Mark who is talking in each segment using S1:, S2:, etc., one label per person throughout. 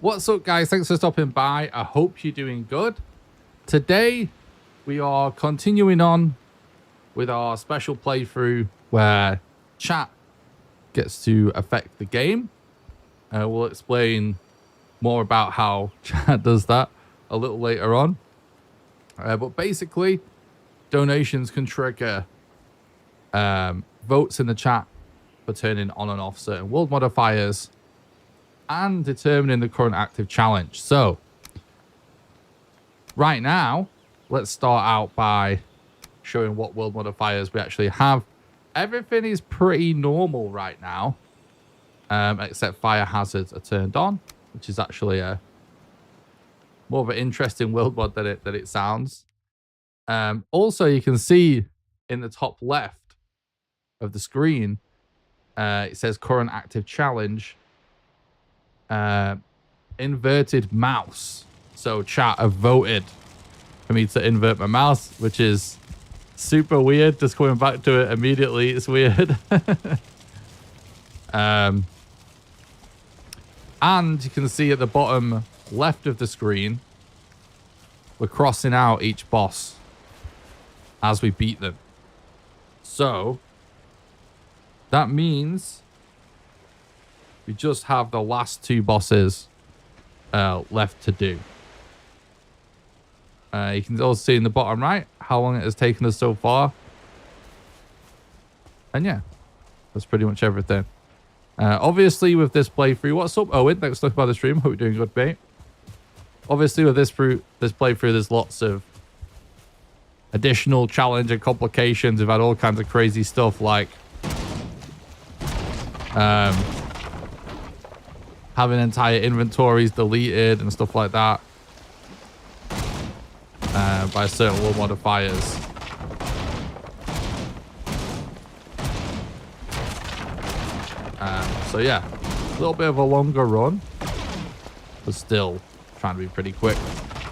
S1: What's up, guys? Thanks for stopping by. I hope you're doing good. Today, we are continuing on with our special playthrough where chat gets to affect the game. We'll explain more about how chat does that a little later on. But basically, donations can trigger votes in the chat for turning on and off certain world modifiers and determining the current active challenge. So, right now, let's start out by showing what world modifiers we actually have. Everything is pretty normal right now, except fire hazards are turned on, which is actually a more of an interesting world mod than it sounds. Also, you can see in the top left of the screen, it says current active challenge. Inverted mouse. So chat have voted for me to invert my mouse, which is super weird. Just coming back to it immediately, it's weird. And you can see at the bottom left of the screen, we're crossing out each boss as we beat them. So that means we just have the last two bosses left to do. You can also see in the bottom right how long it has taken us so far. And yeah, that's pretty much everything. Obviously, with this playthrough, what's up, Owen? Thanks for talking about the stream. Hope you're doing good, mate. Obviously, with this playthrough, there's lots of additional challenge and complications. We've had all kinds of crazy stuff like having entire inventories deleted and stuff like that by certain world modifiers. So yeah, a little bit of a longer run, but still trying to be pretty quick.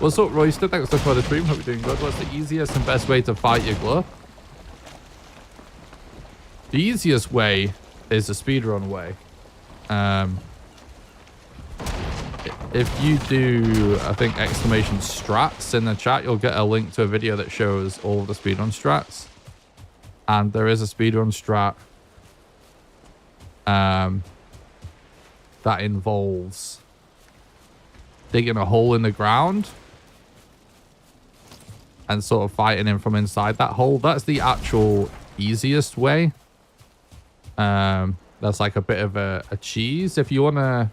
S1: What's up, Royster? Thanks for the stream. Hope you're doing good. What's the easiest and best way to fight your glow? The easiest way is the speedrun way. If you do, I think, exclamation strats in the chat, you'll get a link to a video that shows all of the speedrun strats. And there is a speedrun strat that involves digging a hole in the ground and sort of fighting him from inside that hole. That's the actual easiest way. That's like a bit of a cheese. If you want to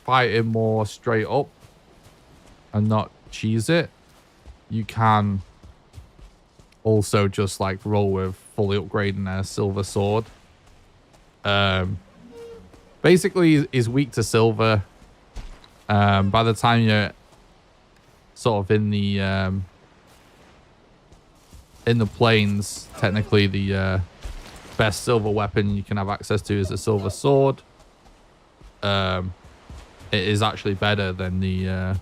S1: fight him more straight up and not cheese it, you can also just like roll with fully upgrading a silver sword. Basically, he's weak to silver. By the time you're sort of in the plains, technically the best silver weapon you can have access to is a silver sword. It is actually better than the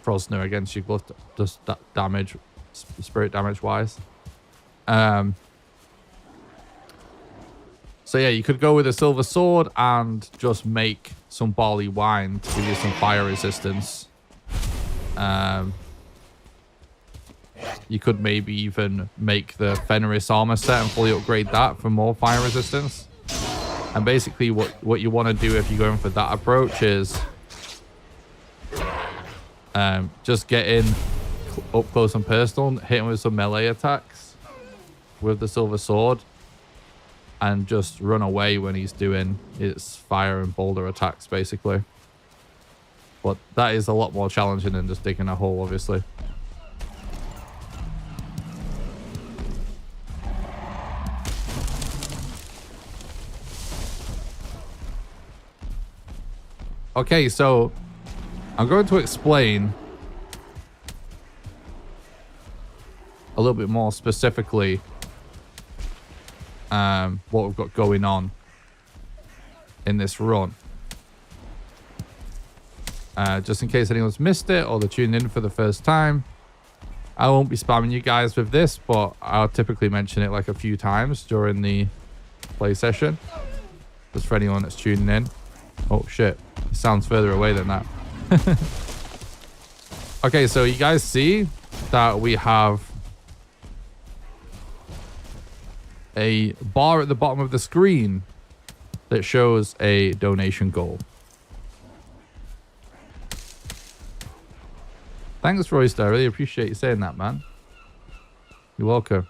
S1: Frosner against your glove, just damage, spirit damage wise. So yeah, you could go with a silver sword and just make some barley wine to give you some fire resistance. You could maybe even make the Fenris armor set and fully upgrade that for more fire resistance. And basically what you want to do if you're going for that approach is just get in up close and personal, hit him with some melee attacks with the silver sword, and just run away when he's doing his fire and boulder attacks, basically. But that is a lot more challenging than just digging a hole, obviously. Okay, so I'm going to explain a little bit more specifically what we've got going on in this run. Just in case anyone's missed it or they're tuning in for the first time, I won't be spamming you guys with this, but I'll typically mention it like a few times during the play session. Just for anyone that's tuning in. Oh, shit. It sounds further away than that. Okay, so you guys see that we have a bar at the bottom of the screen that shows a donation goal. Thanks, Royster. I really appreciate you saying that, man. You're welcome.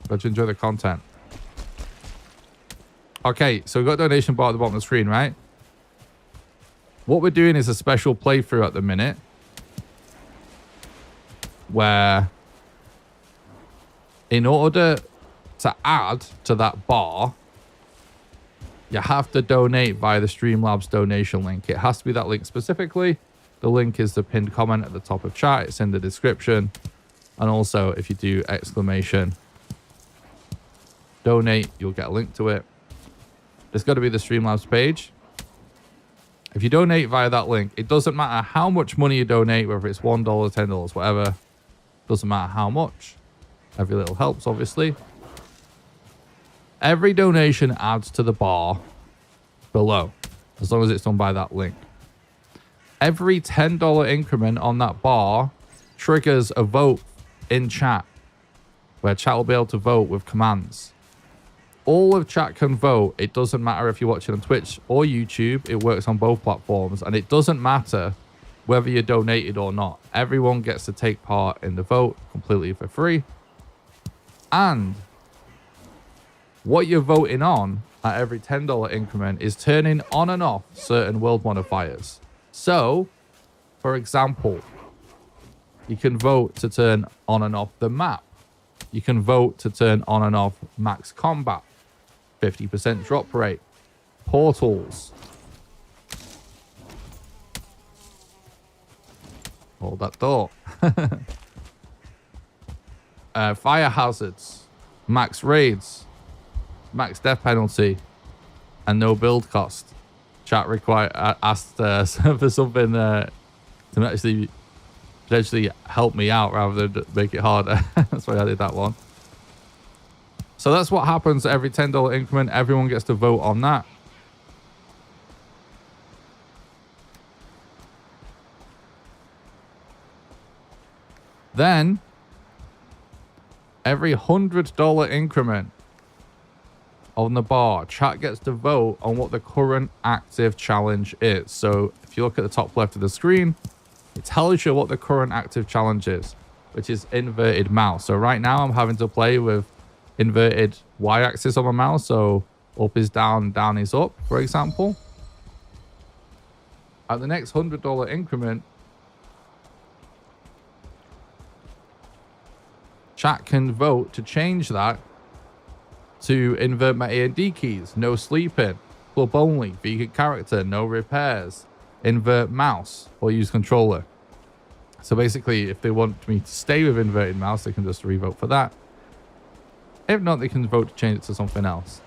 S1: Glad you enjoy the content. Okay, so we've got a donation bar at the bottom of the screen, right? What we're doing is a special playthrough at the minute where in order to add to that bar, you have to donate via the Streamlabs donation link. It has to be that link specifically. The link is the pinned comment at the top of chat. It's in the description. And also, if you do exclamation donate, you'll get a link to it. There's got to be the Streamlabs page. If you donate via that link, it doesn't matter how much money you donate, whether it's $1, $10, whatever. Doesn't matter how much. Every little helps, obviously. Every donation adds to the bar below, as long as it's done by that link. Every $10 increment on that bar triggers a vote in chat, where chat will be able to vote with commands. All of chat can vote. It doesn't matter if you're watching on Twitch or YouTube. It works on both platforms, and it doesn't matter whether you're donated or not. Everyone gets to take part in the vote completely for free. And what you're voting on at every $10 increment is turning on and off certain world modifiers. So, for example, you can vote to turn on and off the map. You can vote to turn on and off max combat, 50% drop rate, portals. Hold that door. Fire hazards, max raids, max death penalty, and no build cost. Chat asked for something to actually potentially help me out rather than make it harder. That's why I did that one. So that's what happens every $10 increment. Everyone gets to vote on that. Then every $100 increment on the bar, chat gets to vote on what the current active challenge is. So if you look at the top left of the screen, it tells you what the current active challenge is, which is inverted mouse. So right now I'm having to play with inverted y-axis on my mouse. So up is down, down is up, for example. At the next $100 increment, chat can vote to change that to invert my A and D keys, no sleeping, club only, vegan character, no repairs, invert mouse, or use controller. So basically, if they want me to stay with inverted mouse, they can just revote for that. If not, they can vote to change it to something else.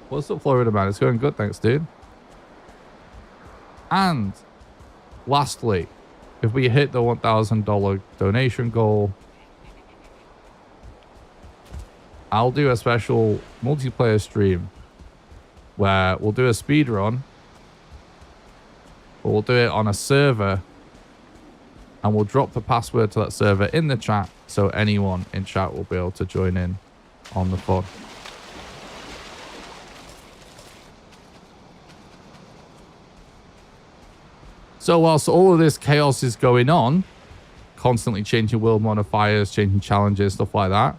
S1: What's up, Florida man? It's going good, thanks, dude. And lastly, if we hit the $1,000 donation goal, I'll do a special multiplayer stream where we'll do a speed run, but we'll do it on a server, and we'll drop the password to that server in the chat, so anyone in chat will be able to join in on the fun. So whilst all of this chaos is going on, constantly changing world modifiers, changing challenges, stuff like that,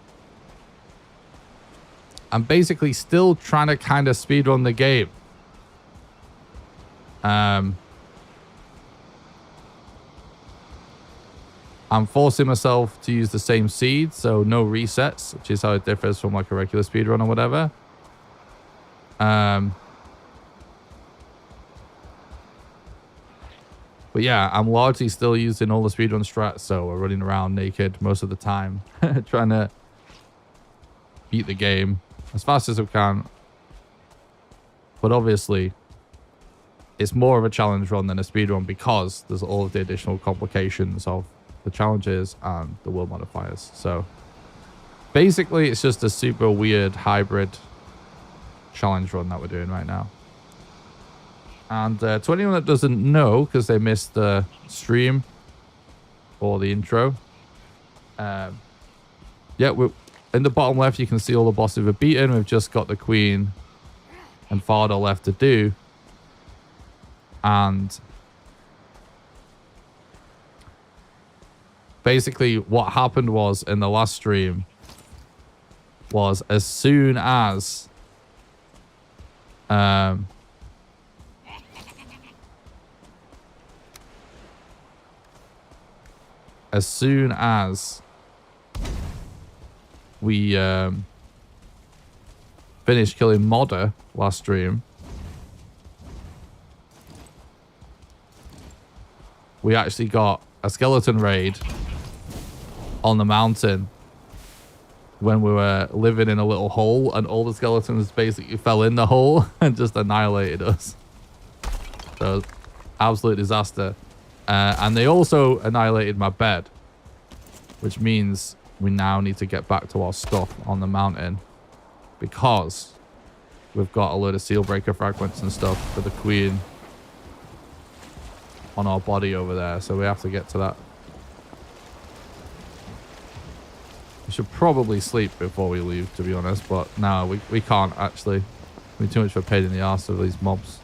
S1: I'm basically still trying to kind of speedrun the game. I'm forcing myself to use the same seed, so no resets, which is how it differs from like a regular speedrun or whatever. But yeah, I'm largely still using all the speedrun strats, so we're running around naked most of the time, trying to beat the game as fast as we can. But obviously, it's more of a challenge run than a speedrun because there's all of the additional complications of the challenges and the world modifiers. So basically, it's just a super weird hybrid challenge run that we're doing right now. And to anyone that doesn't know, because they missed the stream or the intro, yeah, we're in the bottom left. You can see all the bosses we've beaten. We've just got the Queen and Fardo left to do. And basically what happened was in the last stream was as soon as we finished killing Modder last stream, we actually got a skeleton raid on the mountain when we were living in a little hole, and all the skeletons basically fell in the hole and just annihilated us. So, absolute disaster. And they also annihilated my bed, which means we now need to get back to our stuff on the mountain, because we've got a load of seal breaker fragments and stuff for the Queen on our body over there. So we have to get to that. We should probably sleep before we leave, to be honest, but no, we can't actually. We're too much of a pain in the arse of these mobs.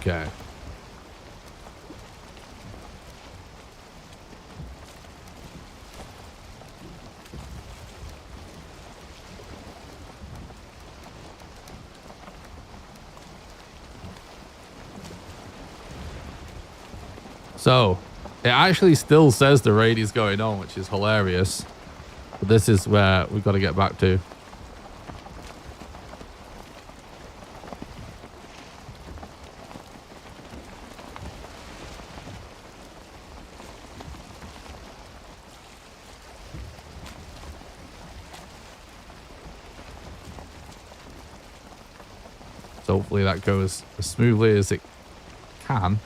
S1: Okay. So, it actually still says the raid is going on, which is hilarious. But this is where we've got to get back to. So hopefully that goes as smoothly as it can.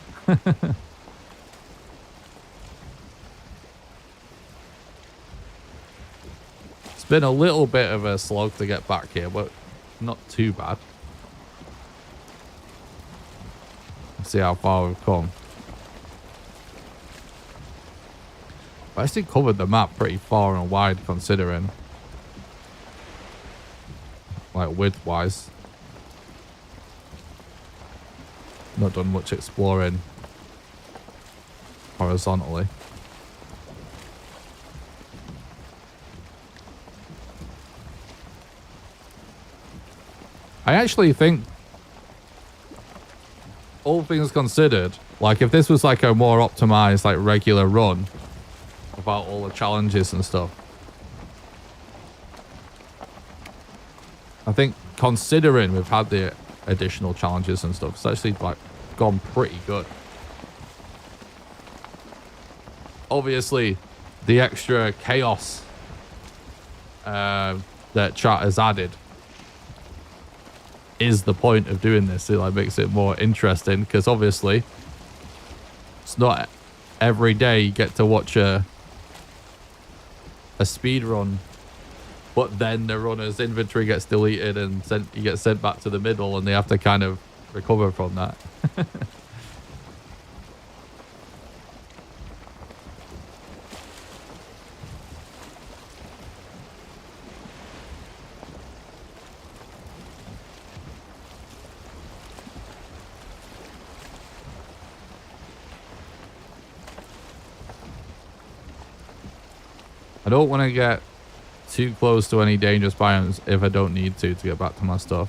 S1: It's been a little bit of a slog to get back here, but not too bad. Let's see how far we've come. I actually covered the map pretty far and wide, considering, like, width-wise. Not done much exploring horizontally. I actually think, all things considered, like if this was like a more optimized, like regular run about all the challenges and stuff, I think considering we've had the additional challenges and stuff, it's actually like gone pretty good. Obviously, the extra chaos that chat has added is the point of doing this. It like makes it more interesting, because obviously it's not every day you get to watch a speed run, but then the runner's inventory gets deleted and you get sent back to the middle, and they have to kind of recover from that. I don't want to get too close to any dangerous biomes if I don't need to get back to my stuff.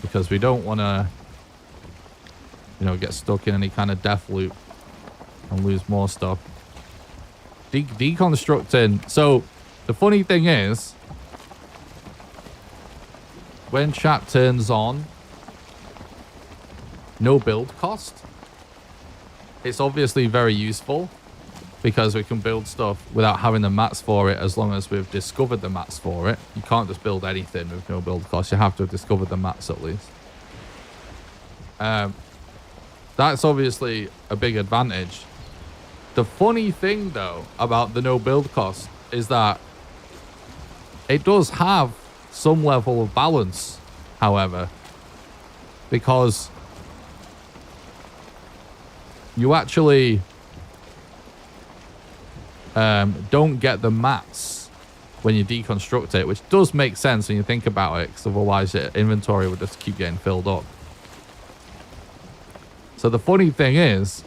S1: Because we don't want to, you know, get stuck in any kind of death loop and lose more stuff. Deconstructing. So the funny thing is, when chat turns on no build cost, It's obviously very useful because we can build stuff without having the mats for it as long as we've discovered the mats for it. You can't just build anything with no build cost. You have to have discovered the mats at least. That's obviously a big advantage. The funny thing, though, about the no build cost is that it does have some level of balance, however, because you actually don't get the mats when you deconstruct it, which does make sense when you think about it, because otherwise your inventory would just keep getting filled up. So the funny thing is,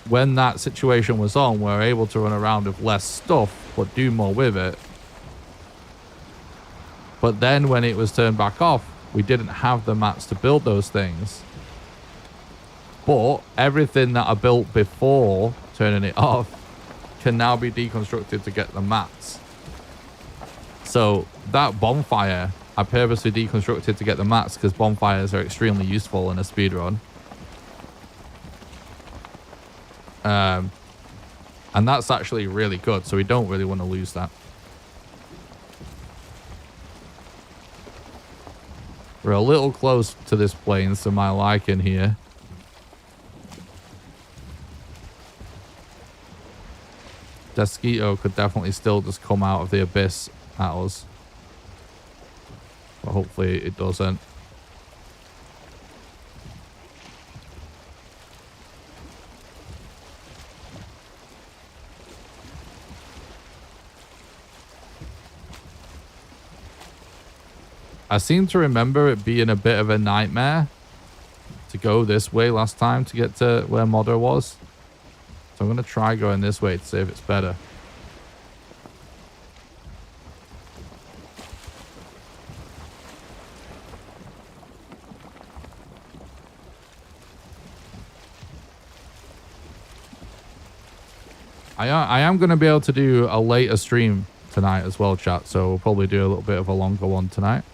S1: when that situation was on, we were able to run around with less stuff, but do more with it. But then when it was turned back off, we didn't have the mats to build those things. But everything that I built before turning it off can now be deconstructed to get the mats. So that bonfire, I purposely deconstructed to get the mats because bonfires are extremely useful in a speedrun. And that's actually really good, so we don't really want to lose that. We're a little close to this plane, so my liking here. Desquito could definitely still just come out of the abyss at us. But hopefully it doesn't. I seem to remember it being a bit of a nightmare to go this way last time to get to where Modder was. So I'm going to try going this way to see if it's better. I am going to be able to do a later stream tonight as well, chat. So we'll probably do a little bit of a longer one tonight.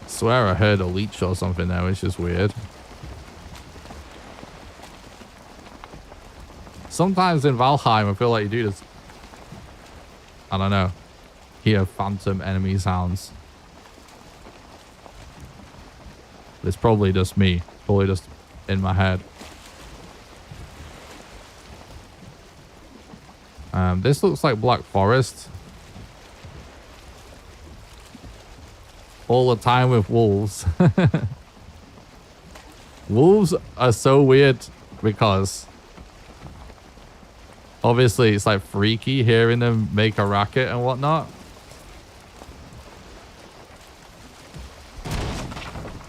S1: I swear I heard a leech or something there, which is weird. Sometimes in Valheim, I feel like you do this. I don't know. Hear phantom enemy sounds. It's probably just me. Probably just in my head. This looks like Black Forest. All the time with wolves. Wolves are so weird because obviously it's like freaky hearing them make a racket and whatnot.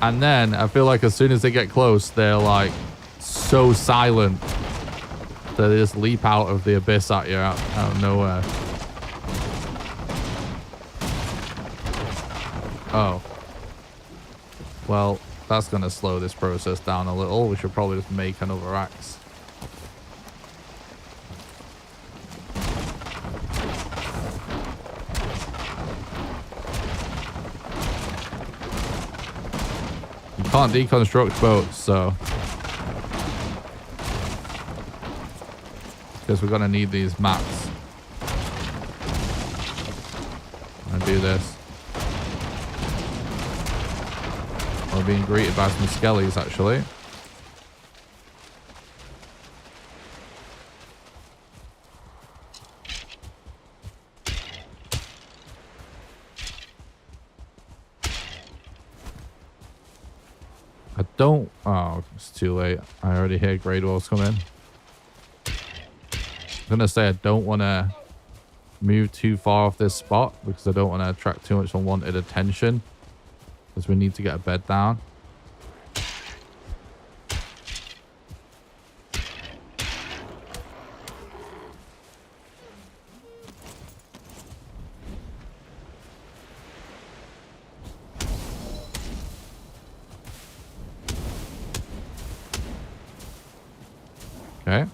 S1: And then I feel like as soon as they get close, they're like so silent that they just leap out of the abyss at you out of nowhere. Oh. Well, that's going to slow this process down a little. We should probably just make another axe. You can't deconstruct boats, so... because we're going to need these mats. I'm going to do this. We're being greeted by some skellies, actually. I don't... Oh, it's too late. I already hear Grey Dwarfs come in. I'm going to say I don't want to move too far off this spot because I don't want to attract too much unwanted attention because we need to get a bed down. Okay.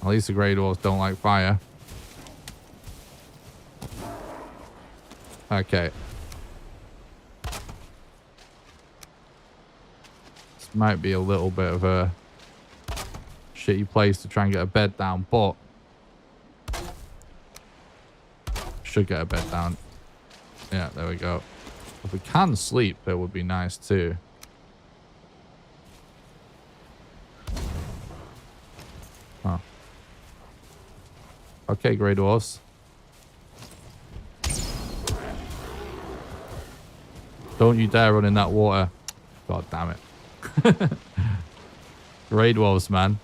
S1: At least the Grey Dwarfs don't like fire. Okay. This might be a little bit of a shitty place to try and get a bed down, but should get a bed down. Yeah, there we go. If we can sleep, that would be nice too. Huh. Okay, Grey Dwarfs. Don't you dare run in that water. God damn it. Grey Dwarfs, man.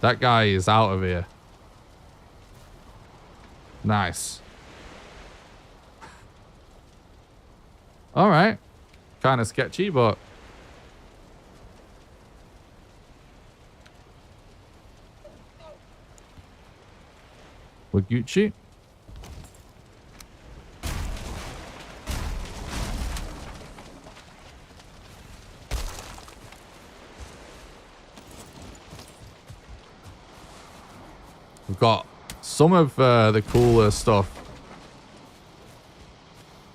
S1: That guy is out of here. Nice. All right. Kind of sketchy, but... we're Gucci. We've got some of the cooler stuff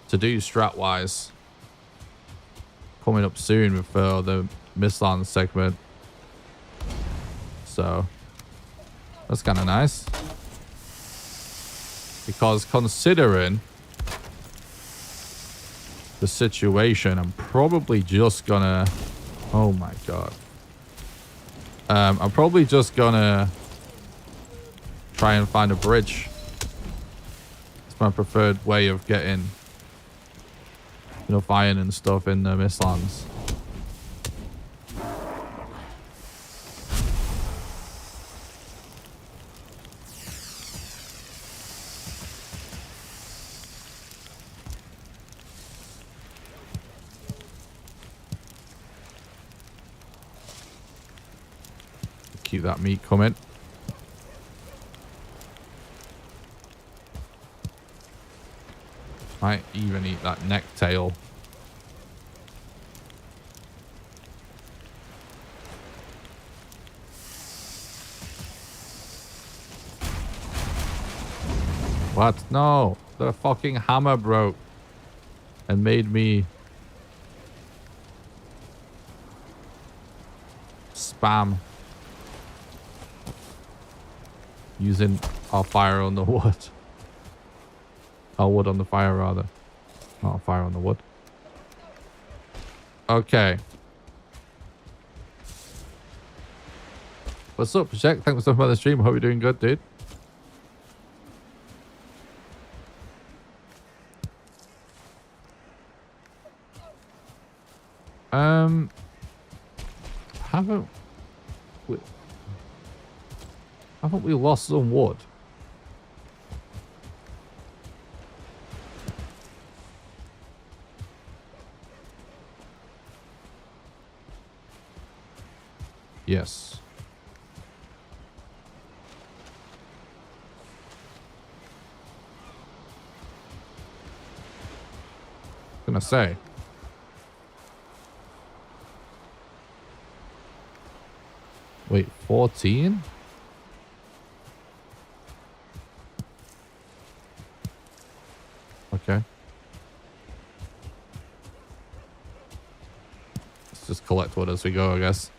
S1: to do strat-wise coming up soon with the Mistland segment. So that's kind of nice. Because considering the situation, I'm probably just gonna... oh my god. I'm probably just gonna try and find a bridge. It's my preferred way of getting enough iron and stuff in the Mistlands. Keep that meat coming. Might even eat that neck tail. What? No. The fucking hammer broke and made me spam using our fire on the wood. Our wood on the fire, rather. Not fire on the wood. Okay. What's up, Project? Thanks for stopping by the stream. Hope you're doing good, dude. Haven't we lost some wood? Yes. Gonna say. Wait, 14? Okay. Let's just collect wood as we go, I guess.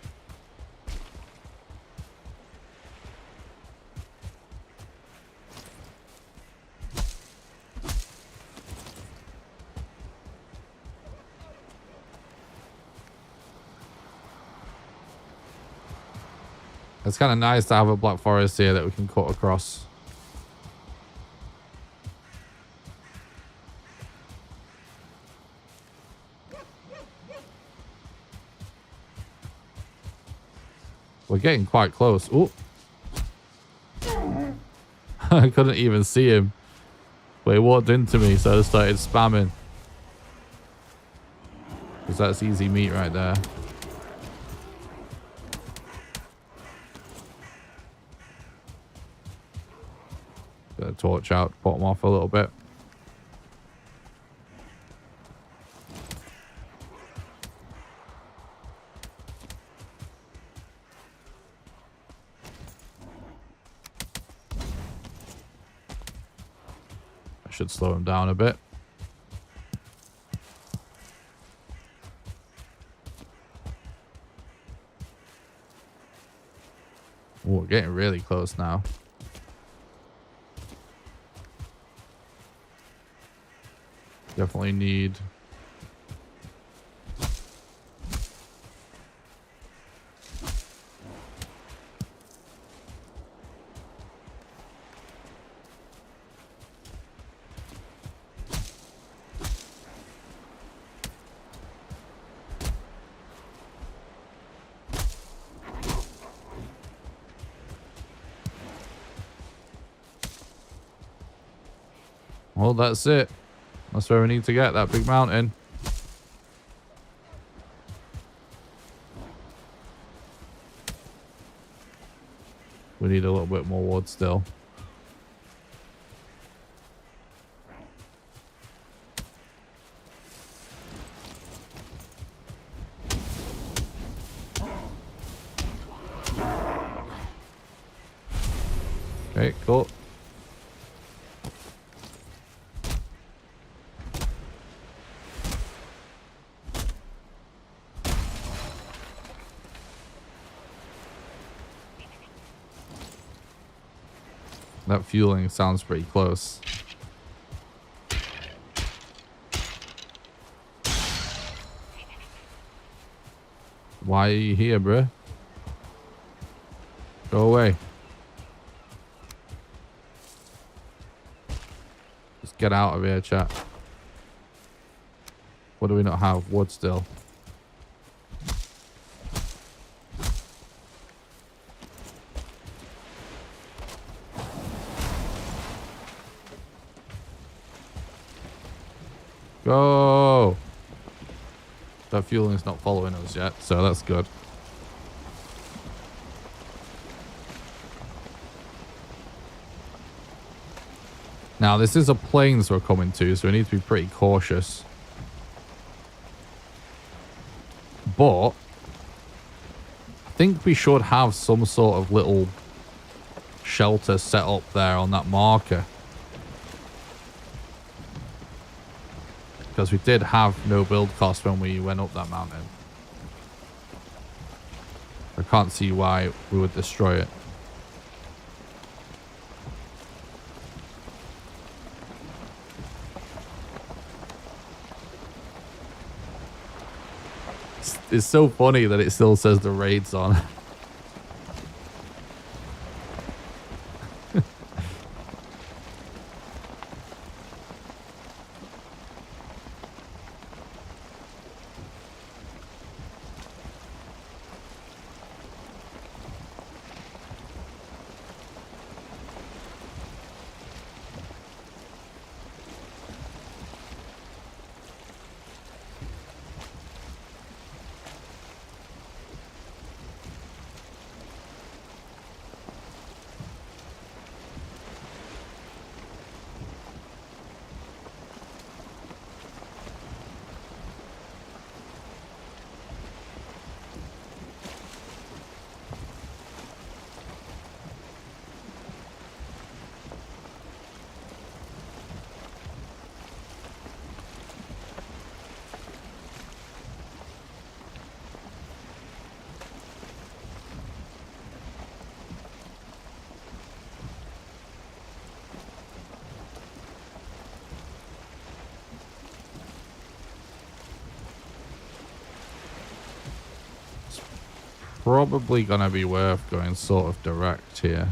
S1: It's kind of nice to have a black forest here that we can cut across. We're getting quite close. Oh, I couldn't even see him. But he walked into me, so I just started spamming. Because that's easy meat right there. Get a torch out, put him off a little bit. I should slow him down a bit. Oh, we're getting really close now. Definitely need... Well, that's it. That's where we need to get, that big mountain. We need a little bit more wood still. Okay, cool. That fueling sounds pretty close. Why are you here, bruh? Go away. Just get out of here, chat. What do we not have? Wood still. Go! That fueling's not following us yet, so that's good. Now, this is a plains we're coming to, so we need to be pretty cautious. But I think we should have some sort of little shelter set up there on that marker. Because we did have no build cost when we went up that mountain. I can't see why we would destroy it. It's so funny that it still says the raid's on. probably going to be worth going sort of direct here.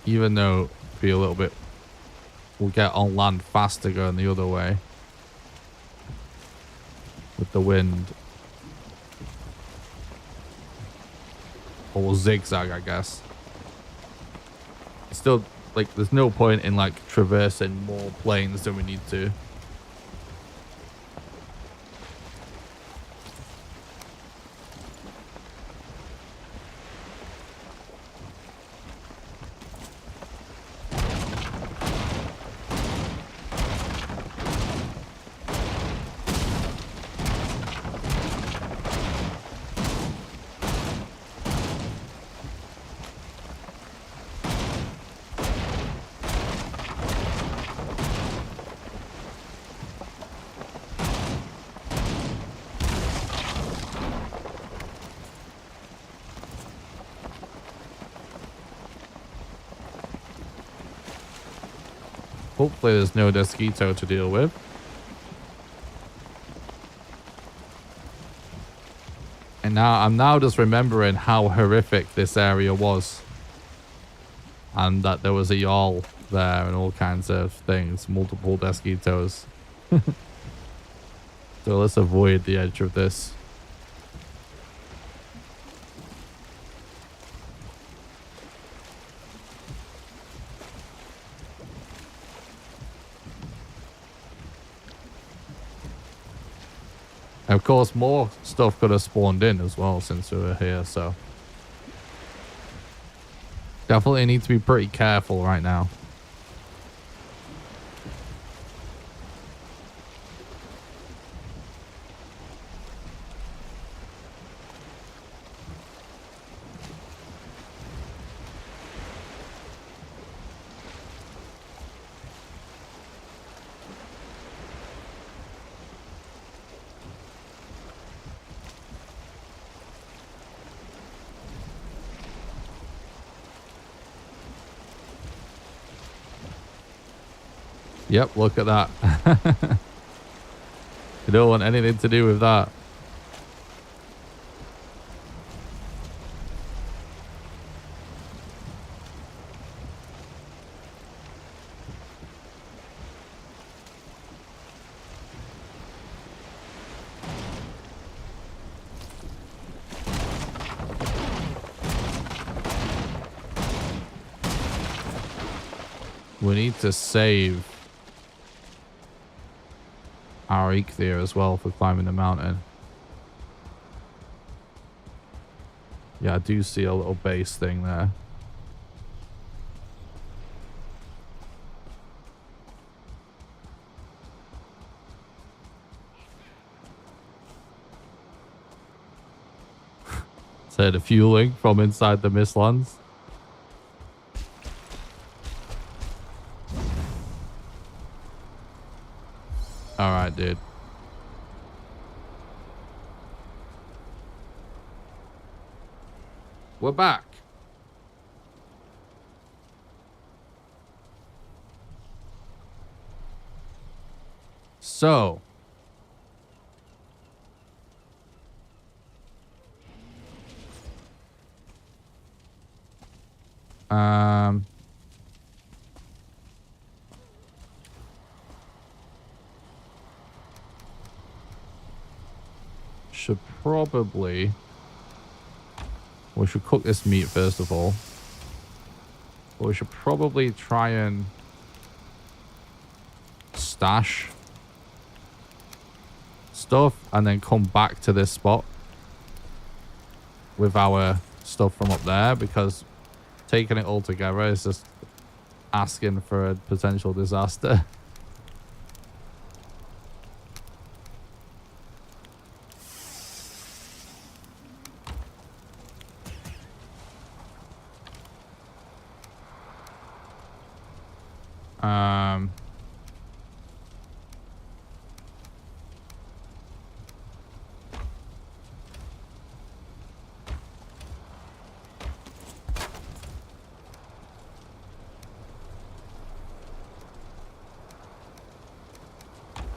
S1: Even though it'll be a little bit... We'll get on land faster going the other way. With the wind. Or we'll zigzag, I guess. Still, like, there's no point in, like, traversing more plains than we need to. Hopefully there's no mosquito to deal with. And now I'm just remembering how horrific this area was. And that there was a yawl there and all kinds of things. Multiple mosquitoes. So let's avoid the edge of this. And of course, more stuff could have spawned in as well since we were here, so... Definitely need to be pretty careful right now. Yep, look at that. You don't want anything to do with that. We need to save our Eikthyr as well for climbing the mountain. Yeah, I do see a little base thing there. So the fueling from inside the Mistlands. Alright, dude. We're back. So. Should probably... We should cook this meat first of all. But we should probably try and stash stuff and then come back to this spot with our stuff from up there, because taking it all together is just asking for a potential disaster.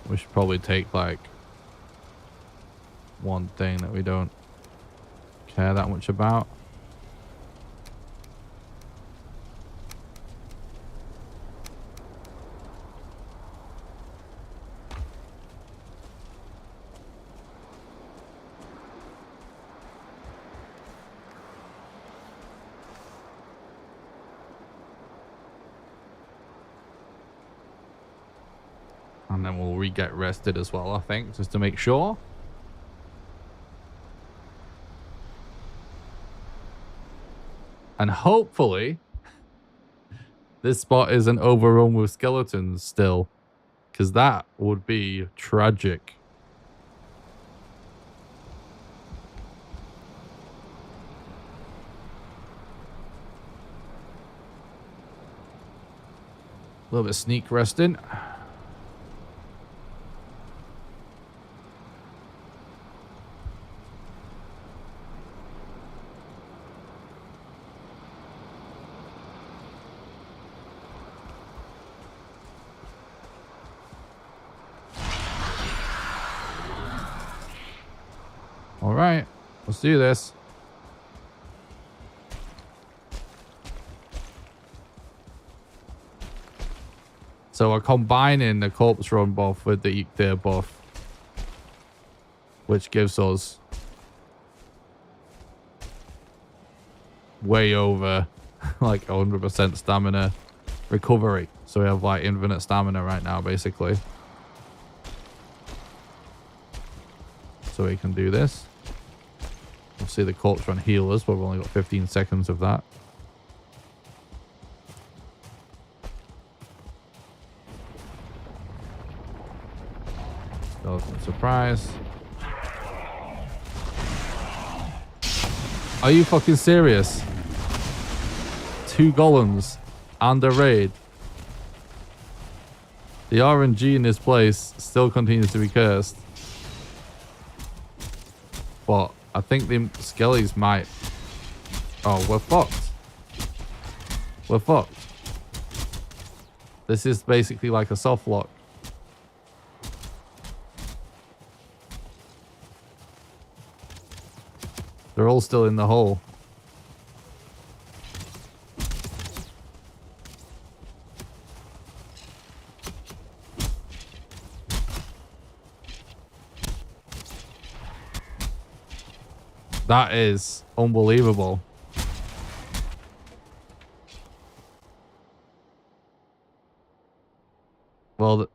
S1: We should probably take like one thing that we don't care that much about. And then we'll re-get rested as well, I think, just to make sure. And hopefully, this spot isn't overrun with skeletons still, because that would be tragic. A little bit of sneak resting. All right, let's do this. So we're combining the corpse run buff with the Eikthyr buff, which gives us way over like 100% stamina recovery. So we have like infinite stamina right now, basically. So we can do this. We'll see the corpse run heal us, but we've only got 15 seconds of that. Skeleton surprise. Are you fucking serious? 2 golems and a raid. The RNG in this place still continues to be cursed. But I think the skellies might... Oh, we're fucked. We're fucked. This is basically like a soft lock. They're all still in the hole. That is unbelievable. Well,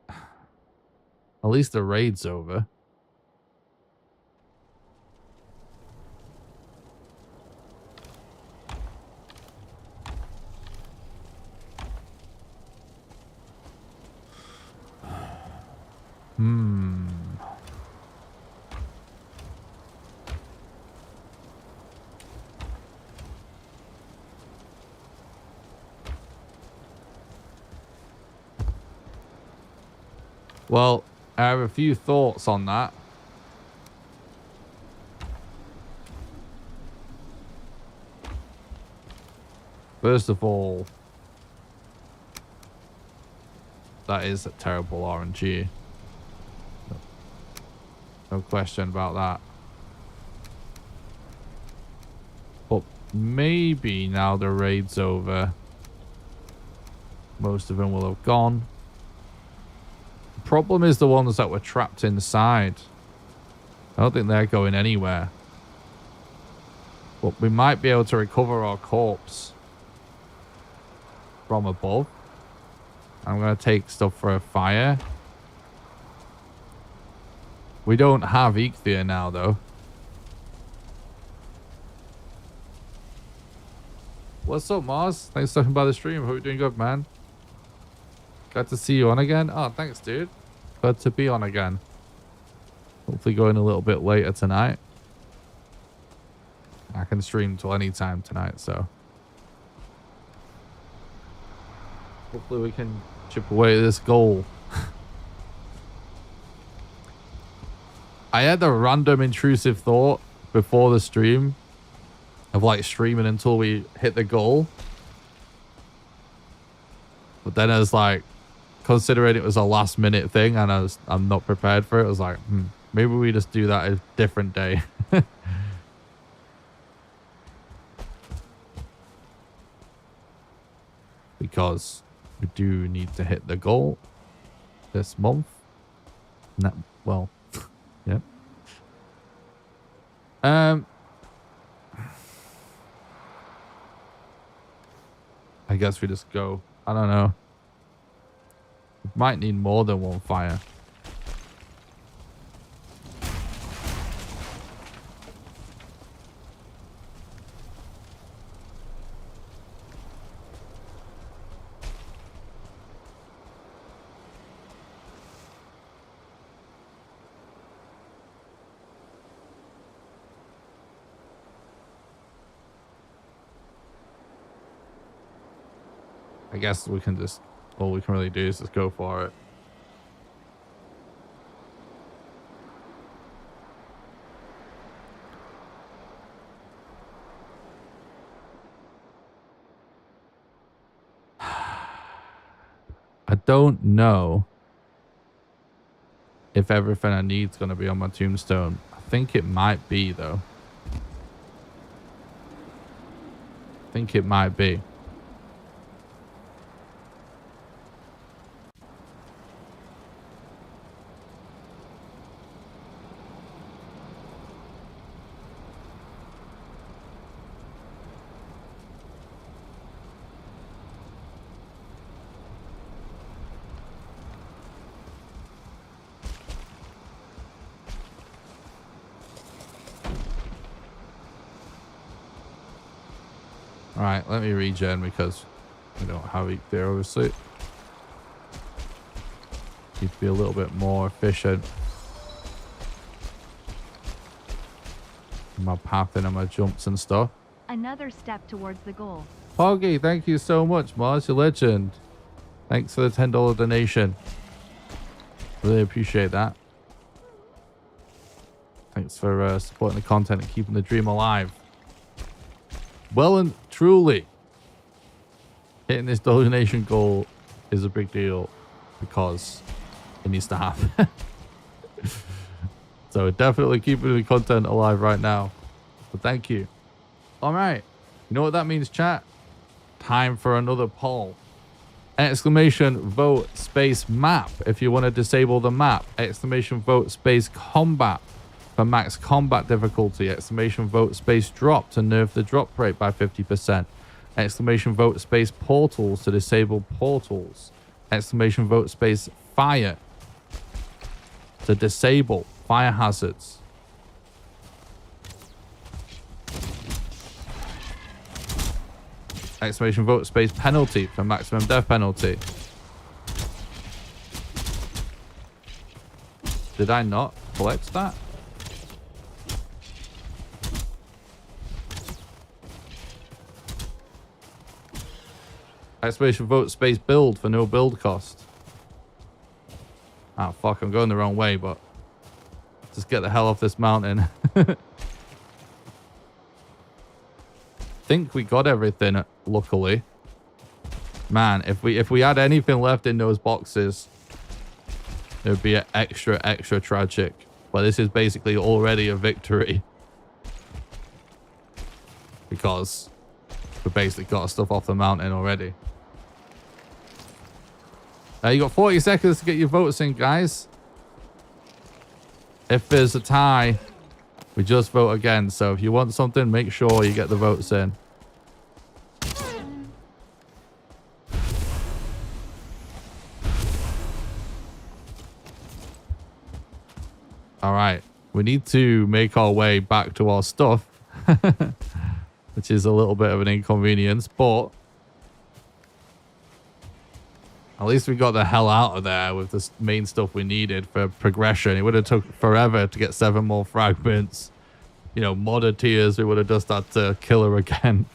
S1: at least the raid's over. Well, I have a few thoughts on that. First of all, that is a terrible RNG. No question about that. But maybe now the raid's over, most of them will have gone. The problem is the ones that were trapped inside. I don't think they're going anywhere. But we might be able to recover our corpse from above. I'm going to take stuff for a fire. We don't have Eikthyr now, though. What's up, Mars? Thanks for stopping by the stream. Hope you're doing good, man. Glad to see you on again. Oh, thanks, dude. Glad to be on again. Hopefully going a little bit later tonight. I can stream till any time tonight, so hopefully we can chip away at this goal. I had a random intrusive thought before the stream of like streaming until we hit the goal. But then I was like, considering it was a last minute thing and I'm not prepared for it, I was like, Maybe we just do that a different day. Because we do need to hit the goal this month. No, well, yeah. I guess we just go. I don't know. We might need more than one fire. I guess we can just, all we can really do is just go for it. I don't know if everything I need is going to be on my tombstone. I think it might be, though. I think it might be. Alright, let me regen because we don't have it there, obviously. Need to be a little bit more efficient. My pathing and my jumps and stuff.
S2: Another step towards the goal.
S1: Poggy, thank you so much, Mars. You're a legend. Thanks for the $10 donation. Really appreciate that. Thanks for supporting the content and keeping the dream alive. Well and truly, hitting this donation goal is a big deal because it needs to happen. So definitely keeping the content alive right now. But thank you. All right. You know what that means, chat? Time for another poll. Exclamation vote space map if you want to disable the map. Exclamation vote space combat for max combat difficulty. Exclamation vote space drop to nerf the drop rate by 50%. Exclamation vote space portals to disable portals. Exclamation vote space fire to disable fire hazards. Exclamation vote space penalty for maximum death penalty. Did I not collect that? Exclamation vote space build for no build cost. Ah, fuck, I'm going the wrong way, but just get the hell off this mountain. Think we got everything, luckily. Man, if we had anything left in those boxes, it would be extra tragic. But this is basically already a victory. Because we basically got stuff off the mountain already. You got 40 seconds to get your votes in, guys. If there's a tie, we just vote again. So if you want something, make sure you get the votes in. All right. We need to make our way back to our stuff, which is a little bit of an inconvenience, but at least we got the hell out of there with the main stuff we needed for progression. It would have took forever to get 7 more fragments. You know, modder tiers, we would have just had to kill her again.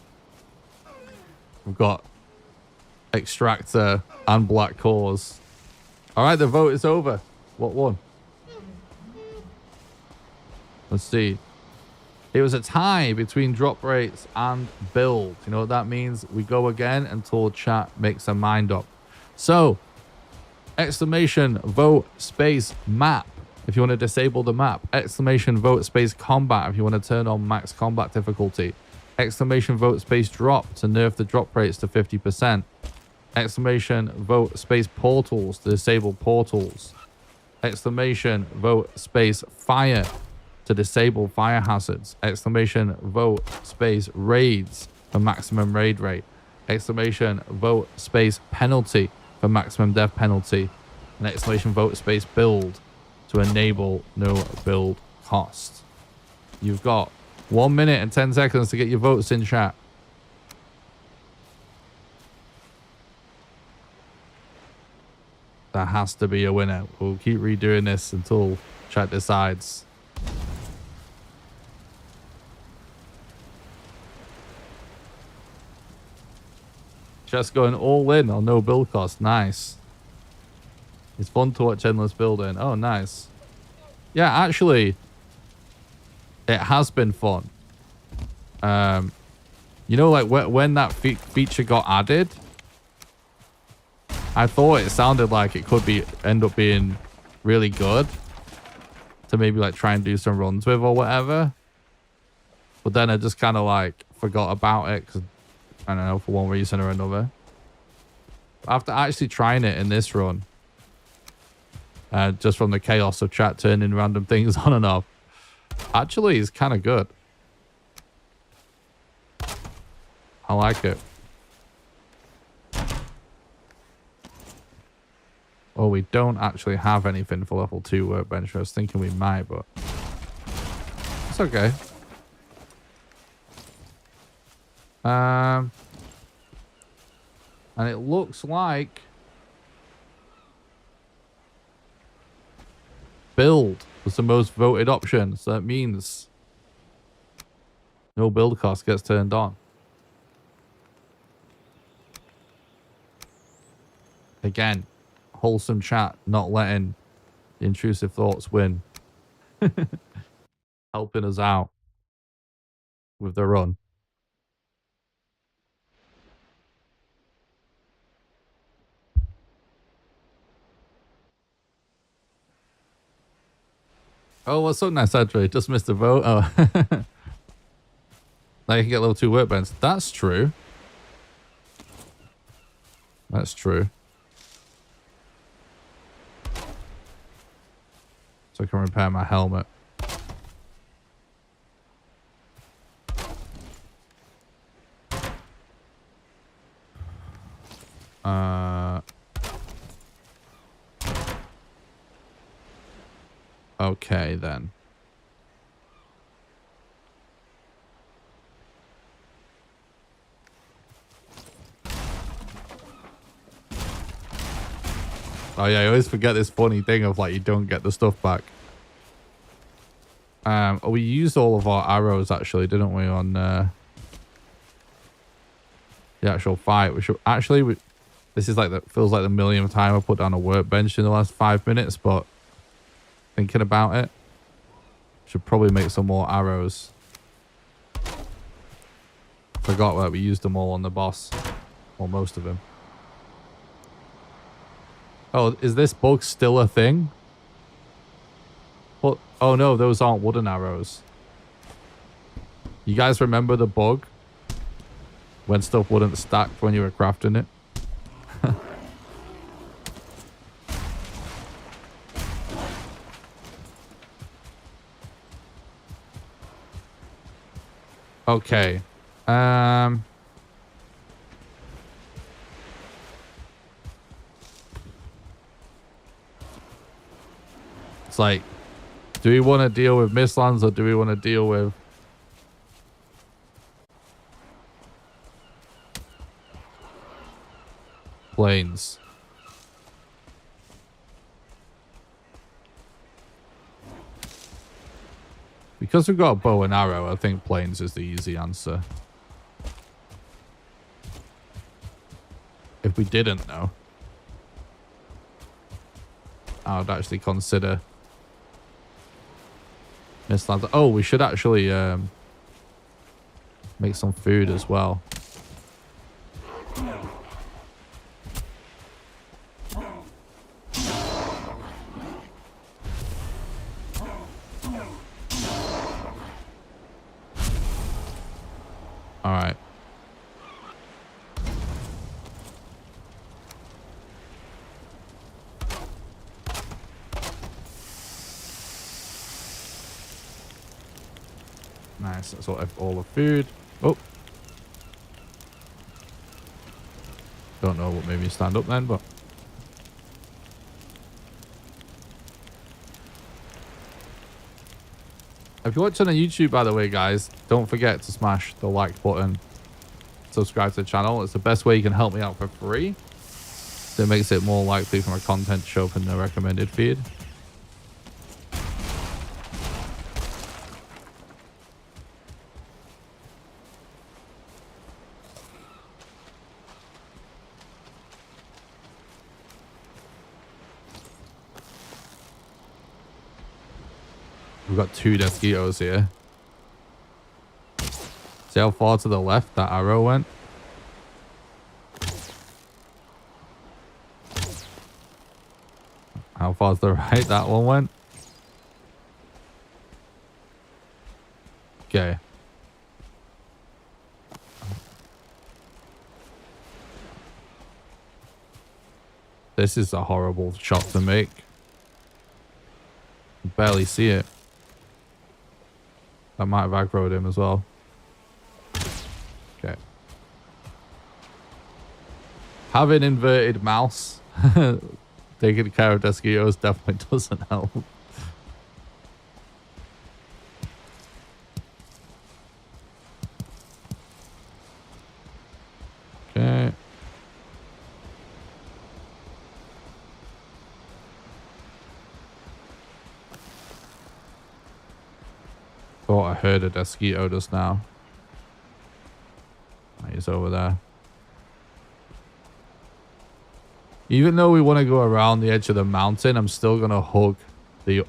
S1: We've got extractor and black cores. All right, the vote is over. What won? Let's see. It was a tie between drop rates and build. You know what that means? We go again until chat makes their mind up. So, exclamation vote space map if you want to disable the map. Exclamation vote space combat if you want to turn on max combat difficulty. Exclamation vote space drop to nerf the drop rates to 50%. Exclamation vote space portals to disable portals. Exclamation vote space fire to disable fire hazards. Exclamation vote space raids for maximum raid rate. Exclamation vote space penalty for maximum death penalty. And exclamation vote space build to enable no build cost. You've got 1 minute and 10 seconds to get your votes in, chat. That has to be a winner. We'll keep redoing this until chat decides. Just going all in on no build cost. Nice. It's fun to watch endless building. Oh, nice. Yeah, actually, it has been fun. You know, like when that feature got added, I thought it sounded like it could end up being really good to maybe like try and do some runs with or whatever. But then I just kind of like forgot about it because I don't know, for one reason or another. After actually trying it in this run, just from the chaos of chat turning random things on and off, actually it's kind of good. I like it. Oh, we don't actually have anything for level 2 workbench. I was thinking we might, but it's okay. And it looks like build was the most voted option. So that means no build cost gets turned on. Again, wholesome chat, not letting the intrusive thoughts win. Helping us out with the run. Oh, what's so nice, Andre? Just missed a vote. Oh. Now you can get level 2 workbench. That's true. That's true. So I can repair my helmet. Okay, then. Oh yeah, I always forget this funny thing of like you don't get the stuff back. We used all of our arrows actually, didn't we, on the actual fight? We should actually. This is like feels like the millionth time I put down a workbench in the last 5 minutes, but thinking about it, should probably make some more arrows. Forgot that we used them all on the boss, or most of them. Oh, is this bug still a thing? Well, oh no, those aren't wooden arrows. You guys remember the bug when stuff wouldn't stack when you were crafting it? Okay. It's like, do we want to deal with Mistlands or do we want to deal with Plains? Because we've got a bow and arrow, I think Plains is the easy answer. If we didn't know, I would actually consider Mistlands. Oh, we should actually make some food as well. All right. Nice. That's all the food. Oh. Don't know what made me stand up then, but. If you're watching on YouTube, by the way, guys, don't forget to smash the like button. Subscribe to the channel. It's the best way you can help me out for free. So it makes it more likely for my content to show up in the recommended feed. We've got 2 mosquitoes here. See how far to the left that arrow went? How far to the right that one went? Okay. This is a horrible shot to make. I barely see it. I might have aggroed him as well. Okay. Having inverted mouse taking care of mosquitoes definitely doesn't help. Okay. Thought I heard a mosquito just now. He's over there. Even though we want to go around the edge of the mountain, I'm still going to hug the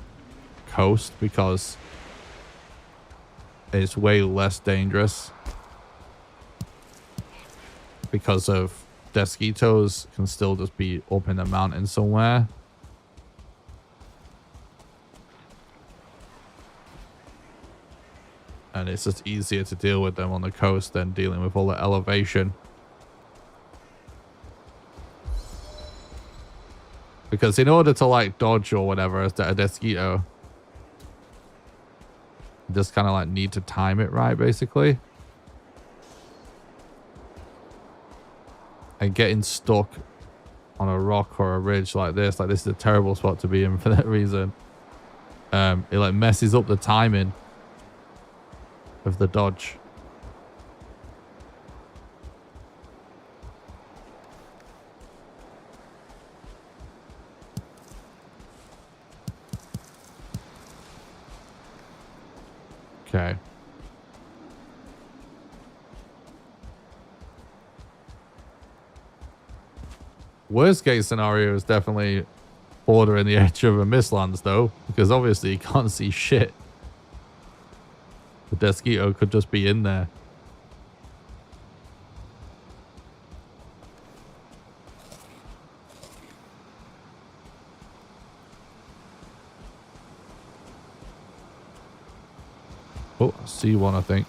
S1: coast because it's way less dangerous. Because of mosquitoes can still just be up in the mountain somewhere. And it's just easier to deal with them on the coast than dealing with all the elevation. Because in order to like dodge or whatever a mosquito, you just kind of like need to time it right, basically. And getting stuck on a rock or a ridge like this is a terrible spot to be in for that reason. It like messes up the timing of the dodge. Okay. Worst case scenario is definitely bordering the edge of a mistlands though, because obviously you can't see shit. The mosquito could just be in there. Oh, I see one, I think.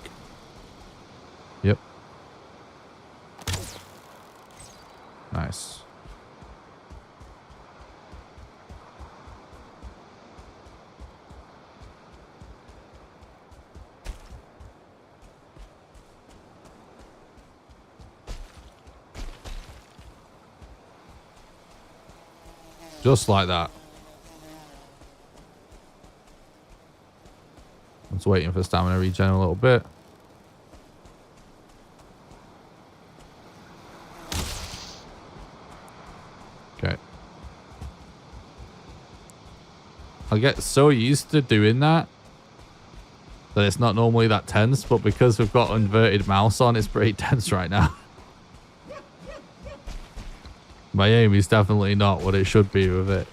S1: Yep. Nice. Just like that. I was waiting for stamina regen a little bit. Okay. I get so used to doing that it's not normally that tense, but because we've got inverted mouse on, it's pretty tense right now. My aim is definitely not what it should be with it.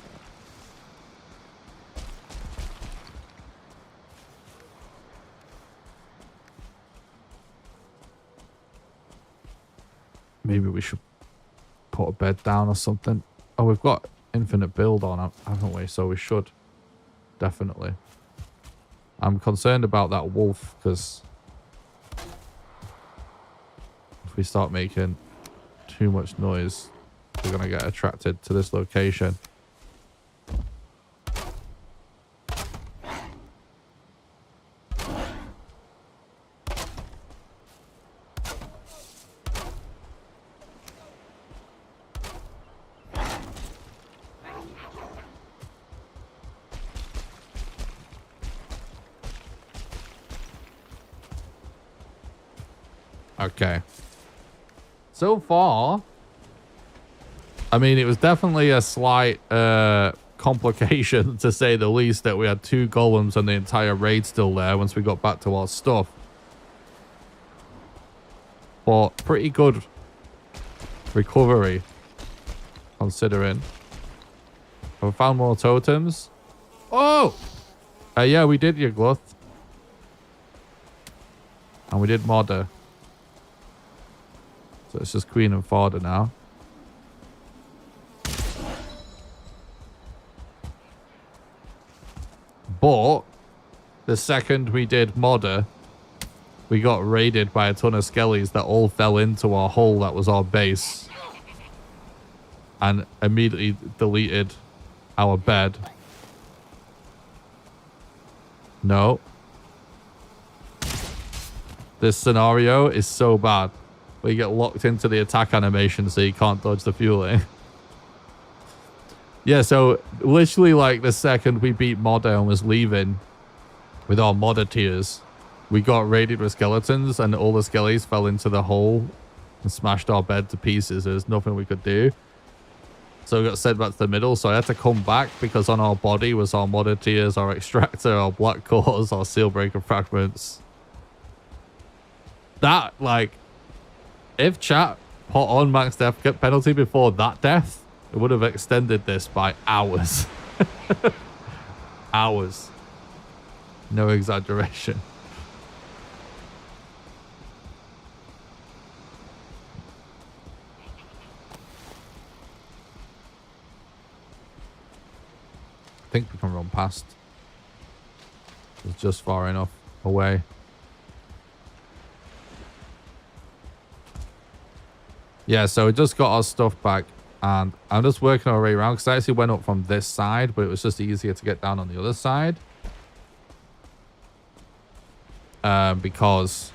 S1: Maybe we should put a bed down or something. Oh, we've got infinite build on, haven't we? So we should. Definitely. I'm concerned about that wolf because If we start making too much noise, we're going to get attracted to this location. Okay. So far, I mean, it was definitely a slight complication, to say the least, that we had 2 golems and the entire raid still there once we got back to our stuff. But pretty good recovery, considering. Have we found more totems? Oh! Yeah, we did, your gluth. And we did modder. So it's just Queen and Fodder now. But the second we did modder, we got raided by a ton of skellies that all fell into our hole that was our base. And immediately deleted our bed. No. This scenario is so bad. We get locked into the attack animation so you can't dodge the fueling. Yeah, so literally like the second we beat Modder and was leaving with our Modder tiers, we got raided with skeletons and all the skellies fell into the hole and smashed our bed to pieces. There's nothing we could do. So we got sent back to the middle, so I had to come back because on our body was our Modder tiers, our extractor, our black cores, our seal breaker fragments. That, like, if chat put on max death penalty before that death, it would have extended this by hours. Hours. No exaggeration. I think we can run past. It's just far enough away. Yeah, so we just got our stuff back, and I'm just working our way around because I actually went up from this side, but it was just easier to get down on the other side. Because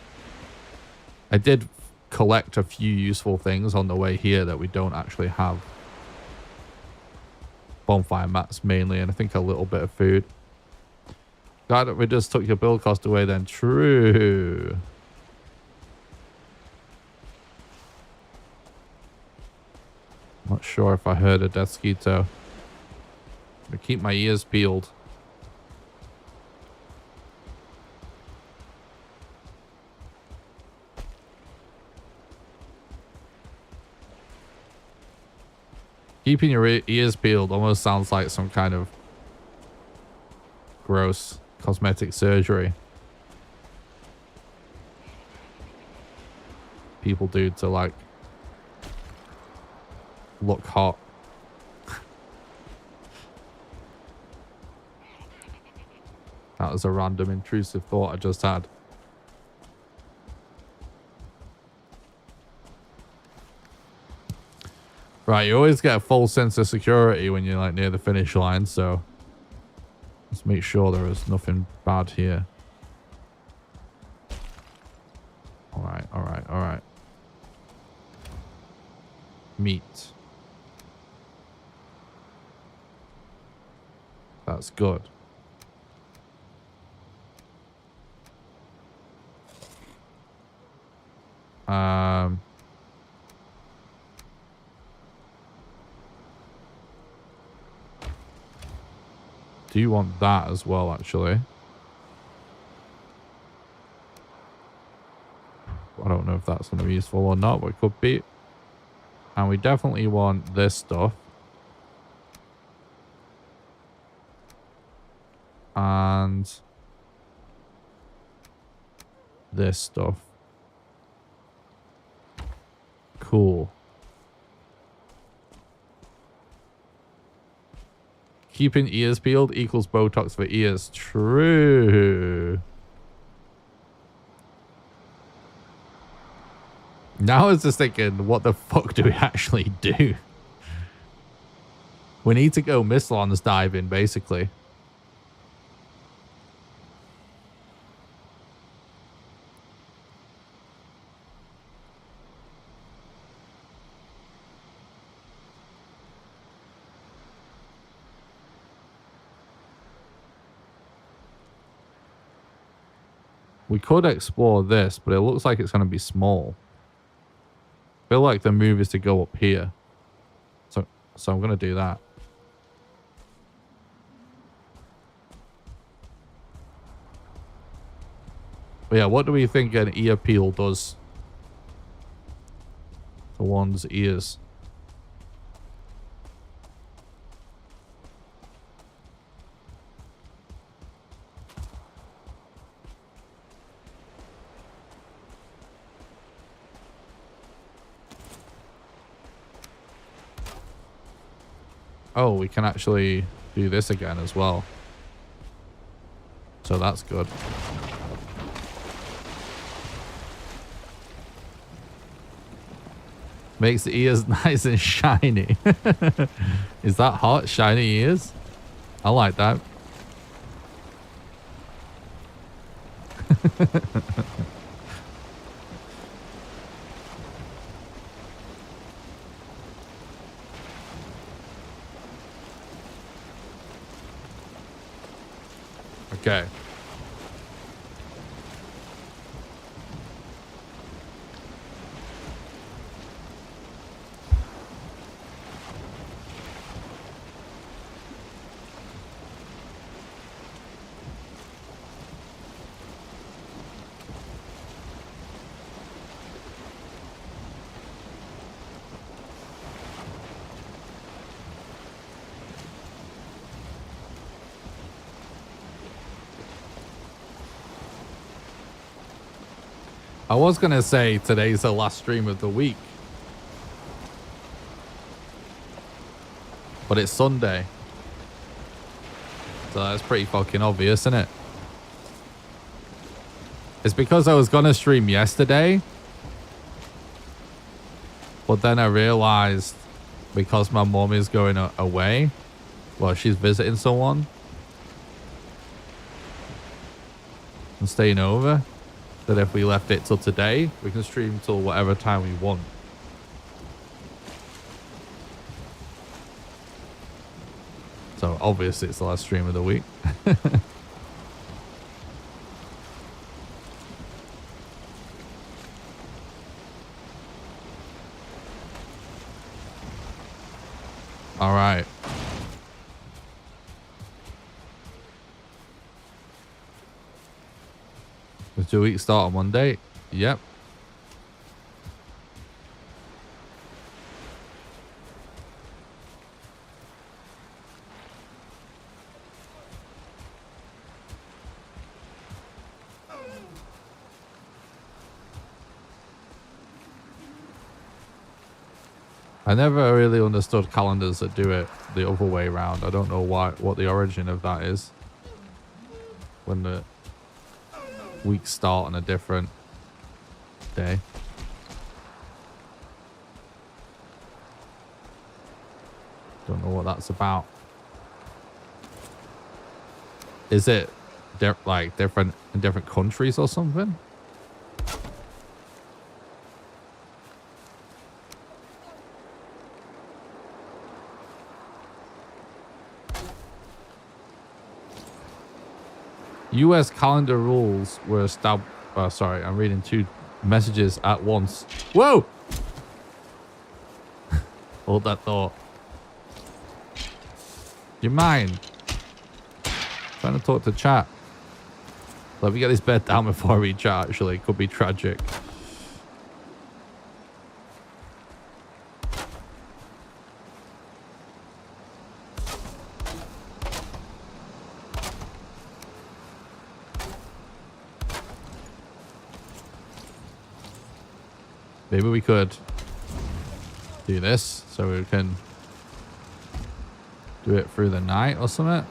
S1: I did collect a few useful things on the way here that we don't actually have. Bonfire mats mainly, and I think a little bit of food. Glad that we just took your build cost away then. True. Not sure if I heard a Deathsquito. I keep my ears peeled. Keeping your ears peeled almost sounds like some kind of gross cosmetic surgery people do to, like, look hot. That was a random intrusive thought I just had. Right, you always get a false sense of security when you're like near the finish line, so let's make sure there is nothing bad here. Alright, alright, alright. Meat. That's good. Do you want that as well, actually? I don't know if that's going to be useful or not, but it could be. And we definitely want this stuff. And this stuff. Cool. Keeping ears peeled equals Botox for ears. True. Now I was just thinking, what the fuck do we actually do? We need to go Misslons diving, basically. We could explore this, but it looks like it's going to be small. I feel like the move is to go up here. So I'm going to do that. But yeah, what do we think an ear peel does to one's ears? Oh, we can actually do this again as well. So that's good. Makes the ears nice and shiny. Is that hot? Shiny ears? I like that. Okay. I was going to say today's the last stream of the week. But it's Sunday. So that's pretty fucking obvious, isn't it? It's because I was going to stream yesterday. But then I realized because my mom is going away. Well, she's visiting someone. And staying over. That if we left it till today, we can stream till whatever time we want. So obviously it's the last stream of the week. All right. Does your week start on Monday? Yep. I never really understood calendars that do it the other way around. I don't know what the origin of that is. When the weeks start on a different day. Don't know what that's about. Is it like different in different countries or something? US calendar rules were established. Oh, sorry, I'm reading two messages at once. Whoa! Hold that thought. You mind? Trying to talk to chat. Let me get this bed down before I read chat, actually. It could be tragic. Maybe we could do this so we can do it through the night or something.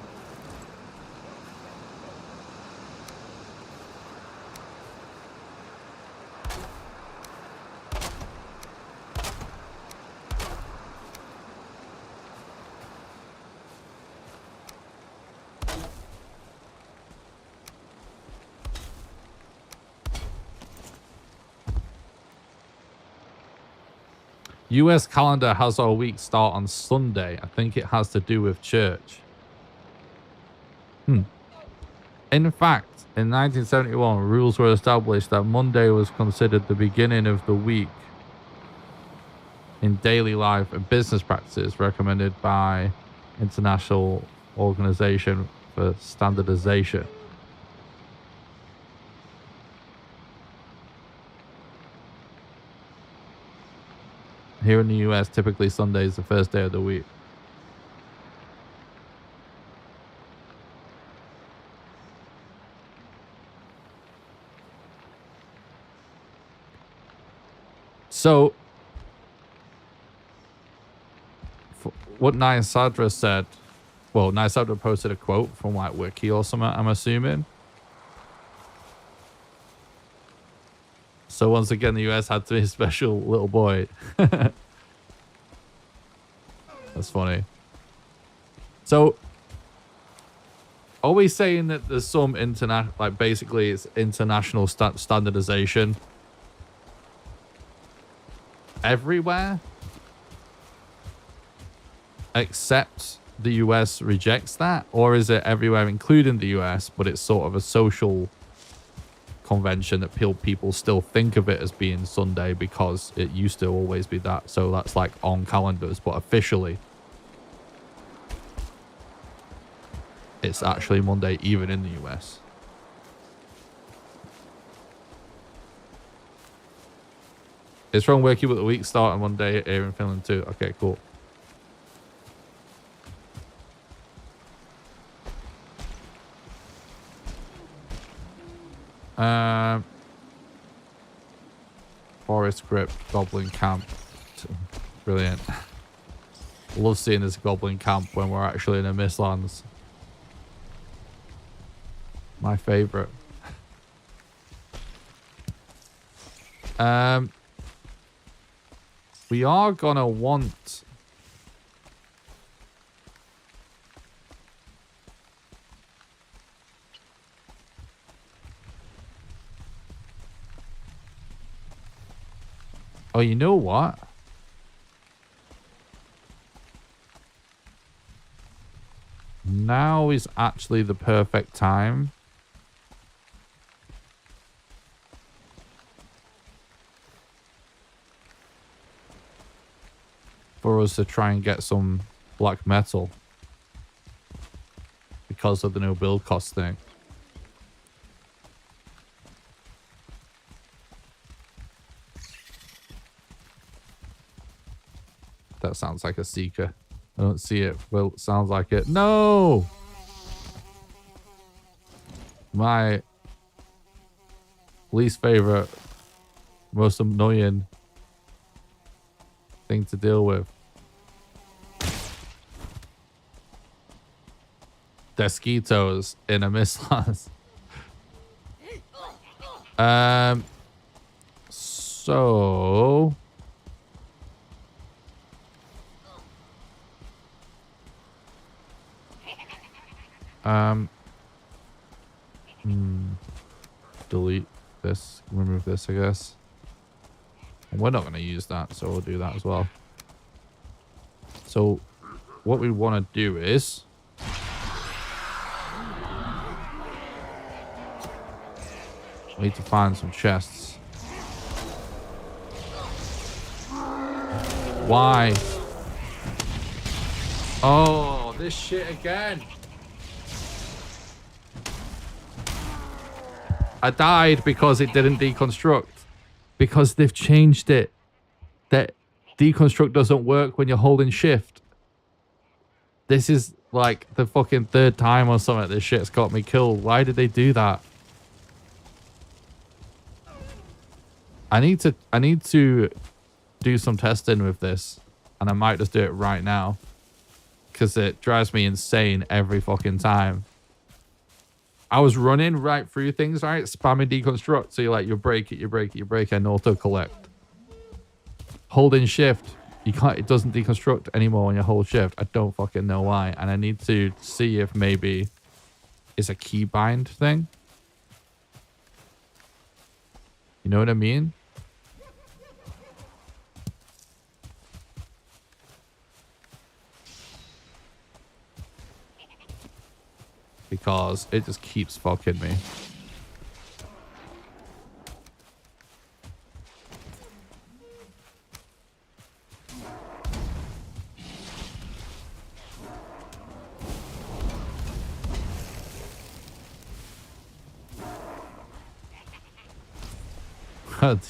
S1: US calendar has our week start on Sunday. I think it has to do with church. In fact, in 1971, rules were established that Monday was considered the beginning of the week in daily life and business practices recommended by International Organization for Standardization. Here in the US, typically Sunday is the first day of the week. So, what Nyasadra said, well, Nyasadra posted a quote from like Wiki or something, I'm assuming. So once again, the US had to be a special little boy. That's funny. So, are we saying that there's some international, like basically it's international standardization everywhere? Except the US rejects that? Or is it everywhere, including the US, but it's sort of a social convention that people still think of it as being Sunday because it used to always be that? So that's like on calendars, but officially it's actually Monday even in the US. It's from Wiki, but the week start on Monday here in Finland too. Okay, cool. Forest Crypt, Goblin Camp. Brilliant. Love seeing this Goblin Camp when we're actually in the Mistlands. My favorite. We are gonna want oh, you know what? Now is actually the perfect time for us to try and get some black metal because of the no build cost thing. That sounds like a seeker. I don't see it. Well, it sounds like it. No! My least favorite, most annoying thing to deal with. Desquitos in a Mistlands. So delete this, remove this, I guess. And we're not going to use that, so we'll do that as well. So what we want to do is we need to find some chests. Why? Oh, this shit again. I died because it didn't deconstruct. Because they've changed it. That deconstruct doesn't work when you're holding shift. This is like the fucking third time or something this shit's got me killed. Why did they do that? I need to do some testing with this. And I might just do it right now. Because it drives me insane every fucking time. I was running right through things, right? Spamming deconstruct. So you're like, you break it, you break it, you break it, and auto collect. Holding shift, you can't, it doesn't deconstruct anymore when you hold shift. I don't fucking know why. And I need to see if maybe it's a keybind thing. You know what I mean? because it just keeps fucking me.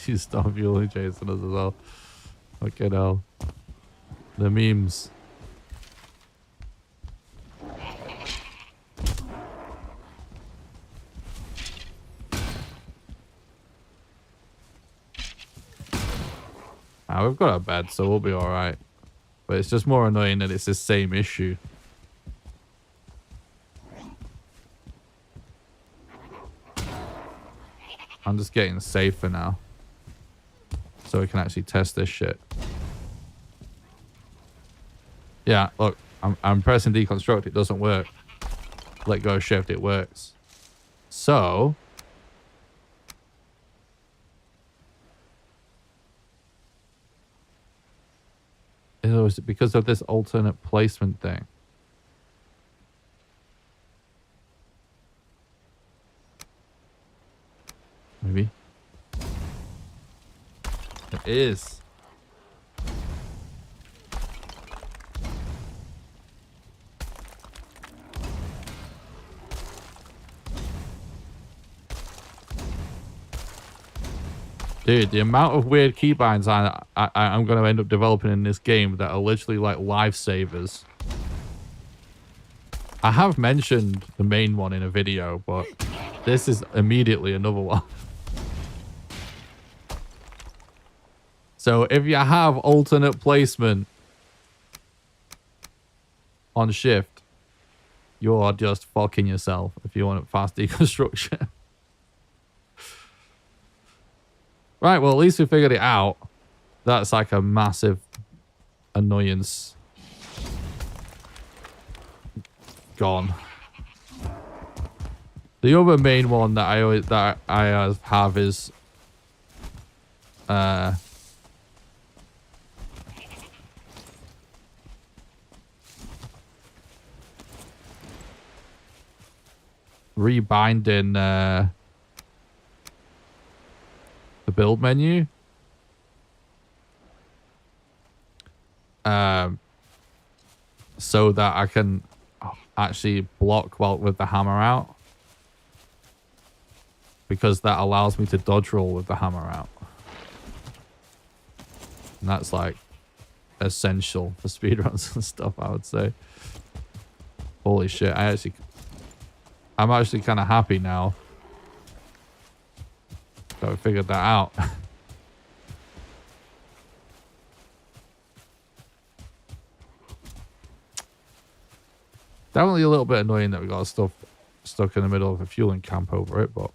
S1: You stop fueling chasing us as well. Fucking hell. The memes. We've got a bed, so we'll be alright. But it's just more annoying that it's the same issue. I'm just getting safer now. So we can actually test this shit. Yeah, look. I'm pressing deconstruct. It doesn't work. Let go shift. It works. So... is it because of this alternate placement thing? Maybe. It is. Dude, the amount of weird keybinds I'm going to end up developing in this game that are literally like lifesavers. I have mentioned the main one in a video, but this is immediately another one. So if you have alternate placement on shift, you are just fucking yourself if you want fast deconstruction. Right, well, at least we figured it out. That's like a massive annoyance. Gone. The other main one that I have is rebinding the build menu. So that I can actually block with the hammer out. Because that allows me to dodge roll with the hammer out. And that's like essential for speedruns and stuff, I would say. Holy shit, I'm actually kind of happy now that we figured that out. Definitely a little bit annoying that we got stuff stuck in the middle of a fueling camp over it, but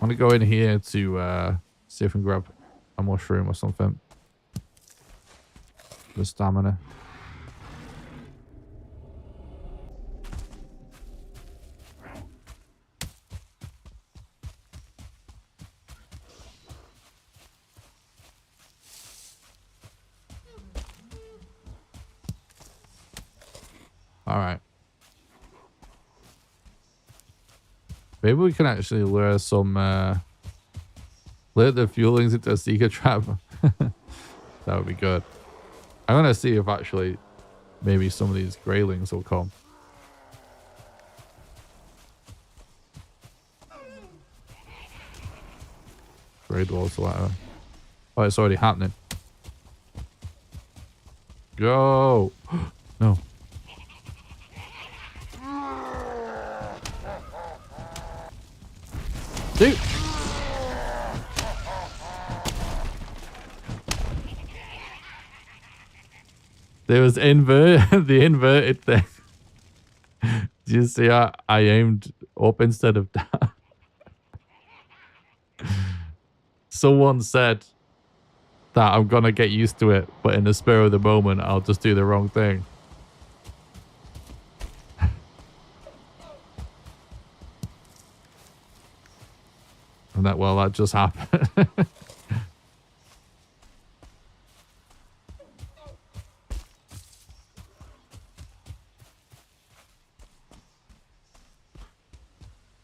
S1: I'm gonna go in here to see if we can grab a mushroom or something. The stamina. All right. Maybe we can actually lure some, lure the fuelings into a seeker trap. That would be good. I'm going to see if actually maybe some of these greylings will come. Grey dwarves or whatever. Oh, it's already happening. Go! No. Dude! There was the inverted thing. Did you see how I aimed up instead of down? Someone said that I'm gonna get used to it, but in the spur of the moment, I'll just do the wrong thing. And that just happened.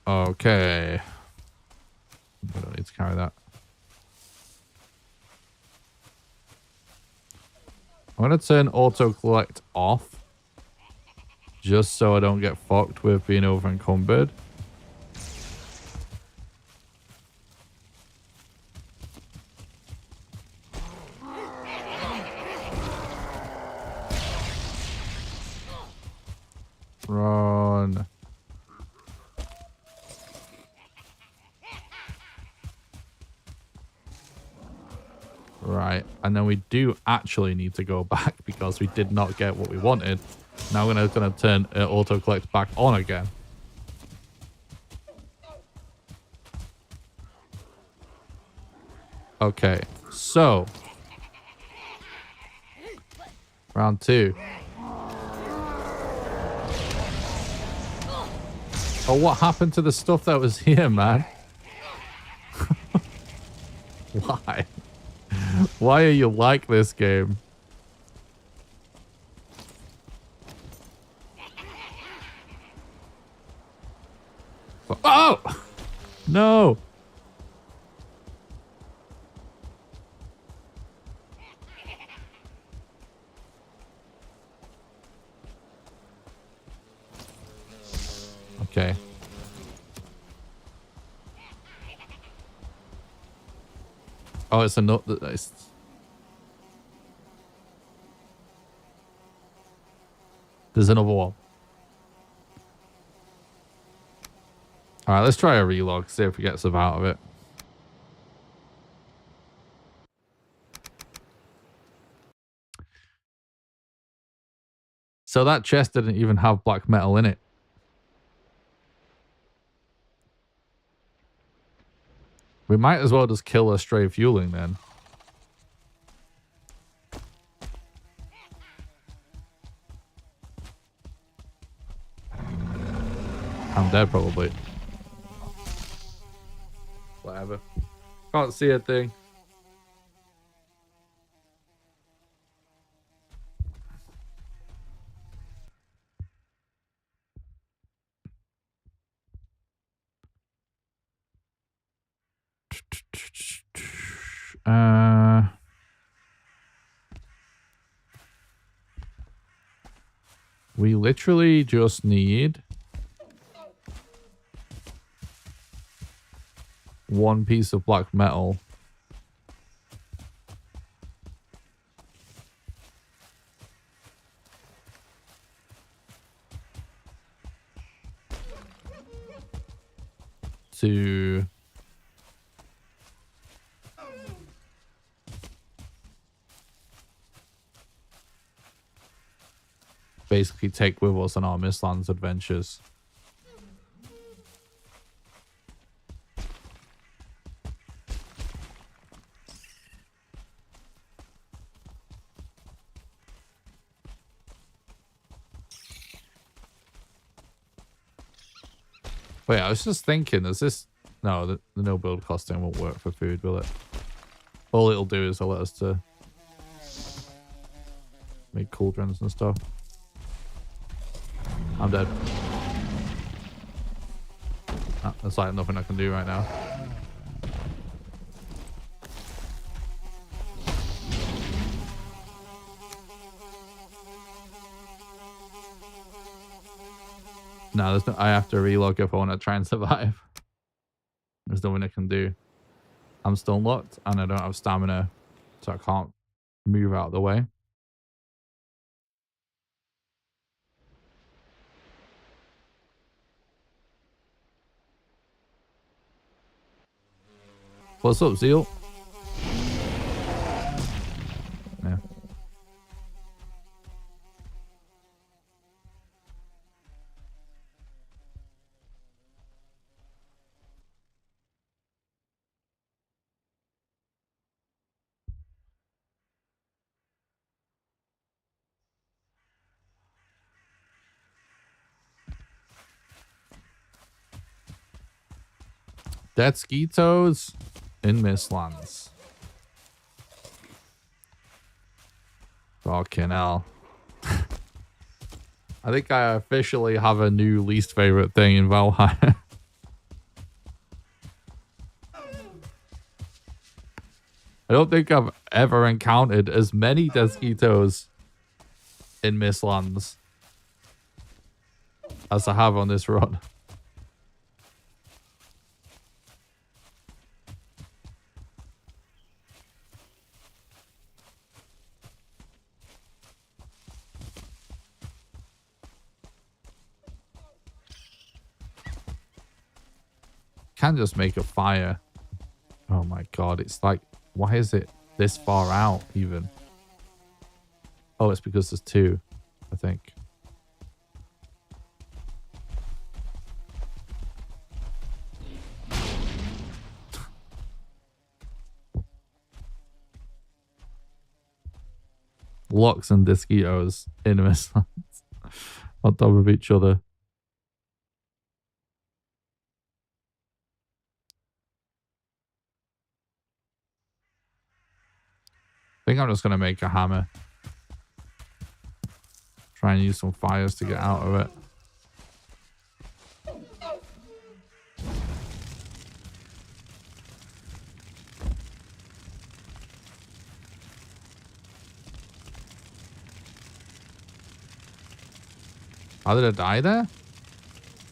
S1: Okay. I don't need to carry that. I'm going to turn auto collect off. Just so I don't get fucked with being over encumbered. Run. Right, and then we do actually need to go back because we did not get what we wanted. Now we're going to turn auto collect back on again. Okay, so round 2. Oh, what happened to the stuff that was here, man? Why? Why are you like this game? Oh! No! Okay. Oh, it's a note that is. There's another one. Alright, let's try a relog, see if we get stuff out of it. So that chest didn't even have black metal in it. We might as well just kill a stray fueling then. I'm dead probably. Whatever. Can't see a thing. We literally just need one piece of black metal. To basically take with us on our Mistlands adventures. Wait, I was just thinking, is this... No, the no build costing won't work for food, will it? All it'll do is allow us to make cauldrons and stuff. I'm dead. Ah, there's like nothing I can do right now. No, there's no, I have to relog if I want to try and survive. There's nothing I can do. I'm still locked and I don't have stamina, so I can't move out of the way. What's up, Zeal? Yeah. Dead Skeetos in Mistlands. Fucking hell. I think I officially have a new least favorite thing in Valheim. don't think I've ever encountered as many Desquitos in Mistlands as I have on this run. Can just make a fire. Oh my god, it's like, why is it this far out even? Oh, it's because there's two, I think. Locks and Desquitos in Mistlands on top of each other. I think I'm just going to make a hammer. Try and use some fires to get out of it. How did I die there?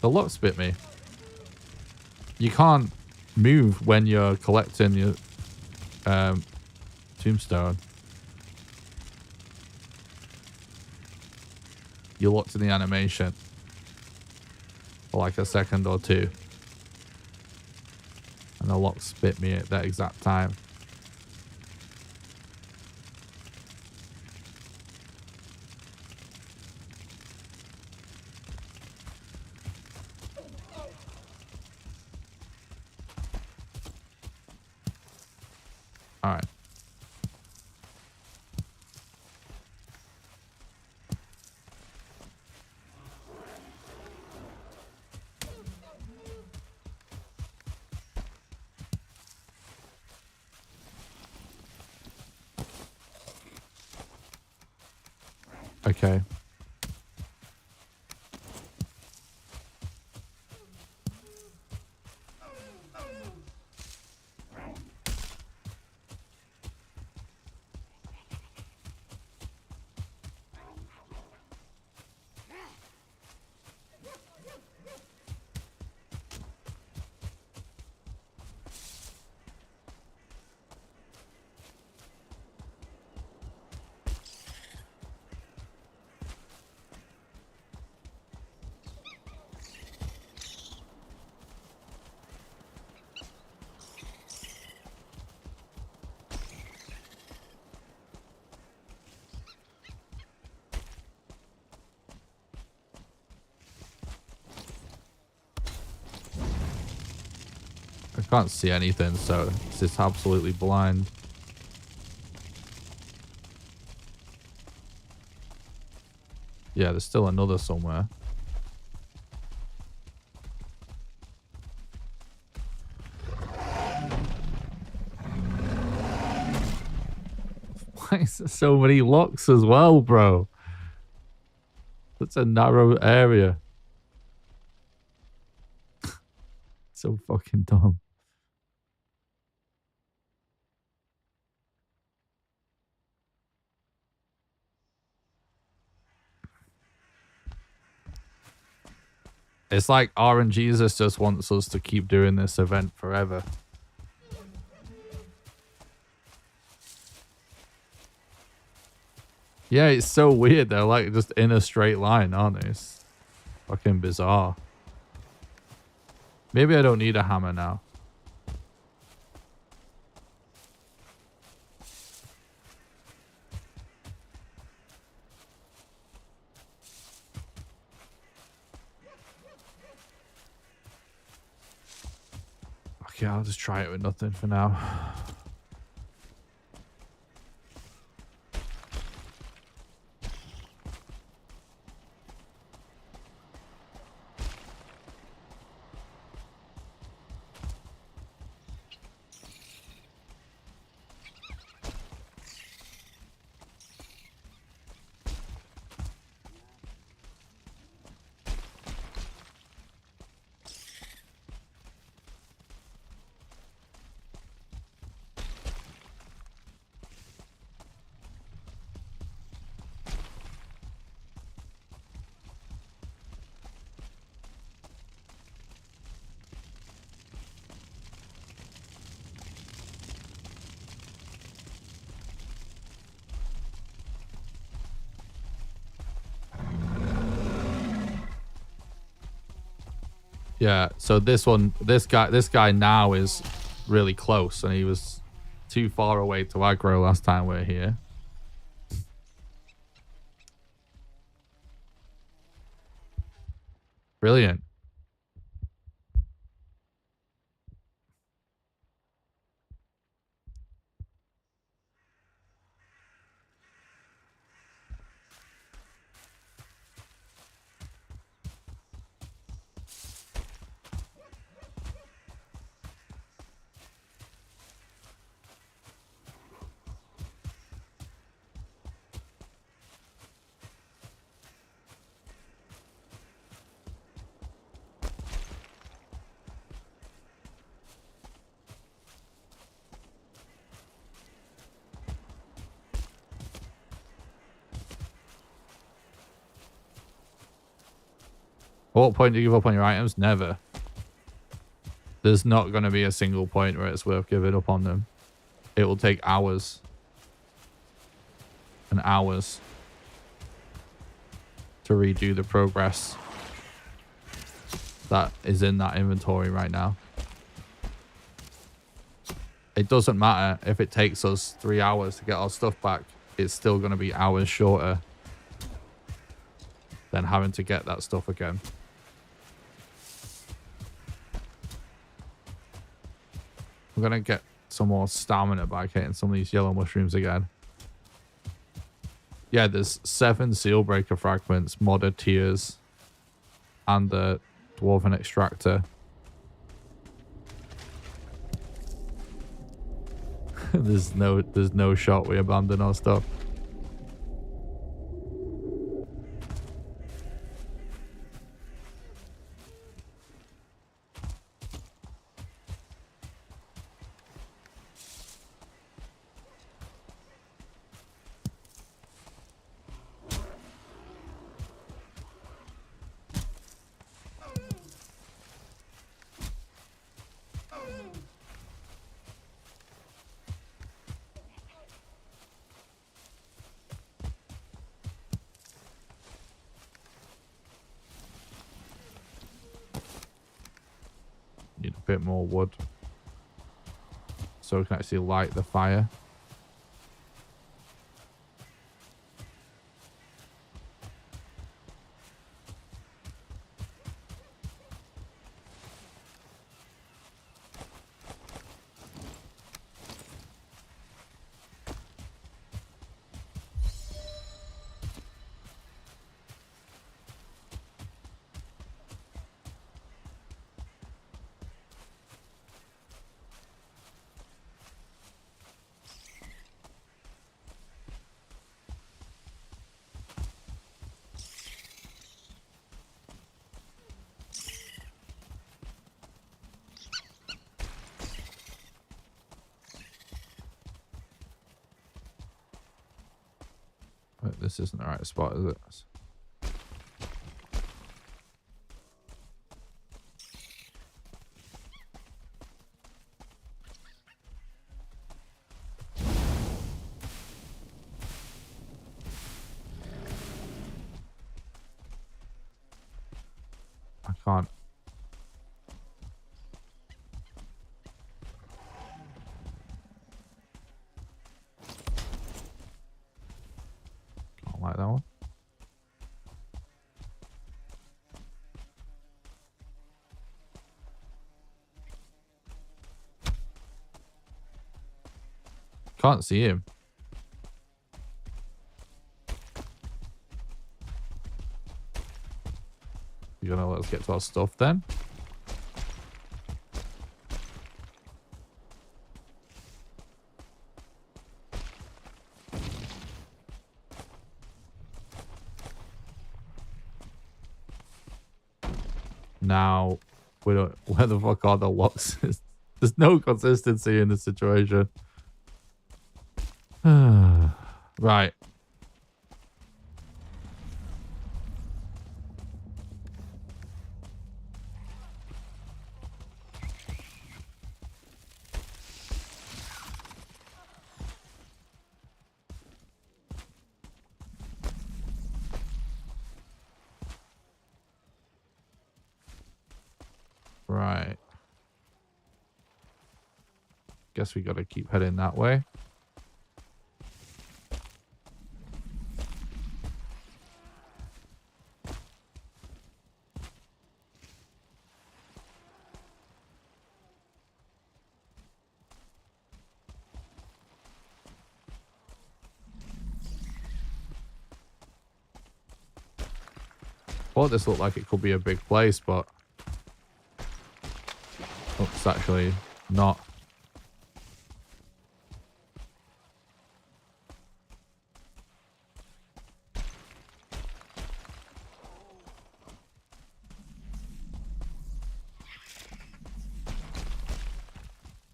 S1: The lock spit me. You can't move when you're collecting your tombstone. You're locked in the animation for like a second or two. And the lock spit me at that exact time. All right. Okay. I can't see anything, so it's just absolutely blind. Yeah, there's still another somewhere. Why is there so many locks as well, bro? That's a narrow area. So fucking dumb. It's like RNGesus just wants us to keep doing this event forever. Yeah, it's so weird. They're like just in a straight line, aren't they? It's fucking bizarre. Maybe I don't need a hammer now. Okay, I'll just try it with nothing for now. Yeah, so this guy now is really close, and he was too far away to aggro last time we were here. Brilliant. At what point do you give up on your items? Never. There's not going to be a single point where it's worth giving up on them. It will take hours and hours to redo the progress that is in that inventory right now. It doesn't matter if it takes us 3 hours to get our stuff back. It's still going to be hours shorter than having to get that stuff again. We're going to get some more stamina by getting some of these yellow mushrooms again. Yeah, there's 7 seal breaker fragments, modded tiers, and the dwarven extractor. there's no shot we abandon our stuff. Need a bit more wood so we can actually light the fire. But this isn't the right spot, is it? I can't. Can't like that one. Can't see him. You gonna let us get to our stuff then? Now, we don't. Where the fuck are the locks? There's no consistency in this situation. Right. Right. Guess we got to keep heading that way. Thought this looked like it could be a big place, but it's actually not.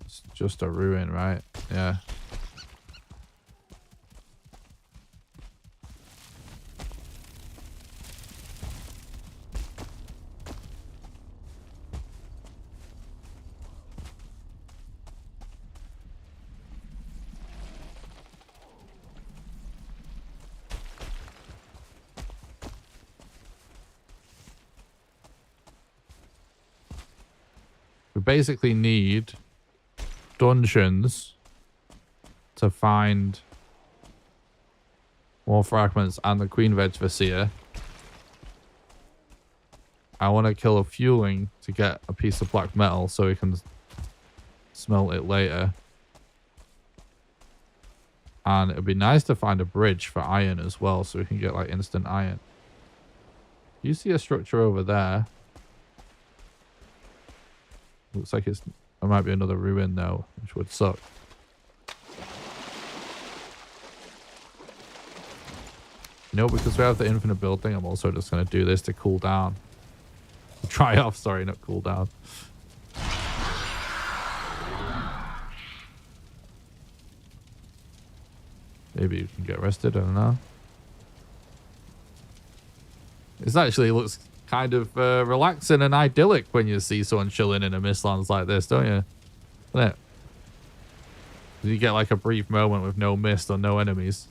S1: It's just a ruin, right? Yeah. We basically need dungeons to find more fragments and the Queen Veg Vizier. I want to kill a fueling to get a piece of black metal so we can smelt it later. And it'd be nice to find a bridge for iron as well so we can get like instant iron. You see a structure over there. Looks like it might be another ruin though, which would suck. You know, because we have the infinite build thing, I'm also just going to do this to cool down. Dry off, sorry, not cool down. Maybe you can get rested, I don't know. It actually looks kind of relaxing and idyllic when you see someone chilling in a mistlands like this, don't you? Doesn't it? You get like a brief moment with no mist or no enemies.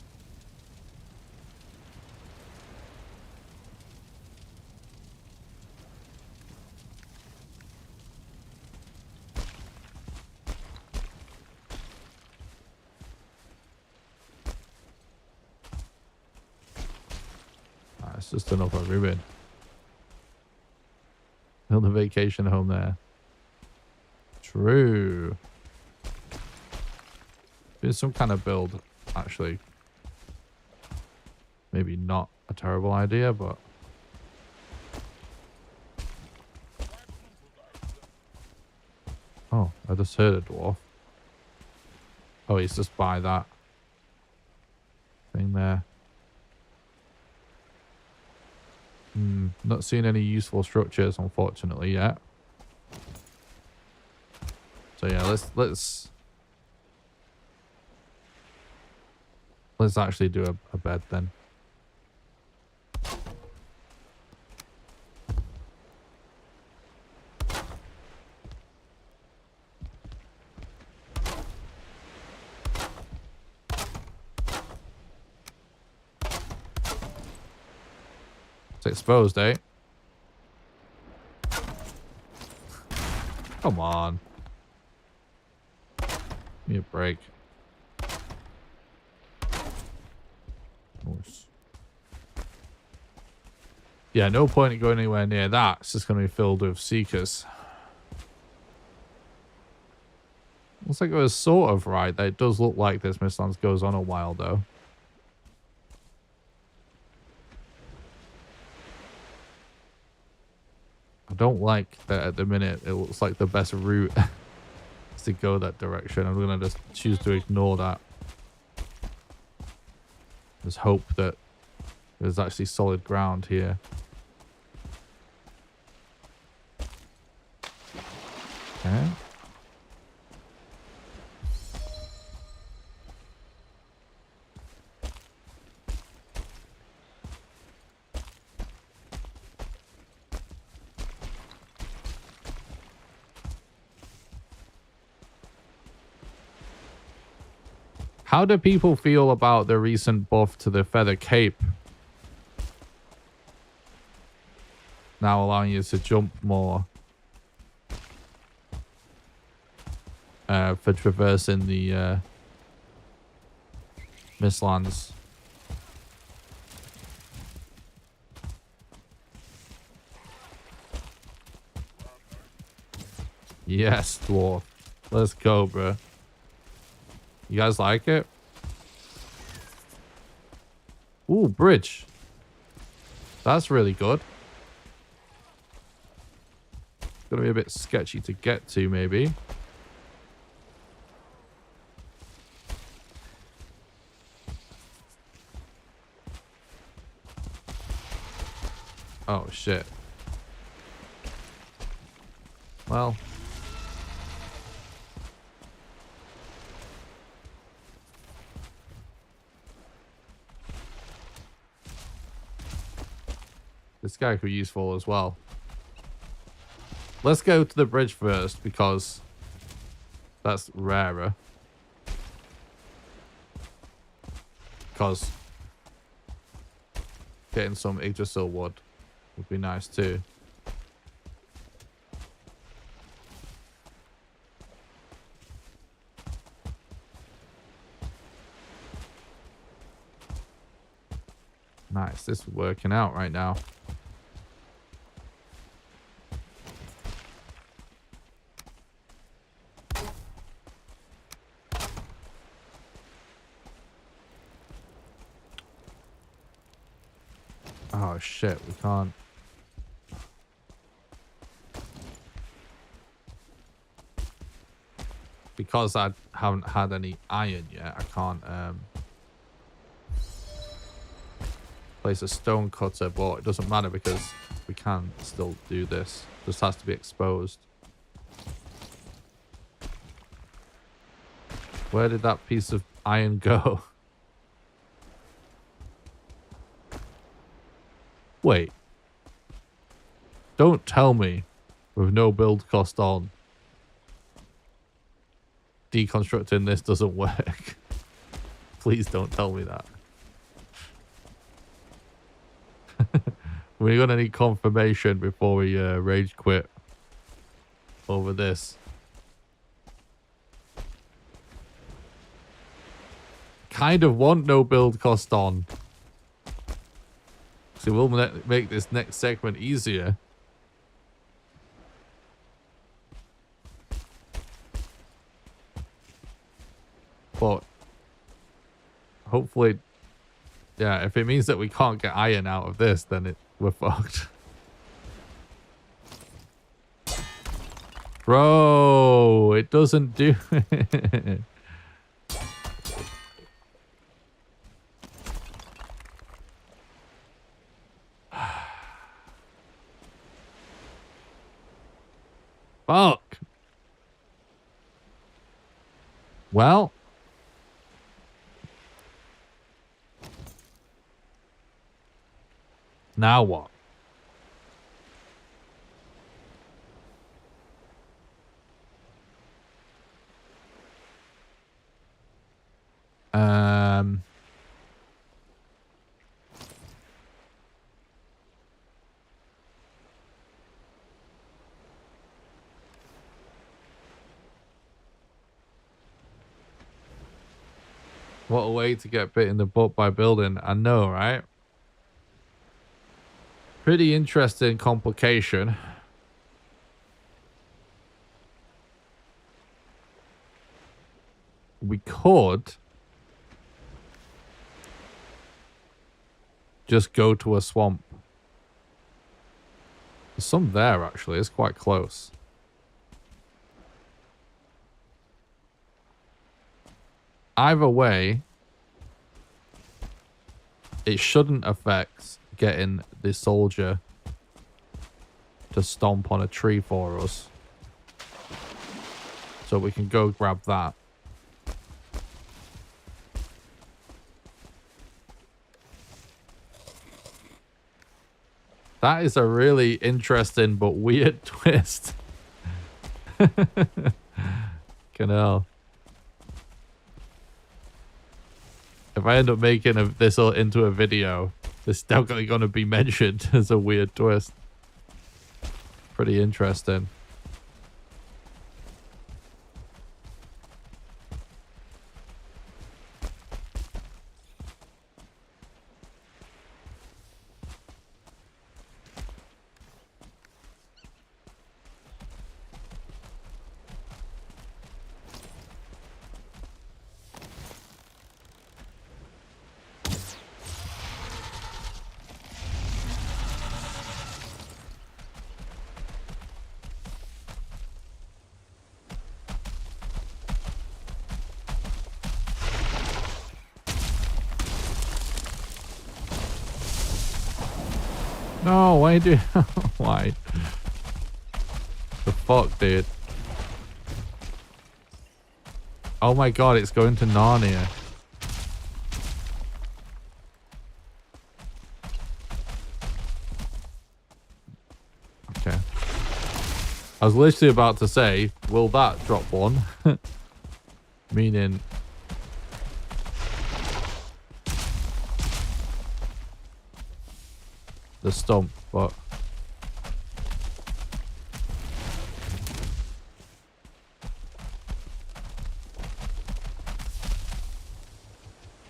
S1: It's just another ruin. Build a vacation home there. True. There's some kind of build, actually. Maybe not a terrible idea, but... Oh, I just heard a dwarf. Oh, he's just by that thing there. Not seeing any useful structures, unfortunately, yet. So yeah, let's actually do a bed then. It's exposed, eh? Come on. Give me a break. Nice. Yeah, no point in going anywhere near that. It's just going to be filled with seekers. Looks like it was sort of right. It does look like this Mistlands goes on a while, though. I don't like that at the minute. It looks like the best route is to go that direction. I'm going to just choose to ignore that. Just hope that there's actually solid ground here. Okay. How do people feel about the recent buff to the feather cape? Now allowing you to jump more. for traversing the Mistlands. Yes, dwarf. Let's go, bro. You guys like it? Ooh, bridge. That's really good. Gonna be a bit sketchy to get to, maybe. Oh, shit. Well. This guy could be useful as well. Let's go to the bridge first because that's rarer. Because getting some Yggdrasil wood would be nice too. Nice, this is working out right now. Oh shit, we can't. Because I haven't had any iron yet, I can't place a stone cutter, but it doesn't matter because we can still do this. Just has to be exposed. Where did that piece of iron go? Wait. Don't tell me with no build cost on, deconstructing this doesn't work. Please don't tell me that. We're gonna need confirmation before we rage quit over this. Kind of want no build cost on. So we'll make this next segment easier. But hopefully, yeah, if it means that we can't get iron out of this, then we're fucked. Bro, it doesn't do it. Fuck. Well. Now what? What a way to get bit in the butt by building. I know, right? Pretty interesting complication. We could just go to a swamp. There's some there, actually. It's quite close. Either way, it shouldn't affect getting the soldier to stomp on a tree for us. So we can go grab that. That is a really interesting but weird twist. Hell. If I end up making this all into a video, it's definitely going to be mentioned as a weird twist. Pretty interesting. No, why do why? The fuck, dude? Oh my god, it's going to Narnia. Okay. I was literally about to say, will that drop one? Meaning... the stump, but...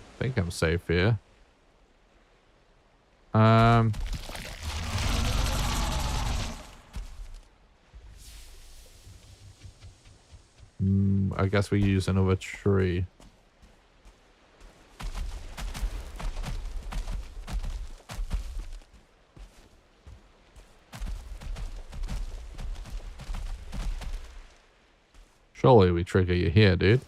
S1: I think I'm safe here. I guess we use another tree. Surely we trigger you here, dude.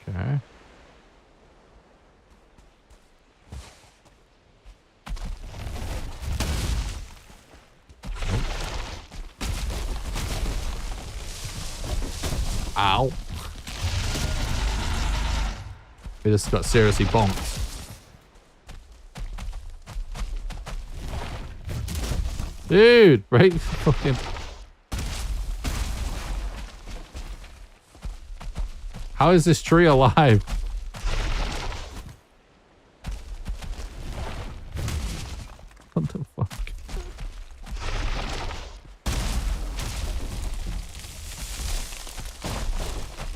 S1: Okay. Ow. We just got seriously bonked. Dude, break the fucking... How is this tree alive? What the fuck?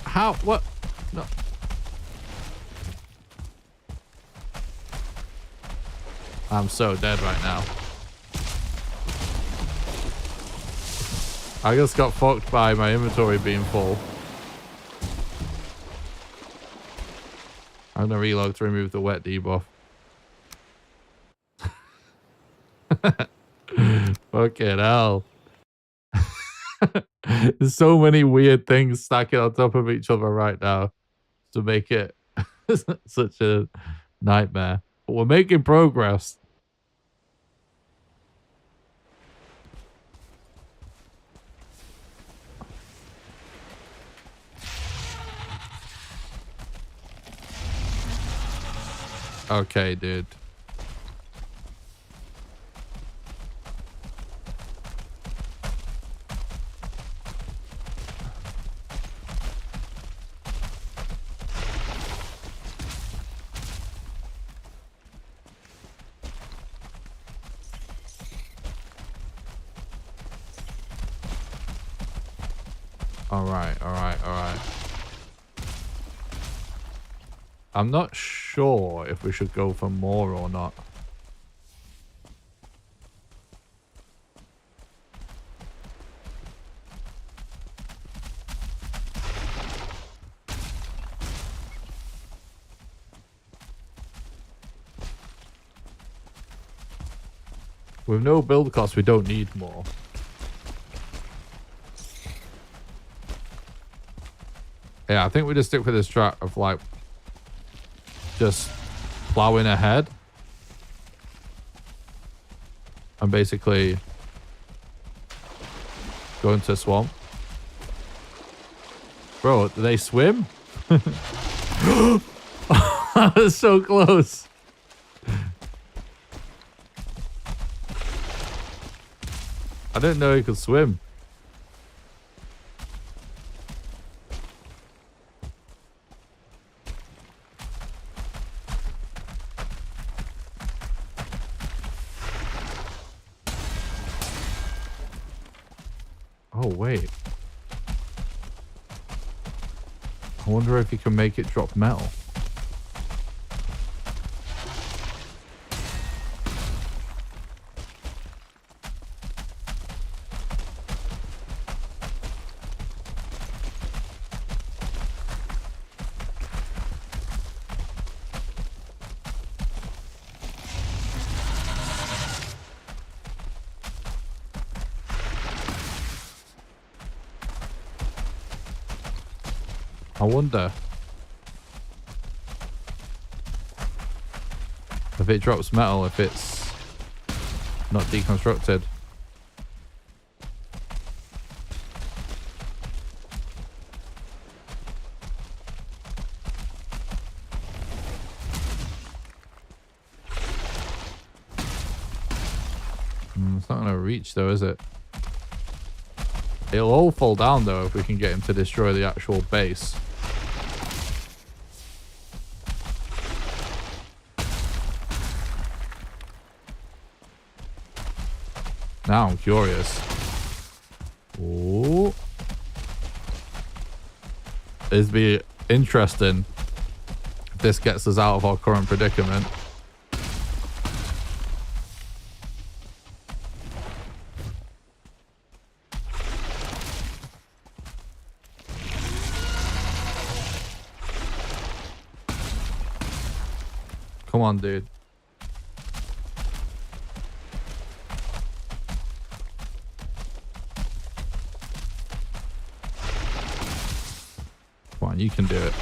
S1: How? What? No. I'm so dead right now. I just got fucked by my inventory being full. I'm gonna reload to remove the wet debuff. Fucking hell. There's so many weird things stacking on top of each other right now to make it such a nightmare. But we're making progress. Okay, dude. All right, all right, all right. I'm not sure if we should go for more or not. With no build cost, we don't need more. Yeah, I think we just stick with this strat of like just plowing ahead and basically go into a swamp. Bro, do they swim? That was so close. I didn't know he could swim. Oh, wait. I wonder if you can make it drop metal. I wonder if it drops metal if it's not deconstructed. It's not going to reach though, is it? It'll all fall down though if we can get him to destroy the actual base. Now I'm curious. Ooh. It'd be interesting if this gets us out of our current predicament. Come on, dude. Come on, you can do it.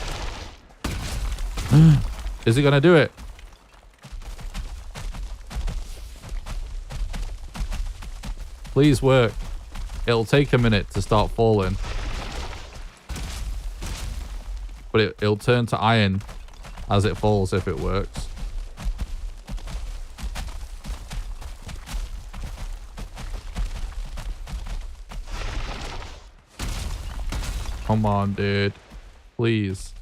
S1: Is it gonna do it? Please work. It'll take a minute to start falling. But it'll turn to iron as it falls if it works. Come on, dude. Please.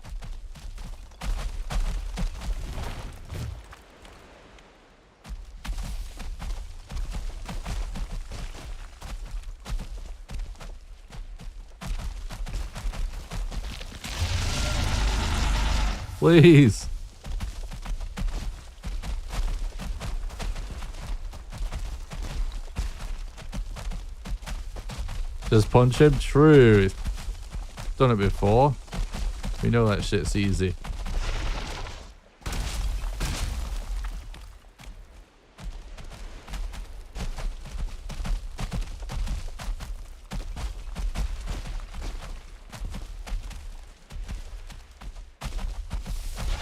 S1: Please. Just punch him? True. Done it before. We know that shit's easy.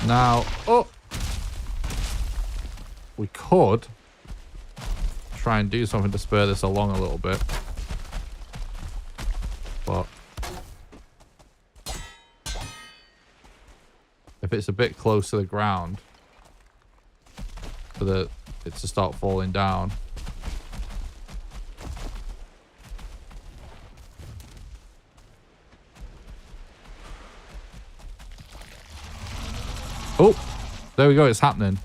S1: Now, oh, we could try and do something to spur this along a little bit, but if it's a bit close to the ground for it to start falling down. Oh, there we go. It's happening.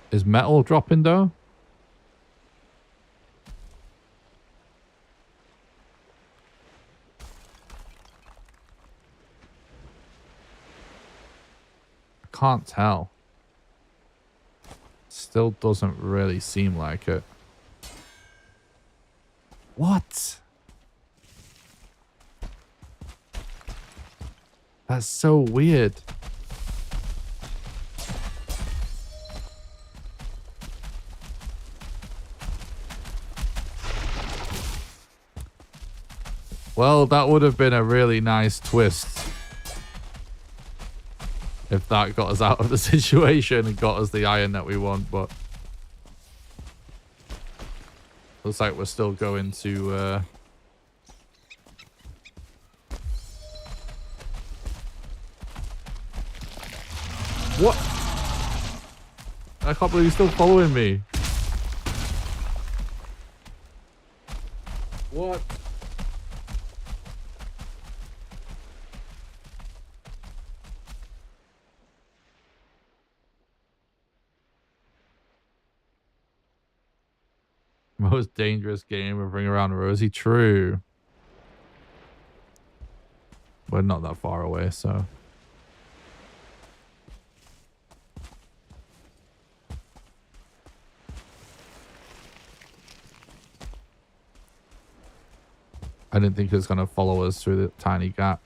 S1: Is metal dropping though? I can't tell. Still doesn't really seem like it. What? That's so weird. Well, that would have been a really nice twist if that got us out of the situation and got us the iron that we want, but looks like we're still going to what? I can't believe he's still following me. What? Most dangerous game of Ring Around Rosie. True. We're not that far away, so. I didn't think it was going to follow us through the tiny gap.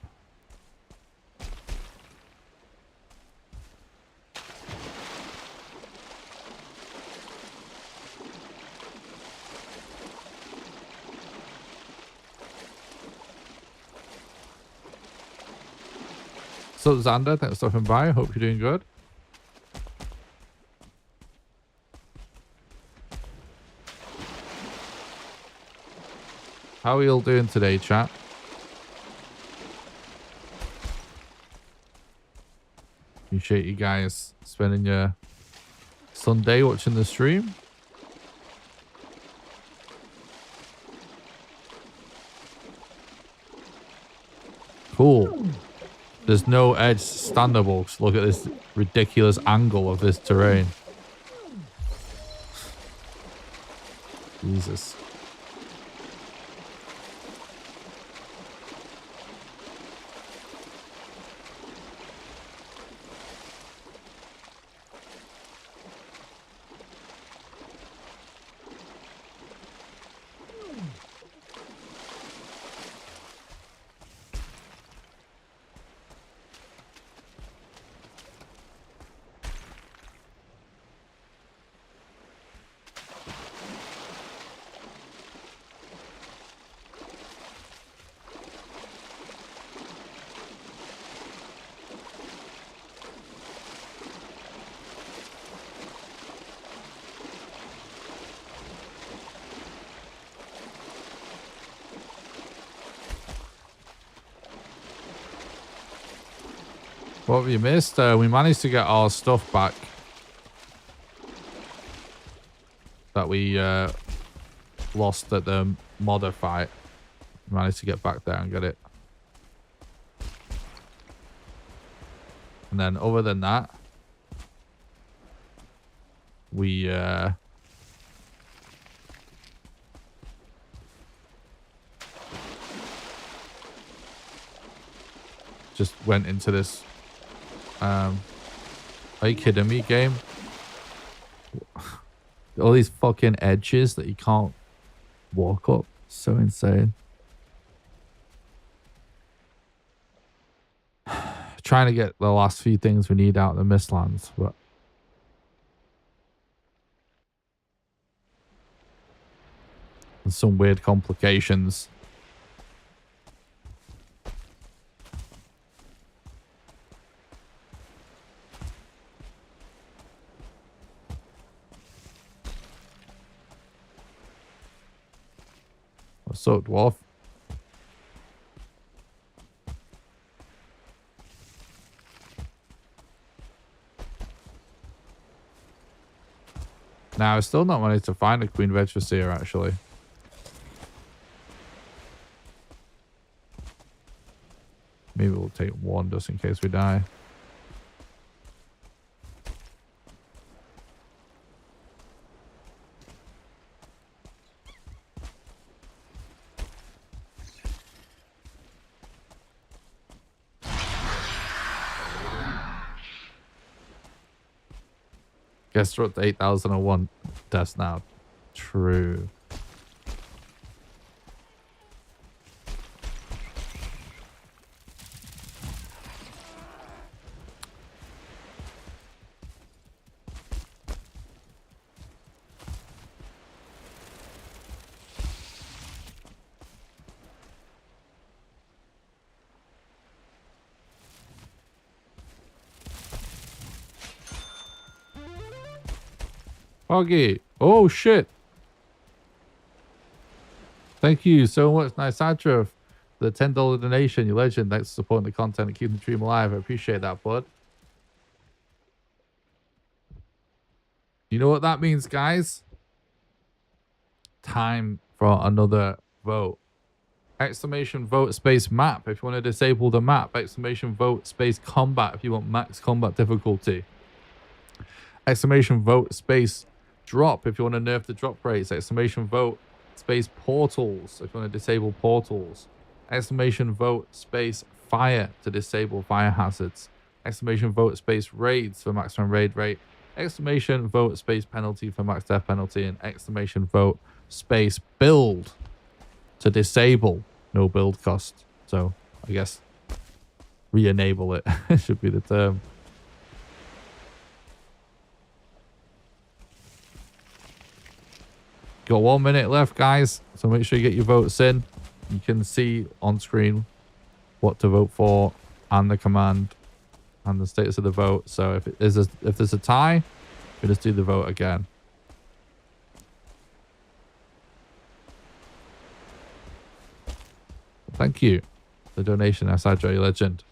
S1: So Xander, thanks for stopping by. Hope you're doing good. How are you all doing today, chat? Appreciate you guys spending your Sunday watching the stream. Cool. There's no edge standable. Just look at this ridiculous angle of this terrain. Jesus. What have you missed? We managed to get our stuff back that we lost at the modder fight. We managed to get back there and get it. And then other than that, we just went into this are you kidding me, game? All these fucking edges that you can't walk up. So insane. Trying to get the last few things we need out of the Mistlands, but there's some weird complications. What's up, dwarf? Now, I still not managed to find a Queen Vetraseer, actually. Maybe we'll take one just in case we die. Guess we're up to 8,001 deaths now. True. Foggy. Oh, shit. Thank you so much, Nysatra, for the $10 donation. You legend. Thanks for supporting the content and keeping the dream alive. I appreciate that, bud. You know what that means, guys? Time for another vote. Exclamation vote space map if you want to disable the map. Exclamation vote space combat if you want max combat difficulty. Exclamation vote space drop if you want to nerf the drop rates. Exclamation vote space portals if you want to disable portals. Exclamation vote space fire to disable fire hazards. Exclamation vote space raids for maximum raid rate. Exclamation vote space penalty for max death penalty. And exclamation vote space build to disable no build cost. So I guess re-enable it should be the term. Got 1 minute left, guys, so make sure you get your votes in. You can see on screen what to vote for and the command and the status of the vote. So if there's a tie, we just do the vote again. Thank you. The donation, SI Joy Legend.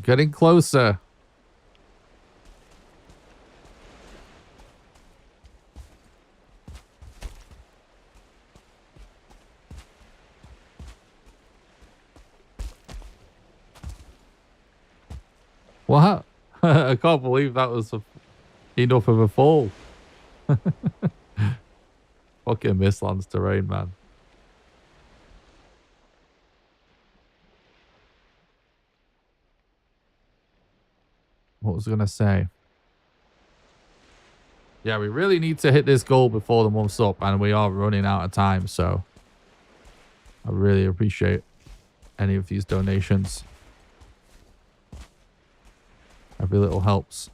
S1: Getting closer. What? I can't believe that was enough of a fall. Fucking Mistlands terrain, man. What was I going to say? Yeah, we really need to hit this goal before the month's up, and we are running out of time, so I really appreciate any of these donations. Every little helps.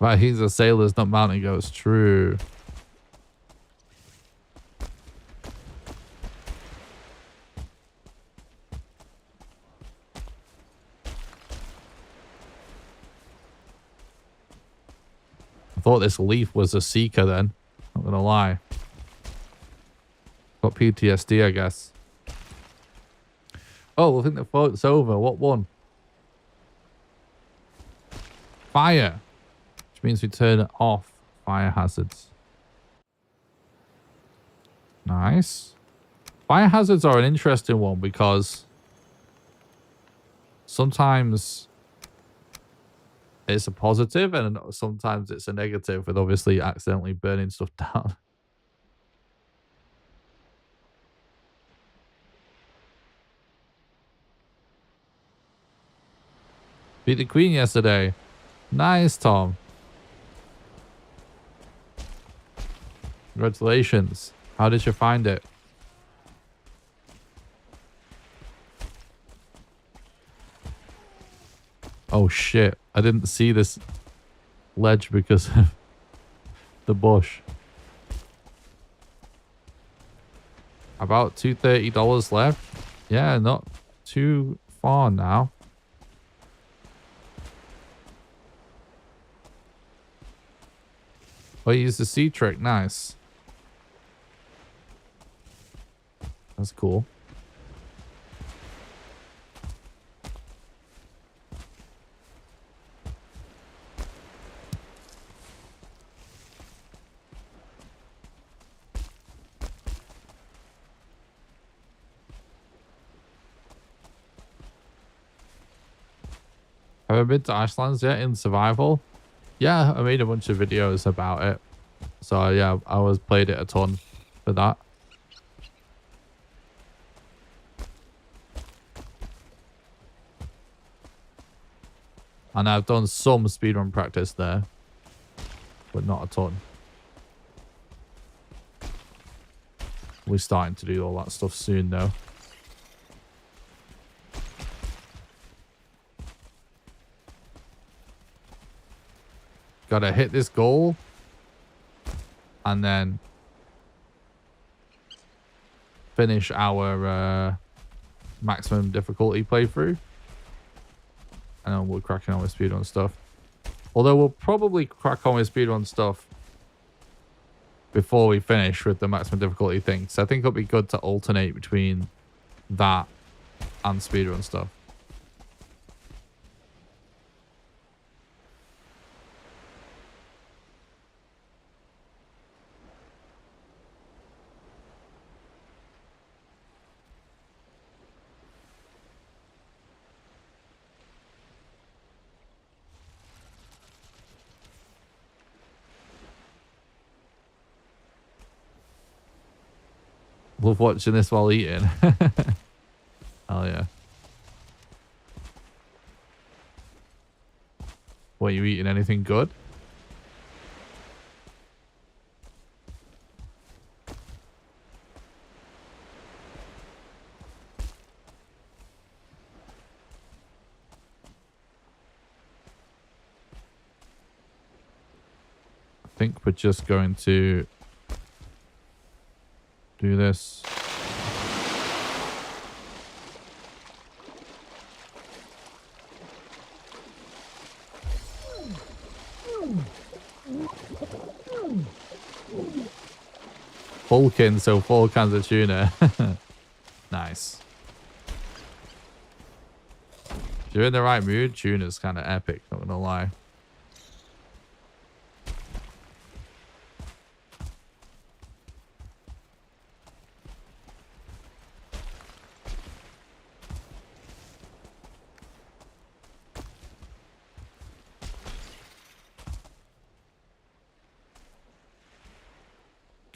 S1: Right, he's a sailor, not mountain goats. True. I thought this leaf was a seeker then. Not gonna lie. Got PTSD, I guess. Oh, I think the vote's over. What won? Fire. Which means we turn off fire hazards. Nice. Fire hazards are an interesting one because sometimes it's a positive and sometimes it's a negative with obviously accidentally burning stuff down. Beat the Queen yesterday. Nice, Tom. Congratulations. How did you find it? Oh shit. I didn't see this ledge because of the bush. About $230 left. Yeah, not too far now. Oh, you used the sea trick. Nice. That's cool. Have I been to Ashlands yet in survival? Yeah, I made a bunch of videos about it. So yeah, I played it a ton for that. And I've done some speedrun practice there, but not a ton. We're starting to do all that stuff soon though. Gotta hit this goal and then finish our maximum difficulty playthrough. And then we're cracking on with speedrun stuff. Although we'll probably crack on with speedrun stuff before we finish with the maximum difficulty thing. So I think it'll be good to alternate between that and speedrun stuff. Love watching this while eating. Oh yeah. What, are you eating anything good? I think we're just going to do this. Bulking, so 4 cans of tuna. Nice. If you're in the right mood, tuna's kind of epic, not gonna lie.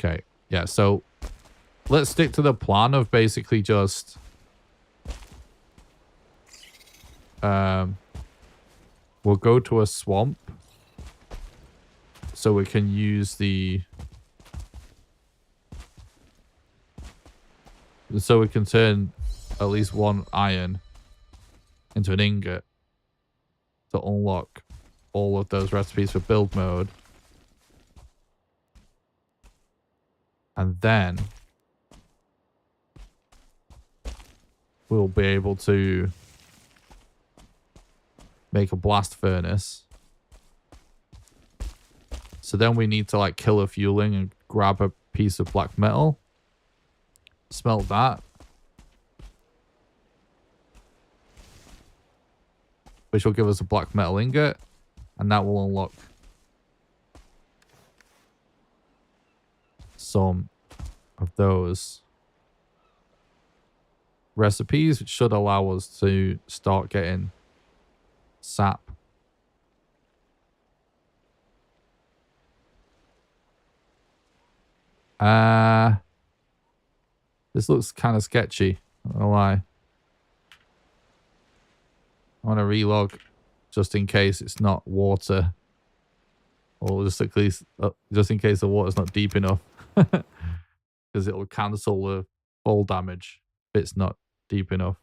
S1: Okay, yeah, so let's stick to the plan of basically just we'll go to a swamp so we can use so we can turn at least 1 iron into an ingot to unlock all of those recipes for build mode. And then we'll be able to make a blast furnace. So then we need to like kill a fueling and grab a piece of black metal. Smelt that. Which will give us a black metal ingot. And that will unlock some of those recipes, which should allow us to start getting sap. This looks kind of sketchy, I don't know why. I want to relog just in case it's not water, or just at least just in case the water's not deep enough, because it'll cancel the fall damage if it's not deep enough.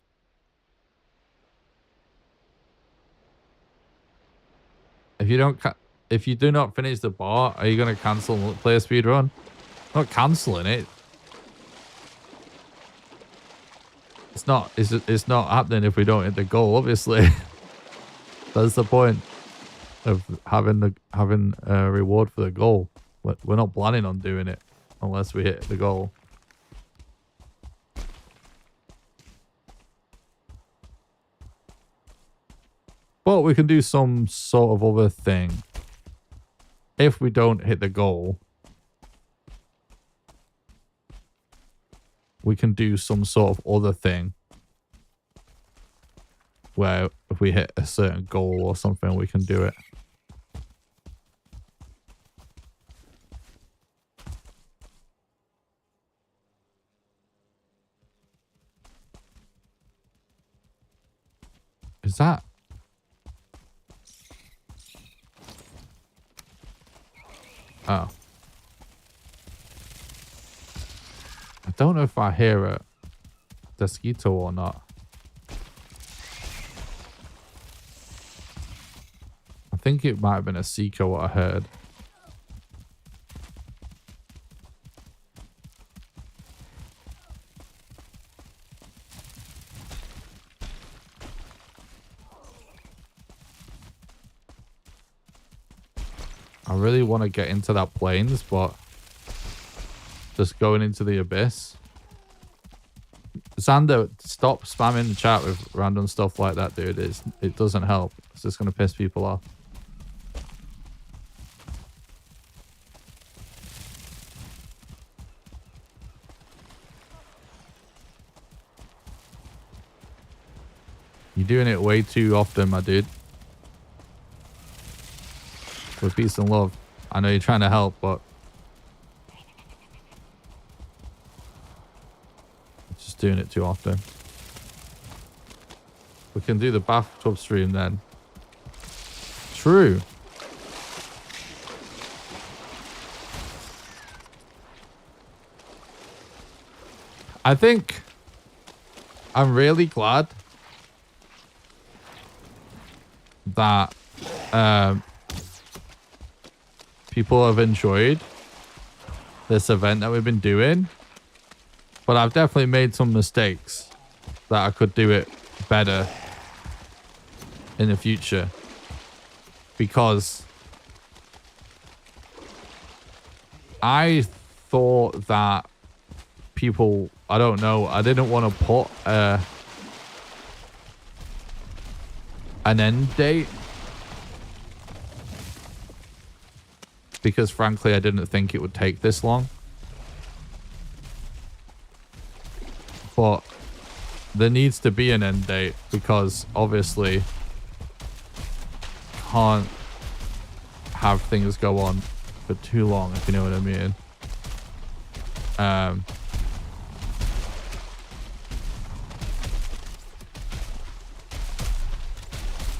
S1: If you do not finish the bar, are you going to cancel and play a speedrun? Not canceling it. It's not happening if we don't hit the goal, obviously. That's the point of having a reward for the goal. We're not planning on doing it unless we hit the goal. But we can do some sort of other thing. If we don't hit the goal, we can do some sort of other thing where if we hit a certain goal or something, we can do it. Is that? Oh. I don't know if I hear a mosquito or not. I think it might have been a seeker what I heard. I really want to get into that plains, but just going into the abyss. Xander, stop spamming the chat with random stuff like that, dude. It doesn't help. It's just going to piss people off. You're doing it way too often, my dude. With peace and love. I know you're trying to help, but doing it too often. We can do the bathtub stream then. True. I think I'm really glad that people have enjoyed this event that we've been doing, but I've definitely made some mistakes that I could do it better in the future, because I thought that people, I don't know, I didn't want to put an end date, because frankly I didn't think it would take this long. But there needs to be an end date, because obviously can't have things go on for too long, if you know what I mean.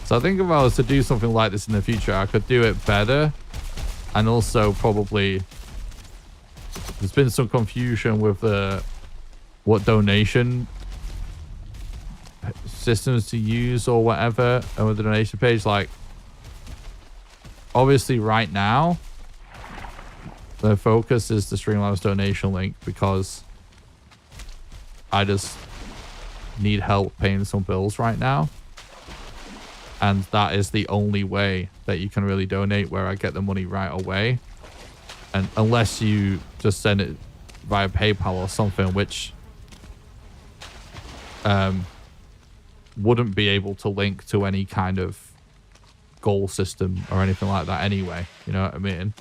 S1: So I think if I was to do something like this in the future, I could do it better. And also probably there's been some confusion with what donation systems to use or whatever, and with the donation page. Like, obviously right now the focus is the Streamlabs donation link, because I just need help paying some bills right now, and that is the only way that you can really donate where I get the money right away. And unless you just send it via PayPal or something, which wouldn't be able to link to any kind of goal system or anything like that anyway, you know what I mean?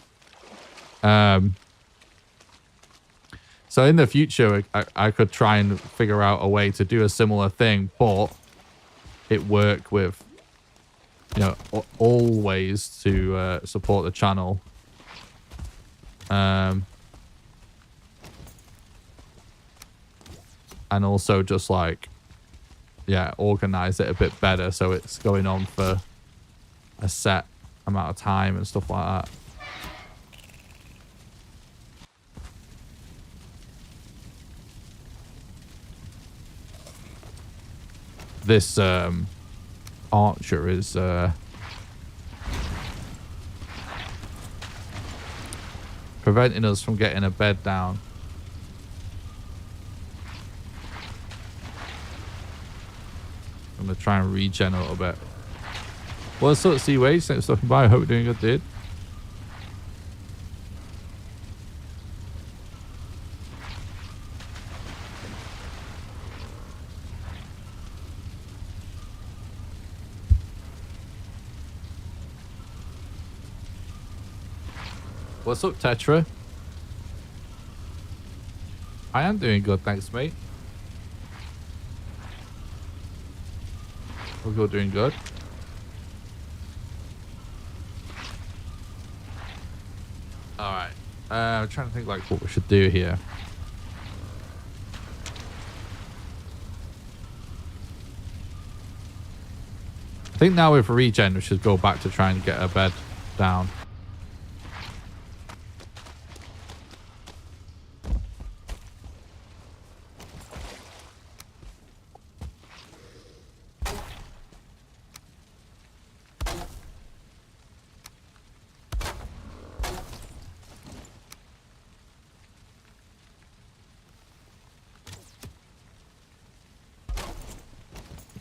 S1: So in the future I could try and figure out a way to do a similar thing, but it work with, you know, all ways to support the channel. And also just like, yeah, organize it a bit better so it's going on for a set amount of time and stuff like that. This archer is preventing us from getting a bed down. I'm gonna try and regen a little bit. What's up, C-Wage? Thanks for stopping by. I hope you're doing good, dude. What's up, Tetra? I am doing good, thanks, mate. Hope you're doing good. Alright. I'm trying to think like what we should do here. I think now with regen, we should go back to try and get a bed down.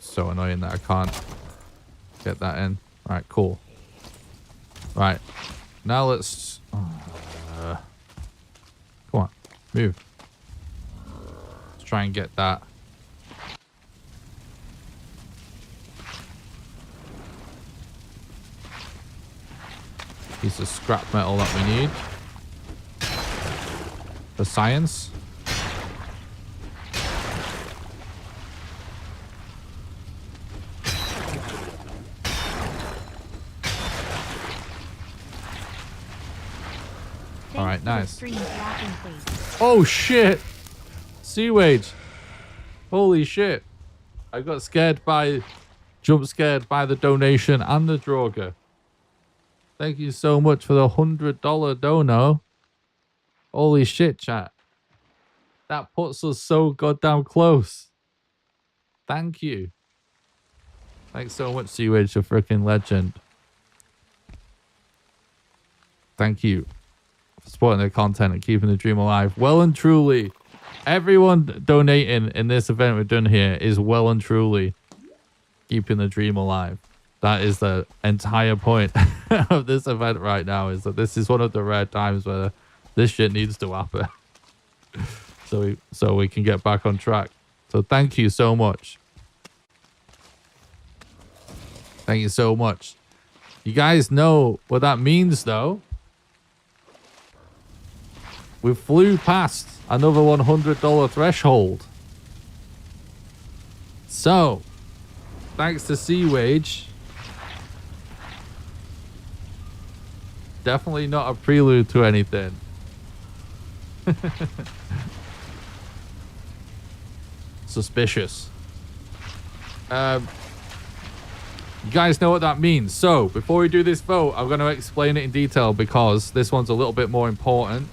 S1: So annoying that I can't get that in. All right, cool. Right, now let's come on, move. Let's try and get that. Piece of scrap metal that we need for science. Alright, nice. Oh shit! Sea Wage. Holy shit. I got jump scared by the donation and the Droger. Thank you so much for the $100 dono. Holy shit, chat. That puts us so goddamn close. Thank you. Thanks so much, Seawage, a freaking legend. Thank you for supporting the content and keeping the dream alive. Well and truly, everyone donating in this event we've done here is well and truly keeping the dream alive. That is the entire point of this event right now, is that this is one of the rare times where this shit needs to happen. so we can get back on track. So thank you so much. Thank you so much. You guys know what that means, though. We flew past another $100 threshold. So, thanks to Seawage. Definitely not a prelude to anything. Suspicious. You guys know what that means. So, before we do this vote, I'm going to explain it in detail because this one's a little bit more important.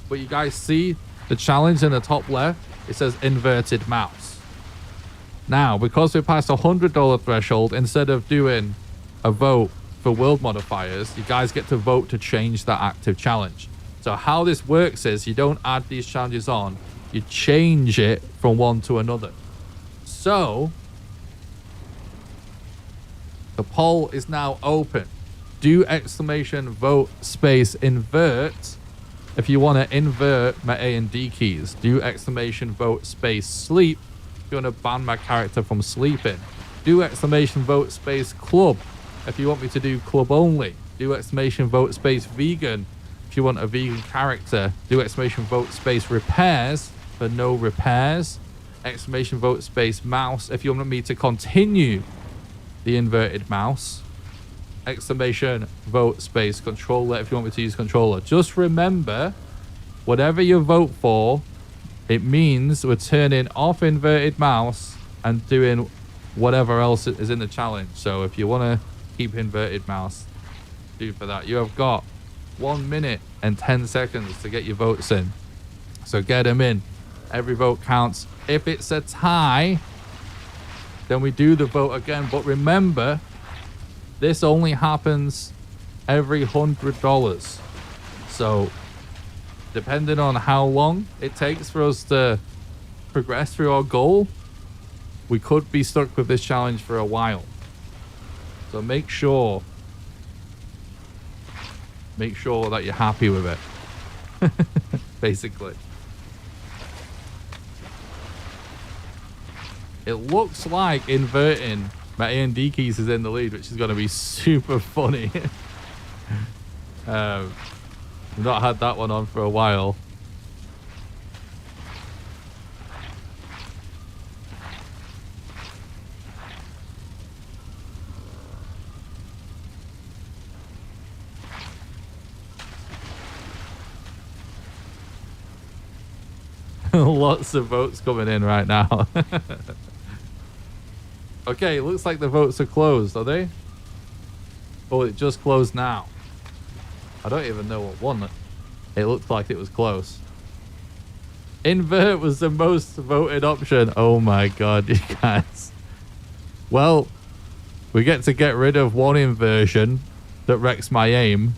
S1: But you guys see the challenge in the top left? It says inverted mouse. Now, because we passed a $100 threshold, instead of doing a vote for world modifiers, you guys get to vote to change that active challenge. So how this works is you don't add these challenges on, you change it from one to another. So the poll is now open. Do vote space invert if you want to invert my A and D keys. Do vote space sleep if you want to ban my character from sleeping. Do vote space club if you want me to do club only. Do vote space vegan if you want a vegan character. Do vote space repairs for no repairs. Vote space mouse if you want me to continue the inverted mouse. Vote space controller if you want me to use controller. Just remember, whatever you vote for, it means we're turning off inverted mouse and doing whatever else is in the challenge. So if you want to keep inverted mouse, do for that. You have got 1 minute and 10 seconds to get your votes in. So get them in. Every vote counts. If it's a tie, then we do the vote again. But remember, this only happens every $100. So depending on how long it takes for us to progress through our goal, we could be stuck with this challenge for a while. So make sure that you're happy with it. Basically. It looks like inverting my A and D keys is in the lead, which is going to be super funny. I've not had that one on for a while. Lots of votes coming in right now. Okay, it looks like the votes are closed, are they? Oh, it just closed now. I don't even know what won it. It looked like it was close. Invert was the most voted option. Oh my god, you guys. Well, we get to get rid of one inversion that wrecks my aim.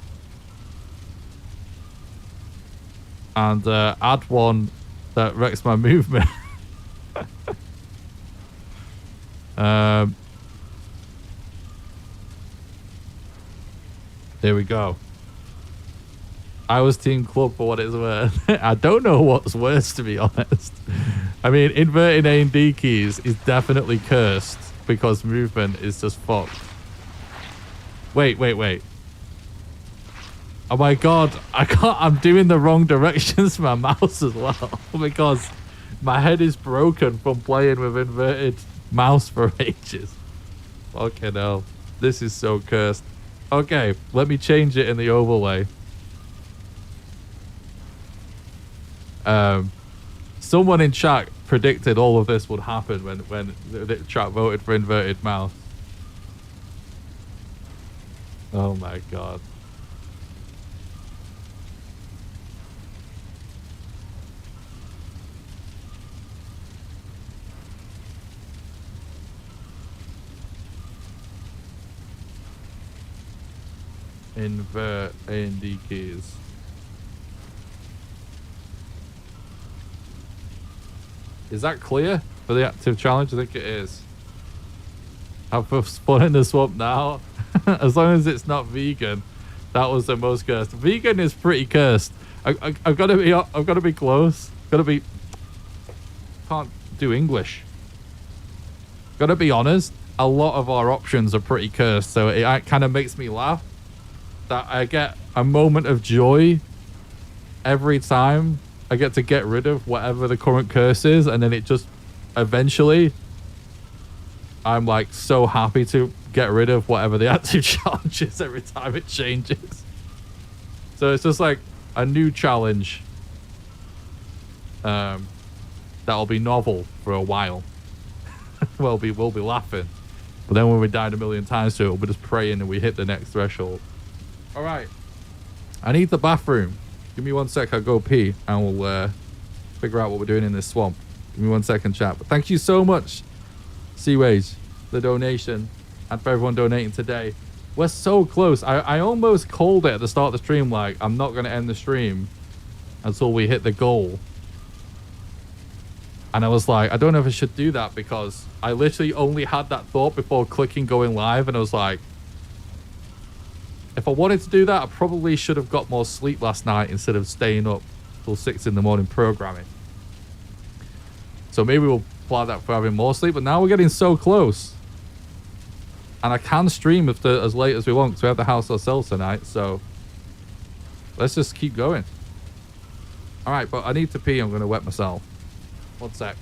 S1: And add one that wrecks my movement. There we go. I was team club for what it's worth. I don't know what's worse, to be honest. I mean, inverting A and D keys is definitely cursed because movement is just fucked. Wait. Oh my god, I'm doing the wrong directions for my mouse as well because my head is broken from playing with inverted mouse for ages. Fucking hell. This is so cursed. Okay, let me change it in the overlay. Someone in chat predicted all of this would happen when the chat voted for inverted mouse. Oh my god. Invert A and D keys. Is that clear for the active challenge? I think it is. Have fun in the swamp now. As long as it's not vegan. That was the most cursed. Vegan is pretty cursed. I've got to be close. Can't do English. Got to be honest. A lot of our options are pretty cursed, so it kind of makes me laugh that I get a moment of joy every time I get to get rid of whatever the current curse is, and then it just eventually I'm like so happy to get rid of whatever the active challenge is every time it changes. So it's just like a new challenge that'll be novel for a while. we'll be laughing, but then when we died a million times to it, we'll be just praying and we hit the next threshold. All right, I need the bathroom. Give me 1 sec, I'll go pee and we'll figure out what we're doing in this swamp. Give me 1 second, chat. But thank you so much, Seaways, the donation, and for everyone donating today. We're so close. I almost called it at the start of the stream, like, I'm not going to end the stream until we hit the goal. And I was like, I don't know if I should do that, because I literally only had that thought before clicking going live, and I was like, if I wanted to do that, I probably should have got more sleep last night instead of staying up till 6 in the morning programming. So maybe we'll apply that for having more sleep, but now we're getting so close. And I can stream as late as we want, because we have the house ourselves tonight, so let's just keep going. All right, but I need to pee. I'm going to wet myself. 1 sec.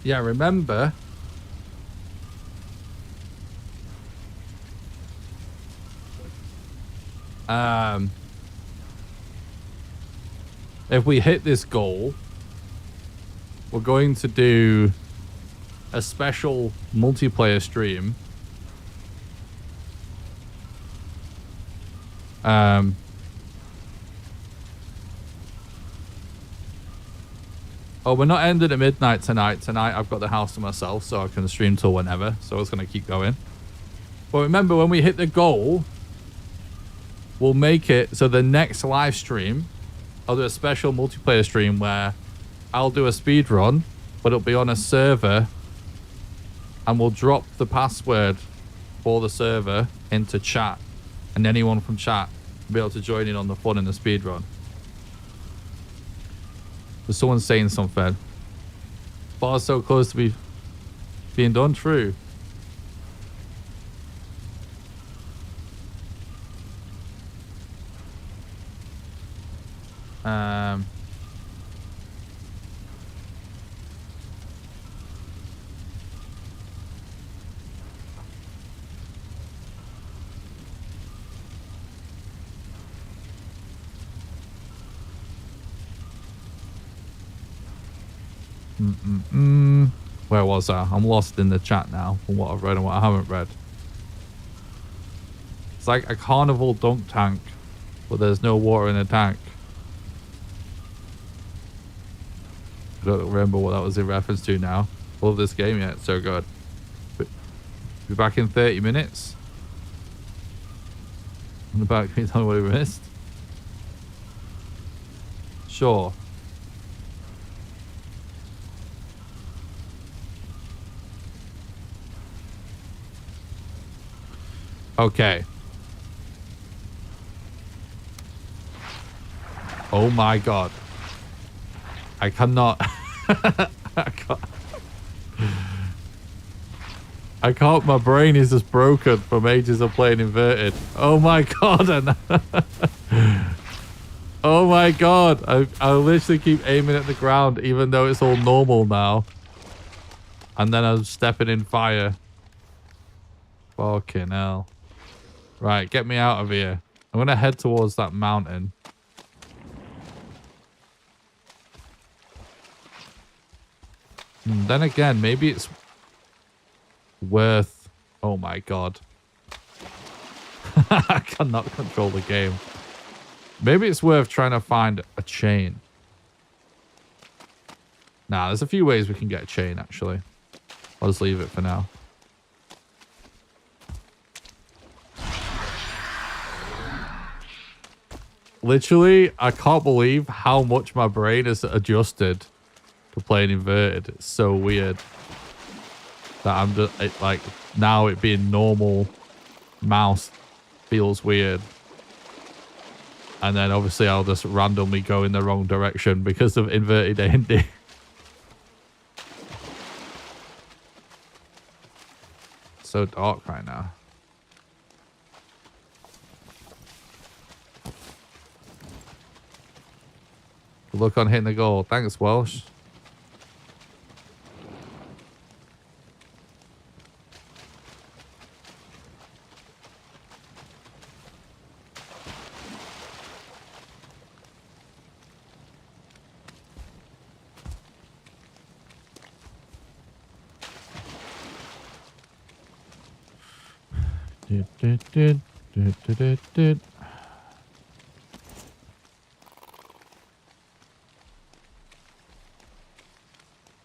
S1: Yeah, remember, if we hit this goal, we're going to do a special multiplayer stream. Oh, we're not ending at midnight tonight. Tonight I've got the house to myself, so I can stream till whenever. So it's going to keep going. But remember, when we hit the goal, we'll make it so the next live stream I'll do a special multiplayer stream where I'll do a speed run, but it'll be on a server, and we'll drop the password for the server into chat, and anyone from chat will be able to join in on the fun in the speed run. There's someone saying something. Bar's so close to being done. True. Where was I? I'm lost in the chat now from what I've read and what I haven't read. It's like a carnival dunk tank, but there's no water in the tank. I don't remember what that was in reference to now. Love this game yet, so good. Be back in 30 minutes. On the back, can you tell me what we missed? Sure. Okay. Oh my god. I cannot. I can't. My brain is just broken from ages of playing inverted. Oh my god. Oh my god. I literally keep aiming at the ground even though it's all normal now. And then I'm stepping in fire. Fucking hell. Right, get me out of here. I'm going to head towards that mountain. Then again, maybe it's worth... Oh my god. I cannot control the game. Maybe it's worth trying to find a chain. Nah, there's a few ways we can get a chain, actually. I'll just leave it for now. Literally, I can't believe how much my brain has adjusted to playing inverted. It's so weird that I'm just like now it being normal mouse feels weird, and then obviously I'll just randomly go in the wrong direction because of inverted A&D. So dark right now. Good luck on hitting the goal. Thanks, Welsh.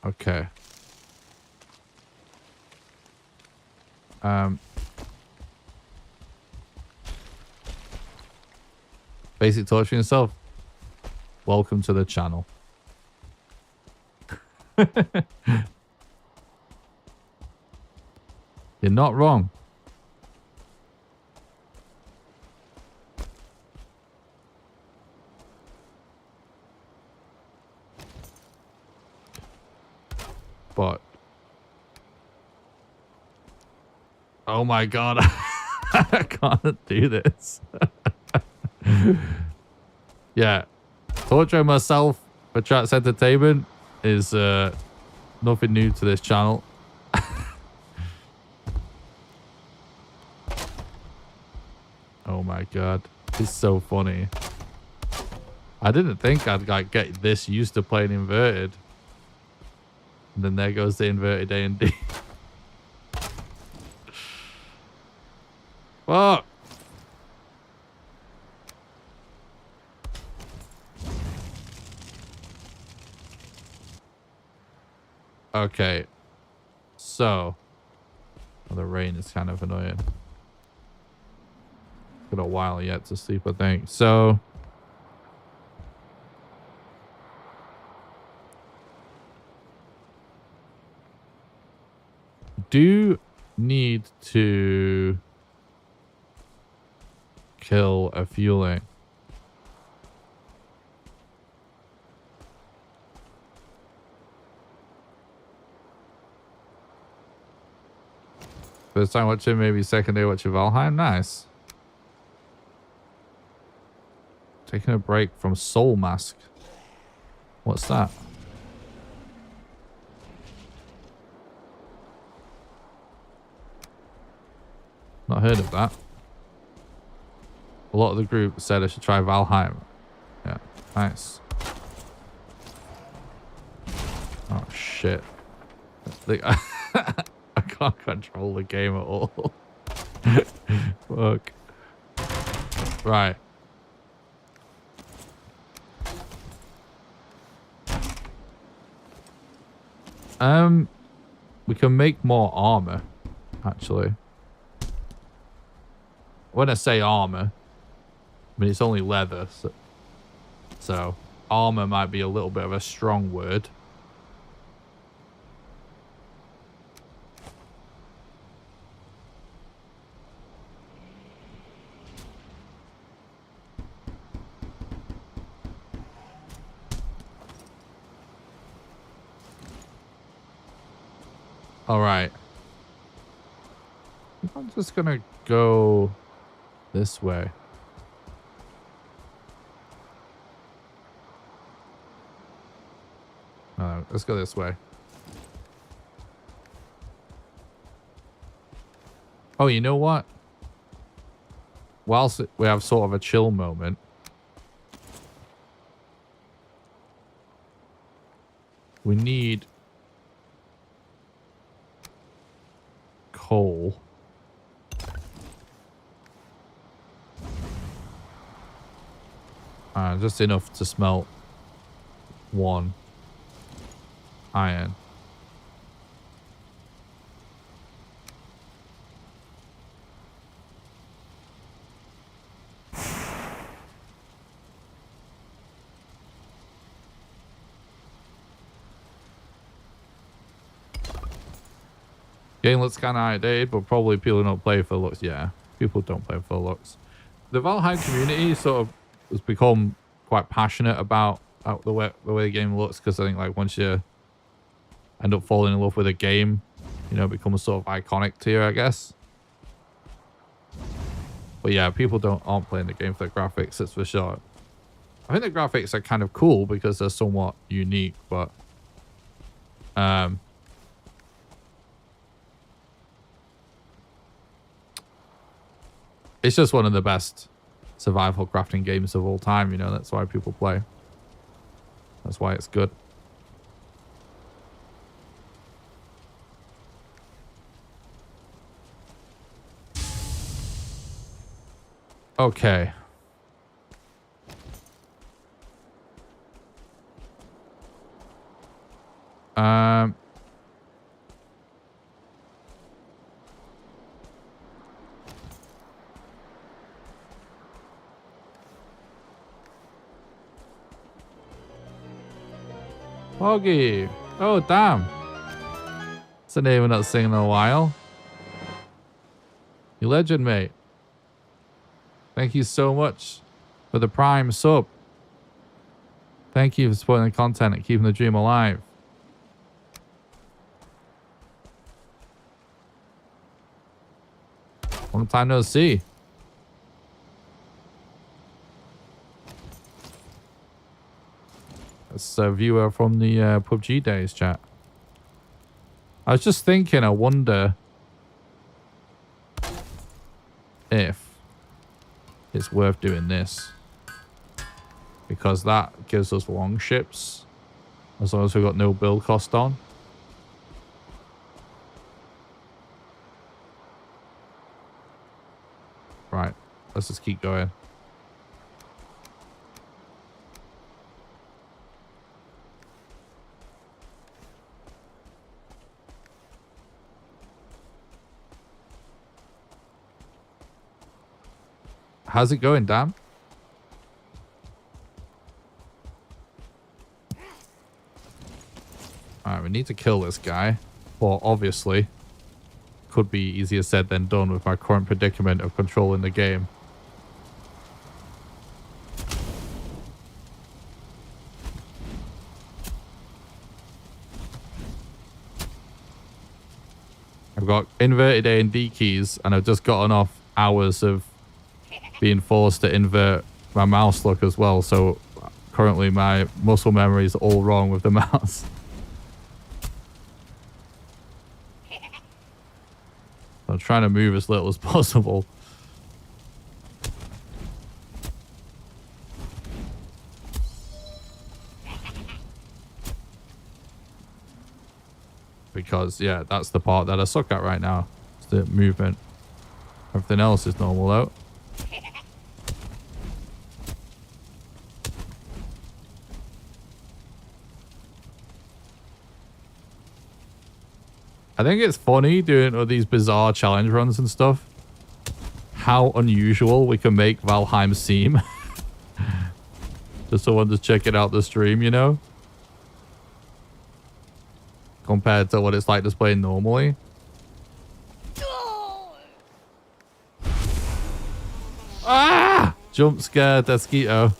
S1: Okay. Basic torturing yourself. Welcome to the channel. You're not wrong. But oh my god, I can't do this. Yeah, torturing myself for chat's entertainment is nothing new to this channel. Oh my god, it's so funny. I didn't think I'd like get this used to playing inverted. And then there goes the inverted A&D. Fuck. Okay. So. Well, the rain is kind of annoying. Got a while yet to sleep, I think. So. do need to kill a fueling. First time watching, maybe second day watching Valheim. Nice. Taking a break from Soul Mask. What's that? Not heard of that. A lot of the group said I should try Valheim. Yeah, nice. Oh shit. I can't control the game at all. Fuck. Right. We can make more armor, actually. When I say armor, I mean it's only leather, so armor might be a little bit of a strong word. All right. I'm just gonna go this way. No, let's go this way. Oh, you know what? Whilst we have sort of a chill moment, we need coal. Just enough to smelt one iron. Game looks kind of outdated, but probably people don't play for looks. Yeah, people don't play for looks. The Valheim community sort of has become quite passionate about the way the game looks, because I think like once you end up falling in love with a game, you know, it becomes sort of iconic to you, I guess. But yeah, people aren't playing the game for the graphics, that's for sure. I think the graphics are kind of cool because they're somewhat unique, but it's just one of the best survival crafting games of all time, you know. That's why people play. That's why it's good. Okay. Foggy. Oh, damn. That's a name we're not singing in a while. You legend, mate. Thank you so much for the Prime sub. Thank you for supporting the content and keeping the dream alive. Long time no see. That's a viewer from the PUBG days, chat. I was just thinking, I wonder if it's worth doing this, because that gives us long ships as long as we've got no build cost on. Right, let's just keep going. How's it going, Dan? Alright, we need to kill this guy. Well, obviously. could be easier said than done with my current predicament of controlling the game. I've got inverted A and D keys, and I've just gotten off hours of being forced to invert my mouse look as well. So currently my muscle memory is all wrong with the mouse. I'm trying to move as little as possible. Because, yeah, that's the part that I suck at right now. It's the movement. Everything else is normal, though. I think it's funny doing all these bizarre challenge runs and stuff. How unusual we can make Valheim seem. Just someone just checking out the stream, you know? Compared to what it's like just playing normally. Ah! Jump scare, Desquito.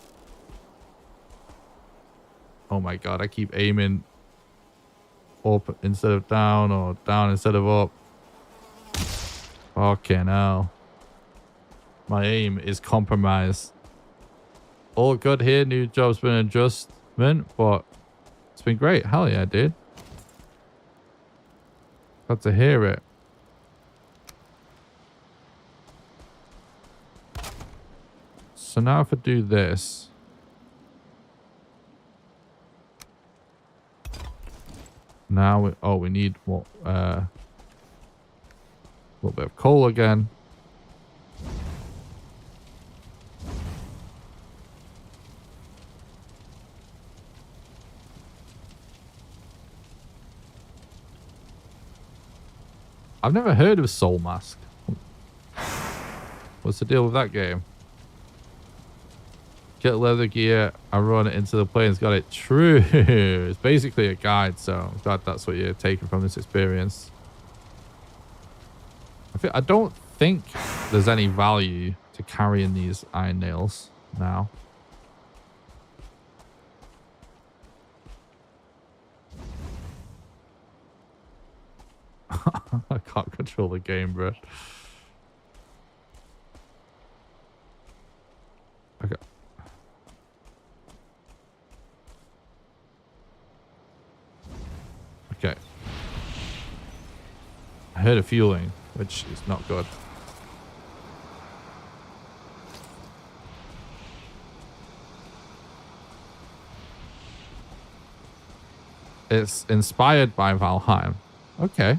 S1: Oh my god, I keep aiming up instead of down or down instead of up. Fucking hell. My aim is compromised. All good here. New job's been an adjustment, but it's been great. Hell yeah, dude. Got to hear it. So now if I do this. Now, we need what? A little bit of coal again. I've never heard of Soul Mask. What's the deal with that game? Get leather gear, I run it into the plains, got it. True. It's basically a guide, so I'm glad that's what you're taking from this experience. I don't think there's any value to carrying these iron nails now. I can't control the game, bro. Okay. Okay. I heard a fueling, which is not good. It's inspired by Valheim. Okay.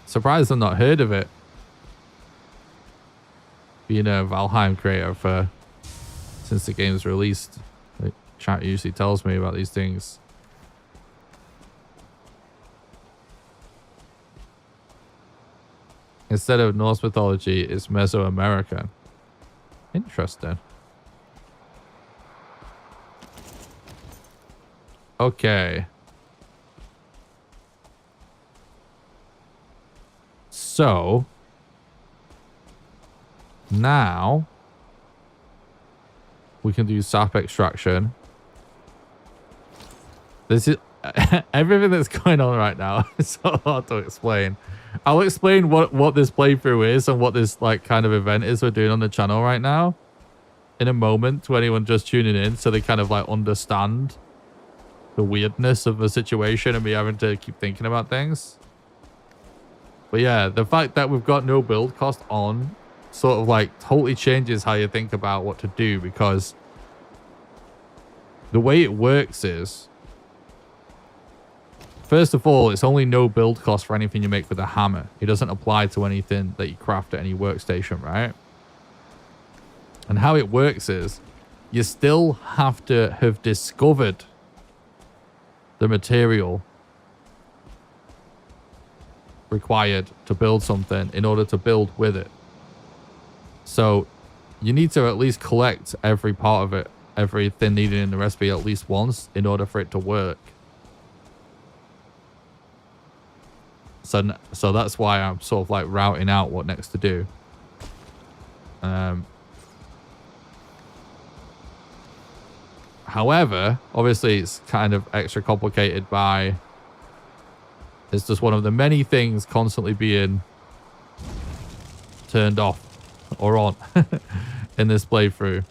S1: Surprised I've not heard of it. Being a Valheim creator for since the game's released. The chat usually tells me about these things. Instead of Norse mythology, it's Mesoamerican. Interesting. Okay. So now we can do sap extraction. This is everything that's going on right now. It's so hard to explain. I'll explain what this playthrough is and what this like kind of event is we're doing on the channel right now in a moment to anyone just tuning in, so they kind of like understand the weirdness of the situation and me having to keep thinking about things. But yeah, the fact that we've got no build cost on sort of like totally changes how you think about what to do, because the way it works is, first of all, it's only no build cost for anything you make with a hammer. It doesn't apply to anything that you craft at any workstation, right? And how it works is you still have to have discovered the material required to build something in order to build with it. So you need to at least collect every part of it everything needed in the recipe at least once in order for it to work. So that's why I'm sort of like routing out what next to do. However, obviously it's kind of extra complicated by it's just one of the many things constantly being turned off or on in this playthrough.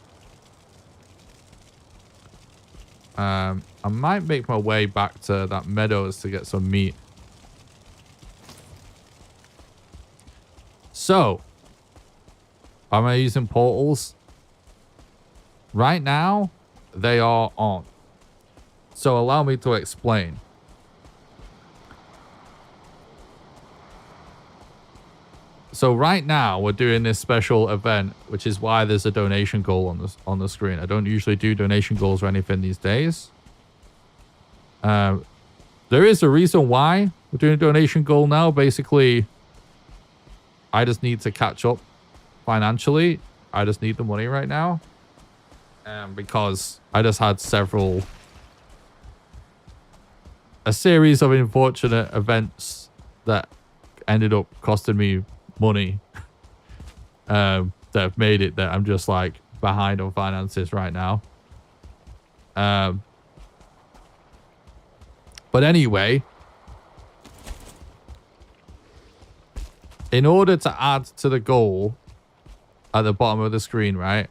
S1: I might make my way back to that meadows to get some meat. So, am I using portals? Right now, they are on. So allow me to explain. So right now we're doing this special event, which is why there's a donation goal on the screen. I don't usually do donation goals or anything these days. There is a reason why we're doing a donation goal now. Basically, I just need to catch up financially. I just need the money right now. Because I just had a series of unfortunate events that ended up costing me money that have made it that I'm just like behind on finances right now. But anyway, in order to add to the goal at the bottom of the screen, right,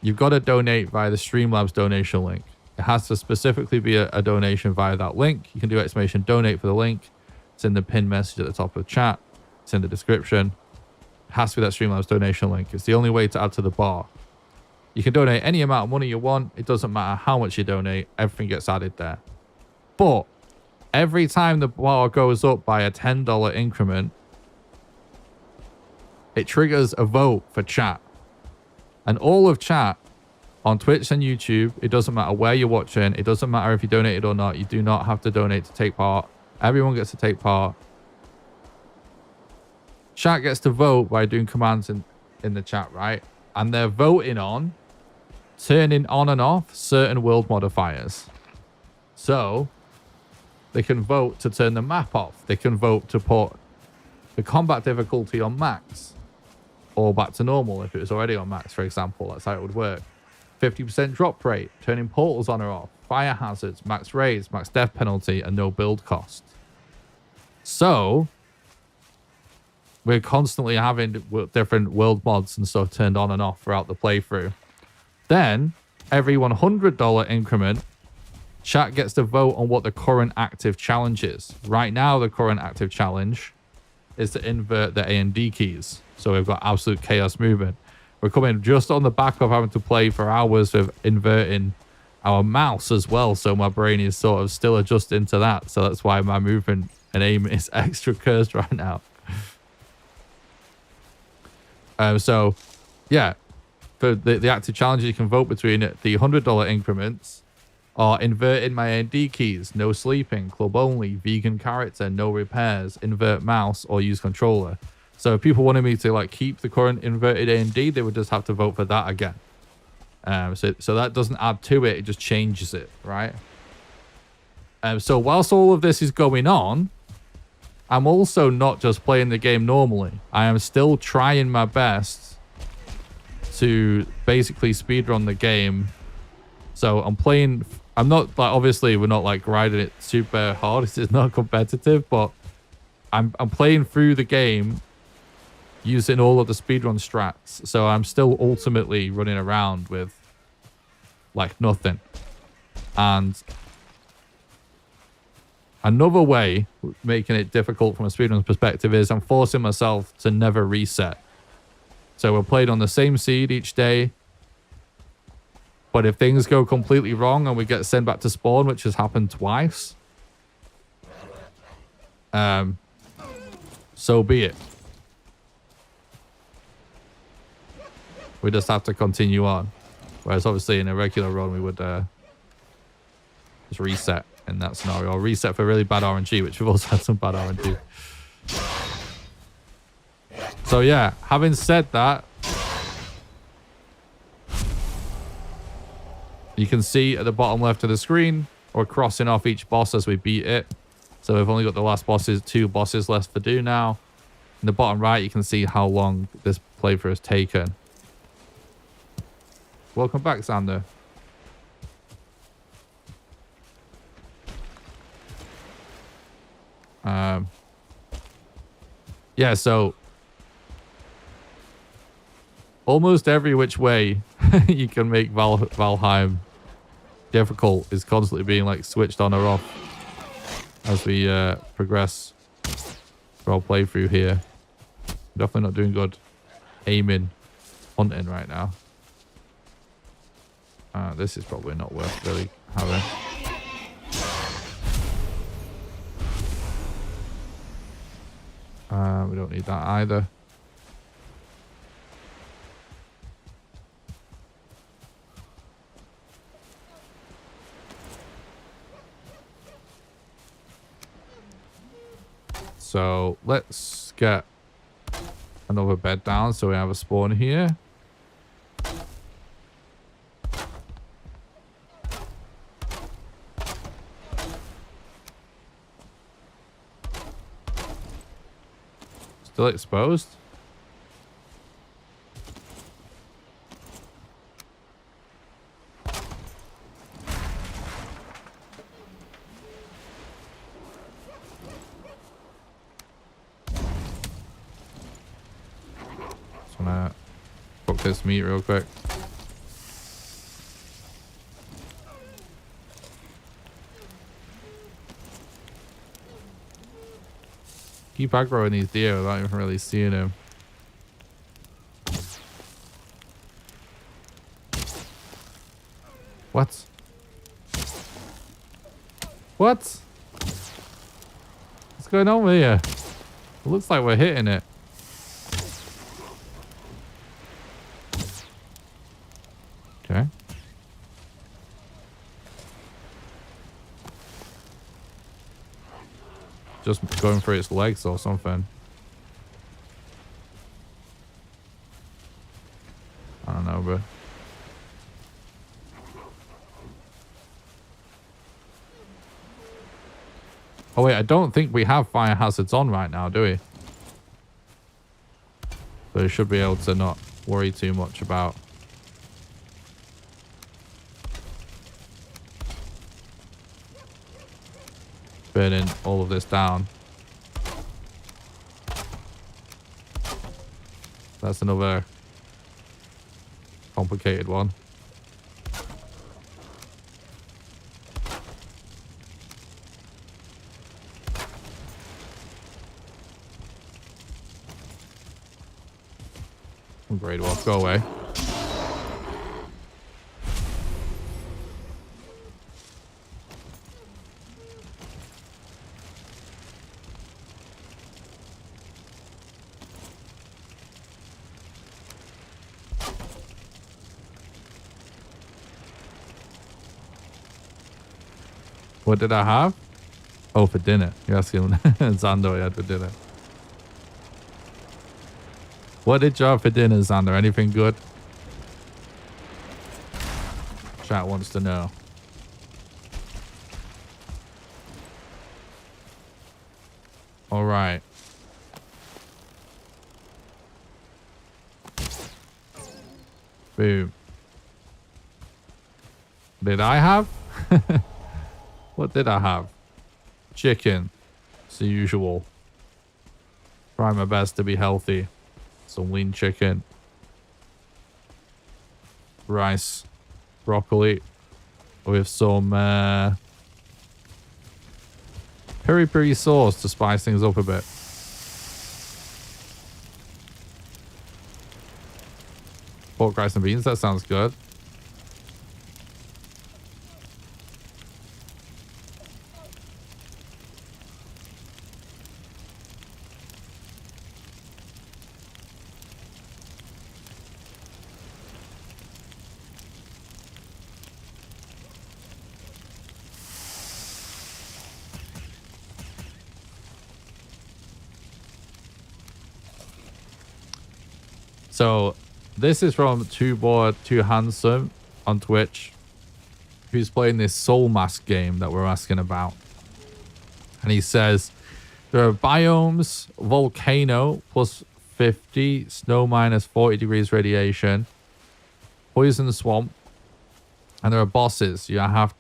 S1: you've got to donate via the Streamlabs donation link. It has to specifically be a donation via that link. You can do exclamation donate for the link. It's in the pinned message at the top of the chat. It's in the description. It has to be that Streamlabs donation link. It's the only way to add to the bar. You can donate any amount of money you want. It doesn't matter how much you donate. Everything gets added there. But every time the bar goes up by a $10 increment, it triggers a vote for chat. And all of chat on Twitch and YouTube, it doesn't matter where you're watching. It doesn't matter if you donated or not. You do not have to donate to take part. Everyone gets to take part. Chat gets to vote by doing commands in the chat, right? And they're voting on turning on and off certain world modifiers. So they can vote to turn the map off. They can vote to put the combat difficulty on max or back to normal if it was already on max, for example. That's how it would work. 50% drop rate, turning portals on or off, fire hazards, max raids, max death penalty, and no build cost. So we're constantly having different world mods and stuff turned on and off throughout the playthrough. Then every $100 increment, chat gets to vote on what the current active challenge is. Right now, the current active challenge is to invert the A and D keys. So we've got absolute chaos movement. We're coming just on the back of having to play for hours with inverting our mouse as well. So my brain is sort of still adjusting to that. So that's why my movement and aim is extra cursed right now. So yeah, for the active challenges, you can vote between the $100 increments or inverting my A&D keys, no sleeping, club only, vegan character, no repairs, invert mouse, or use controller. So if people wanted me to like keep the current inverted A&D, they would just have to vote for that again. So that doesn't add to it, it just changes it, right? So whilst all of this is going on, I'm also not just playing the game normally. I am still trying my best to basically speedrun the game. So I'm not like, obviously we're not like grinding it super hard. It's not competitive, but I'm playing through the game using all of the speedrun strats. So I'm still ultimately running around with like nothing. And another way making it difficult from a speedrun's perspective is I'm forcing myself to never reset. So we're playing on the same seed each day. But if things go completely wrong and we get sent back to spawn, which has happened twice, so be it. We just have to continue on. Whereas obviously in a regular run, we would just reset in that scenario. Or reset for really bad RNG, which we've also had some bad RNG. So yeah, having said that, You can see at the bottom left of the screen, we're crossing off each boss as we beat it. So we've only got the last bosses, 2 bosses left to do now. In the bottom right, you can see how long this playthrough has taken. Welcome back, Xander. Yeah, so almost every which way you can make Valheim difficult is constantly being like switched on or off as we progress through our playthrough here. Definitely not doing good aiming, hunting right now. This is probably not worth really having. We don't need that either. So let's get another bed down so we have a spawn here. Still exposed? Just wanna cook this meat real quick. Keep aggroing these deer without even really seeing him. What? What? What's going on here? It looks like we're hitting it. Okay. Just going for its legs or something. I don't know, but oh wait, I don't think we have fire hazards on right now, do we? So we should be able to not worry too much about burning all of this down. That's another complicated one. Great, well, go away. What did I have? Oh, for dinner. You're asking Xander what I had for dinner. What did you have for dinner, Xander? Anything good? Chat wants to know. All right. Boom. Did I have? What did I have? Chicken. It's the usual. Try my best to be healthy. Some lean chicken. Rice. Broccoli. With some peri-peri sauce to spice things up a bit. Pork, rice and beans. That sounds good. So this is from Too Bored, Too Handsome on Twitch. who's playing this Soul Mask game that we're asking about. And he says, there are biomes, volcano, plus 50, snow minus 40 degrees radiation, poison swamp, and there are bosses. You have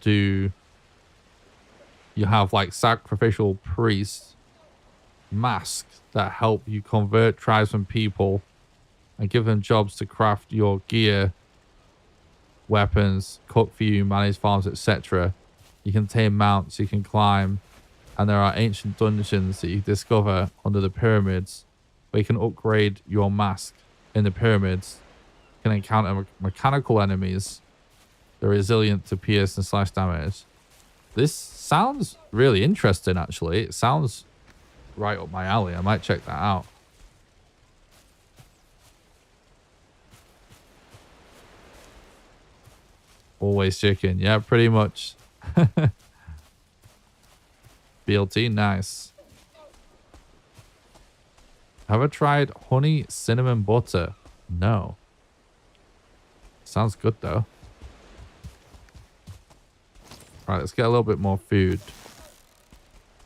S1: like sacrificial priests, masks that help you convert tribes and people and give them jobs to craft your gear, weapons, cook for you, manage farms, etc. You can tame mounts, you can climb, and there are ancient dungeons that you discover under the pyramids where you can upgrade your mask in the pyramids. You can encounter mechanical enemies. They're resilient to pierce and slash damage. This sounds really interesting, actually. It sounds right up my alley. I might check that out. Always chicken. Yeah, pretty much. BLT, nice. Have I tried honey cinnamon butter? No. Sounds good though. Right, let's get a little bit more food.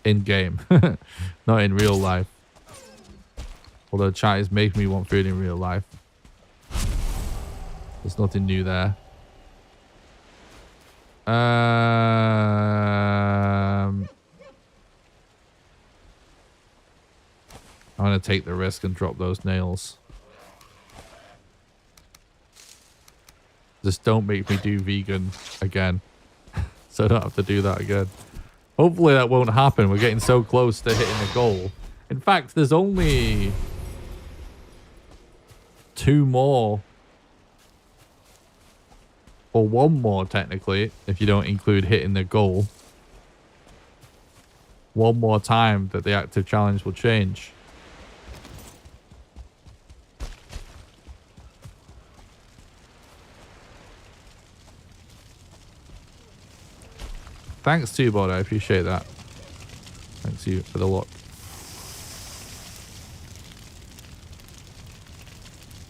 S1: In game. Not in real life. Although chat is making me want food in real life. There's nothing new there. I'm going to take the risk and drop those nails. Just don't make me do vegan again. So I don't have to do that again. Hopefully that won't happen. We're getting so close to hitting the goal. In fact, there's only 2 more. Or 1 more, technically, if you don't include hitting the goal. 1 more time that the active challenge will change. Thanks, T-Bot. I appreciate that. Thanks you for the luck.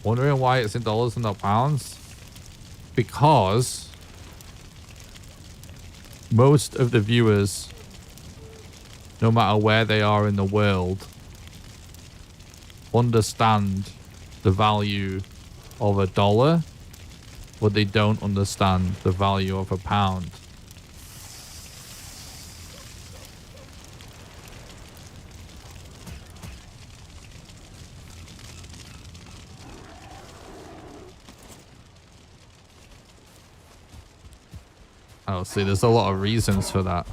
S1: Wondering why it's in dollars and not pounds? Because most of the viewers, no matter where they are in the world, understand the value of $1, but they don't understand the value of £1. Oh, see, there's a lot of reasons for that.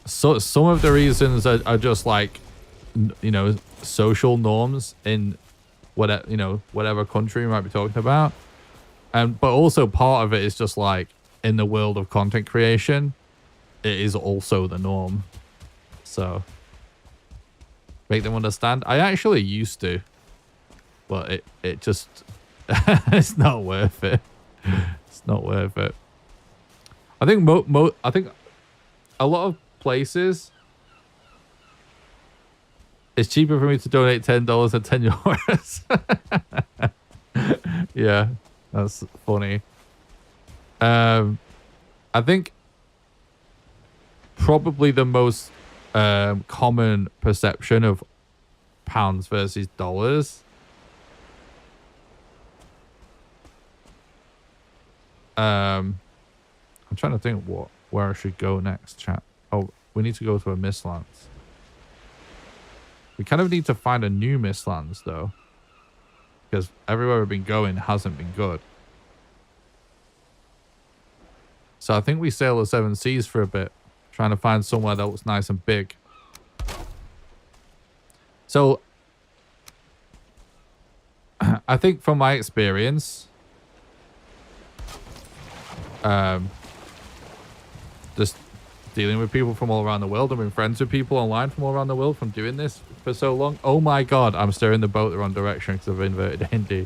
S1: So some of the reasons are just like, you know, social norms in whatever, you know, whatever country you might be talking about. But also part of it is just like in the world of content creation, it is also the norm. So make them understand. I actually used to, but it just it's not worth it. It's not worth it. I think I think a lot of places it's cheaper for me to donate $10 than €10. Yeah, that's funny. I think probably the most common perception of pounds versus dollars I'm trying to think where I should go next, chat. Oh, we need to go to a Mistlands. We kind of need to find a new Mistlands though, because everywhere we've been going hasn't been good. So I think we sail the 7 seas for a bit, trying to find somewhere that looks nice and big. So I think from my experience, just dealing with people from all around the world. I've been friends with people online from all around the world from doing this for so long. Oh my god, I'm steering the boat the wrong direction because I've inverted Hindi.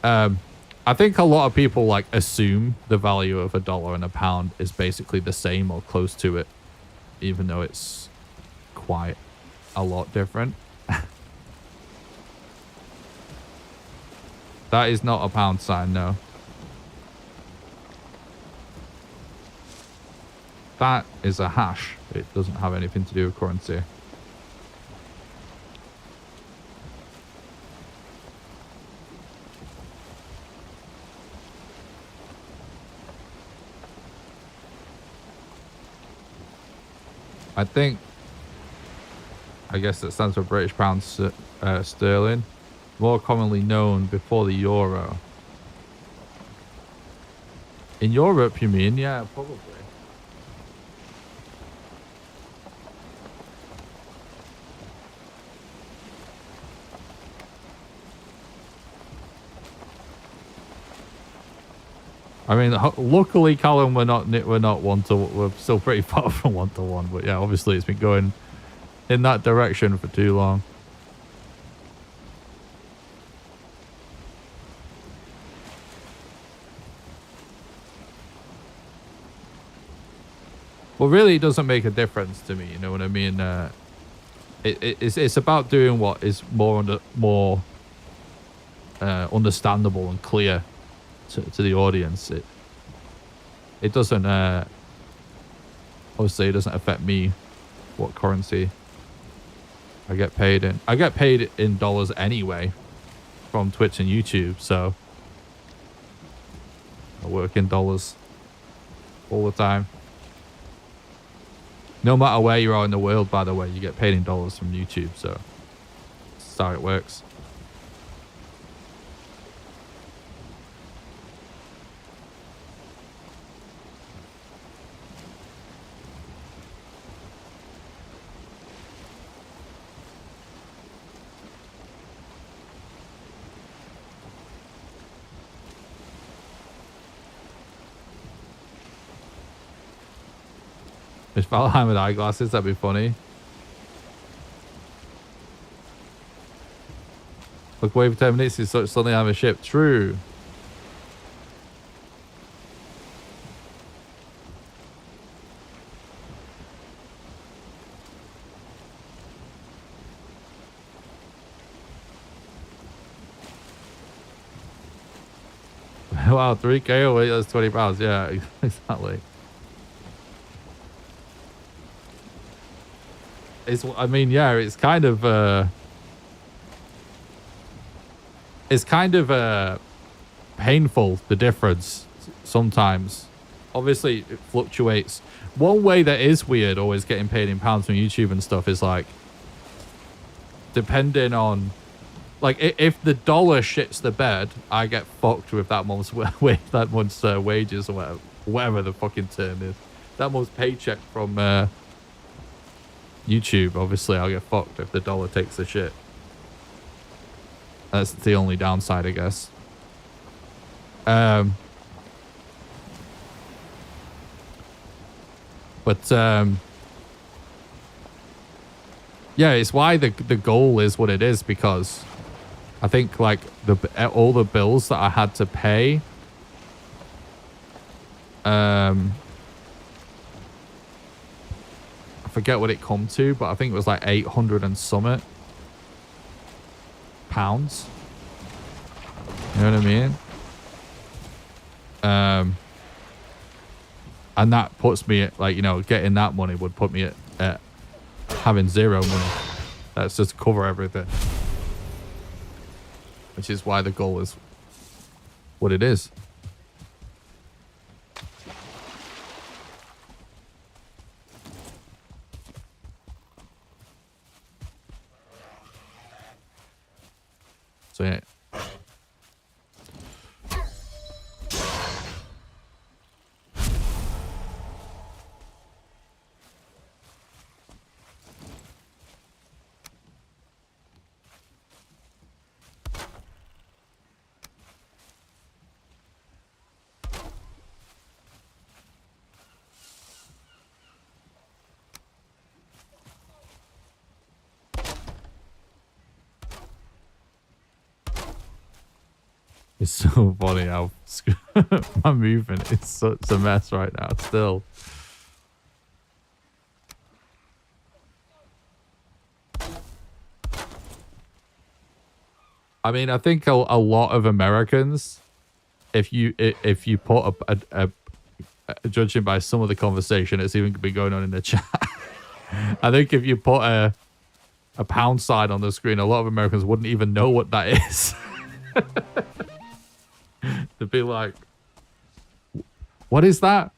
S1: I think a lot of people like assume the value of $1 and £1 is basically the same or close to it, even though it's quite a lot different. That is not a pound sign, no. That is a hash. It doesn't have anything to do with currency. I guess it stands for British pound sterling, more commonly known before the euro. In Europe, you mean? Yeah, probably. I mean, luckily, Callum, we're not one to. We're still pretty far from 1-to-1, but yeah, obviously it's been going in that direction for too long. Well, really, it doesn't make a difference to me. You know what I mean? It's about doing what is more understandable and clear to the audience. It doesn't obviously it doesn't affect me what currency I get paid in. I get paid in dollars anyway from Twitch and YouTube, so I work in dollars all the time. No matter where you are in the world, by the way, you get paid in dollars from YouTube, so that's how it works. If Valheim with eyeglasses, that'd be funny. Look away for 10 minutes, he's suddenly have a ship. True. Wow, 3K away, that's £20. Yeah, exactly. I mean, yeah, it's kind of painful, the difference sometimes. Obviously, it fluctuates. One way that is weird, always getting paid in pounds from YouTube and stuff, is like, depending on, like, if the dollar shits the bed, I get fucked with that month's wages or whatever the fucking term is. That month's paycheck from YouTube. Obviously, I'll get fucked if the dollar takes a shit. That's the only downside, I guess. Yeah, it's why the goal is what it is, because I think like all the bills that I had to pay, I forget what it come to, but I think it was like 800 and something pounds. You know what I mean? And that puts me at, like, you know, getting that money would put me at having zero money. That's just to cover everything. Which is why the goal is what it is. So yeah. It's so funny how my movement is such a mess right now still. I mean, I think a lot of Americans, if you put judging by some of the conversation, it's even been going on in the chat. I think if you put a pound sign on the screen, a lot of Americans wouldn't even know what that is. They'd be like, what is that?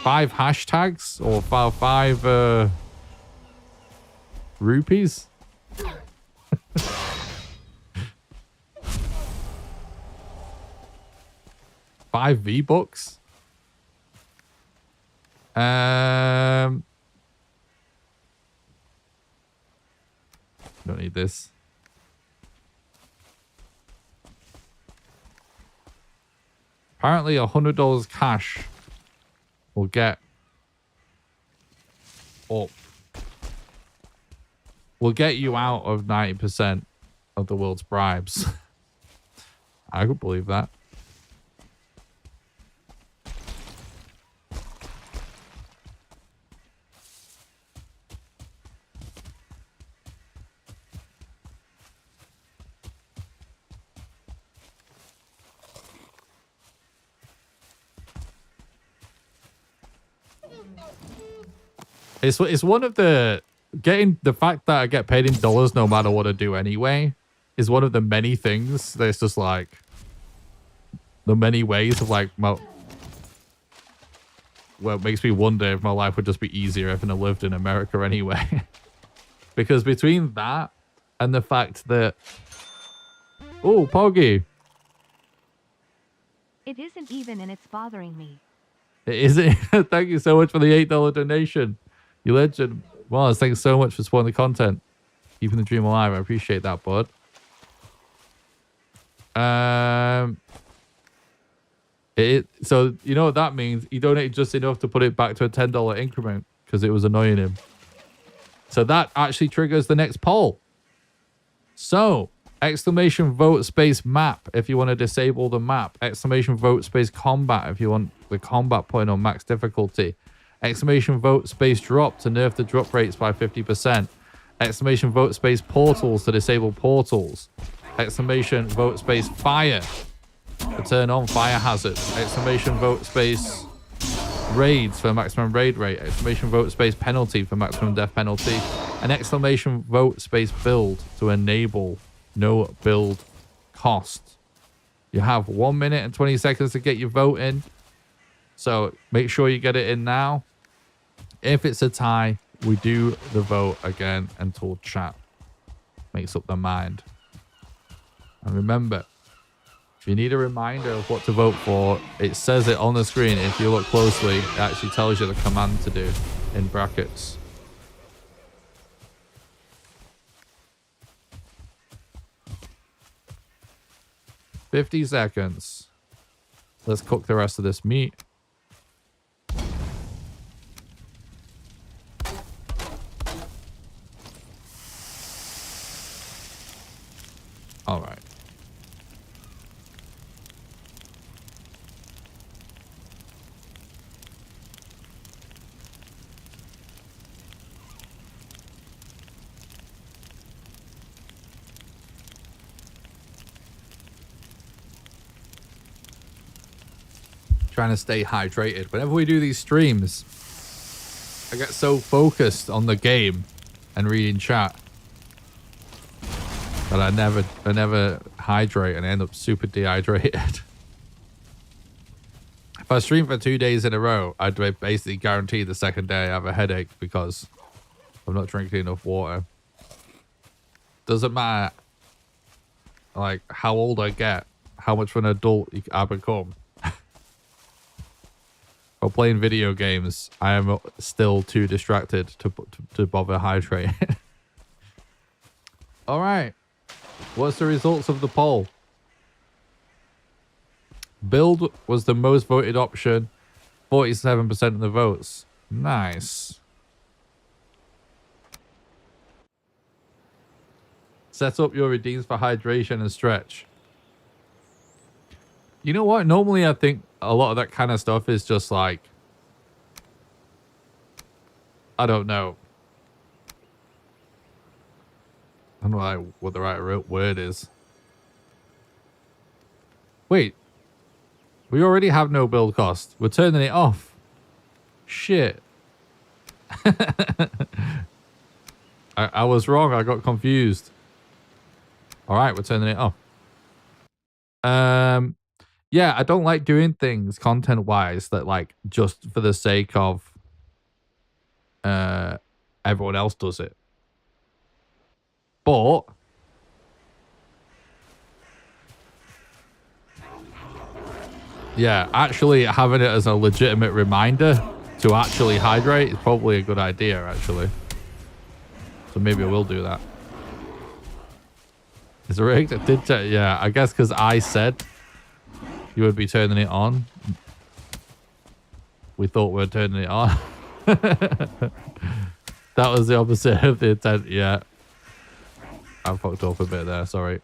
S1: 5 hashtags or 5 rupees? 5 V-Bucks? Don't need this. Apparently $100 cash will get up. Will get you out of 90% of the world's bribes. I could believe that. It's one of the fact that I get paid in dollars no matter what I do anyway is one of the many things that's just like the many ways of like well, it makes me wonder if my life would just be easier if I lived in America anyway. Because between that and the fact that Poggy.
S2: It isn't even and it's bothering me.
S1: It isn't. Thank you so much for the $8 donation. You legend. Well, thanks so much for supporting the content. Keeping the dream alive. I appreciate that, bud. So, you know what that means? He donated just enough to put it back to a $10 increment because it was annoying him. So that actually triggers the next poll. So, exclamation vote space map if you want to disable the map. Exclamation vote space combat if you want the combat point on max difficulty. Exclamation vote space drop to nerf the drop rates by 50%. Exclamation vote space portals to disable portals. Exclamation vote space fire to turn on fire hazards. Exclamation vote space raids for maximum raid rate. Exclamation vote space penalty for maximum death penalty. And exclamation vote space build to enable no build cost. You have 1 minute and 20 seconds to get your vote in. So make sure you get it in now. If it's a tie, we do the vote again until chat makes up their mind. And remember, if you need a reminder of what to vote for, it says it on the screen. If you look closely, it actually tells you the command to do in brackets. $50 seconds. Let's cook the rest of this meat. All right. Trying to stay hydrated. Whenever we do these streams, I get so focused on the game and reading chat that I never hydrate and end up super dehydrated. If I stream for 2 days in a row, I'd basically guarantee the second day I have a headache because I'm not drinking enough water. Doesn't matter like how old I get, how much of an adult I become. Or playing video games, I am still too distracted to bother hydrating. All right. What's the results of the poll? Build was the most voted option. 47% of the votes. Nice. Set up your redeems for hydration and stretch. You know what? Normally I think a lot of that kind of stuff is just like, I don't know. I don't know what the right word is. Wait. We already have no build cost. We're turning it off. Shit. I was wrong. I got confused. All right, we're turning it off. Yeah, I don't like doing things content-wise that like just for the sake of everyone else does it. But yeah, actually having it as a legitimate reminder to actually hydrate is probably a good idea, actually. So maybe I will do that. Is it rigged? Yeah, I guess because I said you would be turning it on. We thought we were turning it on. That was the opposite of the intent. Yeah. I fucked up a bit there. Sorry.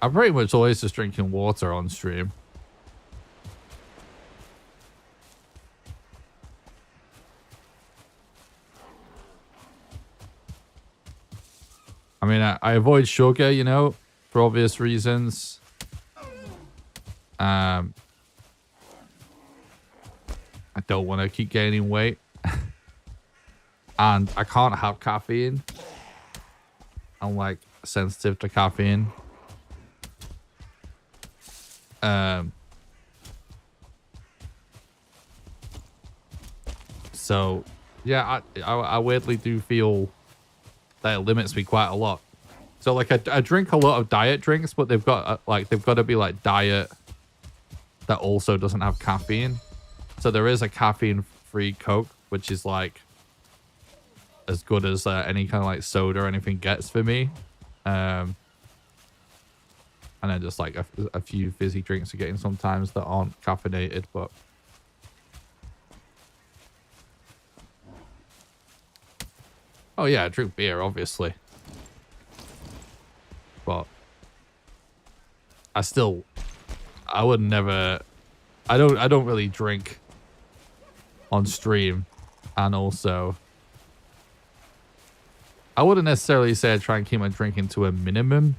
S1: I'm pretty much always just drinking water on stream. I mean, I avoid sugar, you know, for obvious reasons. I don't want to keep gaining weight. And I can't have caffeine. I'm like sensitive to caffeine. So yeah, I weirdly do feel that it limits me quite a lot. So like I drink a lot of diet drinks, but they've got to be like diet that also doesn't have caffeine. So there is a caffeine-free Coke, which is like as good as any kind of like soda or anything gets for me. And then just like a few fizzy drinks are getting sometimes that aren't caffeinated, but oh yeah, I drink beer obviously, but I would never. I don't really drink on stream, and also I wouldn't necessarily say I try and keep my drinking to a minimum,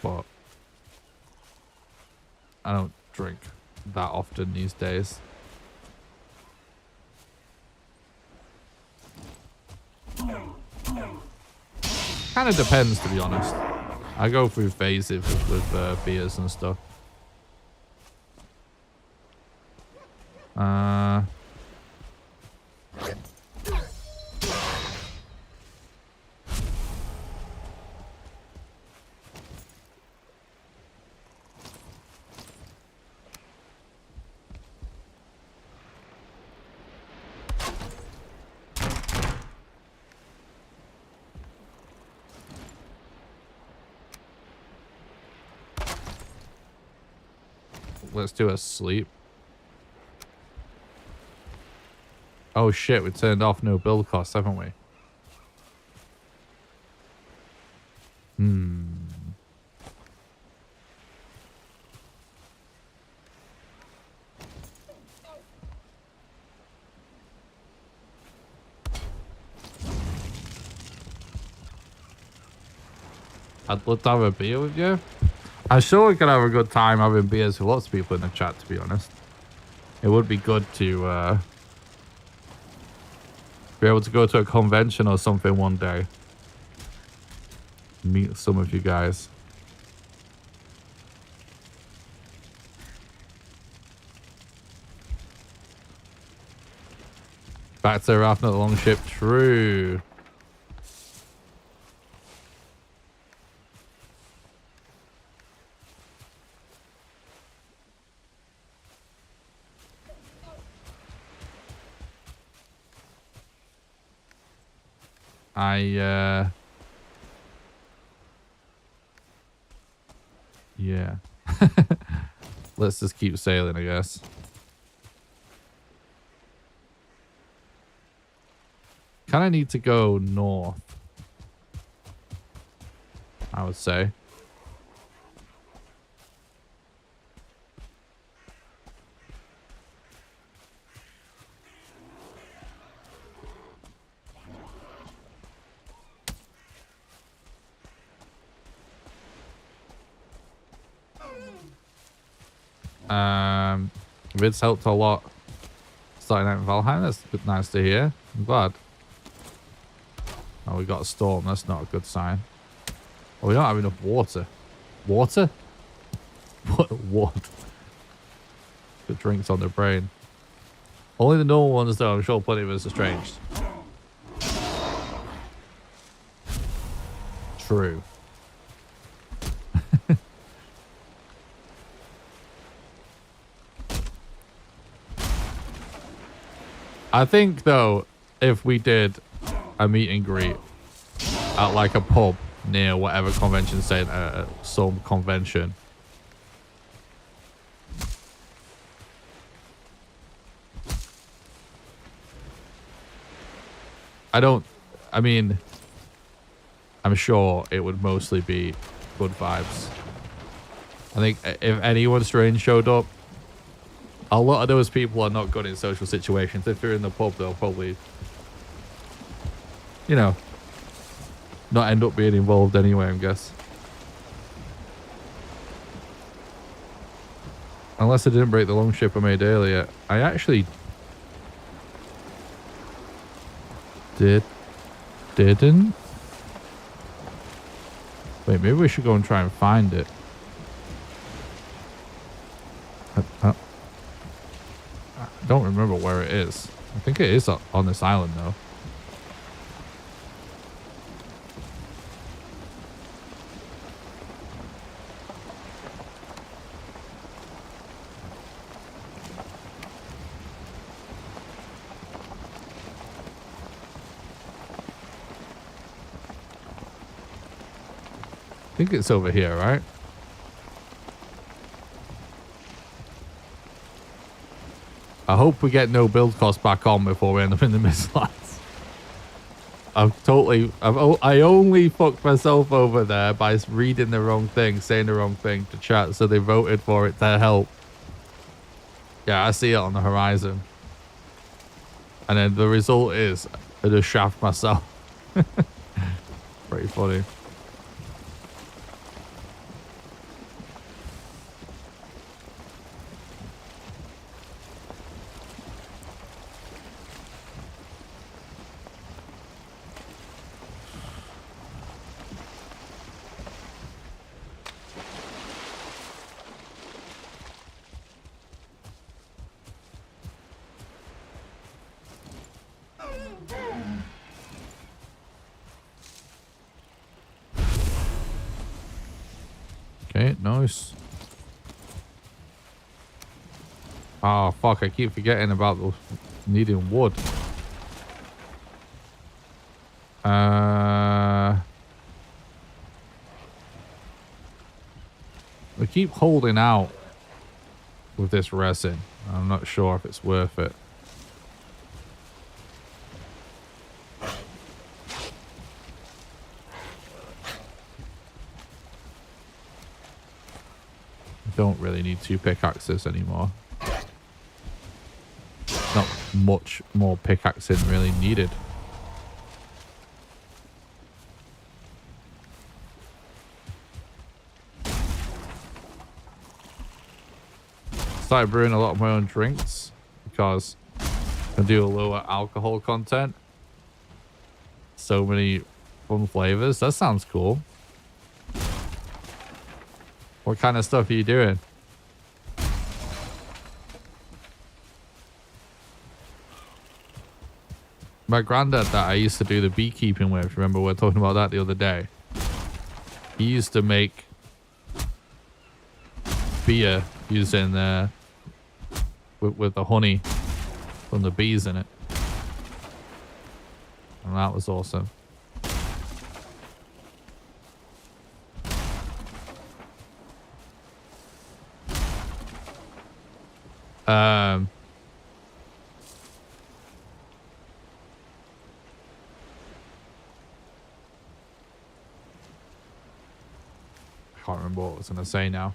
S1: but I don't drink that often these days. Kind of depends, to be honest. I go through phases with beers and stuff. Let's do a sleep. Oh shit, we turned off no build costs, haven't we? I'd love to have a beer with you. I'm sure we could have a good time having beers with lots of people in the chat, to be honest. It would be good to be able to go to a convention or something one day. Meet some of you guys. Back to Rafting the Longship. True. Yeah. Let's just keep sailing, I guess. Kind of need to go north. I would say. Vids helped a lot starting out in Valheim. That's nice to hear. I'm glad. Oh, we got a storm. That's not a good sign. Oh, we don't have enough water. Water? What? What? The drinks on the brain. Only the normal ones, though. I'm sure plenty of us are strange. True. I think, though, if we did a meet and greet at like a pub near whatever convention center, some convention, I mean, I'm sure it would mostly be good vibes. I think if anyone strange showed up, a lot of those people are not good in social situations. If they're in the pub, they'll probably, you know, not end up being involved anyway, I guess. Unless I didn't break the long ship I made earlier. I actually didn't. Wait, maybe we should go and try and find it. I don't remember where it is. I think it is on this island, though. I think it's over here, right? I hope we get no build cost back on before we end up in the mid-slats. I only fucked myself over there by reading the wrong thing, saying the wrong thing to chat, so they voted for it to help. Yeah, I see it on the horizon. And then the result is I just shaft myself. Pretty funny. Okay, nice. Oh, fuck, I keep forgetting about those needing wood. We keep holding out with this resin. I'm not sure if it's worth it. Don't really need 2 pickaxes anymore. Not much more pickaxing really needed. Started brewing a lot of my own drinks because I do a lower alcohol content. So many fun flavors. That sounds cool. What kind of stuff are you doing? My granddad that I used to do the beekeeping with, remember we were talking about that the other day? He used to make beer using with the honey from the bees in it. And that was awesome. can't remember what I was going to say now.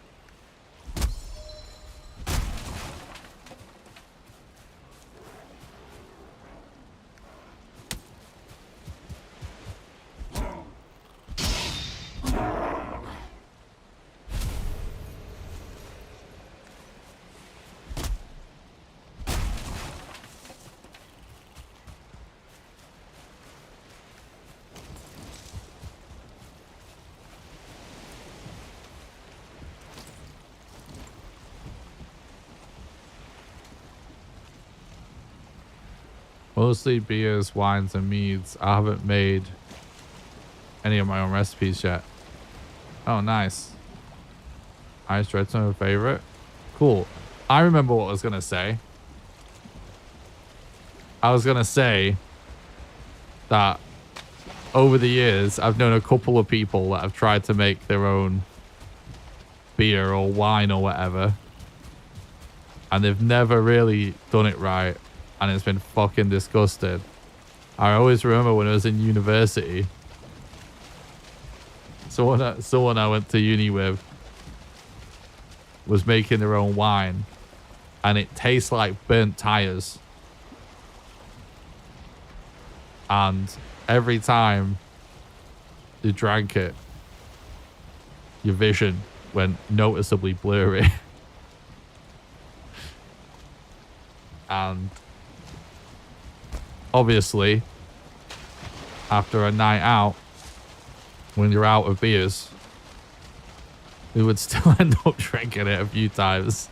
S1: Mostly beers, wines, and meads. I haven't made any of my own recipes yet. Oh, nice. Irish red my favorite. Cool. I remember what I was going to say. I was going to say that over the years, I've known a couple of people that have tried to make their own beer or wine or whatever. And they've never really done it right. And it's been fucking disgusting. I always remember when I was in university, someone I went to uni with was making their own wine, and it tastes like burnt tires. And every time you drank it, your vision went noticeably blurry. And obviously, after a night out, when you're out of beers, we would still end up drinking it a few times.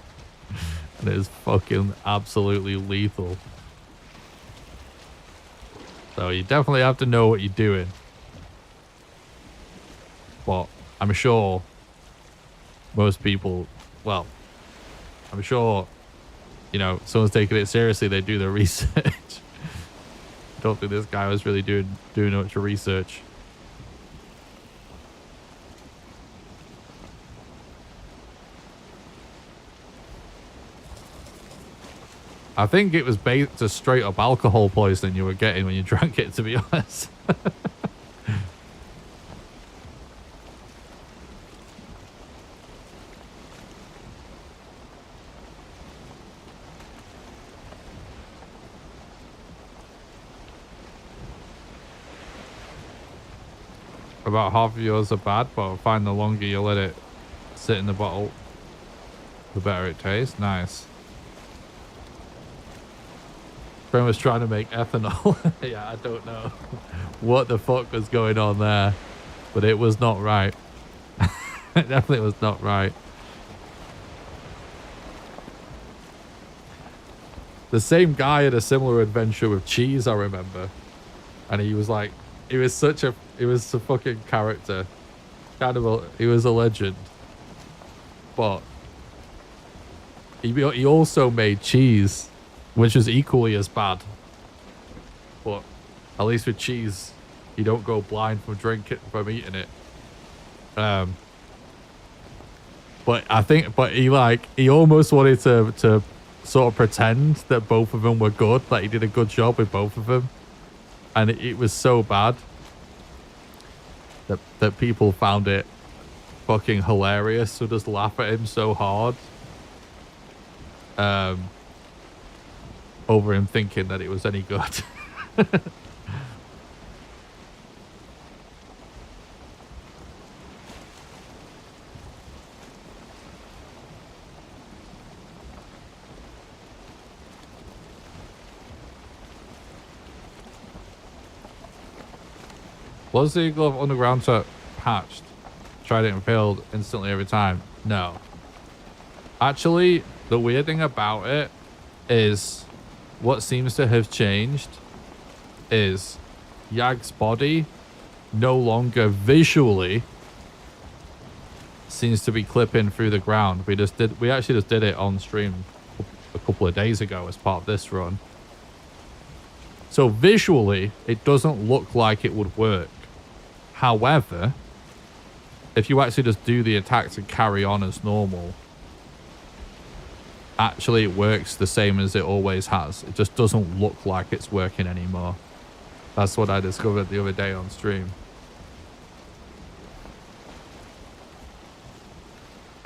S1: And it is fucking absolutely lethal. So you definitely have to know what you're doing. But I'm sure most people, well, I'm sure, you know, someone's taking it seriously, they do their research. I don't think this guy was really doing much research. I think it was based a straight up alcohol poisoning you were getting when you drank it, to be honest. About half of yours are bad, but I find the longer you let it sit in the bottle, the better it tastes. Nice. Friend was trying to make ethanol. Yeah, I don't know what the fuck was going on there, but it was not right. It definitely was not right. The same guy had a similar adventure with cheese, I remember. And he was like, he was a fucking character. He was a legend. But he also made cheese, which is equally as bad. But at least with cheese, you don't go blind from eating it. But he almost wanted to sort of pretend that both of them were good, that he did a good job with both of them. And it was so bad that people found it fucking hilarious to just laugh at him so hard. Over him thinking that it was any good. Was the Glove Underground set patched? Tried it and failed instantly every time. No. Actually, the weird thing about it is what seems to have changed is Yag's body no longer visually seems to be clipping through the ground. We actually just did it on stream a couple of days ago as part of this run. So visually, it doesn't look like it would work. However, if you actually just do the attacks and carry on as normal, actually it works the same as it always has. It just doesn't look like it's working anymore. That's what I discovered the other day on stream.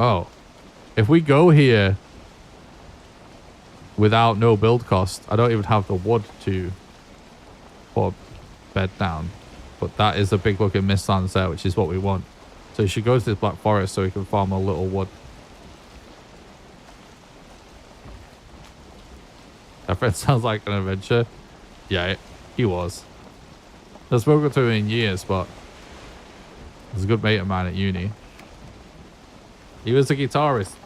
S1: Oh, if we go here without no build cost, I don't even have the wood to put a bed down. But that is a big looking mist sunset, which is what we want. So you should go to this black forest so we can farm a little wood. That friend sounds like an adventure. Yeah, he was. I've spoken to him in years, but he's a good mate of mine at uni. He was the guitarist.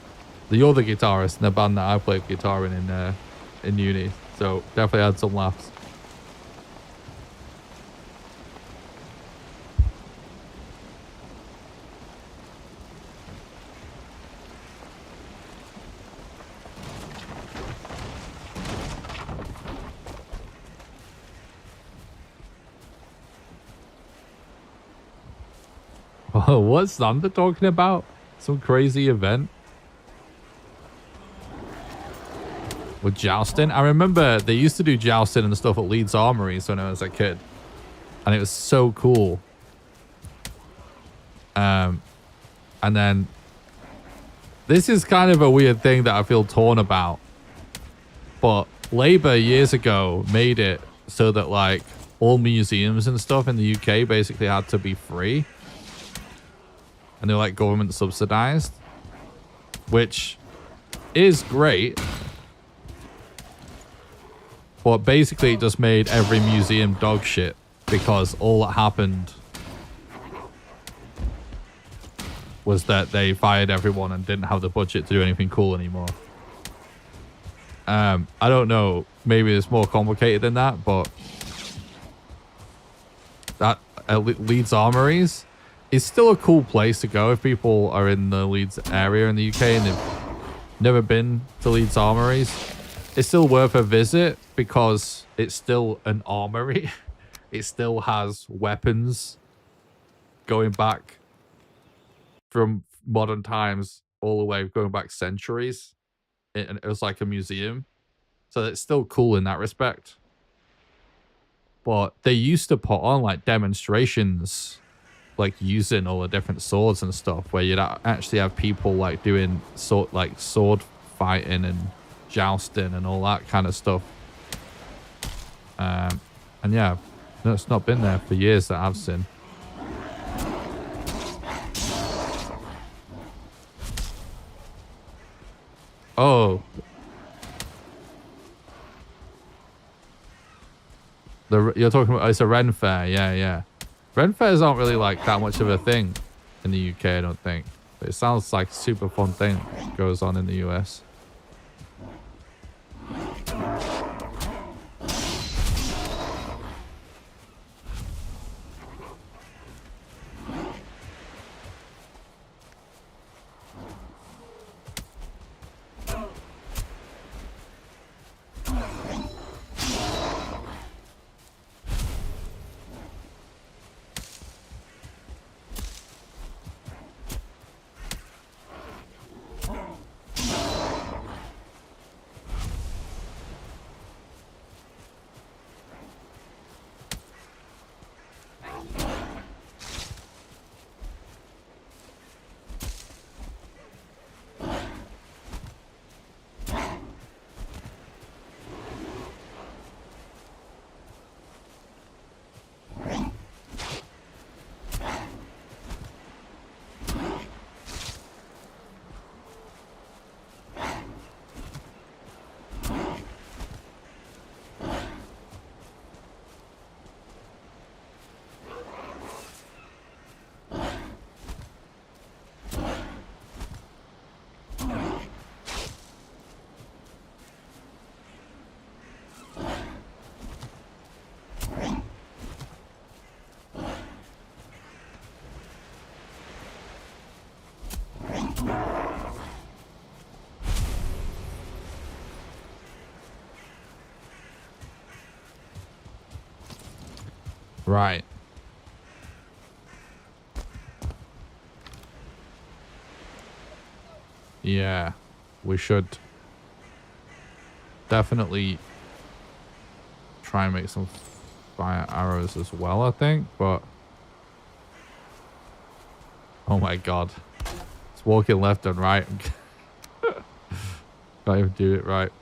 S1: You're the guitarist in the band that I played guitar in uni. So definitely had some laughs. Oh, what's Thunder talking about? Some crazy event? With jousting? I remember they used to do jousting and stuff at Leeds Armories when I was a kid. And it was so cool. And then this is kind of a weird thing that I feel torn about. But Labour years ago made it so that like all museums and stuff in the UK basically had to be free. And they're like government subsidized, which is great. But basically it just made every museum dog shit because all that happened was that they fired everyone and didn't have the budget to do anything cool anymore. I don't know. Maybe it's more complicated than that, but that Leeds Armories is still a cool place to go if people are in the Leeds area in the UK and they've never been to Leeds Armories. It's still worth a visit because it's still an armory. It still has weapons going back from modern times all the way going back centuries. And it was like a museum. So it's still cool in that respect. But they used to put on like demonstrations, like using all the different swords and stuff, where you'd actually have people like doing sword fighting and jousting and all that kind of stuff. And yeah, no, it's not been there for years that I've seen. Oh. You're talking about, it's a Ren Fair, yeah. Ren Fairs aren't really like that much of a thing in the UK, I don't think. But it sounds like a super fun thing that goes on in the US. Right. Yeah, we should definitely try and make some fire arrows as well, I think, but oh my god. It's walking left and right. Can't even do it right.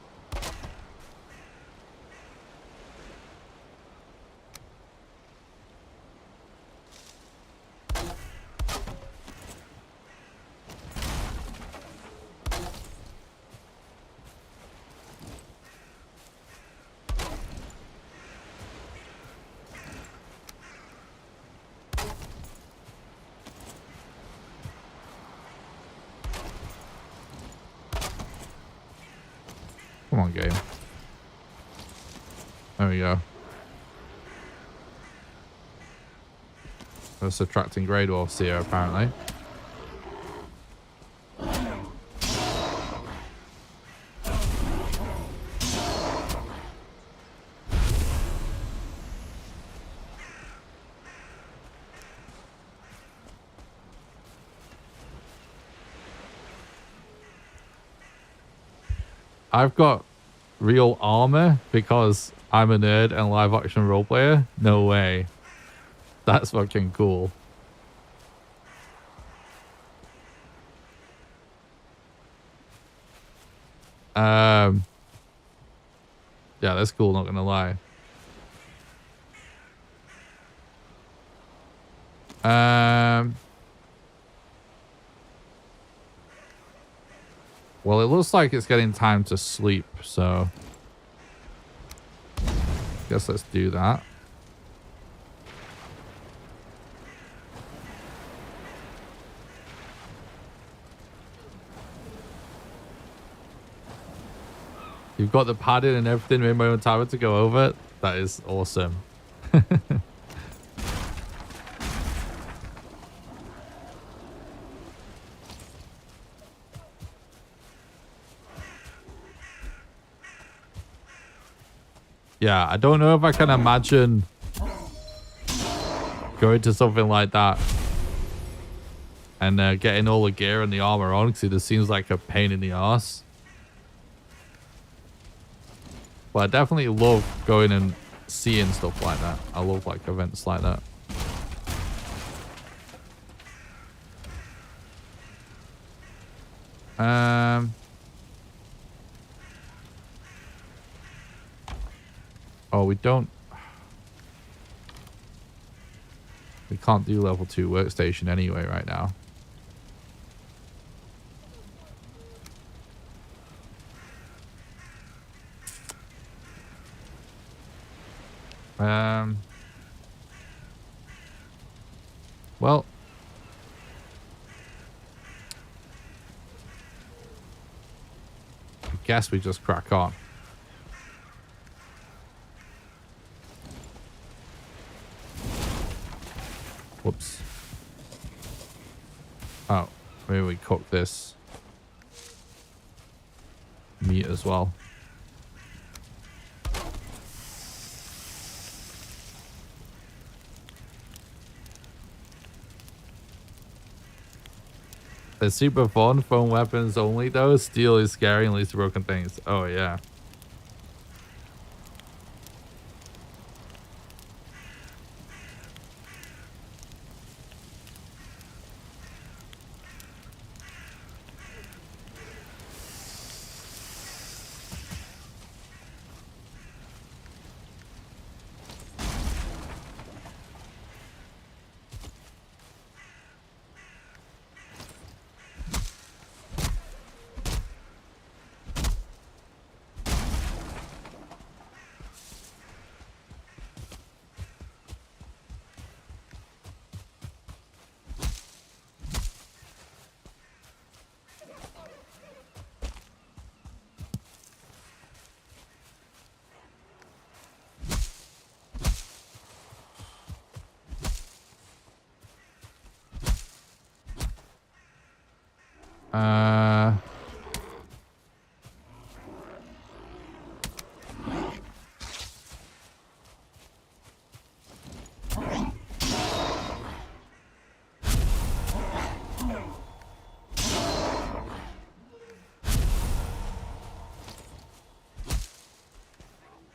S1: Come on, game. There we go. We're subtracting grade wolves here, apparently. I've got real armor because I'm a nerd and live action role player? No way. That's fucking cool. Yeah, that's cool, not gonna lie. Well, it looks like it's getting time to sleep, so guess let's do that. You've got the padding and everything in my own time to go over it. That is awesome. Yeah, I don't know if I can imagine going to something like that and getting all the gear and the armor on, because it just seems like a pain in the ass. But I definitely love going and seeing stuff like that. I love like events like that. Oh, we don't. We can't do level 2 workstation anyway right now. Well, I guess we just crack on. Whoops. Oh, maybe we cook this meat as well. They're super fun. Foam weapons only though. Steel is scary and leads to broken things. Oh yeah.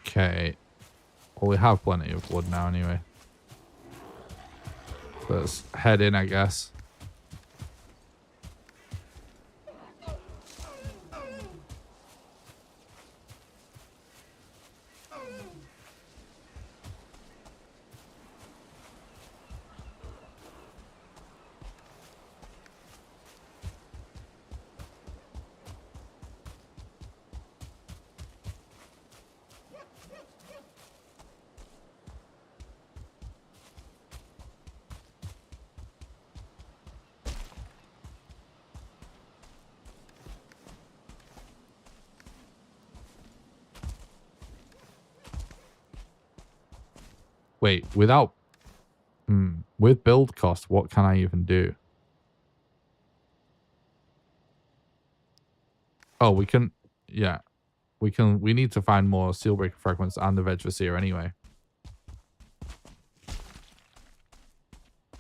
S1: Okay. Well, we have plenty of wood now anyway. Let's head in, I guess. Wait, without... with build cost, what can I even do? Oh, we can... Yeah. We need to find more Steelbreaker fragments and the Vegvaseer anyway.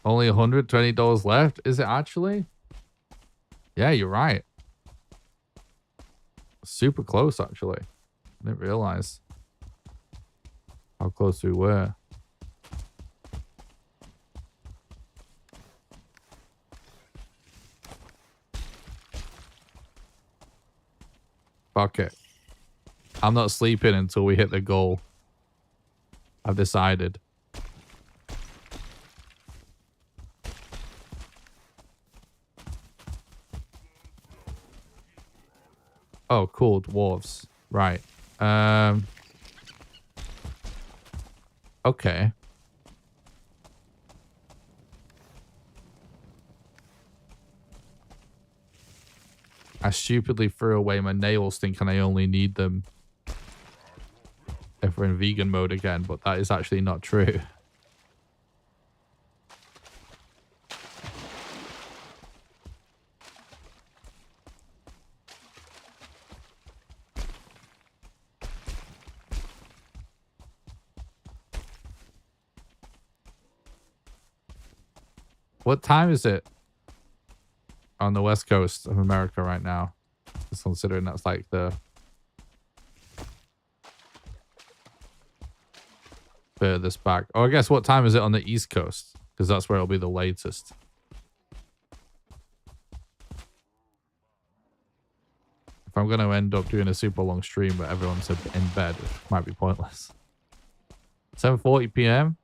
S1: Only $120 left? Is it actually? Yeah, you're right. Super close, actually. I didn't realize how close we were. Fuck it. I'm not sleeping until we hit the goal. I've decided. Oh, cool. Dwarves. Right. Okay. I stupidly threw away my nails thinking I only need them if we're in vegan mode again, but that is actually not true. What time is it on the west coast of America right now? Just considering that's like the furthest back. Oh, I guess what time is it on the east coast? Because that's where it'll be the latest. If I'm going to end up doing a super long stream but everyone's in bed, it might be pointless. 7:40 p.m.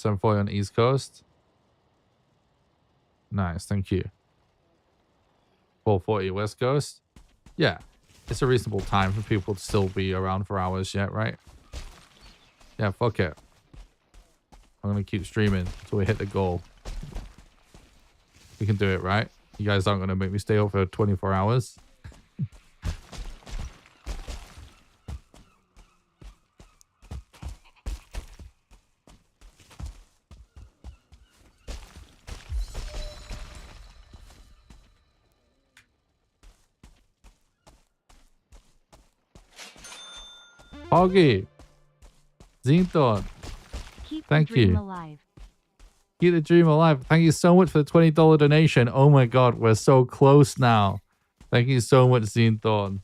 S1: on the East Coast. Nice, thank you. 4:40 West Coast. Yeah, it's a reasonable time for people to still be around for hours yet, right? Yeah, fuck it. I'm gonna keep streaming until we hit the goal. We can do it, right? You guys aren't gonna make me stay up for 24 hours. Poggy, Zinthorn, thank you.
S2: Alive.
S1: Keep the dream alive. Thank you so much for the $20 donation. Oh my god, we're so close now. Thank you so much, Zinthorn.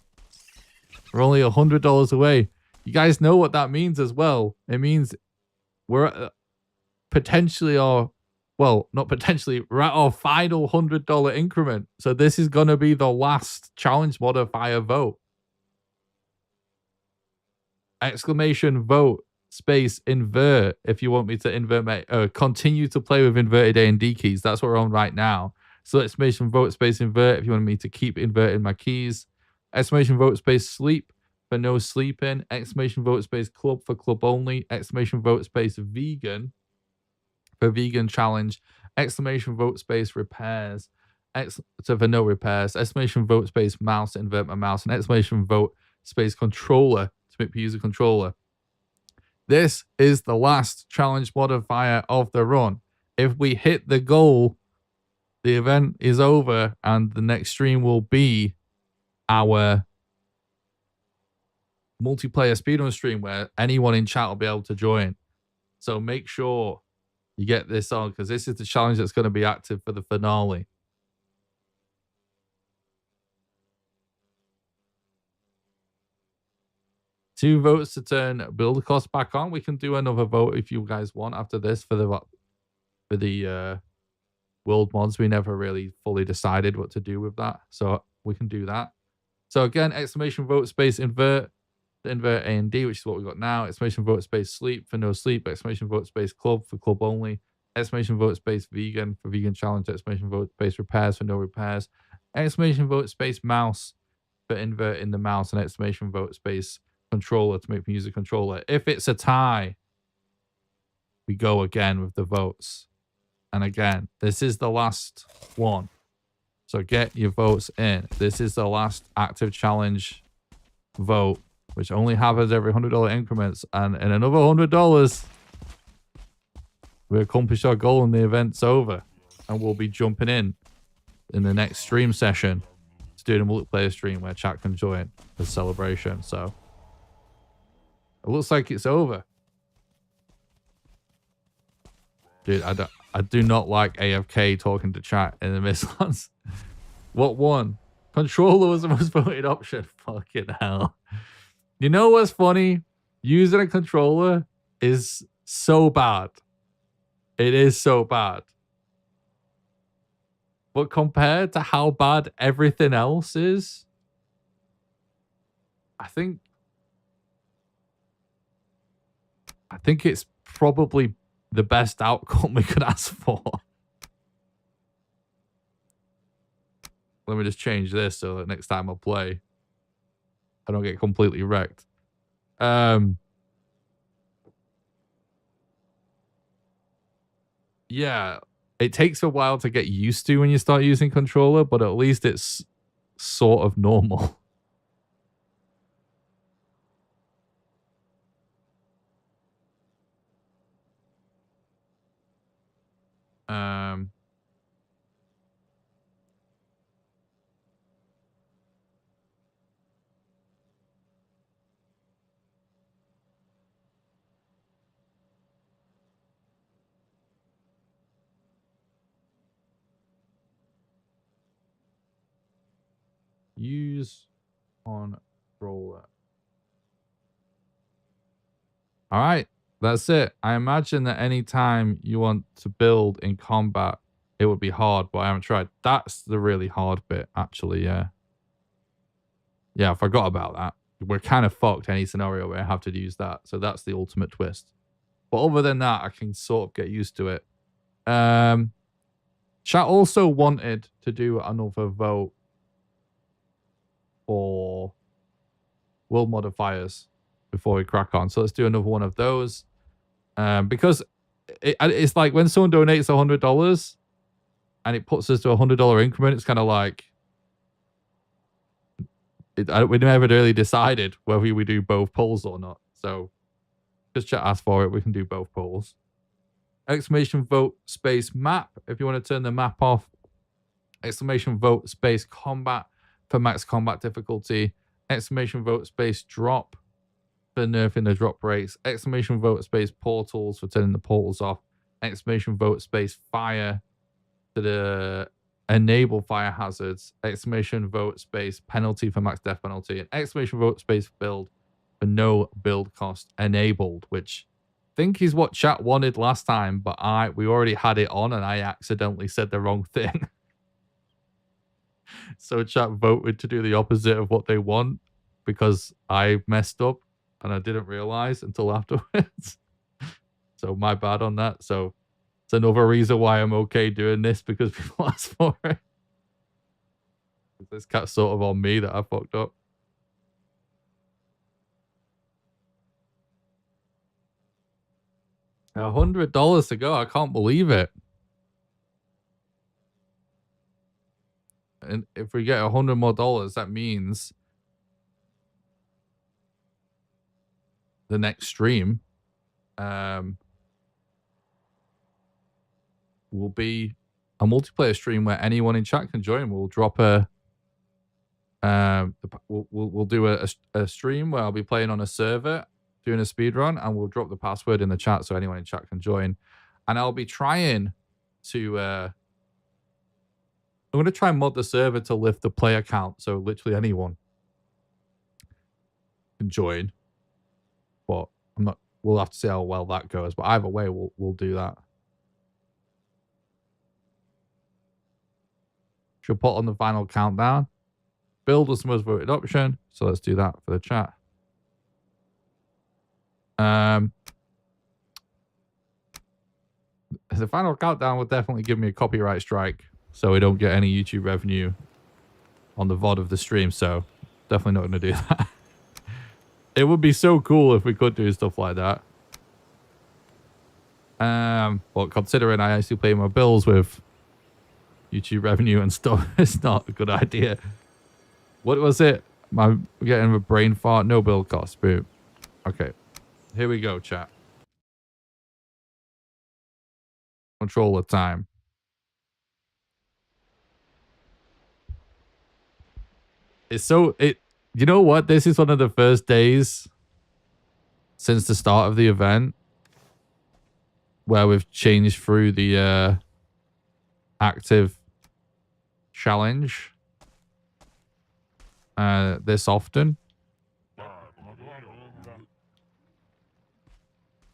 S1: We're only $100 away. You guys know what that means as well. It means we're potentially not potentially, we're at our final $100 increment. So this is going to be the last challenge modifier vote. Exclamation vote space invert if you want me to invert my continue to play with inverted A and D keys. That's what we're on right now. So exclamation vote space invert if you want me to keep inverting my keys. Exclamation vote space sleep for no sleeping. Exclamation vote space club for club only. Exclamation vote space vegan for vegan challenge. Exclamation vote space repairs for no repairs. Exclamation vote space mouse invert my mouse. And exclamation vote space controller to make me use a controller. This is the last challenge modifier of the run. If we hit the goal, the event is over and the next stream will be our multiplayer speedrun stream where anyone in chat will be able to join. So make sure you get this on because this is the challenge that's going to be active for the finale. Two votes to turn build cost back on. We can do another vote if you guys want after this for the world mods. We never really fully decided what to do with that, so we can do that. So again, exclamation vote space invert A and D, which is what we got now. Exclamation vote space sleep for no sleep. Exclamation vote space club for club only. Exclamation vote space vegan for vegan challenge. Exclamation vote space repairs for no repairs. Exclamation vote space mouse for invert in the mouse, and exclamation vote space controller to make me use a controller. If it's a tie, we go again with the votes. And again, this is the last one. So get your votes in. This is the last active challenge vote, which only happens every $100 increments. And in another $100, we accomplish our goal and the event's over. And we'll be jumping in the next stream session to do a multiplayer stream where chat can join the celebration. So it looks like it's over. Dude, I do not like AFK talking to chat in the Mistlands. What won? Controller was the most voted option. Fucking hell. You know what's funny? Using a controller is so bad. It is so bad. But compared to how bad everything else is, I think it's probably the best outcome we could ask for. Let me just change this so that next time I play, I don't get completely wrecked. Yeah, it takes a while to get used to when you start using controller, but at least it's sort of normal. Use controller. All right, that's it. I imagine that any time you want to build in combat, it would be hard, but I haven't tried. That's the really hard bit, actually, yeah. Yeah, I forgot about that. We're kind of fucked any scenario where I have to use that. So that's the ultimate twist. But other than that, I can sort of get used to it. Chat also wanted to do another vote for world modifiers before we crack on. So let's do another one of those. Because it's like when someone donates $100 and it puts us to a $100 increment, it's kind of like we never really decided whether we do both polls or not. So just chat ask for it. We can do both polls. Exclamation vote space map if you want to turn the map off. Exclamation vote space combat for max combat difficulty. Exclamation vote space drop for nerfing the drop rates. Exclamation vote space portals for turning the portals off. Exclamation vote space fire to the enable fire hazards. Exclamation vote space penalty for max death penalty. And exclamation vote space build for no build cost enabled, which I think is what chat wanted last time, but we already had it on and I accidentally said the wrong thing. So chat voted to do the opposite of what they want because I messed up and I didn't realize until afterwards. So my bad on that. So it's another reason why I'm okay doing this because people asked for it. This cat's sort of on me that I fucked up. $100 to go. I can't believe it. And if we get $100 more, that means the next stream will be a multiplayer stream where anyone in chat can join. We'll drop a we'll do a stream where I'll be playing on a server doing a speed run, and we'll drop the password in the chat so anyone in chat can join. And I'll be trying to I'm going to try and mod the server to lift the player count so literally anyone can join. But we'll have to see how well that goes. But either way, we'll do that. Should put on the final countdown. Build was the most voted option. So let's do that for the chat. The final countdown will definitely give me a copyright strike, so we don't get any YouTube revenue on the VOD of the stream. So definitely not going to do that. It would be so cool if we could do stuff like that. But considering I actually pay my bills with YouTube revenue and stuff, it's not a good idea. What was it? I'm getting a brain fart. No bill cost. Boom. Okay. Here we go, chat. Controller time. It's so... You know what? This is one of the first days since the start of the event where we've changed through the active challenge this often.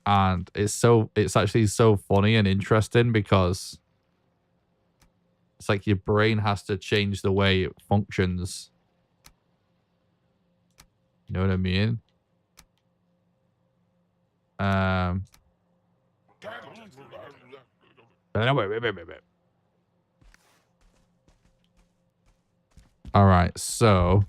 S1: And it's actually so funny and interesting because it's like your brain has to change the way it functions. You know what I mean? All right, so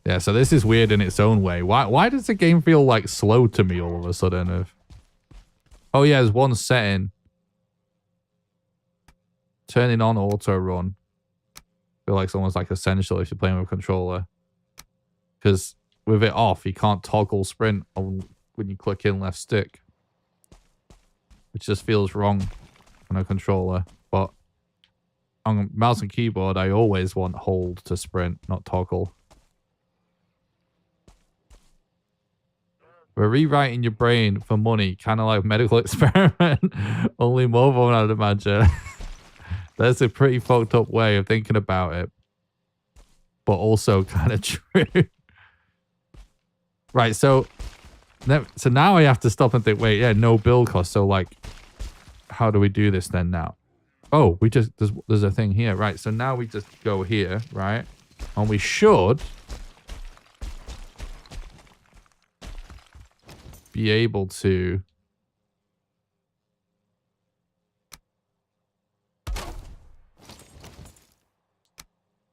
S1: yeah, so this is weird in its own way. Why does the game feel like slow to me all of a sudden? Oh yeah, there's one setting. Turning on auto run. I feel like it's almost like essential if you're playing with a controller. Because with it off, you can't toggle sprint when you click in left stick. Which just feels wrong on a controller. But on mouse and keyboard, I always want hold to sprint, not toggle. We're rewriting your brain for money, kind of like medical experiment. Only more fun, I'd imagine. That's a pretty fucked up way of thinking about it. But also kind of true. Right, so now I have to stop and think, wait, yeah, no bill cost. So like, how do we do this then now? Oh, we just, there's a thing here. Right, so now we just go here, right? And we should be able to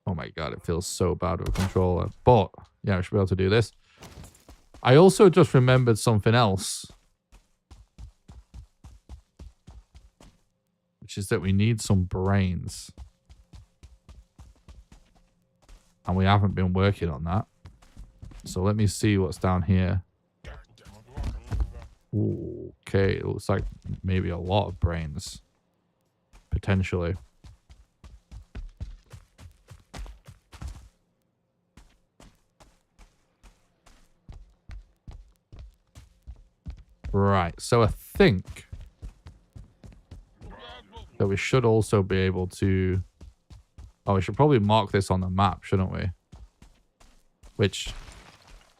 S1: oh my god, it feels so bad with a controller. But yeah, I should be able to do this. I also just remembered something else, which is that we need some brains, and we haven't been working on that. So let me see what's down here. Ooh, okay, it looks like maybe a lot of brains. Potentially. Right, so I think that we should also be able to... Oh, we should probably mark this on the map, shouldn't we? Which...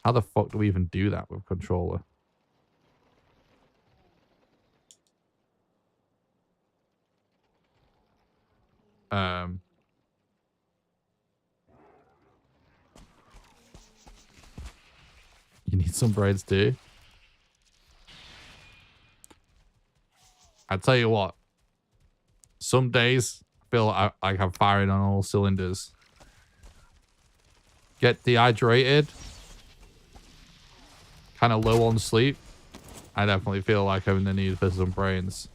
S1: How the fuck do we even do that with controller? You need some brains too. I tell you what. Some days I feel like I'm firing on all cylinders. Get dehydrated. Kind of low on sleep. I definitely feel like I'm in the need for some brains.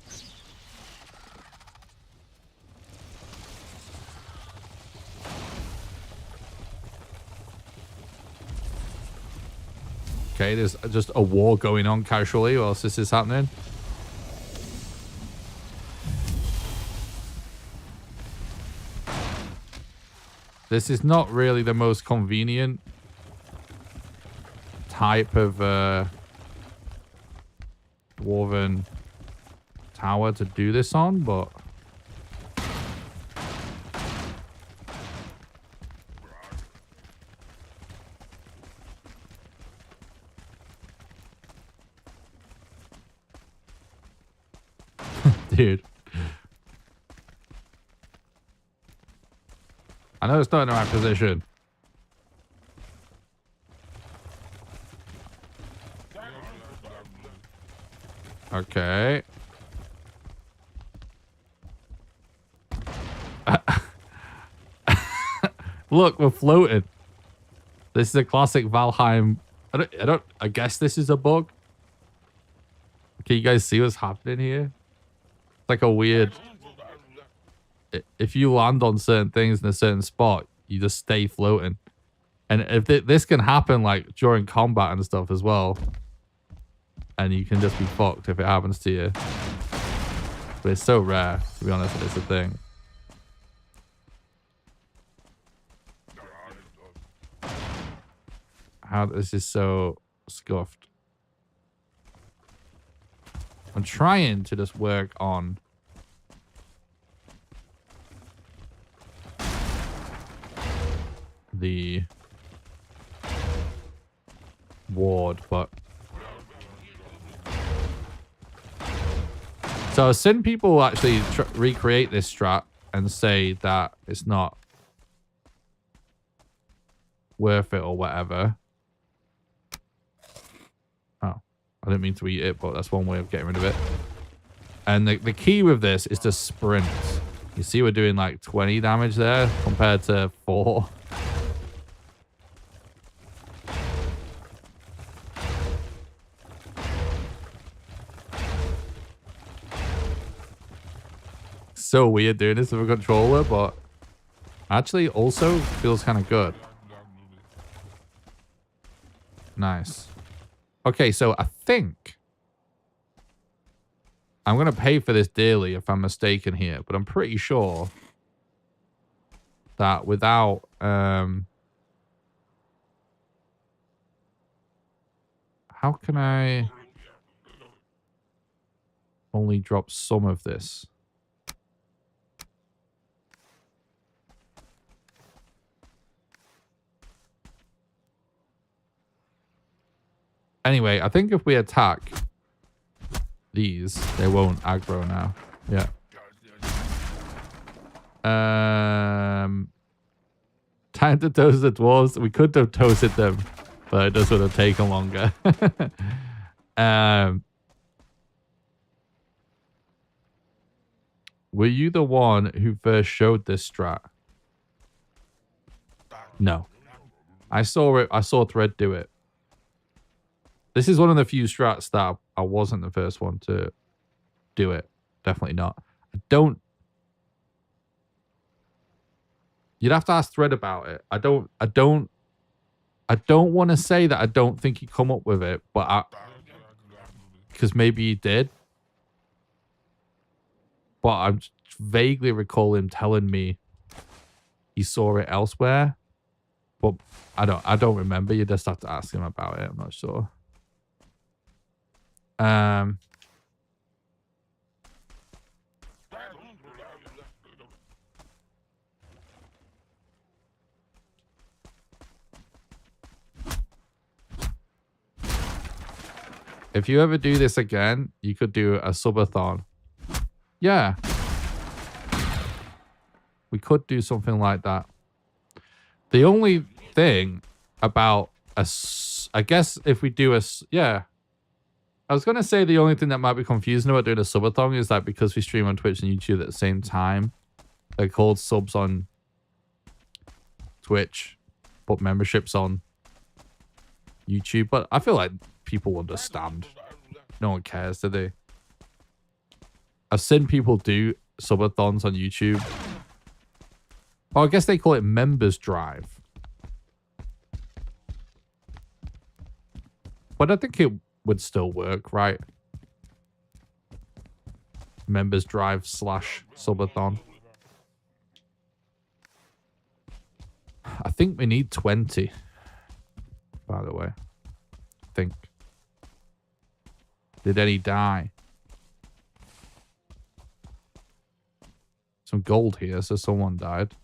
S1: Okay, there's just a war going on casually whilst this is happening. This is not really the most convenient type of dwarven tower to do this on, but dude, I know it's not in the right position. Okay. Look, we're floating. This is a classic Valheim. I guess this is a bug. Can you guys see what's happening here? It's like a weird... If you land on certain things in a certain spot, you just stay floating. And if this can happen like during combat and stuff as well. And you can just be fucked if it happens to you. But it's so rare, to be honest, it's a thing. How this is so scuffed. I'm trying to just work on the ward, but so I've seen people actually recreate this strat and say that it's not worth it or whatever. Oh, I didn't mean to eat it, but that's one way of getting rid of it. And the key with this is to sprint. You see we're doing like 20 damage there compared to 4. So weird doing this with a controller, but actually also feels kind of good. Nice. Okay, so I think I'm going to pay for this dearly if I'm mistaken here, but I'm pretty sure that without how can I only drop some of this? Anyway, I think if we attack these, they won't aggro now. Yeah. Time to toast the dwarves. We could have toasted them, but it just would have taken longer. Were you the one who first showed this strat? No. I saw it. I saw Thread do it. This is one of the few strats that I wasn't the first one to do it. Definitely not. I don't... You'd have to ask Thread about it. I don't want to say that I don't think he come up with it, but because maybe he did. But I vaguely recall him telling me he saw it elsewhere. But I don't remember. You just have to ask him about it. I'm not sure. If you ever do this again, you could do a subathon. Yeah. We could do something like that. The only thing about I guess if we do yeah. I was going to say the only thing that might be confusing about doing a subathon is that because we stream on Twitch and YouTube at the same time, they're called subs on Twitch, but memberships on YouTube. But I feel like people understand. No one cares, do they? I've seen people do subathons on YouTube. Oh, I guess they call it members drive. But I think it would still work, right? Members drive / subathon. I think we need 20. By the way. I think. Did any die? Some gold here, so someone died.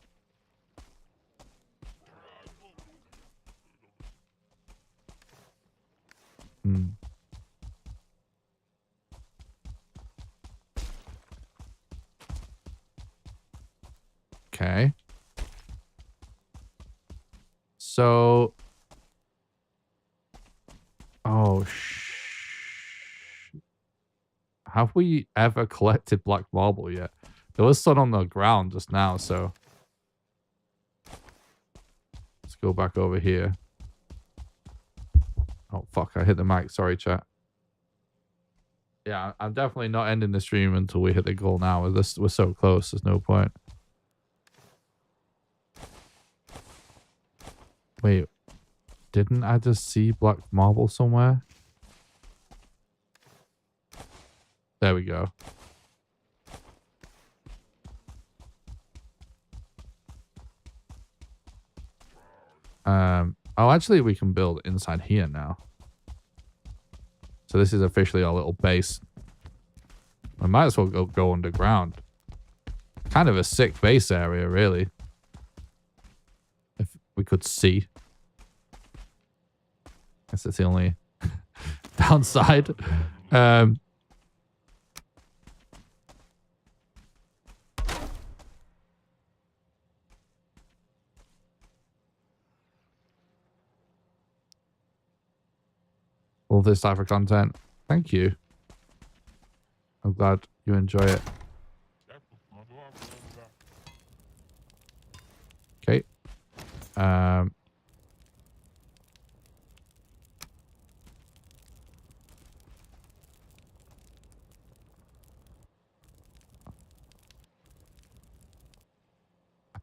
S1: Okay. So... Oh, have we ever collected black marble yet? There was some on the ground just now, so... Let's go back over here. Oh, fuck. I hit the mic. Sorry, chat. Yeah, I'm definitely not ending the stream until we hit the goal now. We're so close. There's no point. Wait. Didn't I just see black marble somewhere? There we go. Oh, actually, we can build inside here now. So this is officially our little base. We might as well go underground. Kind of a sick base area, really. If we could see. Guess that's the only downside. All this type of content. Thank you. I'm glad you enjoy it. Okay. I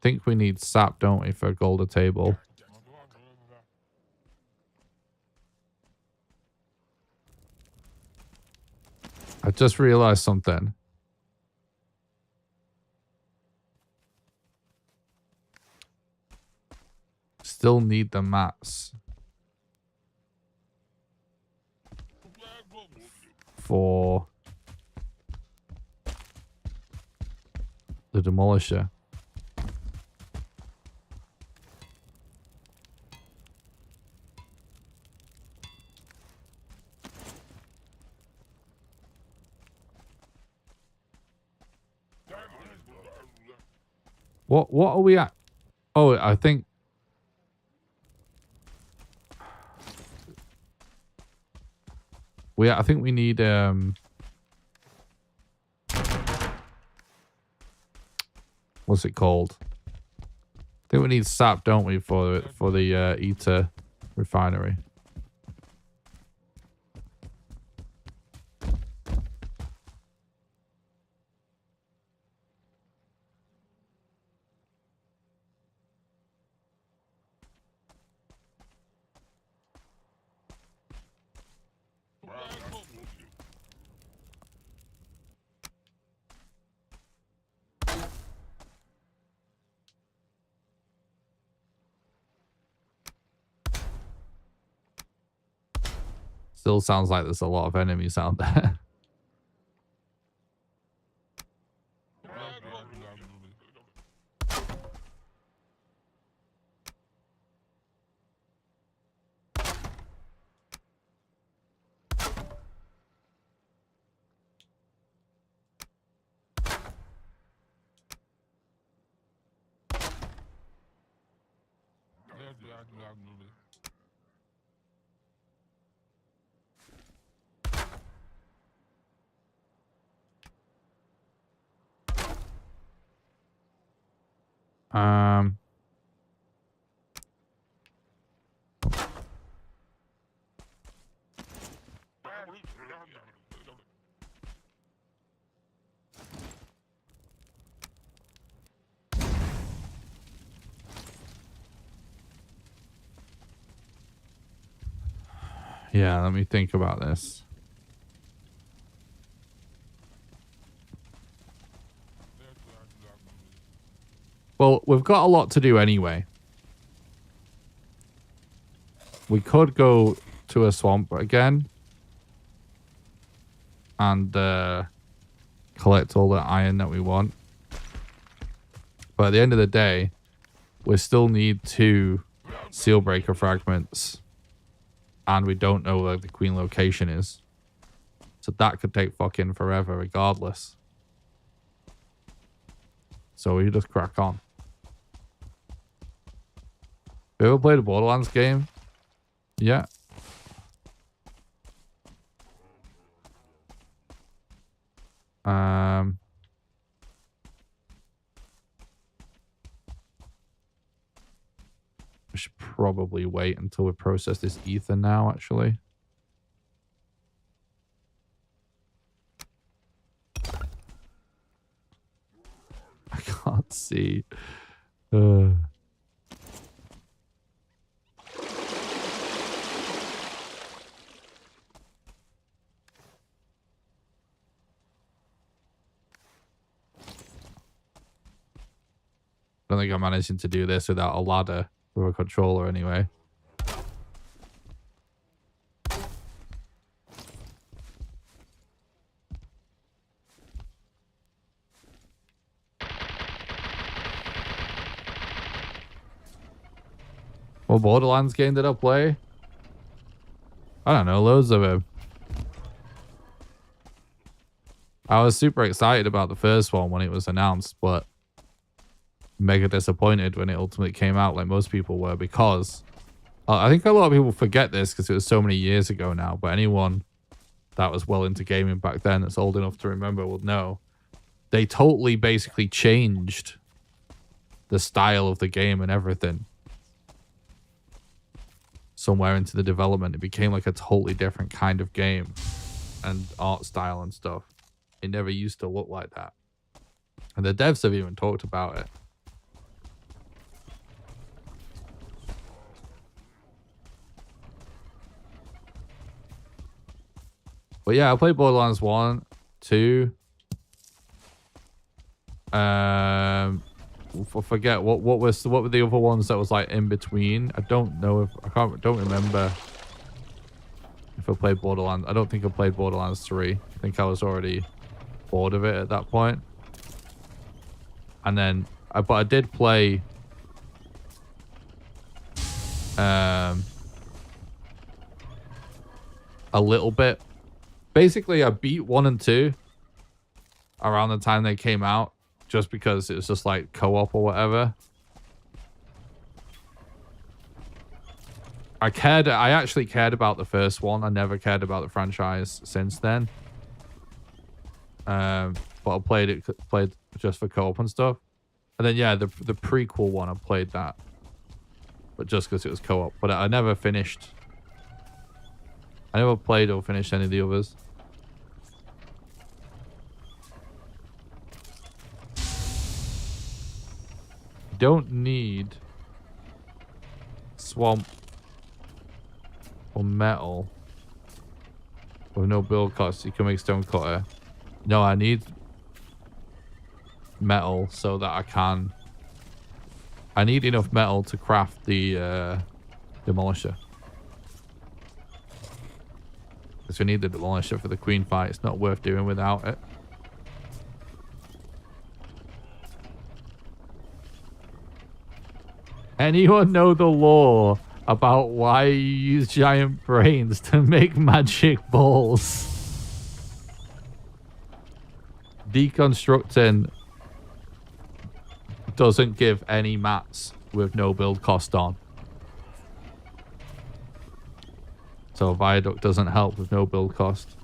S1: think we need sap, don't we, for a golden table? I just realized something. Still need the mats for the demolisher. What are we at? Oh, I think I think we need what's it called? I think we need sap, don't we, for the Ether refinery. Still sounds like there's a lot of enemies out there. Yeah, let me think about this. Well, we've got a lot to do anyway. We could go to a swamp again and collect all the iron that we want. But at the end of the day, we still need 2 seal breaker fragments. And we don't know where the queen location is. So that could take fucking forever regardless. So we just crack on. You ever played a Borderlands game? Yeah. I should probably wait until we process this ether now, actually. I can't see. I don't think I'm managing to do this without a ladder with a controller anyway. What Borderlands game did I play? I don't know, loads of them. I was super excited about the first one when it was announced, but mega disappointed when it ultimately came out, like most people were, because I think a lot of people forget this because it was so many years ago now, but anyone that was well into gaming back then that's old enough to remember will know they totally basically changed the style of the game and everything. Somewhere into the development, it became like a totally different kind of game and art style and stuff. It never used to look like that. And the devs have even talked about it. But yeah, I played Borderlands 1, 2. I forget what were the other ones that was like in between. I don't know if don't remember if I played Borderlands. I don't think I played Borderlands 3. I think I was already bored of it at that point. And then but I did play a little bit. Basically, I beat 1 and 2 around the time they came out, just because it was just like co-op or whatever. I actually cared about the first one. I never cared about the franchise since then. But I played just for co-op and stuff. And then yeah, the prequel one, I played that, but just because it was co-op. But I never finished. I never played or finished any of the others. Don't need swamp or metal with no build cost. You can make stone cutter. No, I need metal so that I need enough metal to craft the demolisher. Because we need the demolisher for the queen fight. It's not worth doing without it. Anyone know the lore about why you use giant brains to make magic balls? Deconstructing doesn't give any mats with no build cost on. So a viaduct doesn't help with no build cost.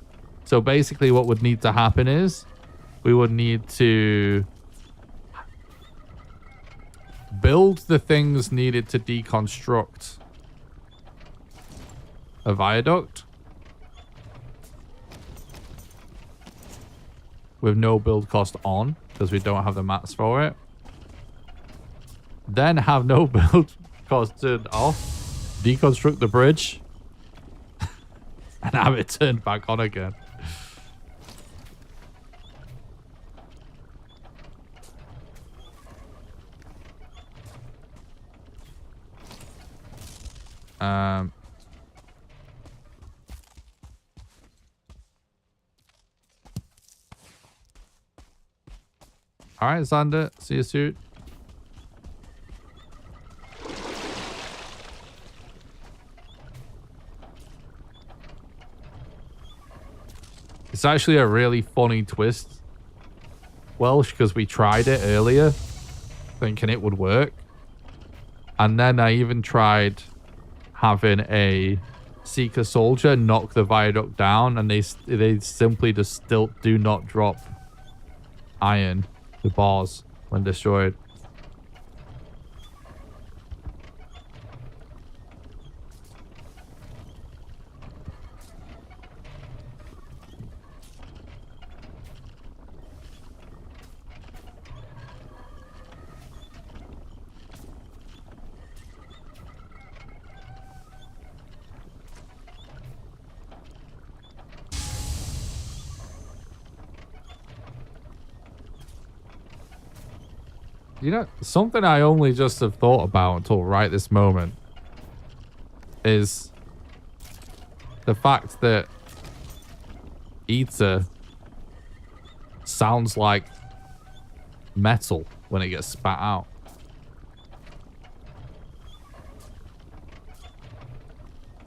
S1: So basically what would need to happen is we would need to build the things needed to deconstruct a viaduct with no build cost on, because we don't have the mats for it. Then have no build cost turned off, deconstruct the bridge, and have it turned back on again. All right, Xander. See you soon. It's actually a really funny twist, Welsh, because we tried it earlier thinking it would work. And then I even tried having a Seeker Soldier knock the viaduct down, and they simply just still do not drop iron, the bars, when destroyed. You know, something I only just have thought about until right this moment is the fact that ether sounds like metal when it gets spat out.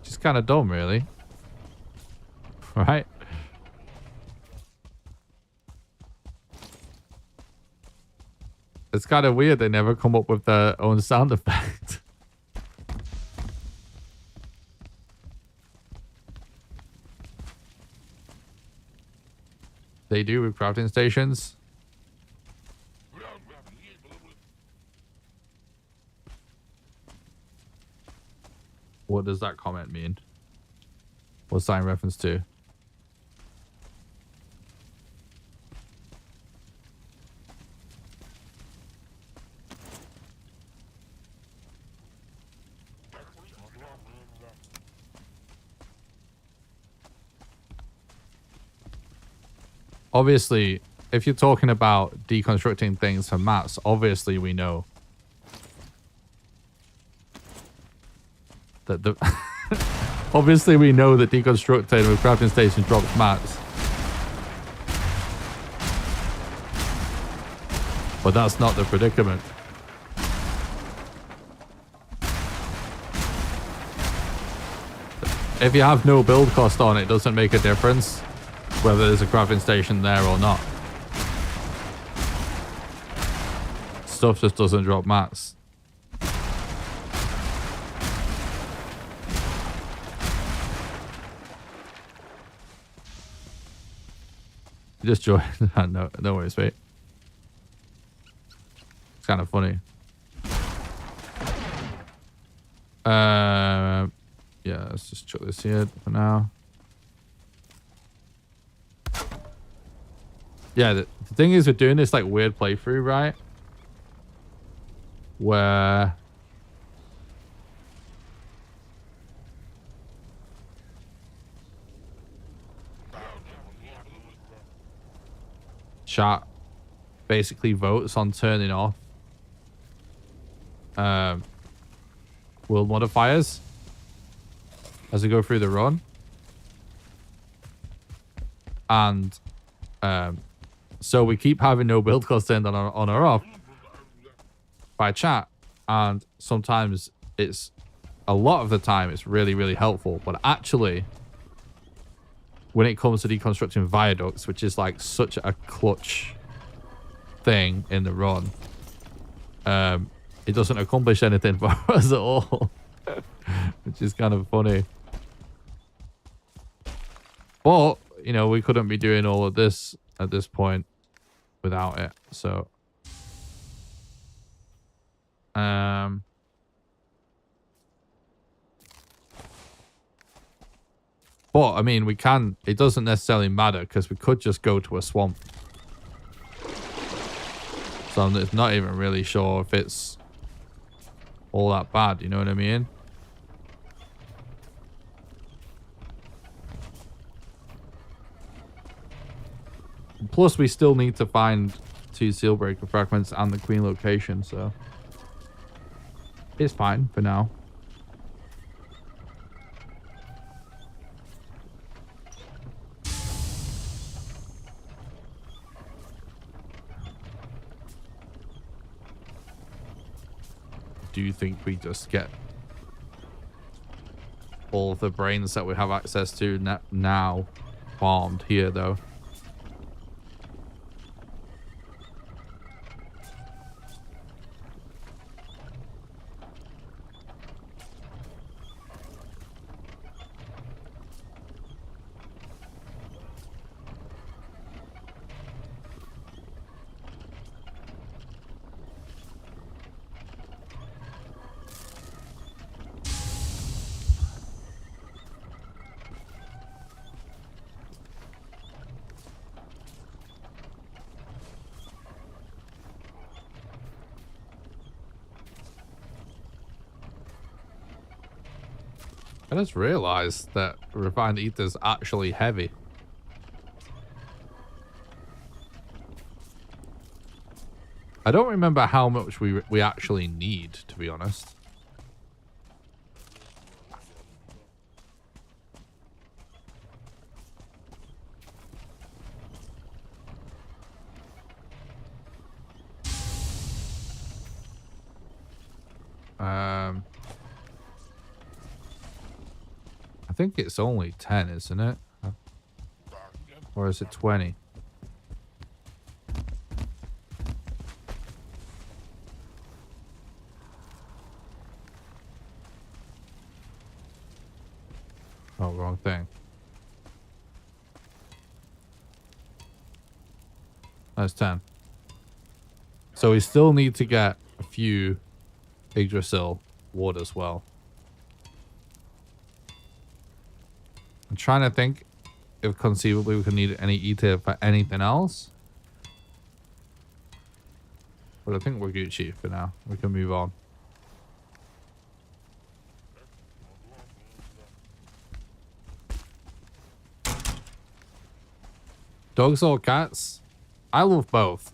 S1: Just kind of dumb, really. Right? It's kind of weird they never come up with their own sound effect. They do with crafting stations. What does that comment mean? What's that in reference to? Obviously, if you're talking about deconstructing things for mats, obviously we know that the obviously we know that deconstructing with crafting station drops mats. But that's not the predicament. If you have no build cost on, it doesn't make a difference whether there's a crafting station there or not. Stuff just doesn't drop mats. You just joined. No worries, mate. It's kind of funny. Yeah, let's just chuck this here for now. Yeah, the thing is, we're doing this like weird playthrough, right? Where chat basically votes on turning off world modifiers as we go through the run, and so we keep having no build cost turned on or off by chat, and sometimes it's a lot of the time it's really helpful, but actually when it comes to deconstructing viaducts, which is like such a clutch thing in the run, it doesn't accomplish anything for us at all, which is kind of funny. But you know, we couldn't be doing all of this at this point without it, so but I mean, we can, it doesn't necessarily matter because we could just go to a swamp, so I'm not even really sure if it's all that bad, you know what I mean? Plus, we still need to find 2 seal breaker fragments and the queen location, so it's fine for now. Do you think we just get all of the brains that we have access to now farmed here, though? I just realized that refined ether is actually heavy. I don't remember how much we actually need, to be honest. I think it's only 10, isn't it? Or is it 20? Oh, wrong thing. That's 10. So we still need to get a few Yggdrasil wood as well. I'm trying to think if conceivably we could need any ether for anything else. But I think we're Gucci for now. We can move on. Dogs or cats? I love both.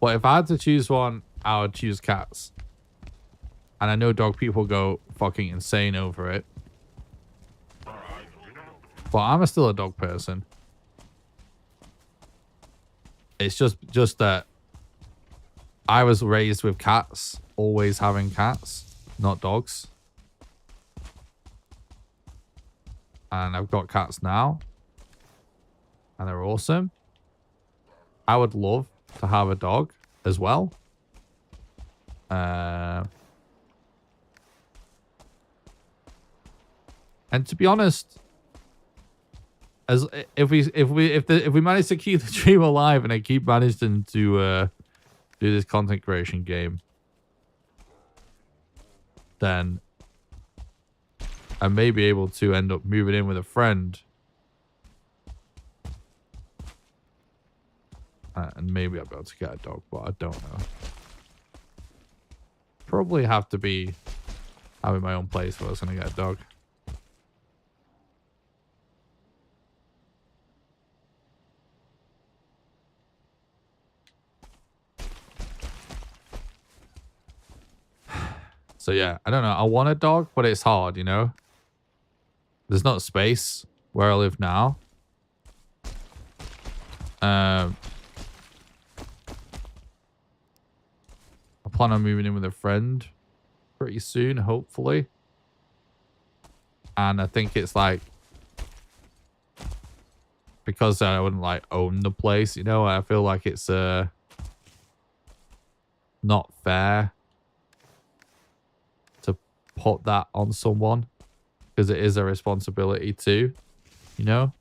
S1: But if I had to choose one, I would choose cats. And I know dog people go fucking insane over it. But I'm still a dog person. It's just that I was raised with cats, always having cats, not dogs. And I've got cats now. And they're awesome. I would love to have a dog as well. And to be honest, as if we manage to keep the dream alive and I keep managing to do this content creation game, then I may be able to end up moving in with a friend. And maybe I'll be able to get a dog, but I don't know. Probably have to be having my own place if I was going to get a dog. So yeah, I don't know. I want a dog, but it's hard, you know? There's not space where I live now. I plan on moving in with a friend pretty soon, hopefully. And I think it's like, because I wouldn't like own the place, you know, I feel like it's not fair to put that on someone, because it is a responsibility too, you know.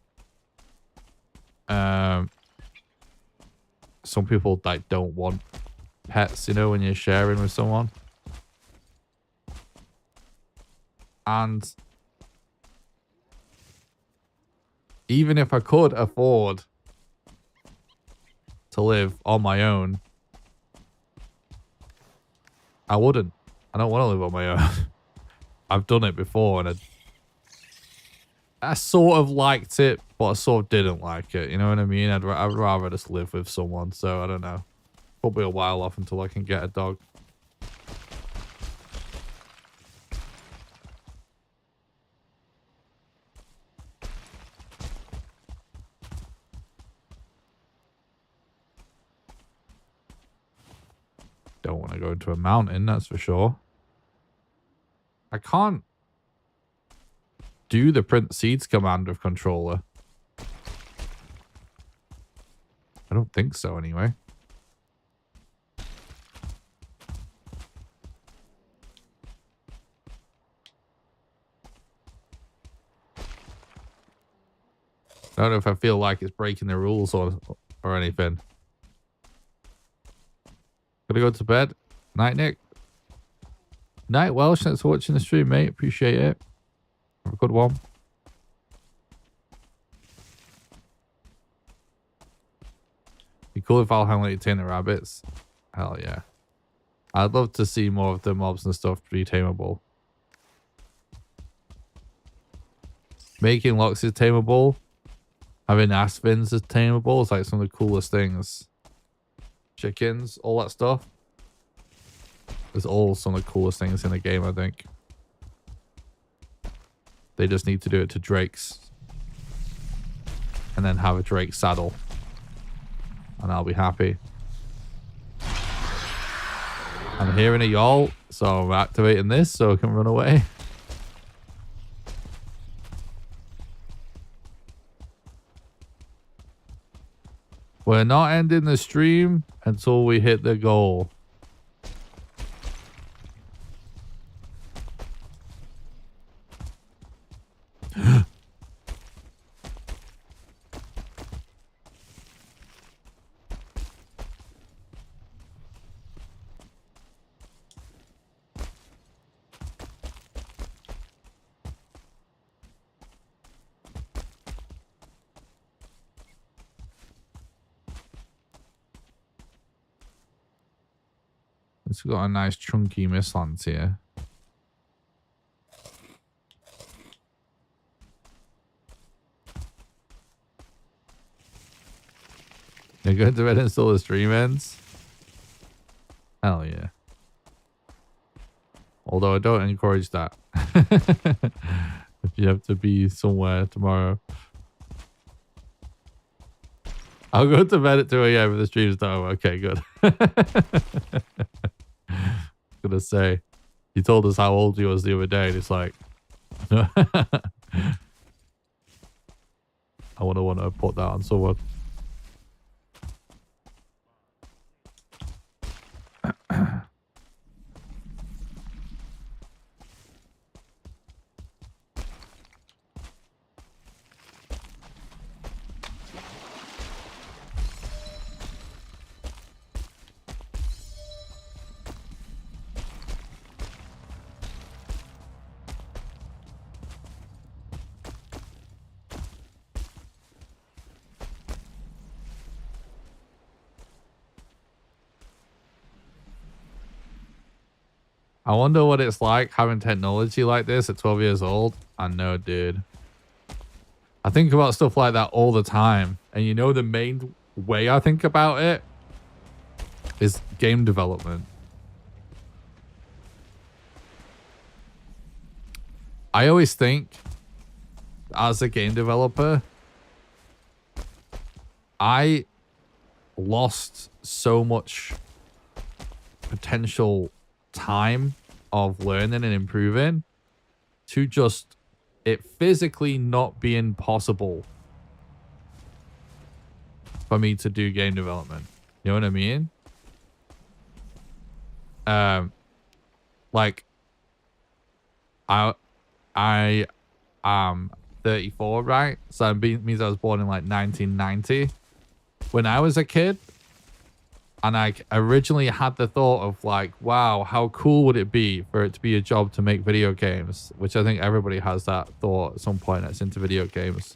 S1: Some people like don't want pets, you know, when you're sharing with someone. And even if I could afford to live on my own, I wouldn't. I don't want to live on my own. I've done it before and I sort of liked it, but I sort of didn't like it. You know what I mean? I'd rather just live with someone. So I don't know. Probably a while off until I can get a dog. Don't want to go into a mountain, that's for sure. I can't do the print seeds command with controller. I don't think so anyway. I don't know if I feel like it's breaking the rules or anything. Gotta go to bed. Night, Nick. Night, Welsh. Thanks for watching the stream, mate. Appreciate it. Have a good one. Be cool if Valheim let you tame the rabbits. Hell yeah. I'd love to see more of the mobs and stuff be tameable. Making locks is tameable. Having Asphins as tameable is like some of the coolest things. Chickens, all that stuff. It's all some of the coolest things in the game, I think. They just need to do it to Drakes. And then have a Drake saddle. And I'll be happy. I'm hearing a y'all, so I'm activating this so I can run away. We're not ending the stream until we hit the goal. It's got a nice chunky missile here. You're going to bed until the stream ends? Hell yeah. Although I don't encourage that. If you have to be somewhere tomorrow. I'll go to bed at 2 a.m. if the stream's not over. Okay, good. Gonna say, he told us how old he was the other day, and it's like, I want to put that on someone. I wonder what it's like having technology like this at 12 years old. I know, dude. I think about stuff like that all the time. And you know, the main way I think about it is game development. I always think, as a game developer, I lost so much potential time of learning and improving to just it physically not being possible for me to do game development. You know what I mean? Like I am 34, right? So it means I was born in like 1990. When I was a kid, and I originally had the thought of like, wow, how cool would it be for it to be a job to make video games? Which I think everybody has that thought at some point that's into video games.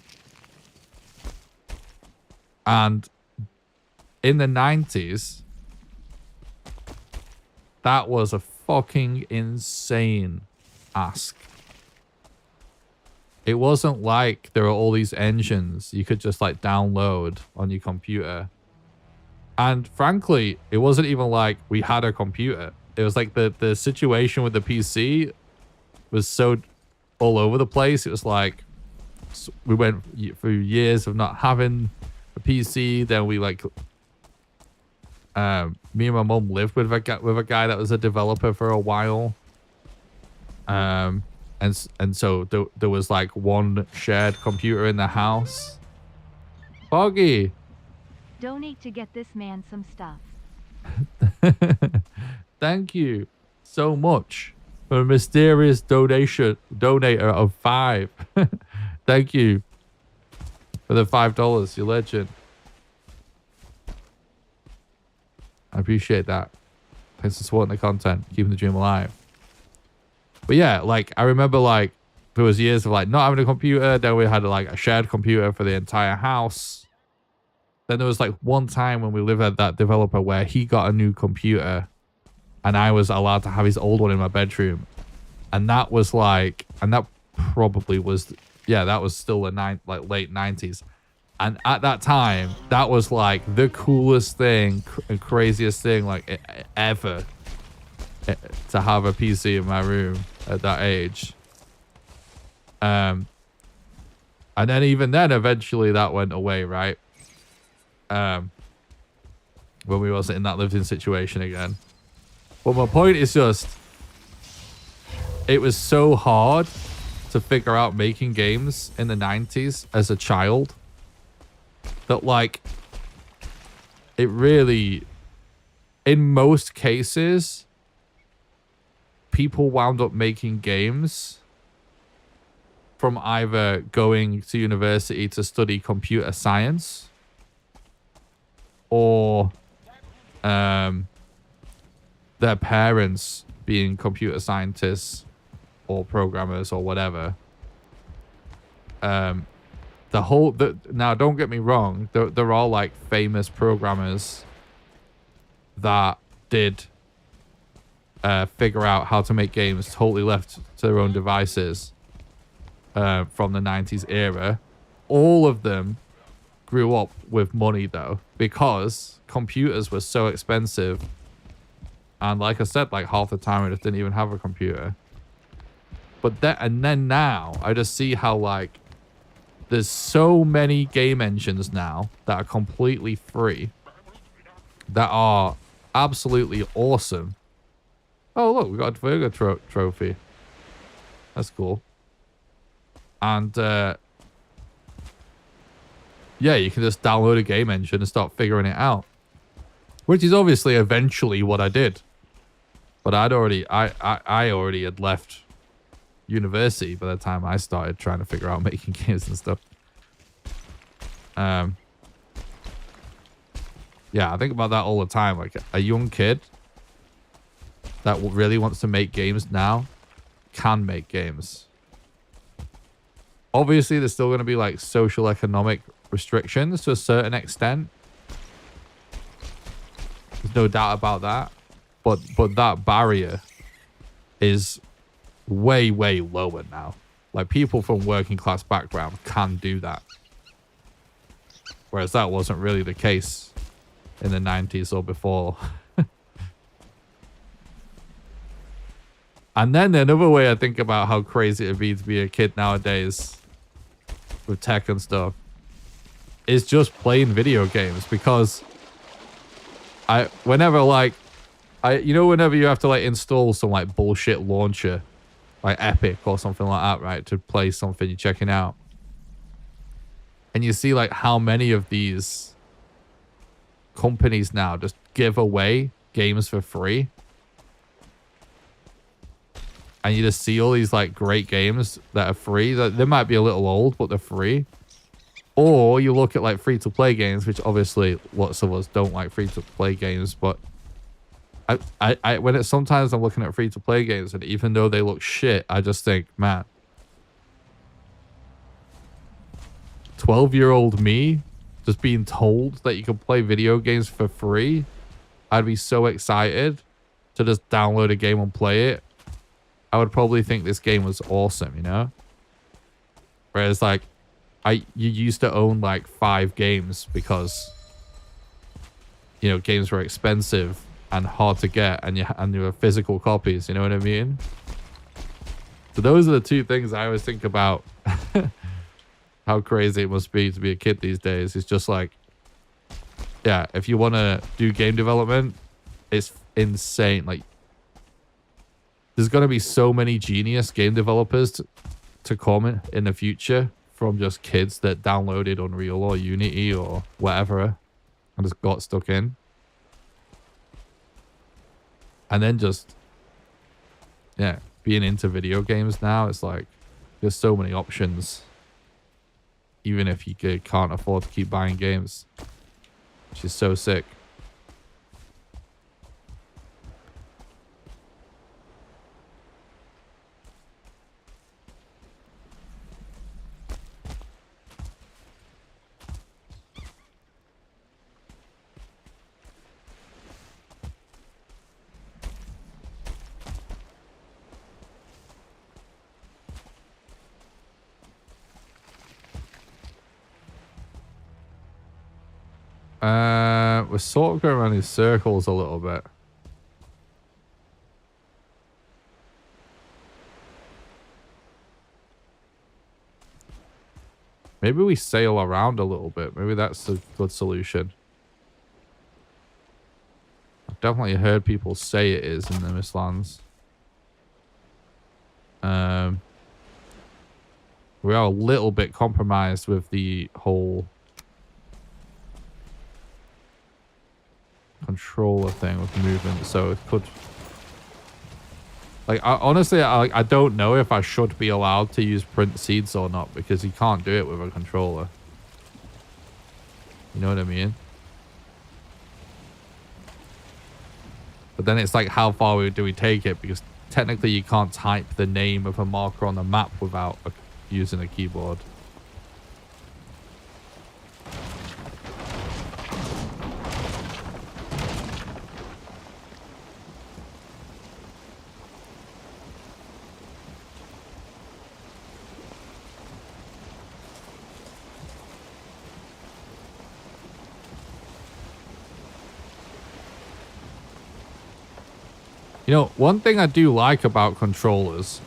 S1: And in the 90s, that was a fucking insane ask. It wasn't like there were all these engines you could just like download on your computer. And frankly, it wasn't even like we had a computer. It was like the situation with the PC was so all over the place. It was like we went through years of not having a PC. Then we like, me and my mom lived with a guy that was a developer for a while. And so there was like one shared computer in the house. Foggy.
S2: Donate to get this man some stuff.
S1: Thank you so much for a mysterious donator of 5. Thank you for the $5. You're legend. I appreciate that. Thanks for supporting the content, keeping the dream alive. But yeah, like I remember like there was years of like not having a computer. Then we had like a shared computer for the entire house. Then there was like one time when we lived at that developer where he got a new computer and I was allowed to have his old one in my bedroom. And that was like, and that probably was, yeah, that was still the late 90s. And at that time, that was like the coolest thing and craziest thing like ever to have a PC in my room at that age. And then even then, eventually that went away, right? When we wasn't in that lived-in situation again. But my point is just, it was so hard to figure out making games in the 90s as a child that, like, it really, in most cases, people wound up making games from either going to university to study computer science or their parents being computer scientists or programmers or whatever. Now don't get me wrong, they're all like famous programmers that did figure out how to make games totally left to their own devices from the 90s era. All of them grew up with money though, because computers were so expensive. And like I said, like half the time I just didn't even have a computer. But then now I just see how like there's so many game engines now that are completely free that are absolutely awesome. Oh look, we got a Virgo trophy. That's cool. And yeah, you can just download a game engine and start figuring it out, which is obviously eventually what I did. But I already had left university by the time I started trying to figure out making games and stuff. Yeah, I think about that all the time. Like a young kid that really wants to make games now can make games. Obviously, there's still going to be like social economic restrictions to a certain extent. There's no doubt about that. But that barrier is way, way lower now. Like people from working class background can do that. Whereas that wasn't really the case in the 90s or before. And then another way I think about how crazy it'd be to be a kid nowadays with tech and stuff is just playing video games, because whenever you have to like install some like bullshit launcher like Epic or something like that, right, to play something you're checking out, and you see like how many of these companies now just give away games for free, and you just see all these like great games that are free, that they might be a little old but they're free. Or you look at like free-to-play games, which obviously lots of us don't like free-to-play games, but sometimes I'm looking at free-to-play games, and even though they look shit, I just think, man, 12-year-old me just being told that you can play video games for free, I'd be so excited to just download a game and play it. I would probably think this game was awesome, you know? Whereas like you used to own like 5 games because, you know, games were expensive and hard to get, and you were physical copies, you know what I mean? So those are the two things I always think about. How crazy it must be to be a kid these days. It's just like, yeah, if you want to do game development, it's insane. Like, there's going to be so many genius game developers to come in the future from just kids that downloaded Unreal or Unity or whatever and just got stuck in. And then just, yeah, being into video games now, it's like, there's so many options. Even if you can't afford to keep buying games. Which is so sick. We're sort of going around in circles a little bit. Maybe we sail around a little bit. Maybe that's a good solution. I've definitely heard people say it is in the Mistlands. We are a little bit compromised with the whole controller thing with movement, so it could... Like, honestly, I don't know if I should be allowed to use print seeds or not, because you can't do it with a controller. You know what I mean? But then it's like, how far do we take it? Because technically you can't type the name of a marker on the map without using a keyboard. You know, one thing I do like about controllers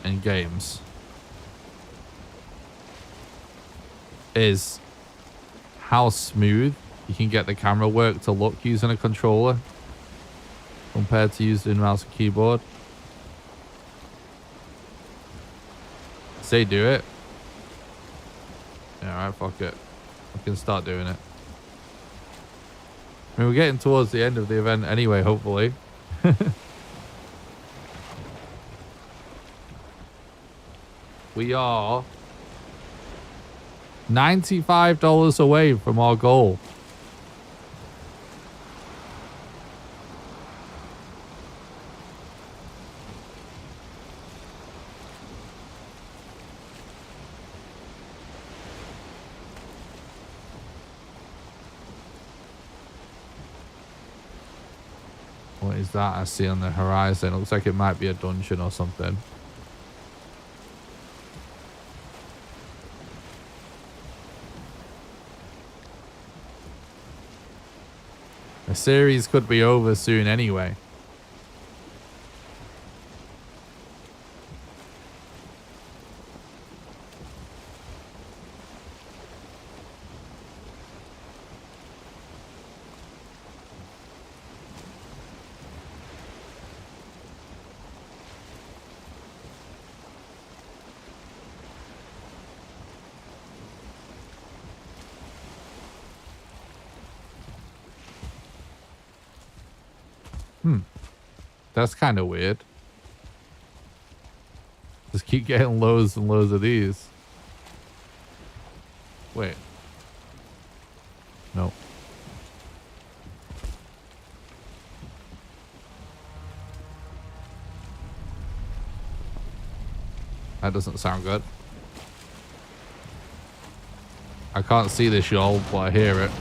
S1: in games is how smooth you can get the camera work to look using a controller compared to using mouse and keyboard. Say do it. Yeah, alright, fuck it. I can start doing it. I mean, we're getting towards the end of the event anyway, hopefully. We are $95 away from our goal. What is that I see on the horizon? It looks like it might be a dungeon or something. The series could be over soon anyway. That's kind of weird. Just keep getting loads and loads of these. Wait. Nope. That doesn't sound good. I can't see this, y'all, but I hear it.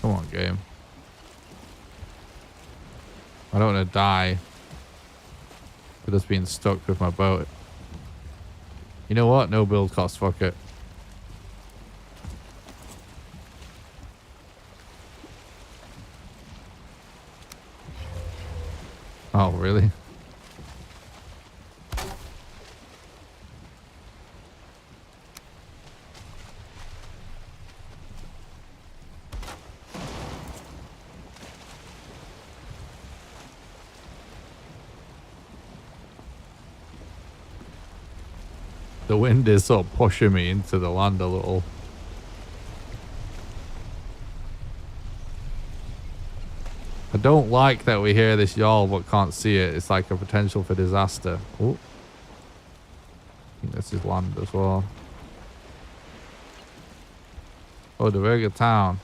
S1: Come on, game. I don't want to die for just being stuck with my boat. You know what? No build cost. Fuck it. Oh, really? The wind is sort of pushing me into the land a little. I don't like that we hear this yawl but can't see it. It's like a potential for disaster. Oh, I think this is land as well. Oh, the very good town.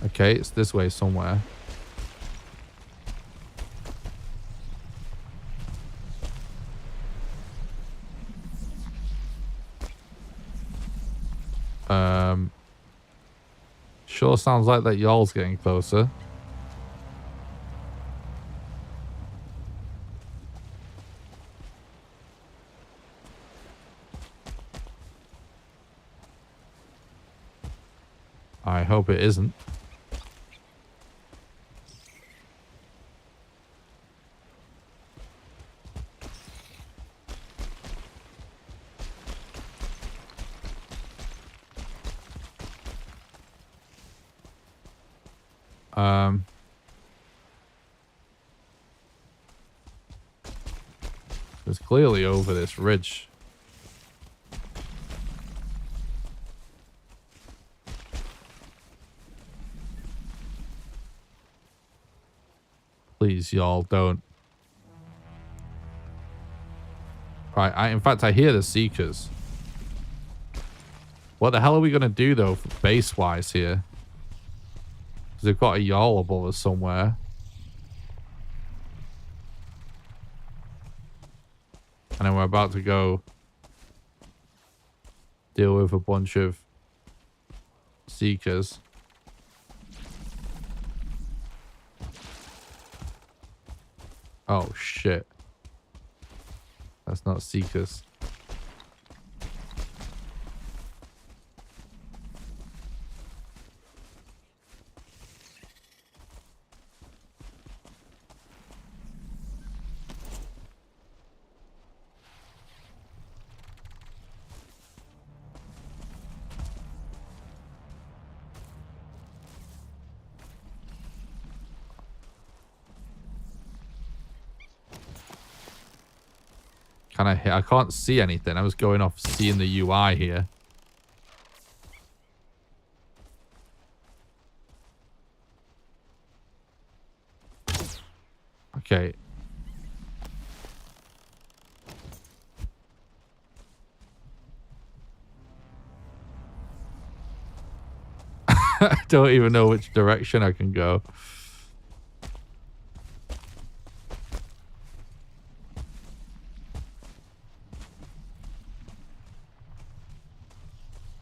S1: Okay, it's this way somewhere. Sure sounds like that y'all's getting closer. I hope it isn't. It's clearly over this ridge. Please, y'all, don't. Right, in fact, I hear the Seekers. What the hell are we going to do, though, base-wise here? Because they've got a y'all above us somewhere. And then we're about to go deal with a bunch of Seekers. Oh, shit. That's not Seekers. I can't see anything. I was going off seeing the UI here. Okay. I don't even know which direction I can go.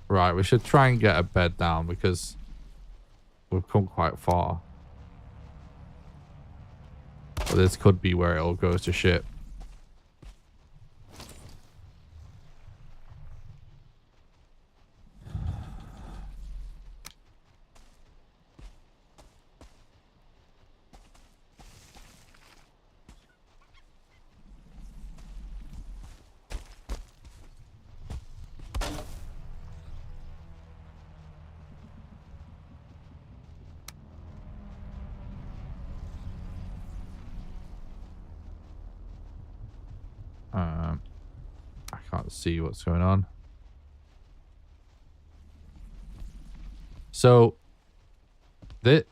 S1: Right, we should try and get a bed down because we've come quite far. But this could be where it all goes to shit. I can't see what's going on. So,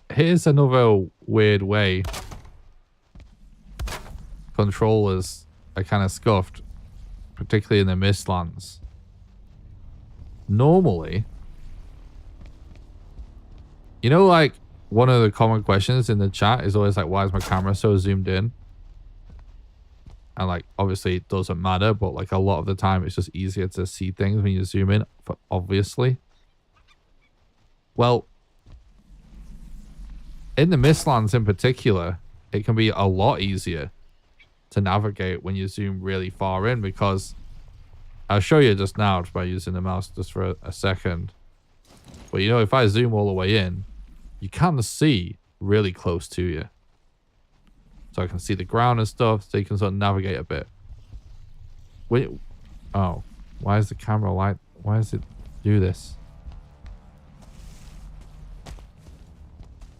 S1: here's another weird way controllers are kind of scuffed, particularly in the Mistlands. Normally, you know, like, one of the common questions in the chat is always like, why is my camera so zoomed in? And like, obviously it doesn't matter, but like a lot of the time it's just easier to see things when you zoom in, obviously. Well, in the Mistlands in particular, it can be a lot easier to navigate when you zoom really far in, because I'll show you just now by using the mouse just for a second. But you know, if I zoom all the way in, you can see really close to you. So I can see the ground and stuff, so you can sort of navigate a bit. Wait, oh, why is the camera light? Why does it do this?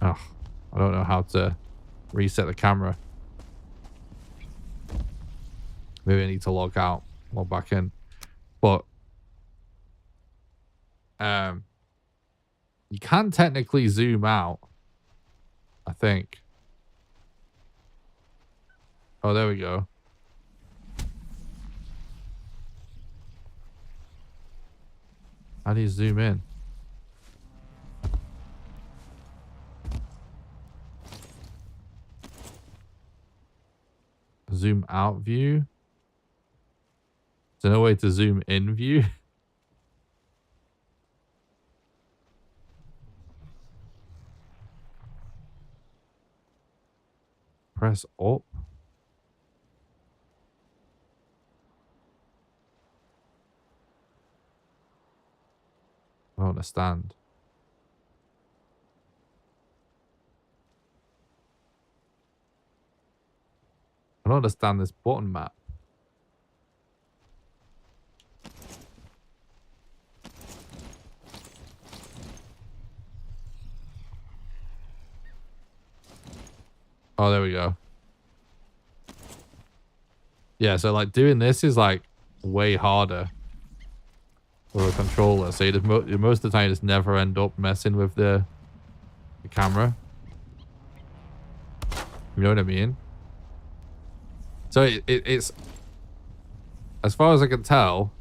S1: Oh, I don't know how to reset the camera. Maybe I need to log out, log back in. But you can technically zoom out, I think. Oh, there we go. How do you zoom in? Zoom out view? Is there no way to zoom in view? Press up. I don't understand. I don't understand this button map. Oh, there we go. Yeah, so like doing this is like way harder with a controller. So you just most of the time you just never end up messing with the camera. You know what I mean? So it's, as far as I can tell,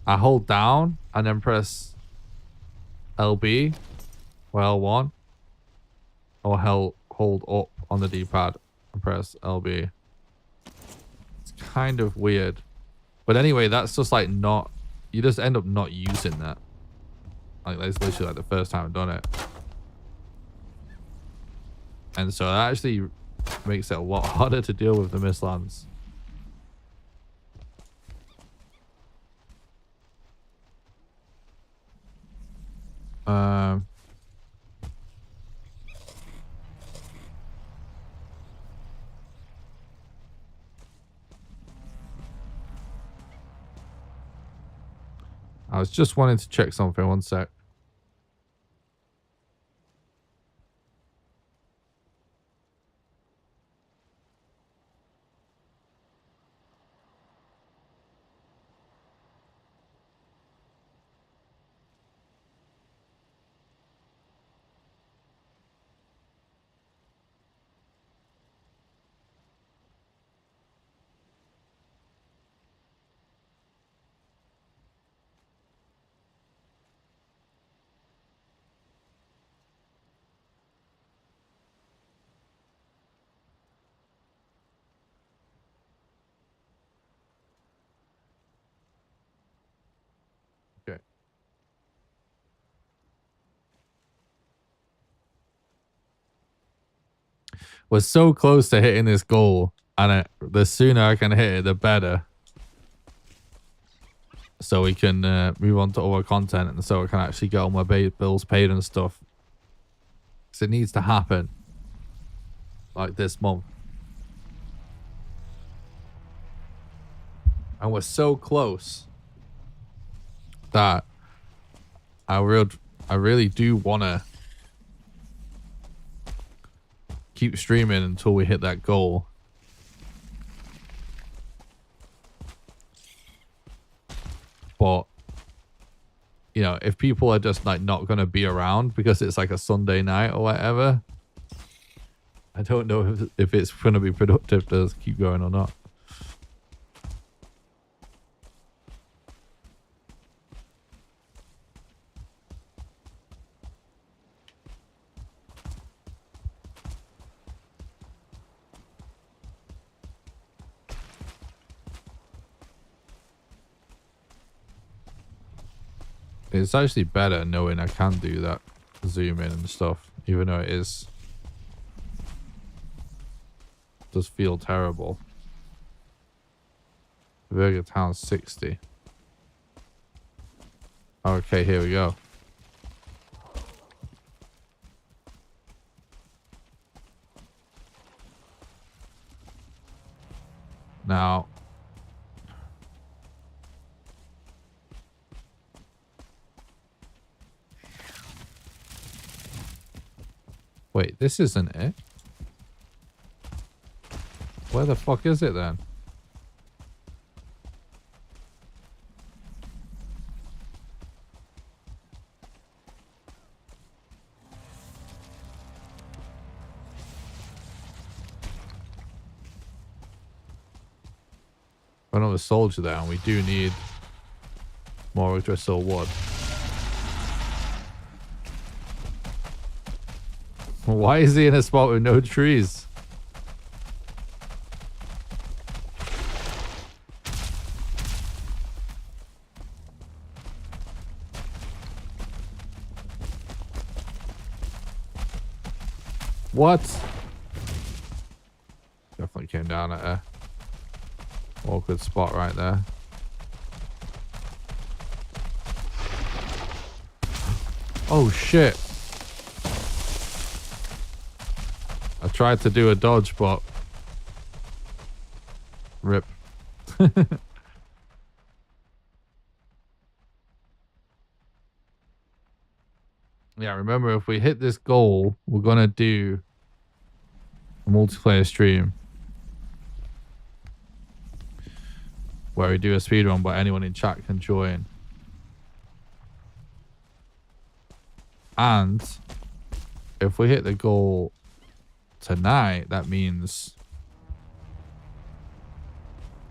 S1: I hold down and then press LB or L1 or hold up on the D-pad and press LB. It's kind of weird. But anyway, that's just like not, you just end up not using that. Like that's literally like the first time I've done it. And so that actually makes it a lot harder to deal with the mistlands. I was just wanting to check something. One sec. Okay. We're so close to hitting this goal, and the sooner I can hit it, the better. So we can move on to other content, and so I can actually get all my bills paid and stuff. Because it needs to happen, like this month. And we're so close that I really do want to keep streaming until we hit that goal. But, you know, if people are just like not going to be around because it's like a Sunday night or whatever, I don't know if it's going to be productive to keep going or not. It's actually better knowing I can do that zoom in and stuff, even though it does feel terrible. Burger Town 60. Okay, here we go. Now, wait, this isn't it. Where the fuck is it then? Another soldier there, and we do need more Yggdrasil wood. Why is he in a spot with no trees? What? down at a awkward spot right there. Oh shit. I tried to do a dodge, but rip. Yeah, remember, if we hit this goal, we're gonna do a multiplayer stream where we do a speedrun, but anyone in chat can join. And if we hit the goal tonight, that means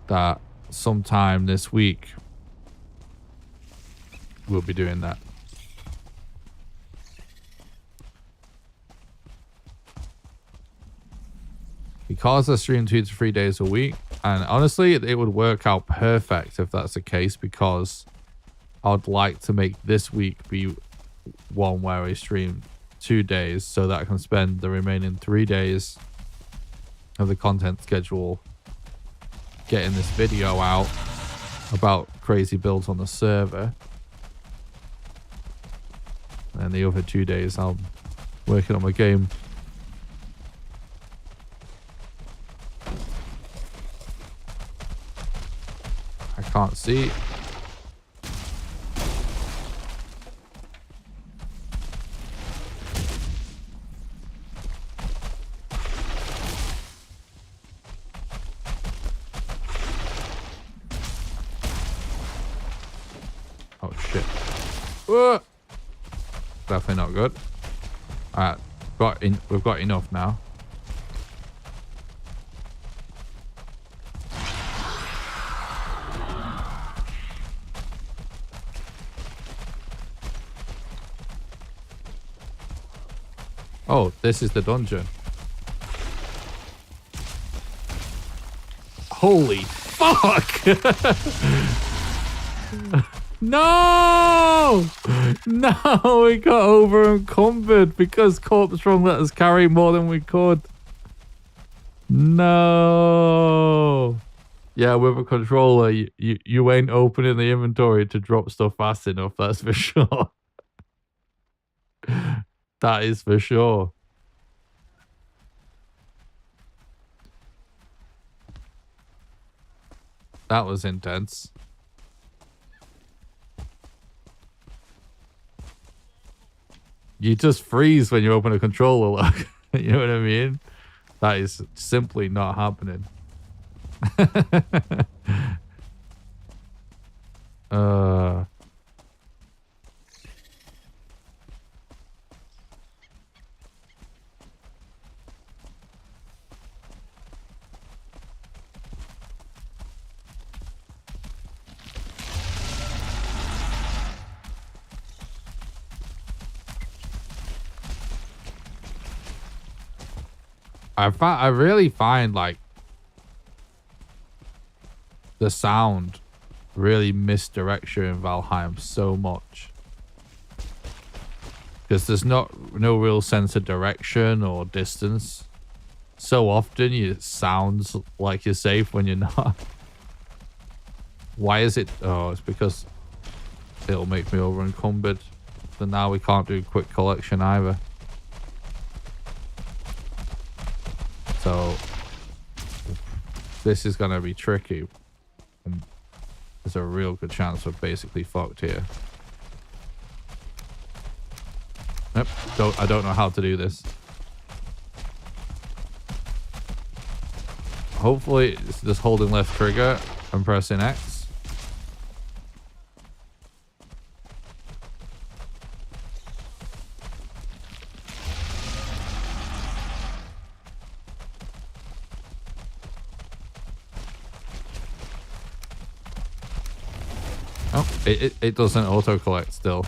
S1: that sometime this week we'll be doing that. Because I stream 2 to 3 days a week, and honestly, it would work out perfect if that's the case, because I'd like to make this week be one where I stream 2 days so that I can spend the remaining 3 days of the content schedule getting this video out about crazy builds on the server. And the other 2 days I'm working on my game. I can't see. Oh shit. Whoa. Definitely not good. Alright, we've got enough now. Oh, this is the dungeon. Holy fuck! No! No, we got over encumbered because Corpse Run let us carry more than we could. No. Yeah, with a controller, you ain't opening the inventory to drop stuff fast enough, that's for sure. That is for sure. That was intense. You just freeze when you open a controller lock. You know what I mean? That is simply not happening. I really find like the sound really misdirects you in Valheim so much, because there's no real sense of direction or distance. So often it sounds like you're safe when you're not. Why is it? Oh, it's because it'll make me over encumbered. So now we can't do quick collection either. So this is going to be tricky. And there's a real good chance we're basically fucked here. Nope. I don't know how to do this. Hopefully it's just holding left trigger and pressing X. Oh, it doesn't auto-collect still.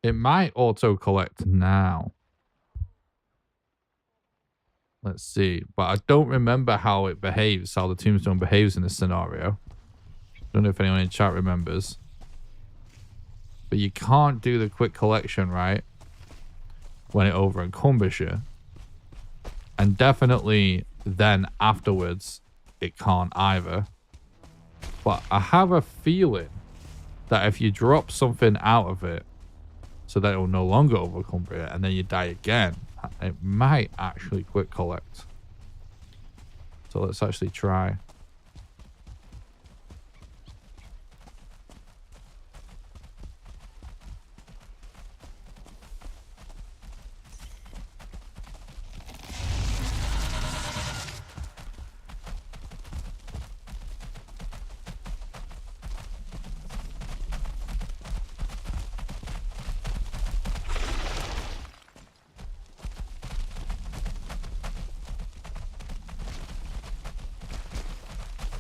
S1: It might auto-collect now. Let's see. But I don't remember how it behaves, how the tombstone behaves in this scenario. Don't know if anyone in chat remembers. But you can't do the quick collection, right? When it over encumbers you. And definitely then afterwards, it can't either. But I have a feeling that if you drop something out of it so that it will no longer over encumber it and then you die again, it might actually quick collect. So let's actually try.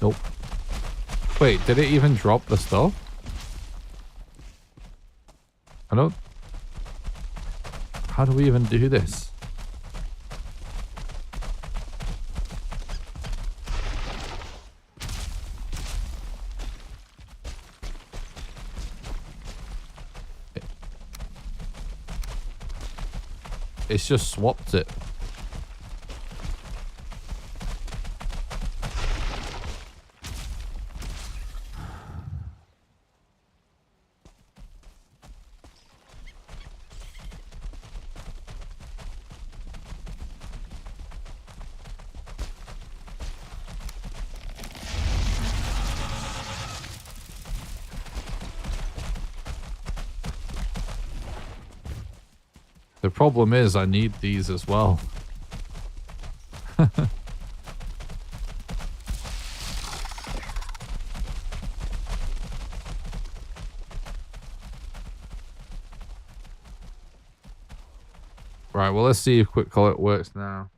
S1: Nope. Wait, did it even drop the stuff? I don't... How do we even do this? It's just swapped it. The problem is I need these as well. Right, well, let's see if quick collect works now.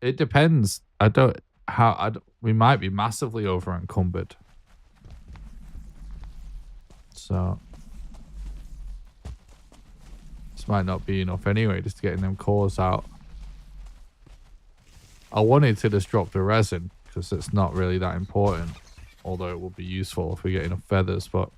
S1: It depends. We might be massively over encumbered. So this might not be enough anyway, just getting them cores out. I wanted to just drop the resin because it's not really that important, although it will be useful if we get enough feathers, but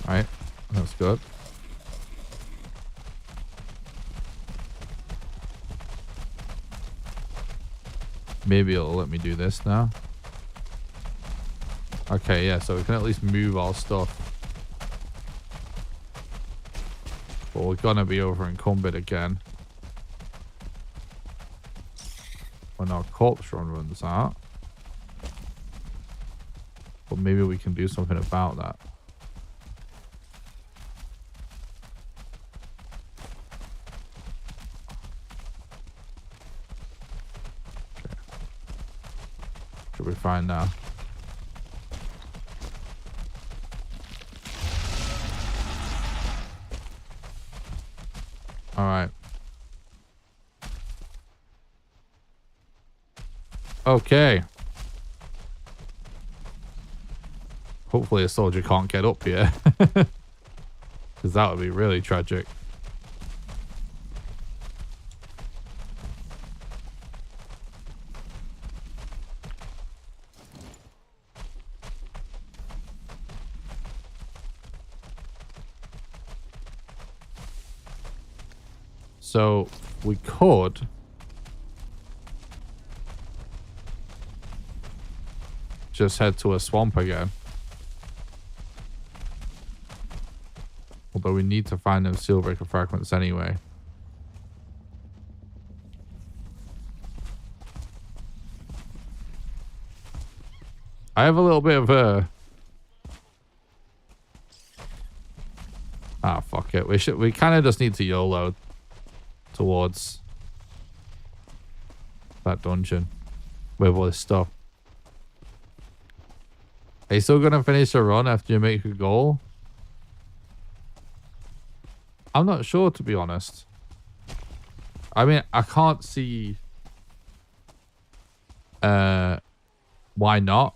S1: right, that's good. Maybe it'll let me do this now. Okay, yeah, so we can at least move our stuff. But we're gonna be over encumbered again when our corpse run runs out. But maybe we can do something about that. Should be fine now. All right. Okay. Hopefully a soldier can't get up here. Because that would be really tragic. So we could just head to a swamp again. Although we need to find them Sealbreaker fragments anyway. I have a little bit of a... Ah, fuck it. We kind of just need to YOLO towards that dungeon with all this stuff. Are you still gonna finish a run after you make a goal? I'm not sure, to be honest. I mean, I can't see why not.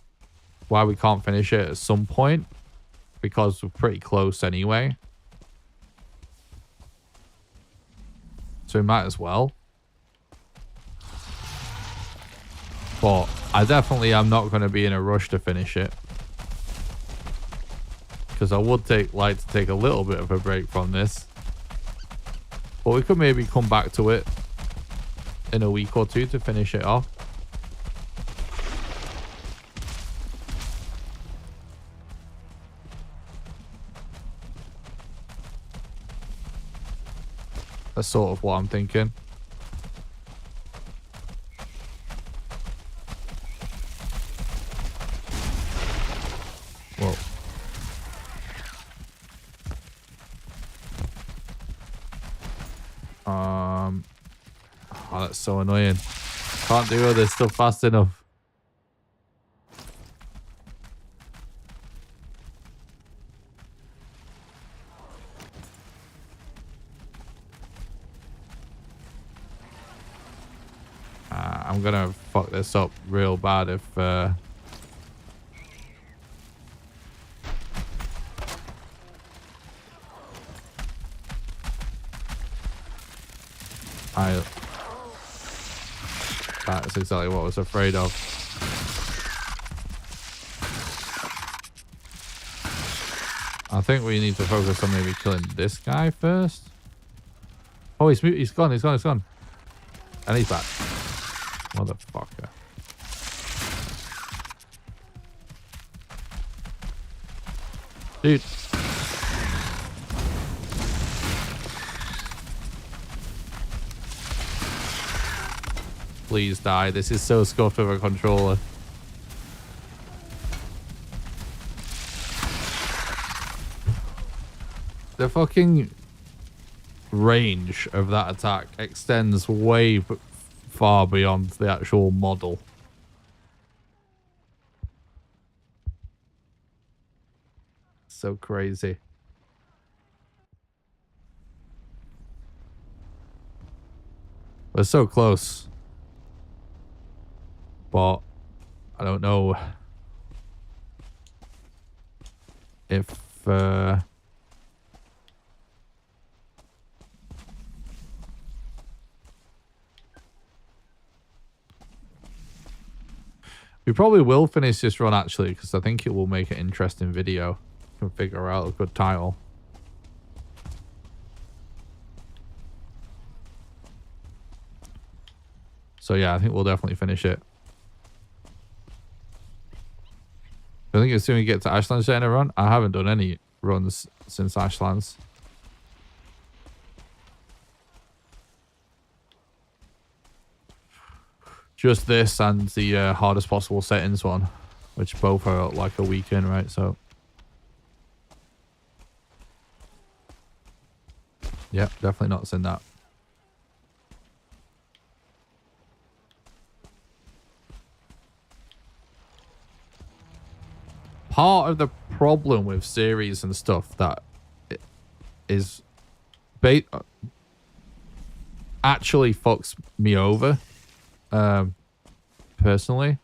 S1: Why we can't finish it at some point, because we're pretty close anyway. So we might as well. But I definitely am not going to be in a rush to finish it, because I would like to take a little bit of a break from this. But we could maybe come back to it in a week or two to finish it off. That's sort of what I'm thinking. Whoa. Oh, that's so annoying. Can't do all this stuff fast enough. I'm gonna fuck this up real bad if that's exactly what I was afraid of. I think we need to focus on maybe killing this guy first. Oh, he's gone. And he's back. Motherfucker. Dude. Please die. This is so scuffed with a controller. The fucking range of that attack extends way far beyond the actual model. So crazy. We're so close. But I don't know if we probably will finish this run, actually, because I think it will make an interesting video. We can figure out a good title. So yeah, I think we'll definitely finish it. I think as soon as we get to Ashland's in a run. I haven't done any runs since Ashland's. Just this and the hardest possible settings one, which both are like a week in, right? So, yeah, definitely not seen that. Part of the problem with series and stuff that is actually fucks me over, personally,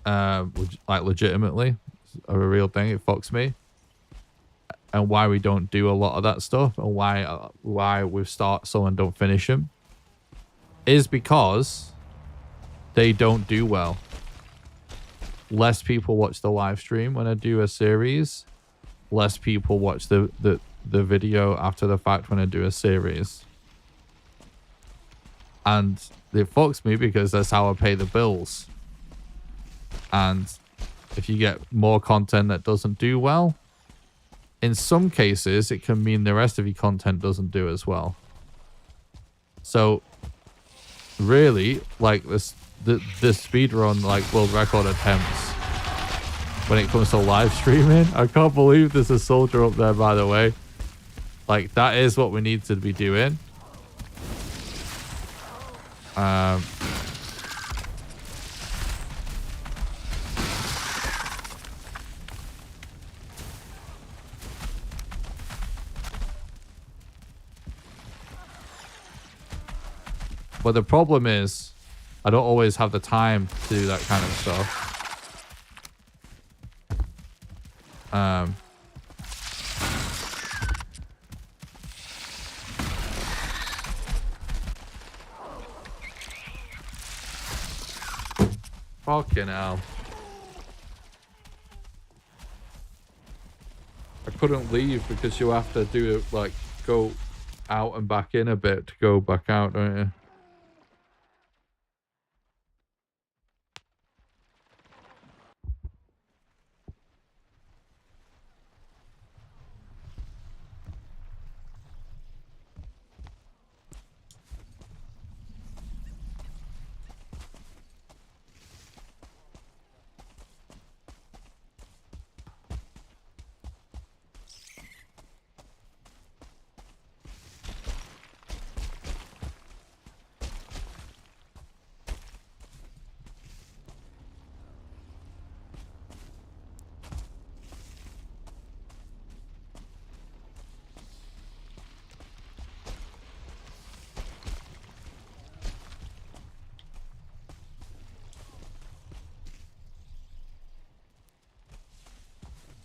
S1: like legitimately, a real thing. It fucks me, and why we don't do a lot of that stuff, and why we start some and don't finish them, is because they don't do well. Less people watch the live stream when I do a series. Less people watch the video after the fact when I do a series. And it fucks me because that's how I pay the bills. And if you get more content that doesn't do well, in some cases, it can mean the rest of your content doesn't do as well. So, really, like the speedrun, like world record attempts, when it comes to live streaming, I can't believe there's a soldier up there, by the way. Like, that is what we need to be doing. But the problem is, I don't always have the time to do that kind of stuff. Fucking hell. I couldn't leave because you have to do it, like, go out and back in a bit to go back out, don't you?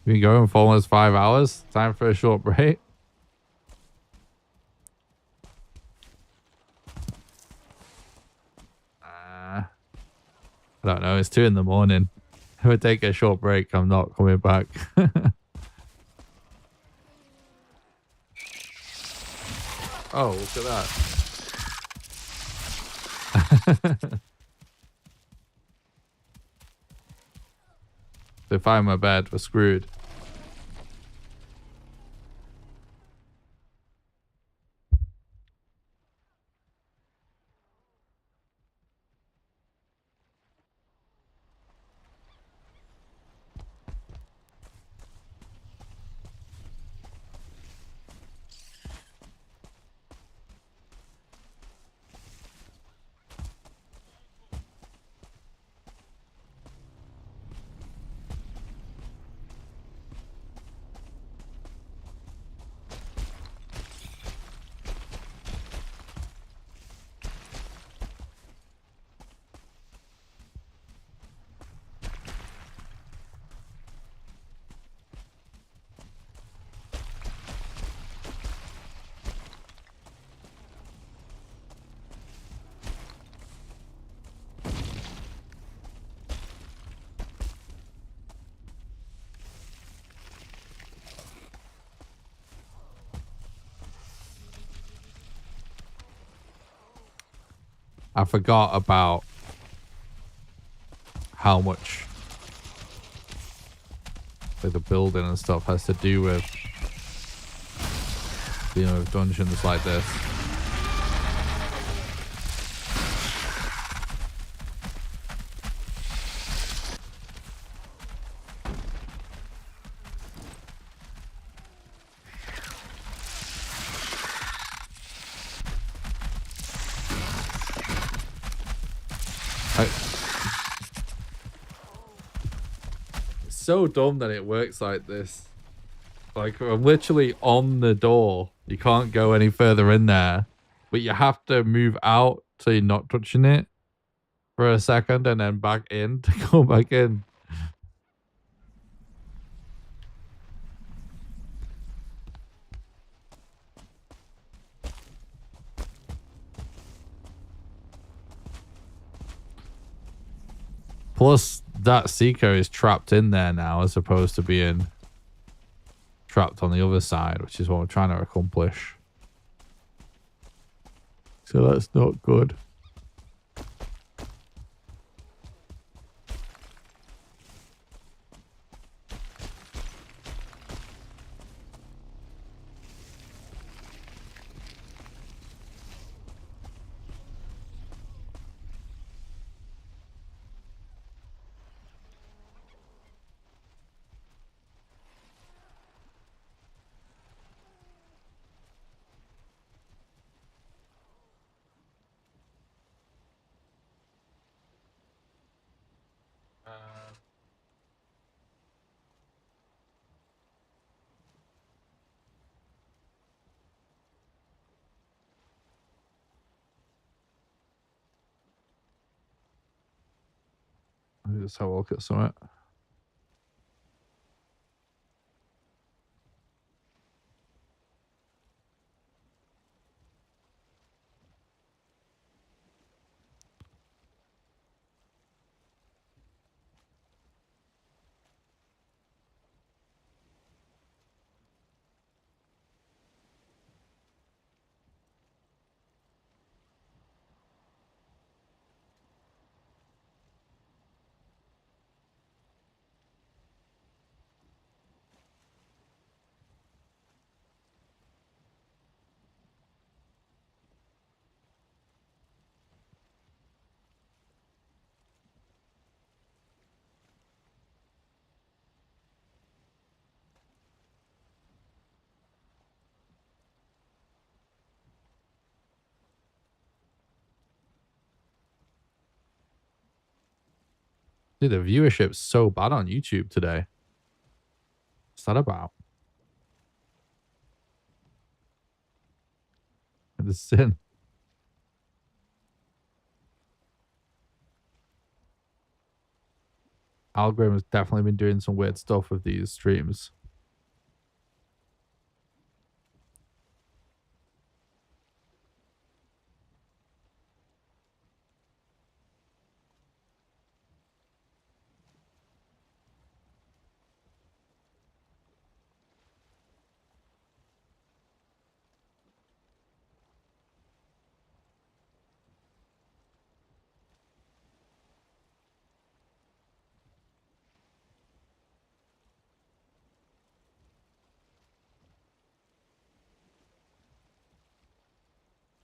S1: Been going for almost 5 hours. Time for a short break. I don't know. It's 2 in the morning. If I take a short break, I'm not coming back. Oh, look at that. If they find my bed, we're screwed. I forgot about how much like the building and stuff has to do with, you know, dungeons like this. So dumb that it works like this. Like, I'm literally on the door. You can't go any further in there, but you have to move out so you're not touching it for a second and then back in to go back in. Plus, that Seeker is trapped in there now as opposed to being trapped on the other side, which is what we're trying to accomplish. So that's not good. Let me just have a look at something. Dude, the viewership's so bad on YouTube today. What's that about? The sin. Algorithm's definitely been doing some weird stuff with these streams.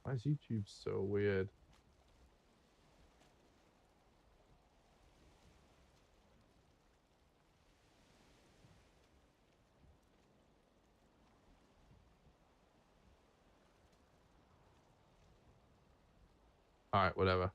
S1: Why is YouTube so weird? All right, whatever.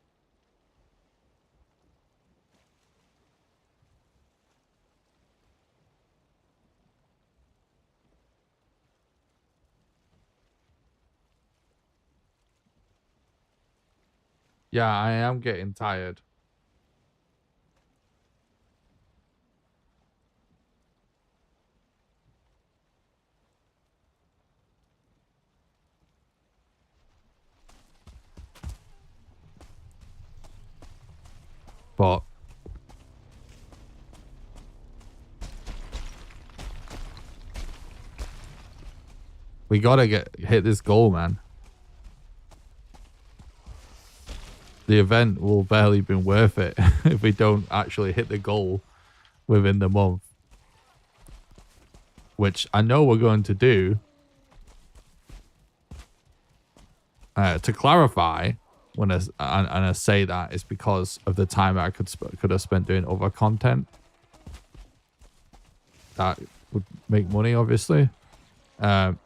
S1: Yeah, I am getting tired. But we gotta hit this goal, man. The event will barely be worth it if we don't actually hit the goal within the month. Which I know we're going to do. To clarify, when I say that, it's because of the time I could have spent doing other content that would make money, obviously. And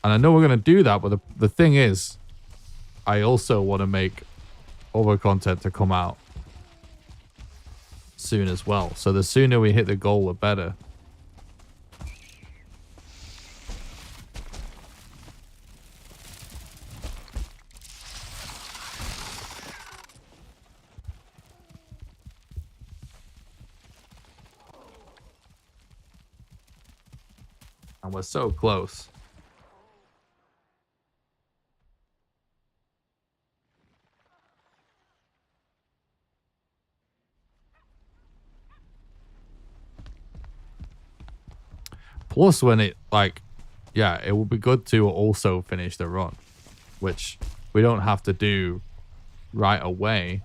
S1: I know we're going to do that, but the thing is, I also want to make other content to come out soon as well. So the sooner we hit the goal, the better. And we're so close. Plus, when it, like, yeah, it would be good to also finish the run, which we don't have to do right away.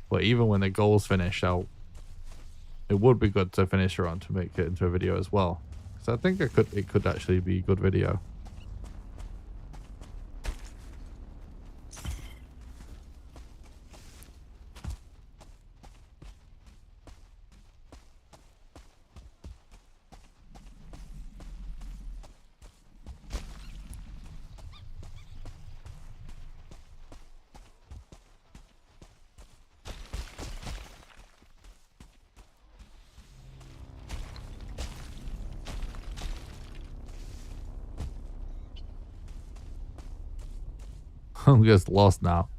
S1: But even when the goal's finished, it would be good to finish the run to make it into a video as well. So I think it could actually be a good video. I'm just lost now.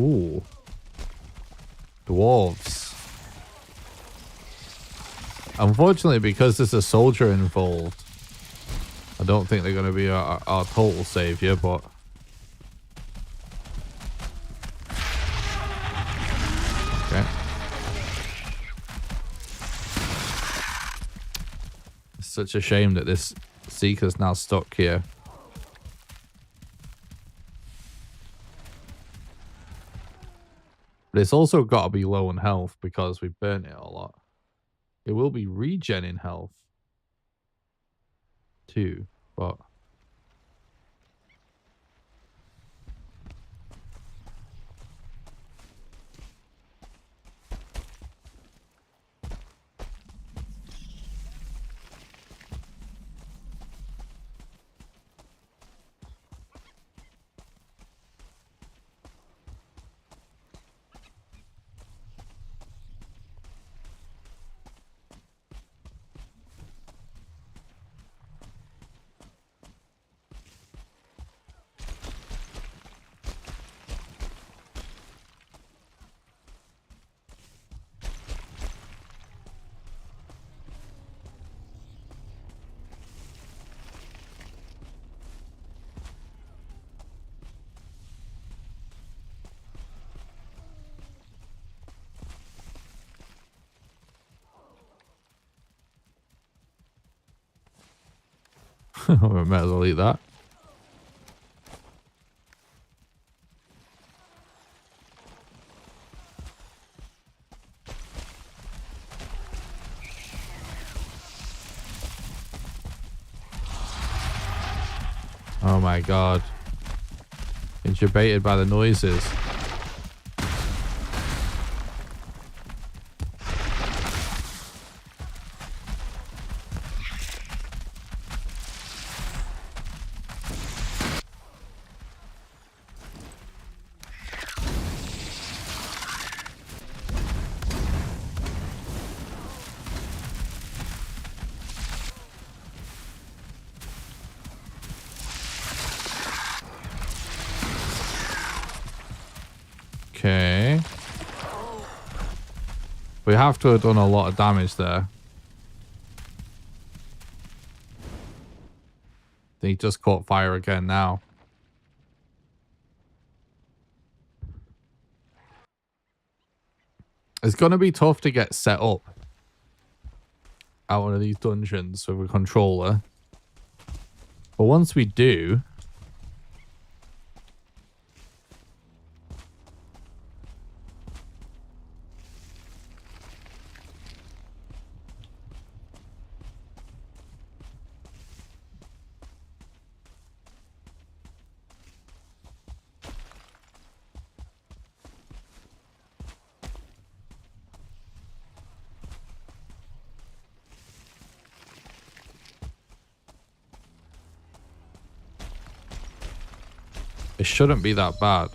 S1: Ooh. Dwarves. Unfortunately, because there's a soldier involved, I don't think they're going to be our total savior, but... Okay. It's such a shame that this Seeker's now stuck here. But it's also got to be low on health because we burnt it a lot. It will be regenning health too, but... we might as well eat that. Oh my god. Intubated by the noises. Okay. We have to have done a lot of damage there. He just caught fire again now. It's going to be tough to get set up out one of these dungeons with a controller. But once we do... It shouldn't be that bad.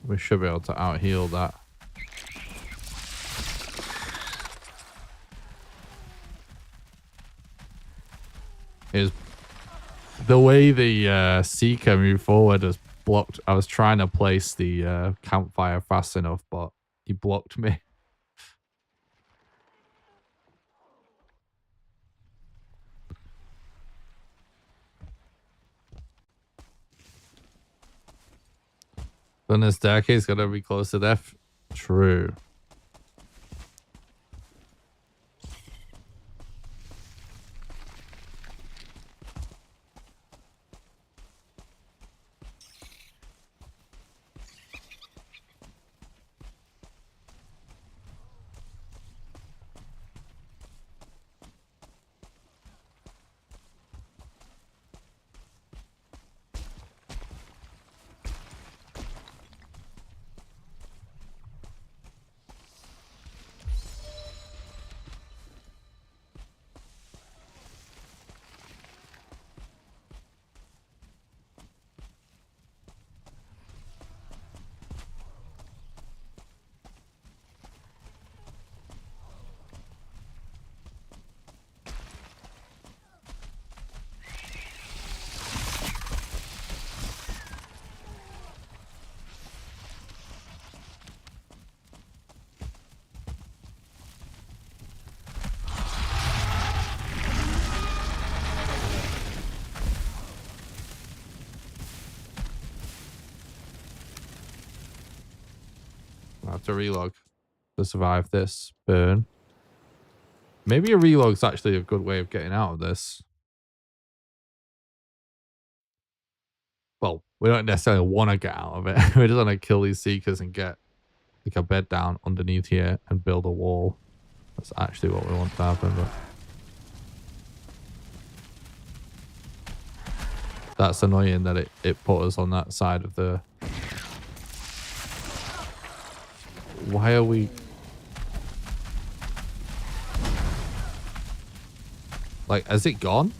S1: We should be able to out-heal that. Is the way the Seeker moved forward has blocked. I was trying to place the campfire fast enough, but he blocked me. Then the staircase gotta be close to death. True. I have to relog to survive this burn. Maybe a relog's actually a good way of getting out of this. Well, we don't necessarily want to get out of it. We just want to kill these seekers and get like a bed down underneath here and build a wall. That's actually what we want to happen. But that's annoying that it put us on that side of the... Why are we... Like, has it gone?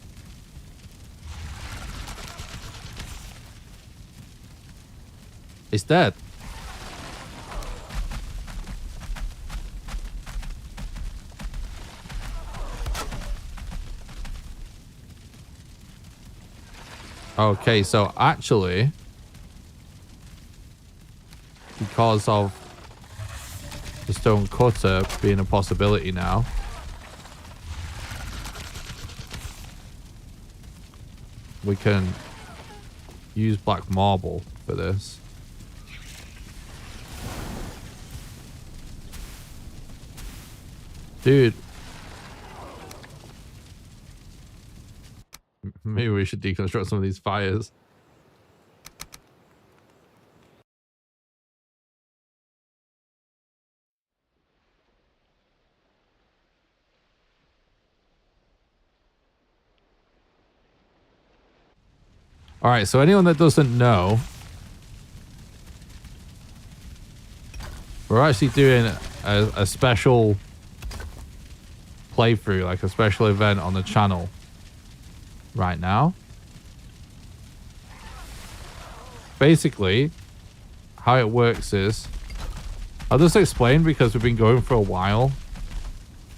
S1: It's dead. Okay, so actually, because of the stone cutter being a possibility now, we can use black marble for this. Dude. Maybe we should deconstruct some of these fires. All right, so anyone that doesn't know, we're actually doing a special playthrough, like a special event on the channel right now. Basically, how it works is, I'll just explain because we've been going for a while,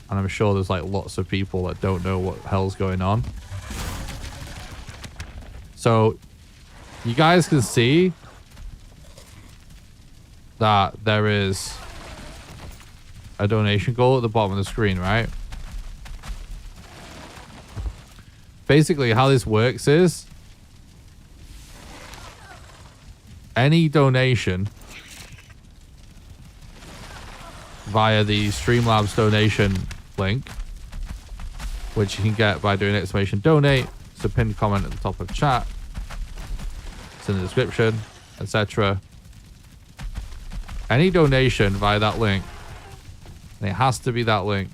S1: and I'm sure there's like lots of people that don't know what the hell's going on. So you guys can see that there is a donation goal at the bottom of the screen, right? Basically, how this works is any donation via the Streamlabs donation link, which you can get by doing !donate. It's a pinned comment at the top of the chat. It's in the description, etc. Any donation via that link, and it has to be that link,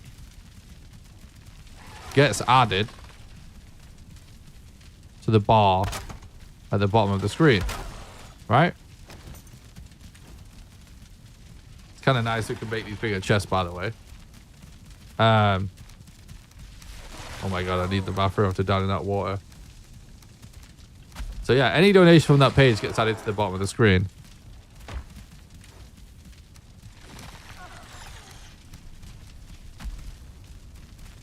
S1: gets added to the bar at the bottom of the screen, right? It's kind of nice we can make these bigger chests, by the way. Oh my god, I need the bathroom. I have to down in that water. So yeah, any donation from that page gets added to the bottom of the screen.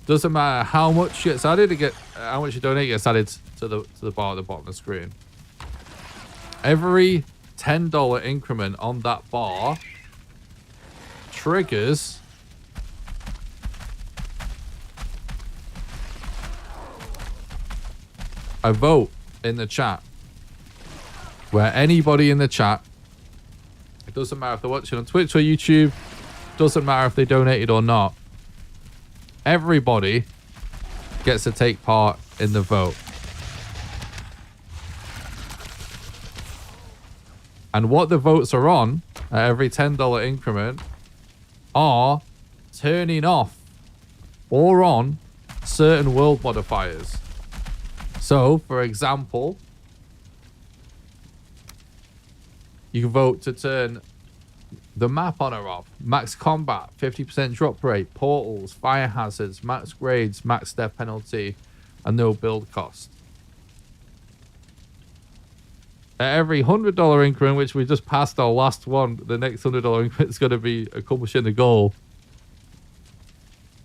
S1: Doesn't matter how much gets added, how much you donate gets added to the bar at the bottom of the screen. Every $10 increment on that bar triggers a vote in the chat, where anybody in the chat Doesn't matter if they're watching on Twitch or YouTube. Doesn't matter if they donated or not. Everybody gets to take part in the vote. And what the votes are on at every $10 increment are turning off or on certain world modifiers. So, for example, you can vote to turn the map on or off, max combat, 50% drop rate, portals, fire hazards, max grades, max death penalty, and no build cost. At every $100 increment, which we just passed our last one, the next $100 increment is going to be accomplishing the goal.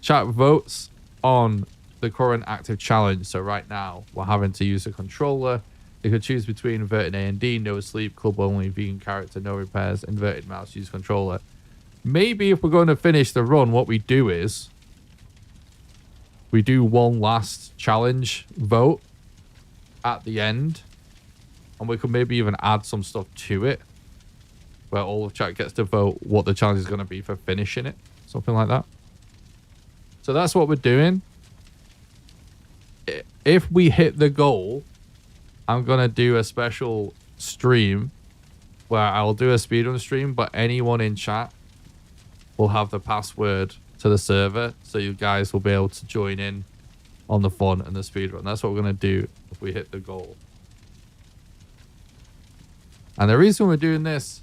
S1: Chat votes on the current active challenge. So right now, we're having to use a controller. You could choose between inverted A and D, no sleep, club only, vegan character, no repairs, inverted mouse, use controller. Maybe if we're going to finish the run, what we do is we do one last challenge vote at the end. And we could maybe even add some stuff to it where all of chat gets to vote what the challenge is going to be for finishing it. Something like that. So that's what we're doing. If we hit the goal, I'm going to do a special stream where I'll do a speedrun stream, but anyone in chat will have the password to the server. So you guys will be able to join in on the fun and the speedrun. That's what we're going to do if we hit the goal. And the reason we're doing this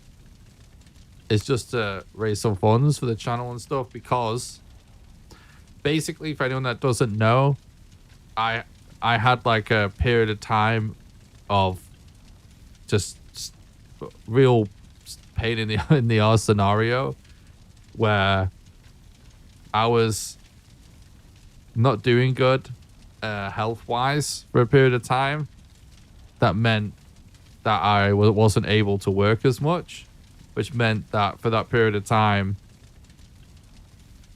S1: is just to raise some funds for the channel and stuff, because basically, for anyone that doesn't know, I had like a period of time of just real pain in the arse scenario where I was not doing good health wise for a period of time. That meant that I wasn't able to work as much, which meant that for that period of time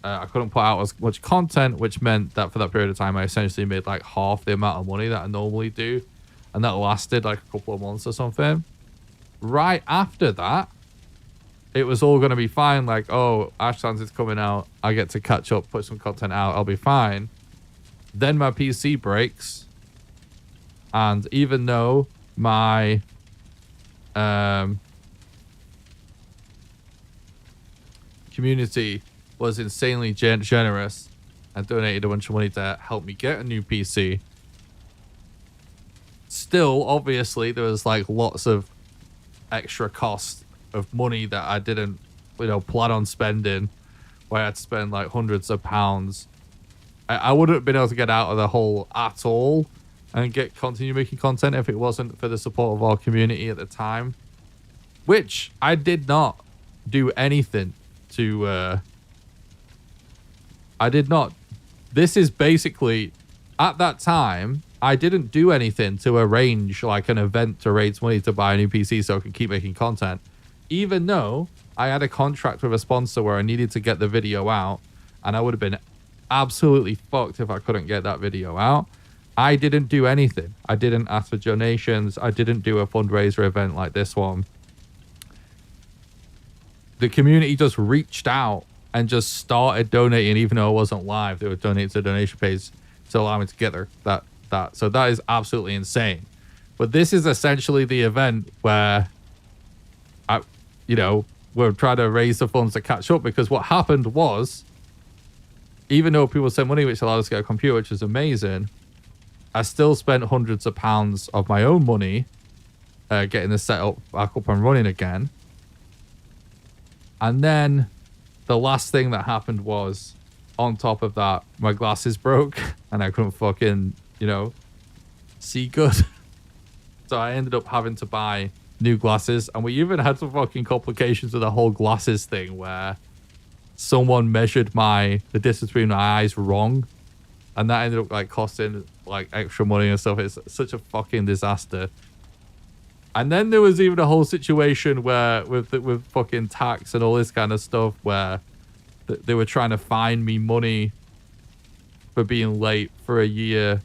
S1: I couldn't put out as much content, which meant that for that period of time I essentially made like half the amount of money that I normally do, and that lasted like a couple of months or something. Right after that, it was all going to be fine, like, oh, Ashlands is coming out, I get to catch up, put some content out, I'll be fine. Then my PC breaks, and even though my community was insanely generous and donated a bunch of money to help me get a new PC, still, obviously, there was like lots of extra cost of money that I didn't, plan on spending, where I had to spend like hundreds of pounds. I wouldn't have been able to get out of the hole at all and continue making content if it wasn't for the support of our community at the time, which I did not do anything to this is basically, at that time, I didn't do anything to arrange like an event to raise money to buy a new PC so I could keep making content, even though I had a contract with a sponsor where I needed to get the video out, and I would have been absolutely fucked if I couldn't get that video out. I didn't do anything. I didn't ask for donations. I didn't do a fundraiser event like this one. The community just reached out and just started donating, even though I wasn't live. They were donating to the donation page to allow me to get there. So that is absolutely insane. But this is essentially the event where we're trying to raise the funds to catch up, because what happened was, even though people sent money, which allowed us to get a computer, which is amazing, I still spent hundreds of pounds of my own money getting the setup back up and running again. And then the last thing that happened was, on top of that, my glasses broke and I couldn't fucking, see good. So I ended up having to buy new glasses, and we even had some fucking complications with the whole glasses thing where someone measured the distance between my eyes wrong, and that ended up like costing like extra money and stuff. It's such a fucking disaster. And then there was even a whole situation where with fucking tax and all this kind of stuff where they were trying to fine me money for being late for a year,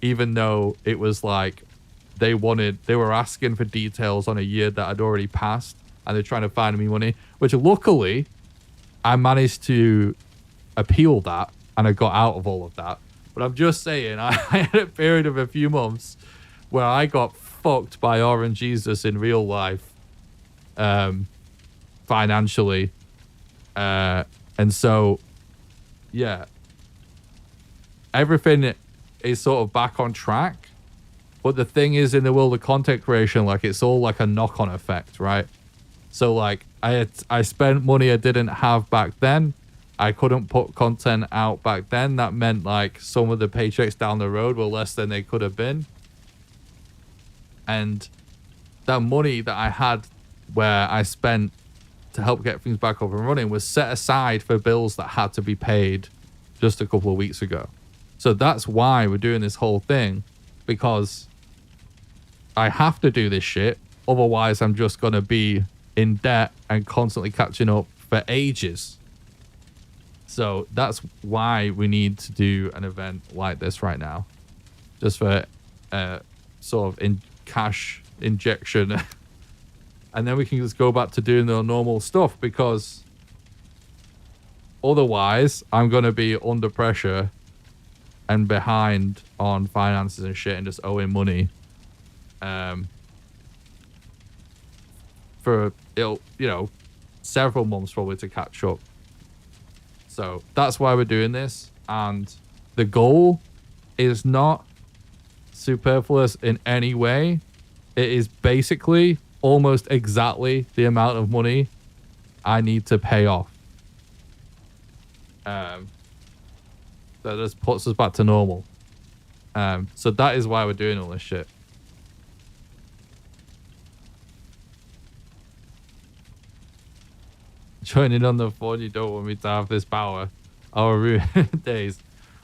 S1: even though it was like they were asking for details on a year that I'd already passed. and they're trying to find me money, which luckily I managed to appeal that and I got out of all of that. But I'm just saying, I had a period of a few months where I got fucked by Orange Jesus in real life, financially. And so, yeah, everything is sort of back on track. But the thing is, in the world of content creation, like, it's all like a knock-on effect, right? So, like, I spent money I didn't have back then. I couldn't put content out back then. That meant, like, some of the paychecks down the road were less than they could have been. And that money that I had where I spent to help get things back up and running was set aside for bills that had to be paid just a couple of weeks ago. So that's why we're doing this whole thing, because I have to do this shit. Otherwise, I'm just going to be in debt and constantly catching up for ages. So that's why we need to do an event like this right now. Just for sort of cash injection. And then we can just go back to doing the normal stuff, because otherwise I'm going to be under pressure and behind on finances and shit and just owing money for, several months probably to catch up. So that's why we're doing this. And the goal is not superfluous in any way. It is basically almost exactly the amount of money I need to pay off. That just puts us back to normal. So that is why we're doing all this shit. Joining on the phone, you don't want me to have this power. Our ruin days.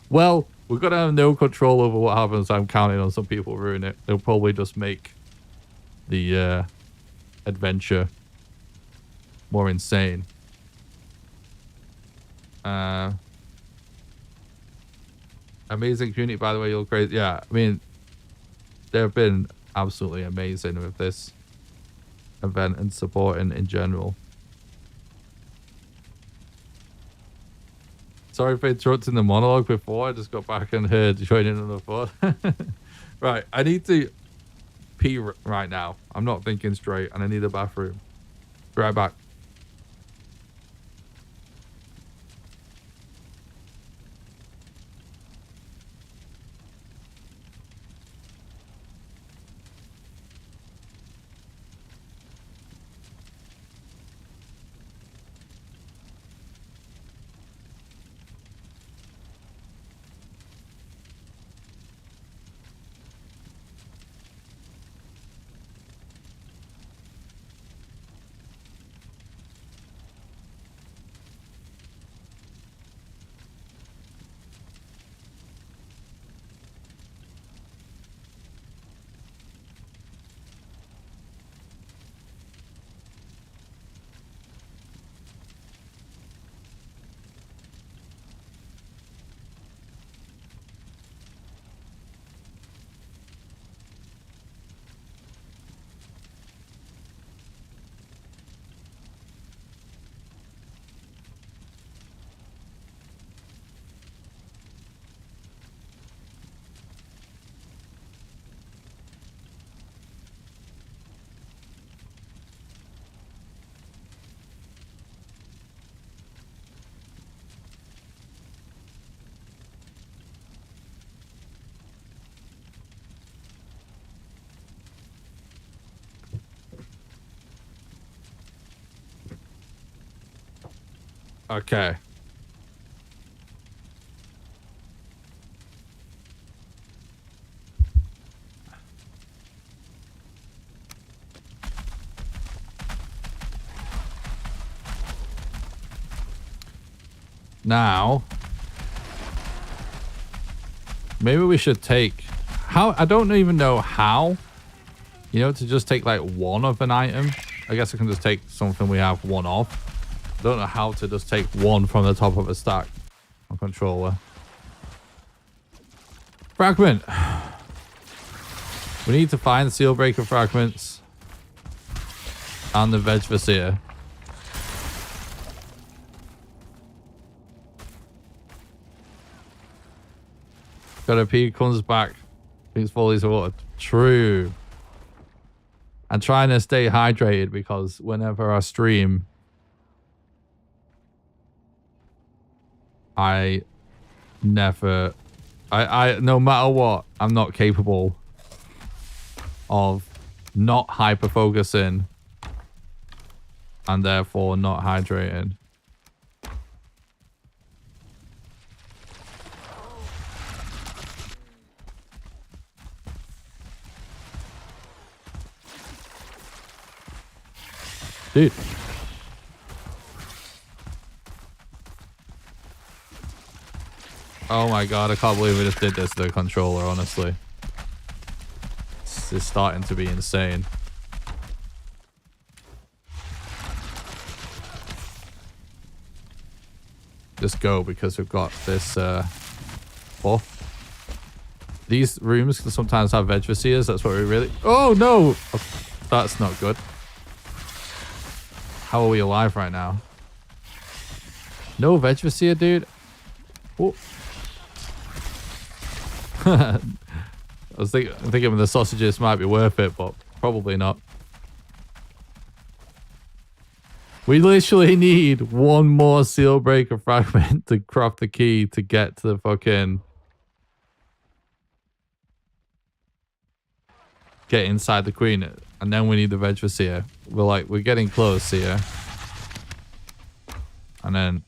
S1: Well, we're going to have no control over what happens. I'm counting on some people ruin it. They'll probably just make the adventure more insane. Amazing community, by the way. You're crazy. Yeah, I mean, they've been absolutely amazing with this event and supporting in general. Sorry for interrupting the monologue before. I just got back and heard joining on the phone. Right, I need to pee right now. I'm not thinking straight, and I need a bathroom. Be right back. Okay. Now, maybe we should take... I don't even know how, to just take like one of an item. I guess I can just take something we have one of. I don't know how to just take one from the top of a stack on controller. Fragment. We need to find seal breaker fragments. And the veg vizier. Gotta pee, comes back. Drinks 4 liters of water. True. I'm trying to stay hydrated because whenever I stream, I never... no matter what, I'm not capable of not hyper-focusing and therefore not hydrating. Dude. Oh my god, I can't believe we just did this to the controller, honestly. This is starting to be insane. Just go because we've got this buff. These rooms can sometimes have veg viziers. That's what we really... Oh no! Oh, that's not good. How are we alive right now? No veg vizier, dude. Oh. I was thinking the sausages might be worth it, but probably not. We literally need one more seal breaker fragment to craft the key to get to the fucking... Get inside the queen. And then we need the veg vizier. We're getting close here. And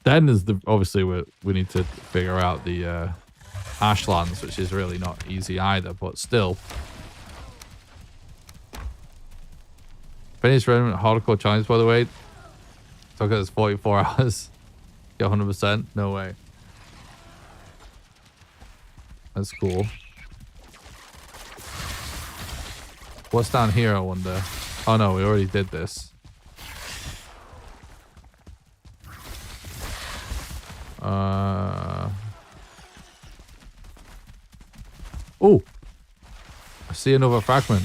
S1: then is the... Obviously, we need to figure out the... Ashlands, which is really not easy either, but still. Finish Remnant hardcore challenge, by the way. Took us 44 hours. Get 100%. No way. That's cool. What's down here, I wonder? Oh no, we already did this. Oh, I see another fragment.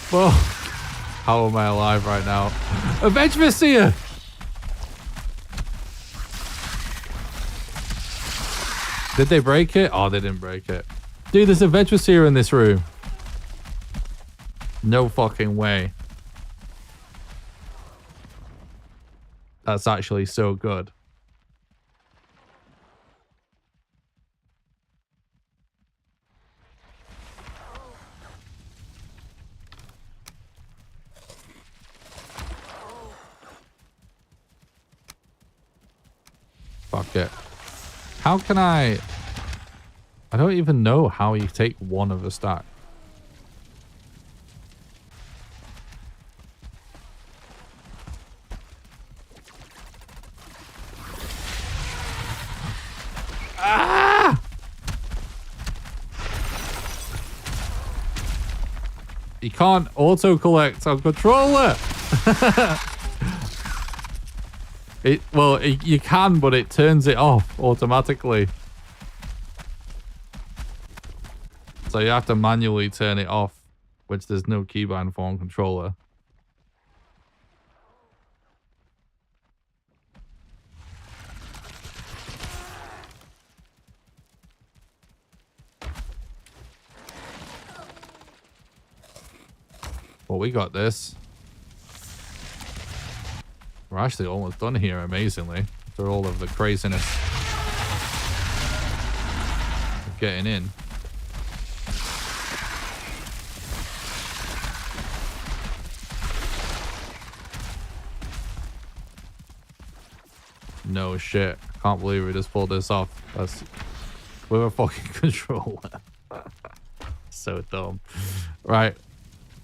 S1: Whoa. How am I alive right now? A veg vizier! Did they break it? Oh, they didn't break it. Dude, there's a veg vizier in this room. No fucking way. That's actually so good. Fuck it. How can I don't even know how you take one of a stack. Ah! You can't auto-collect on controller! You can, but it turns it off automatically. So you have to manually turn it off, which there's no keybind for on controller. Well, we got this. We're actually almost done here, amazingly. After all of the craziness of getting in. No shit. Can't believe we just pulled this off. That's with a fucking controller. So dumb. Right.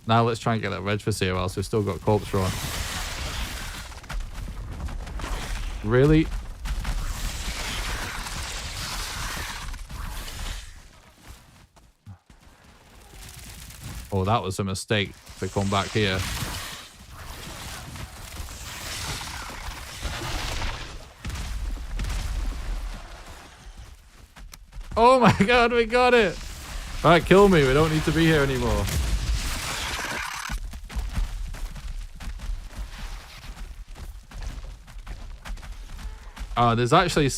S1: Now let's try and get that veg vizier, else we've still got corpse run. Really? Oh, that was a mistake to come back here. Oh my god, we got it! Alright, kill me. We don't need to be here anymore. There's actually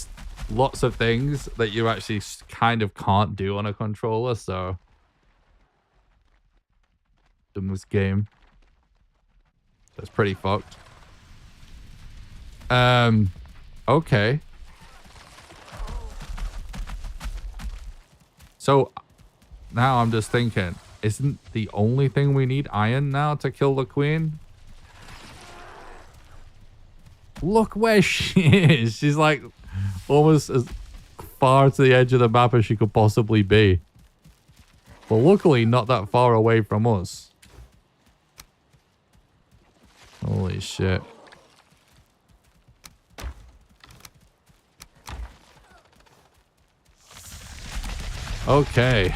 S1: lots of things that you actually kind of can't do on a controller, so in this game, that's pretty fucked. Okay. So now I'm just thinking, isn't the only thing we need iron now to kill the queen? Look where she is. She's like almost as far to the edge of the map as she could possibly be. But luckily not that far away from us. Holy shit. Okay.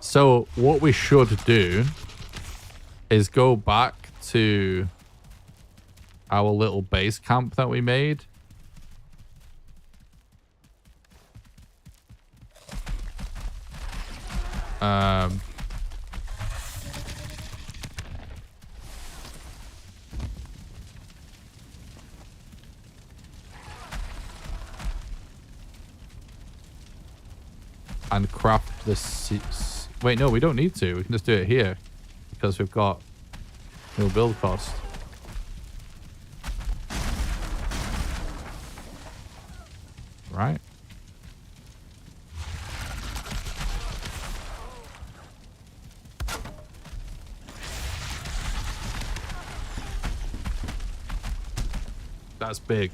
S1: So what we should do is go back to our little base camp that we made. And craft this. Wait, no, we don't need to. We can just do it here because we've got no build cost. Right? That's big.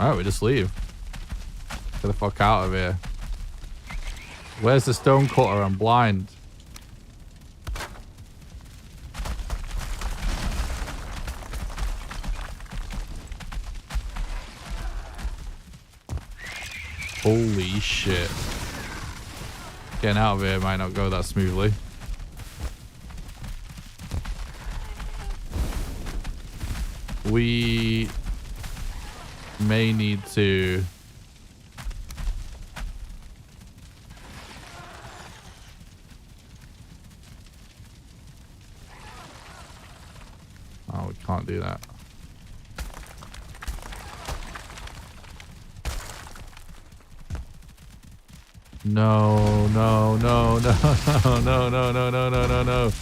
S1: Alright, we just leave. Get the fuck out of here. Where's the stone cutter? I'm blind. Holy shit. Getting out of here might not go that smoothly. We may need to oh, we can't do that. No, no, no, no, no, no, no, no, no, no, no.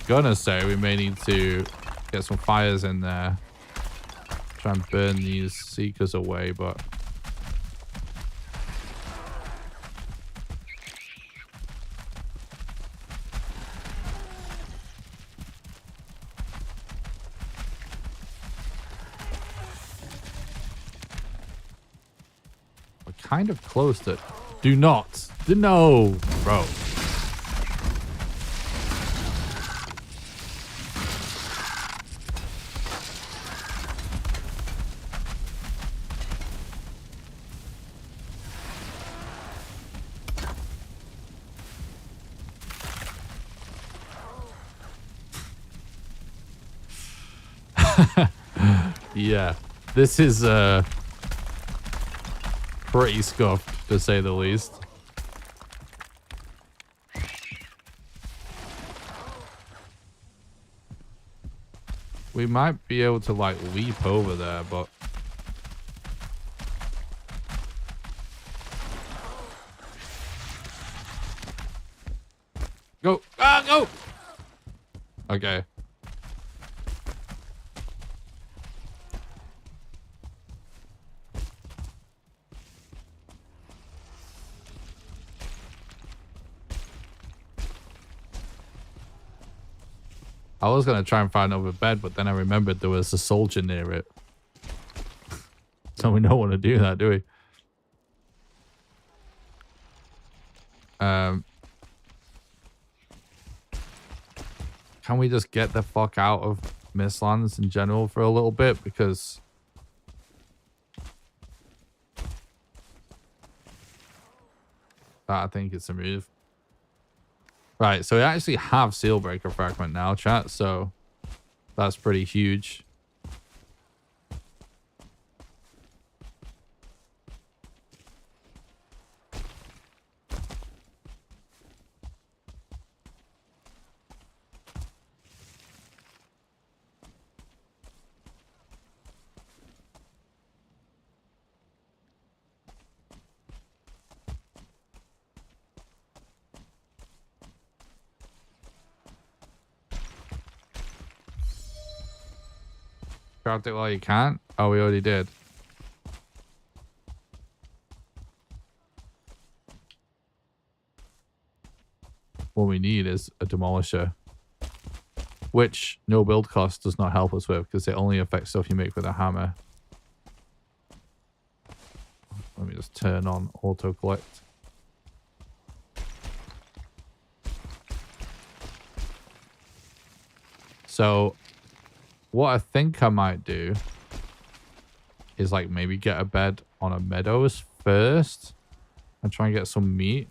S1: Gonna say we may need to get some fires in there, try and burn these seekers away, but we're kind of close to. Do not. No, bro. Yeah, this is pretty scuffed, to say the least. We might be able to, like, leap over there, but... Go! Ah, go! Okay. I was going to try and find another bed, but then I remembered there was a soldier near it. So we don't want to do that, do we? Can we just get the fuck out of Mistlands in general for a little bit? Because that, I think it's a move. Right, so we actually have Sealbreaker Fragment now, chat, so that's pretty huge. Craft it while you can't? Oh, we already did. What we need is a Demolisher, which no build cost does not help us with because it only affects stuff you make with a hammer. Let me just turn on auto collect. So what I think I might do is like maybe get a bed on a meadows first and try and get some meat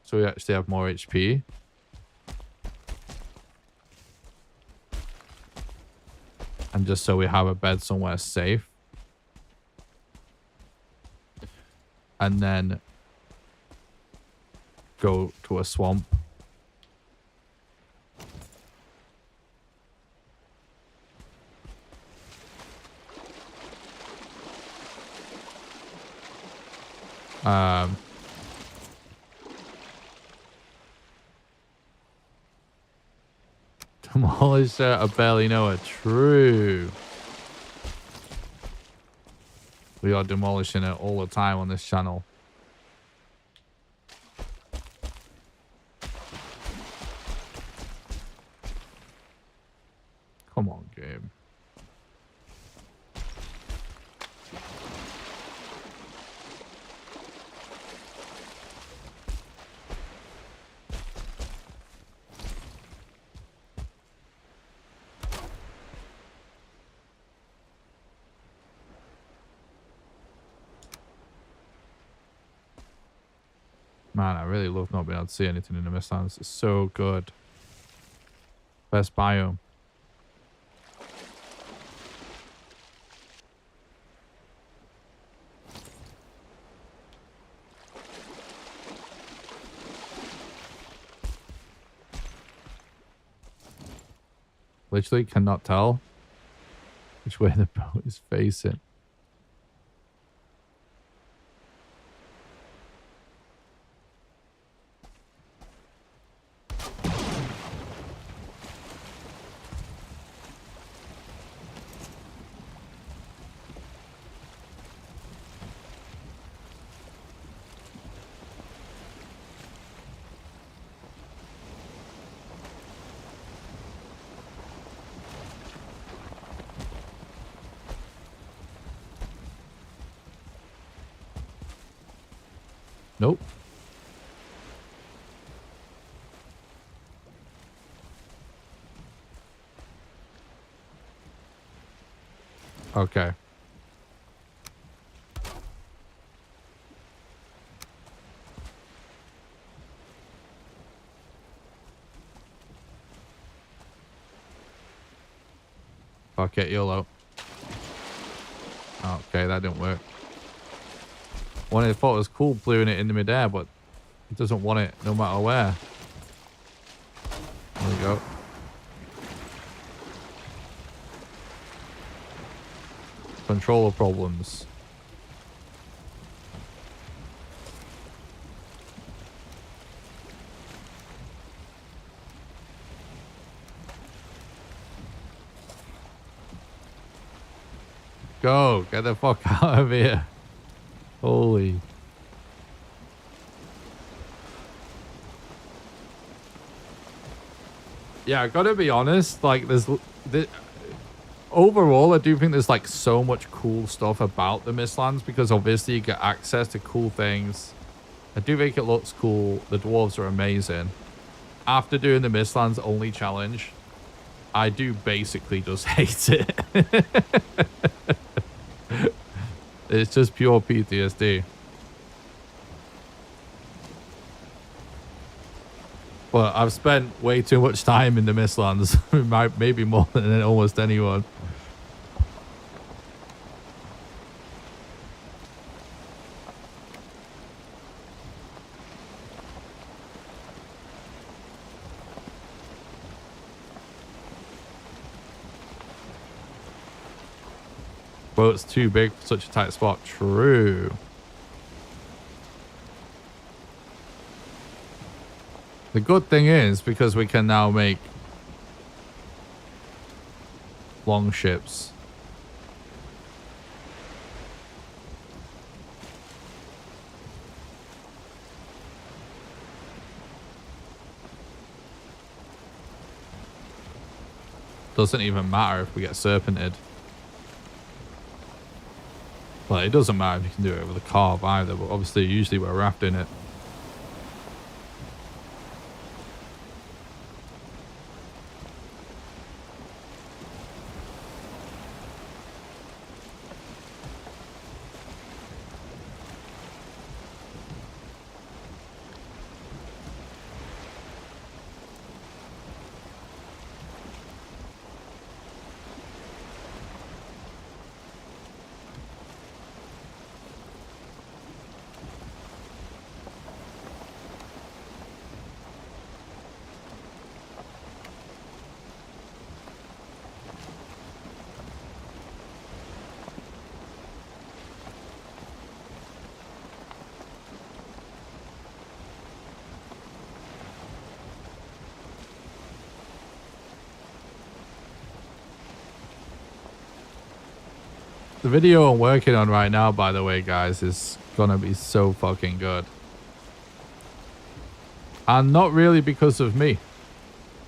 S1: so we actually have more HP. And just so we have a bed somewhere safe. And then go to a swamp. Demolisher, I barely know it. True. We are demolishing it all the time on this channel. Come on, game. Man, I really love not being able to see anything in the Mistlands. It's so good. Best biome. Literally cannot tell which way the boat is facing. Nope. Okay. Fuck it, YOLO. Okay, that didn't work. One of the thought it was cool blowing it in the midair, but it doesn't want it no matter where. There we go. Controller problems. Go, get the fuck out of here. Holy. Yeah, I gotta be honest, like overall, I do think there's like so much cool stuff about the Mistlands because obviously you get access to cool things I do think it looks cool. The dwarves are amazing. After doing the Mistlands only challenge, I do basically just hate it. It's just pure PTSD. But I've spent way too much time in the Mistlands. Maybe more than almost anyone. Well, it's too big for such a tight spot. True. The good thing is, because we can now make long ships. Doesn't even matter if we get serpented. Well, it doesn't matter if you can do it with a carve either, but obviously usually we're rafting it. The video I'm working on right now, by the way, guys, is gonna be so fucking good. And not really because of me.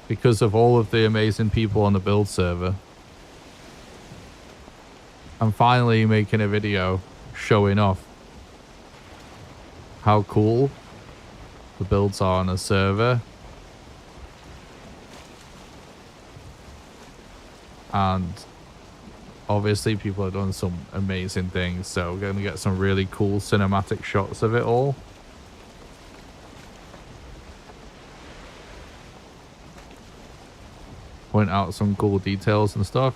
S1: Because of all of the amazing people on the build server. I'm finally making a video showing off how cool the builds are on the server. And obviously people have done some amazing things, so we're going to get some really cool cinematic shots of it all. Point out some cool details and stuff.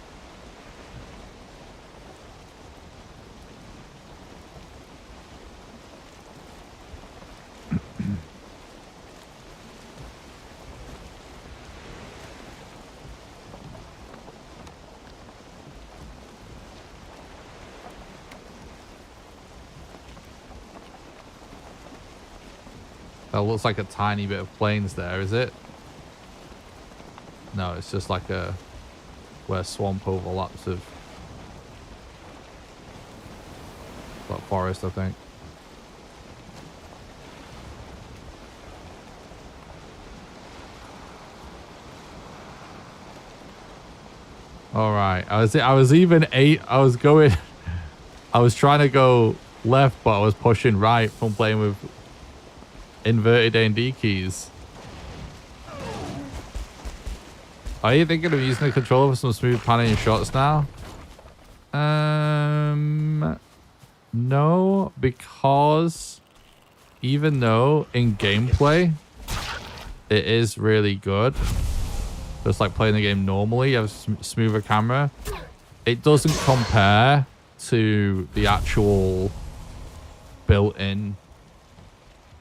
S1: That looks like a tiny bit of plains there, is it? No, it's just like a where swamp overlaps with that forest, I think. All right, I was trying to go left, but I was pushing right from playing with inverted A&D keys. Are you thinking of using the controller for some smooth panning shots now? No, because even though in gameplay it is really good, just like playing the game normally, you have a smoother camera, it doesn't compare to the actual built-in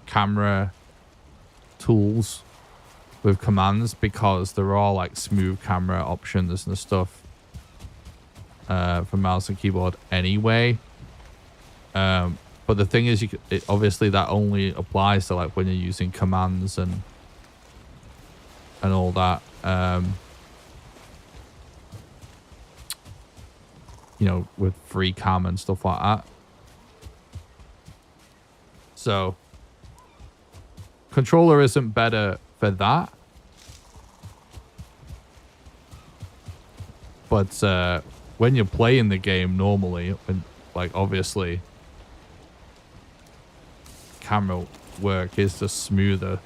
S1: camera tools with commands, because there are like smooth camera options and stuff for mouse and keyboard anyway. But the thing is, obviously that only applies to like when you're using commands and all that. You know, with free cam and stuff like that. So controller isn't better for that. But when you're playing the game normally, and like obviously camera work is just smoother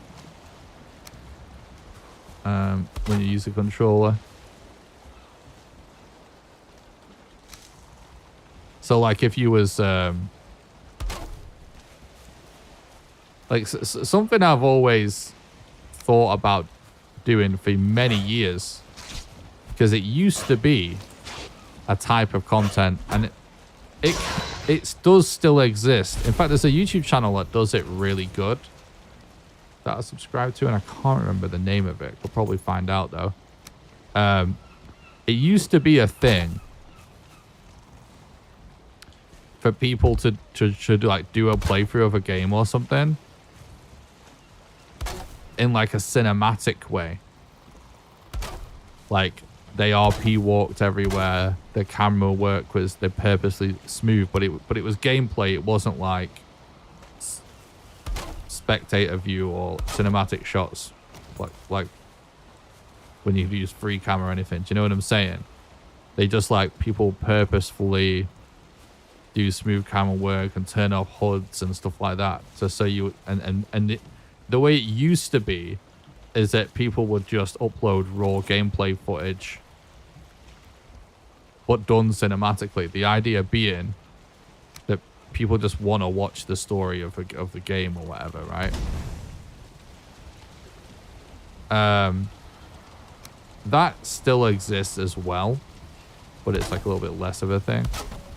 S1: when you use a controller. So like if you was like something I've always thought about doing for many years, because it used to be a type of content, and it does still exist. In fact, there's a YouTube channel that does it really good that I subscribe to, and I can't remember the name of it. We'll probably find out though. It used to be a thing for people to like do a playthrough of a game or something in like a cinematic way. Like they RP walked everywhere, the camera work was they purposely smooth, but it was gameplay. It wasn't like spectator view or cinematic shots like when you use free camera or anything. Do you know what I'm saying? They just like people purposefully do smooth camera work and turn off hoods and stuff like that. So you the way it used to be is that people would just upload raw gameplay footage, but done cinematically. The idea being that people just want to watch the story of the game or whatever, right? That still exists as well, but it's like a little bit less of a thing.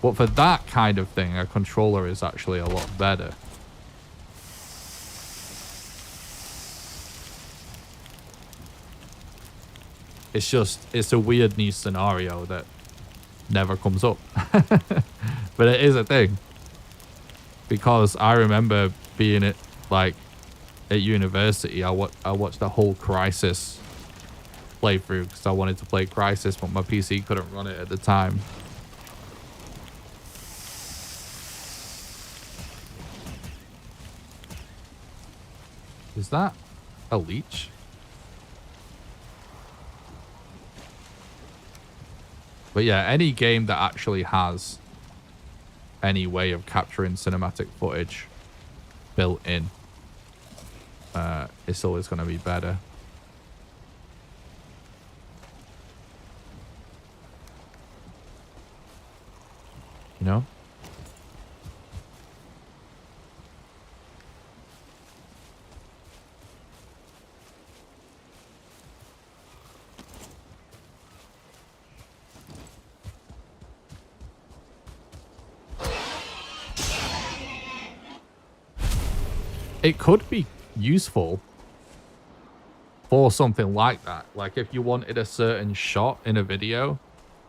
S1: But for that kind of thing, a controller is actually a lot better. It's just, it's a weird niche scenario that never comes up. But it is a thing. Because I remember being at university, I watched the whole Crysis playthrough because I wanted to play Crysis, but my PC couldn't run it at the time. Is that a leech? But yeah, any game that actually has any way of capturing cinematic footage built in, it's always going to be better. You know? It could be useful for something like that. Like if you wanted a certain shot in a video,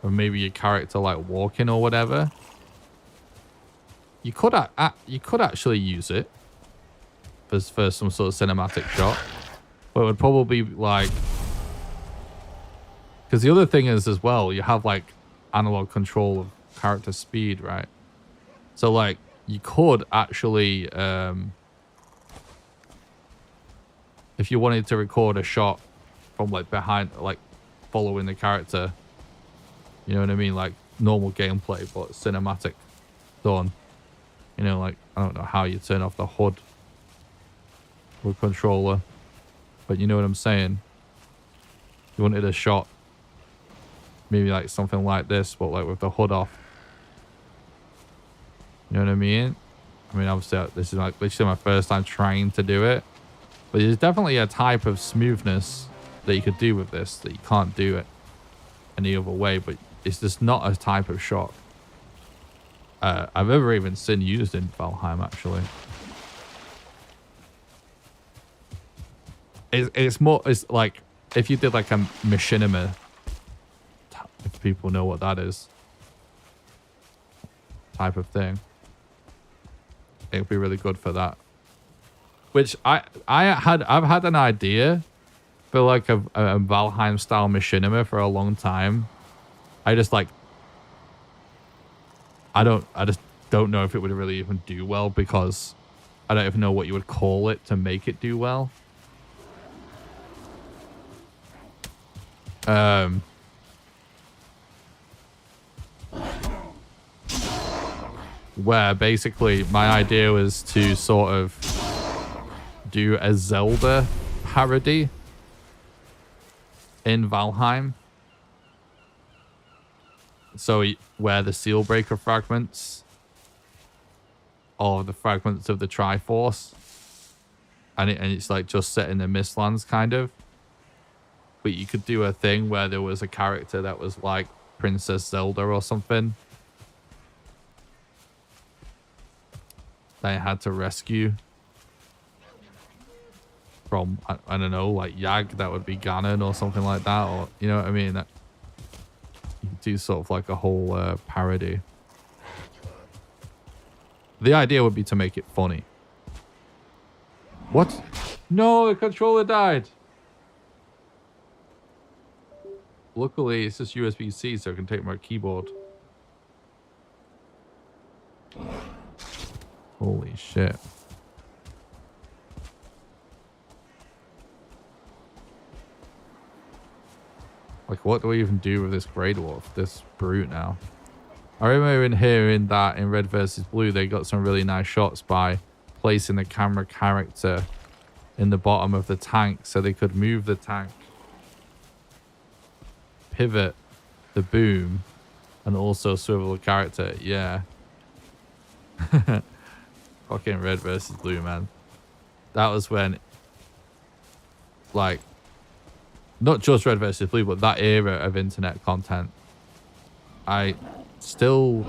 S1: or maybe your character like walking or whatever, you could actually use it for some sort of cinematic shot. But it would probably be like, because the other thing is as well, you have like analog control of character speed, right? So like you could actually if you wanted to record a shot from like behind, like following the character, you know what I mean? Like normal gameplay, but cinematic done. You know, like, I don't know how you turn off the HUD with controller, but you know what I'm saying? You wanted a shot, maybe like something like this, but like with the HUD off. You know what I mean? I mean, obviously this is like literally my first time trying to do it. But there's definitely a type of smoothness that you could do with this that you can't do it any other way. But it's just not a type of shot I've ever even seen used in Valheim, actually. It's like if you did like a machinima, if people know what that is, type of thing, it would be really good for that. Which I've had an idea for like a Valheim style machinima for a long time. I just don't know if it would really even do well, because I don't even know what you would call it to make it do well. Where basically my idea was to sort of do a Zelda parody in Valheim. So where the seal breaker fragments or the fragments of the Triforce, and it's like just set in the Mistlands kind of. But you could do a thing where there was a character that was like Princess Zelda or something they had to rescue from, I don't know, like Yag, that would be Ganon or something like that, or you know what I mean? That you could do sort of like a whole parody. The idea would be to make it funny. What? No, the controller died. Luckily, it's just USB-C, so I can take my keyboard. Holy shit. Like, what do we even do with this Grey Dwarf? This brute now. I remember in hearing that in Red vs. Blue, they got some really nice shots by placing the camera character in the bottom of the tank so they could move the tank, pivot the boom, and also swivel the character. Yeah. Fucking Red vs. Blue, man. That was when, like, not just Red vs. Blue, but that era of internet content. I still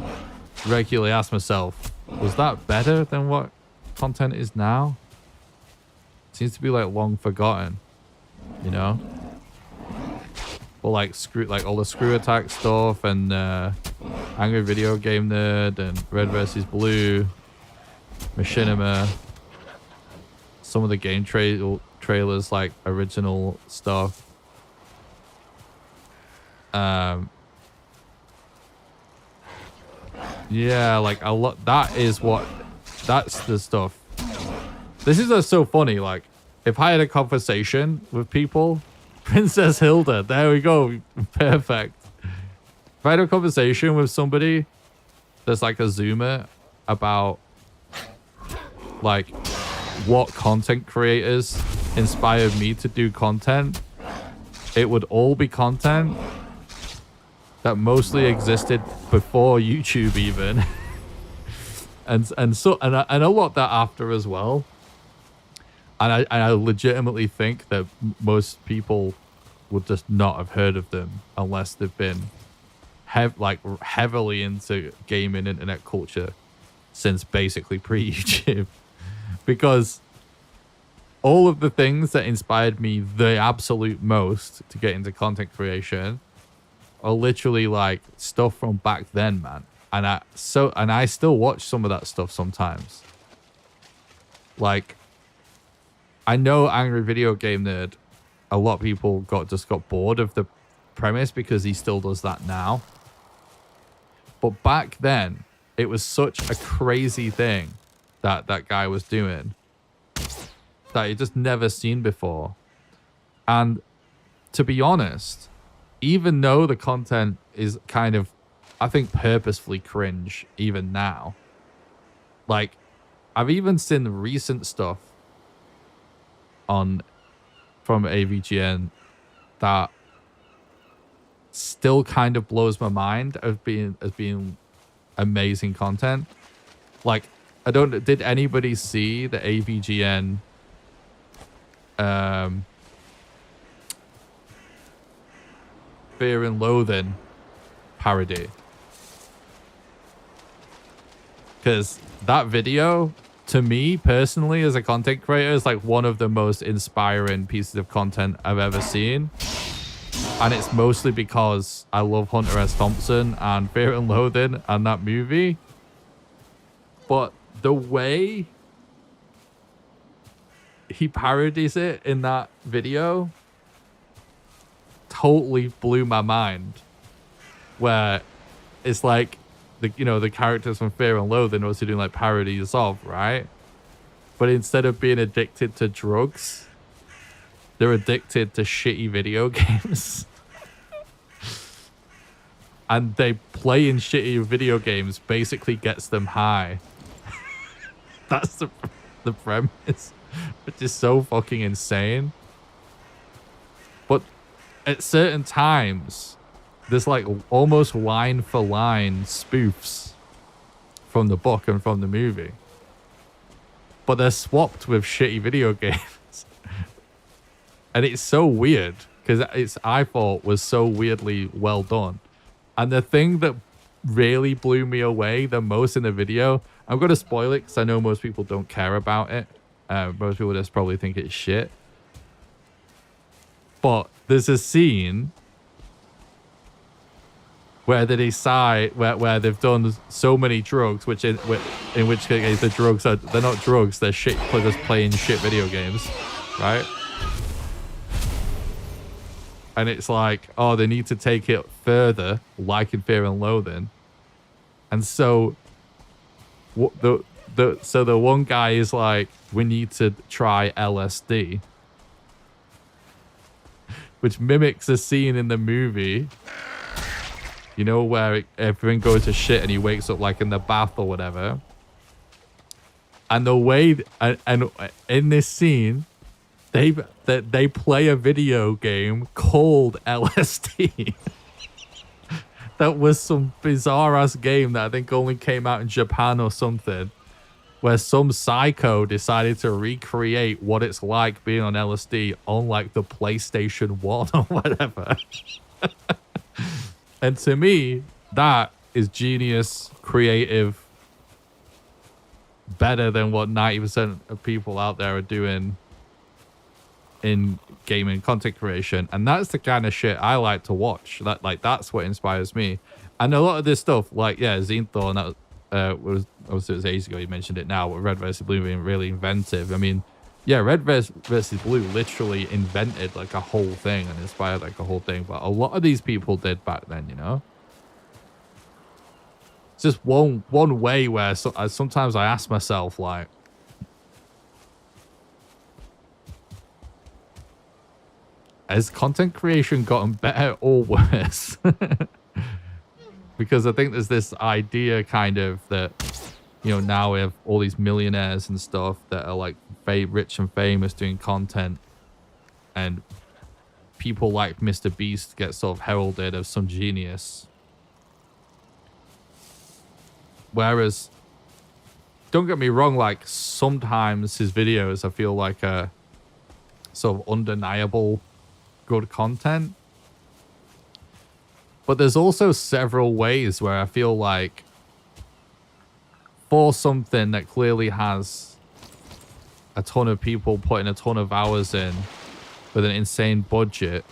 S1: regularly ask myself, was that better than what content is now? Seems to be like long forgotten, you know? Or like all the Screw Attack stuff and Angry Video Game Nerd and Red vs. Blue, Machinima, some of the game trailers like original stuff. Yeah, like a lot. That's the stuff. This is so funny. Like, if I had a conversation with people, Princess Hilda, there we go, perfect. If I had a conversation with somebody that's like a Zoomer about like what content creators inspired me to do content, it would all be content that mostly existed before YouTube even. and a lot that after as well. And I legitimately think that most people would just not have heard of them unless they've been heavily into gaming internet culture since basically pre-YouTube. Because all of the things that inspired me the absolute most to get into content creation are literally like stuff from back then, man. And I still watch some of that stuff sometimes. Like, I know Angry Video Game Nerd, a lot of people just got bored of the premise because he still does that now. But back then, it was such a crazy thing that that guy was doing that you just never seen before. And to be honest, even though the content is kind of, I think, purposefully cringe even now, like, I've even seen recent stuff from AVGN that still kind of blows my mind as being amazing content. Like, did anybody see the AVGN Fear and Loathing parody? Because that video, to me personally as a content creator, is like one of the most inspiring pieces of content I've ever seen. And it's mostly because I love Hunter S. Thompson and Fear and Loathing and that movie. But the way he parodies it in that video totally blew my mind. Where it's like, the characters from Fear and Loathing also doing like parodies of, right? But instead of being addicted to drugs, they're addicted to shitty video games. And they playing shitty video games basically gets them high. That's the premise. which is so fucking insane. But at certain times, there's like almost line for line spoofs from the book and from the movie. But they're swapped with shitty video games. And it's so weird because I thought was so weirdly well done. And the thing that really blew me away the most in the video, I'm going to spoil it because I know most people don't care about it. Most people just probably think it's shit. But there's a scene where they decide where they've done so many drugs, which in which case the drugs they're not drugs, they're shit, just playing shit video games, right? And it's like, oh, they need to take it further, like in Fear and Loathing. And so the one guy is like, we need to try LSD, which mimics a scene in the movie, you know, where everything goes to shit and he wakes up like in the bath or whatever. And the way and in this scene, they play a video game called LSD. That was some bizarre ass game that I think only came out in Japan or something, where some psycho decided to recreate what it's like being on LSD on like the PlayStation 1 or whatever. And to me, that is genius, creative, better than what 90% of people out there are doing in gaming content creation. And that's the kind of shit I like to watch. That's what inspires me. And a lot of this stuff, like, yeah, Zenthorn, that was obviously it was ages ago, you mentioned it now, but Red vs. Blue being really inventive. I mean, yeah, Red versus Blue literally invented like a whole thing and inspired like a whole thing. But a lot of these people did back then, you know? It's just one way where sometimes I ask myself, like, has content creation gotten better or worse? Because I think there's this idea kind of that, you know, now we have all these millionaires and stuff that are like rich and famous doing content, and people like Mr. Beast get sort of heralded as some genius. Whereas, don't get me wrong, like sometimes his videos I feel like a sort of undeniable good content. But there's also several ways where I feel like for something that clearly has a ton of people putting a ton of hours in with an insane budget,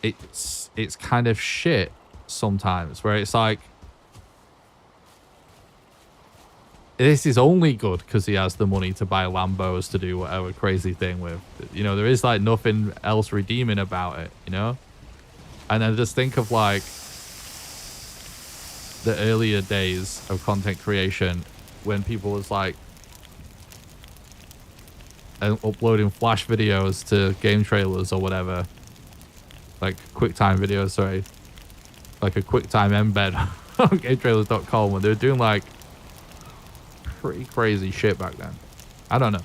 S1: it's kind of shit sometimes, where it's like, this is only good because he has the money to buy Lambos to do whatever crazy thing with. You know, there is like nothing else redeeming about it, you know? And I just think of like the earlier days of content creation when people was like uploading flash videos to game trailers or whatever, like QuickTime videos, sorry, like a QuickTime embed on GameTrailers.com, when they were doing like pretty crazy shit back then. I don't know.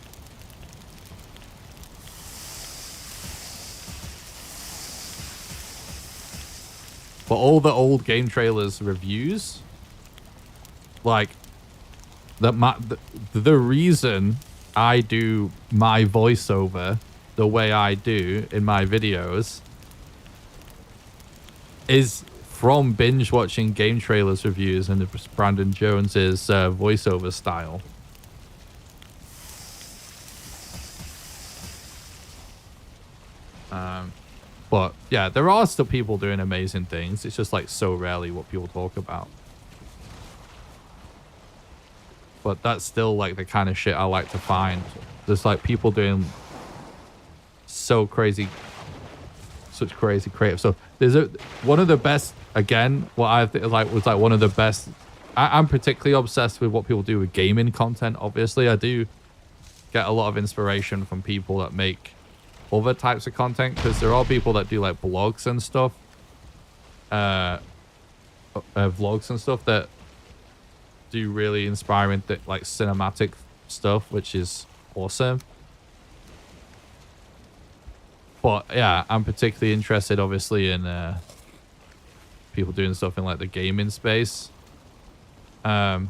S1: But all the old game trailers reviews, like the reason I do my voiceover the way I do in my videos is from binge watching game trailers reviews and Brandon Jones's voiceover style. But yeah, there are still people doing amazing things. It's just like so rarely what people talk about. But that's still like the kind of shit I like to find. There's like people doing so crazy, such crazy creative stuff. There's one of the best, again, what I think like was like one of the best. I'm particularly obsessed with what people do with gaming content. Obviously, I do get a lot of inspiration from people that make other types of content, because there are people that do like blogs and stuff, vlogs and stuff that do really inspiring like cinematic stuff, which is awesome. But yeah, I'm particularly interested, obviously, in people doing stuff in like the gaming space. I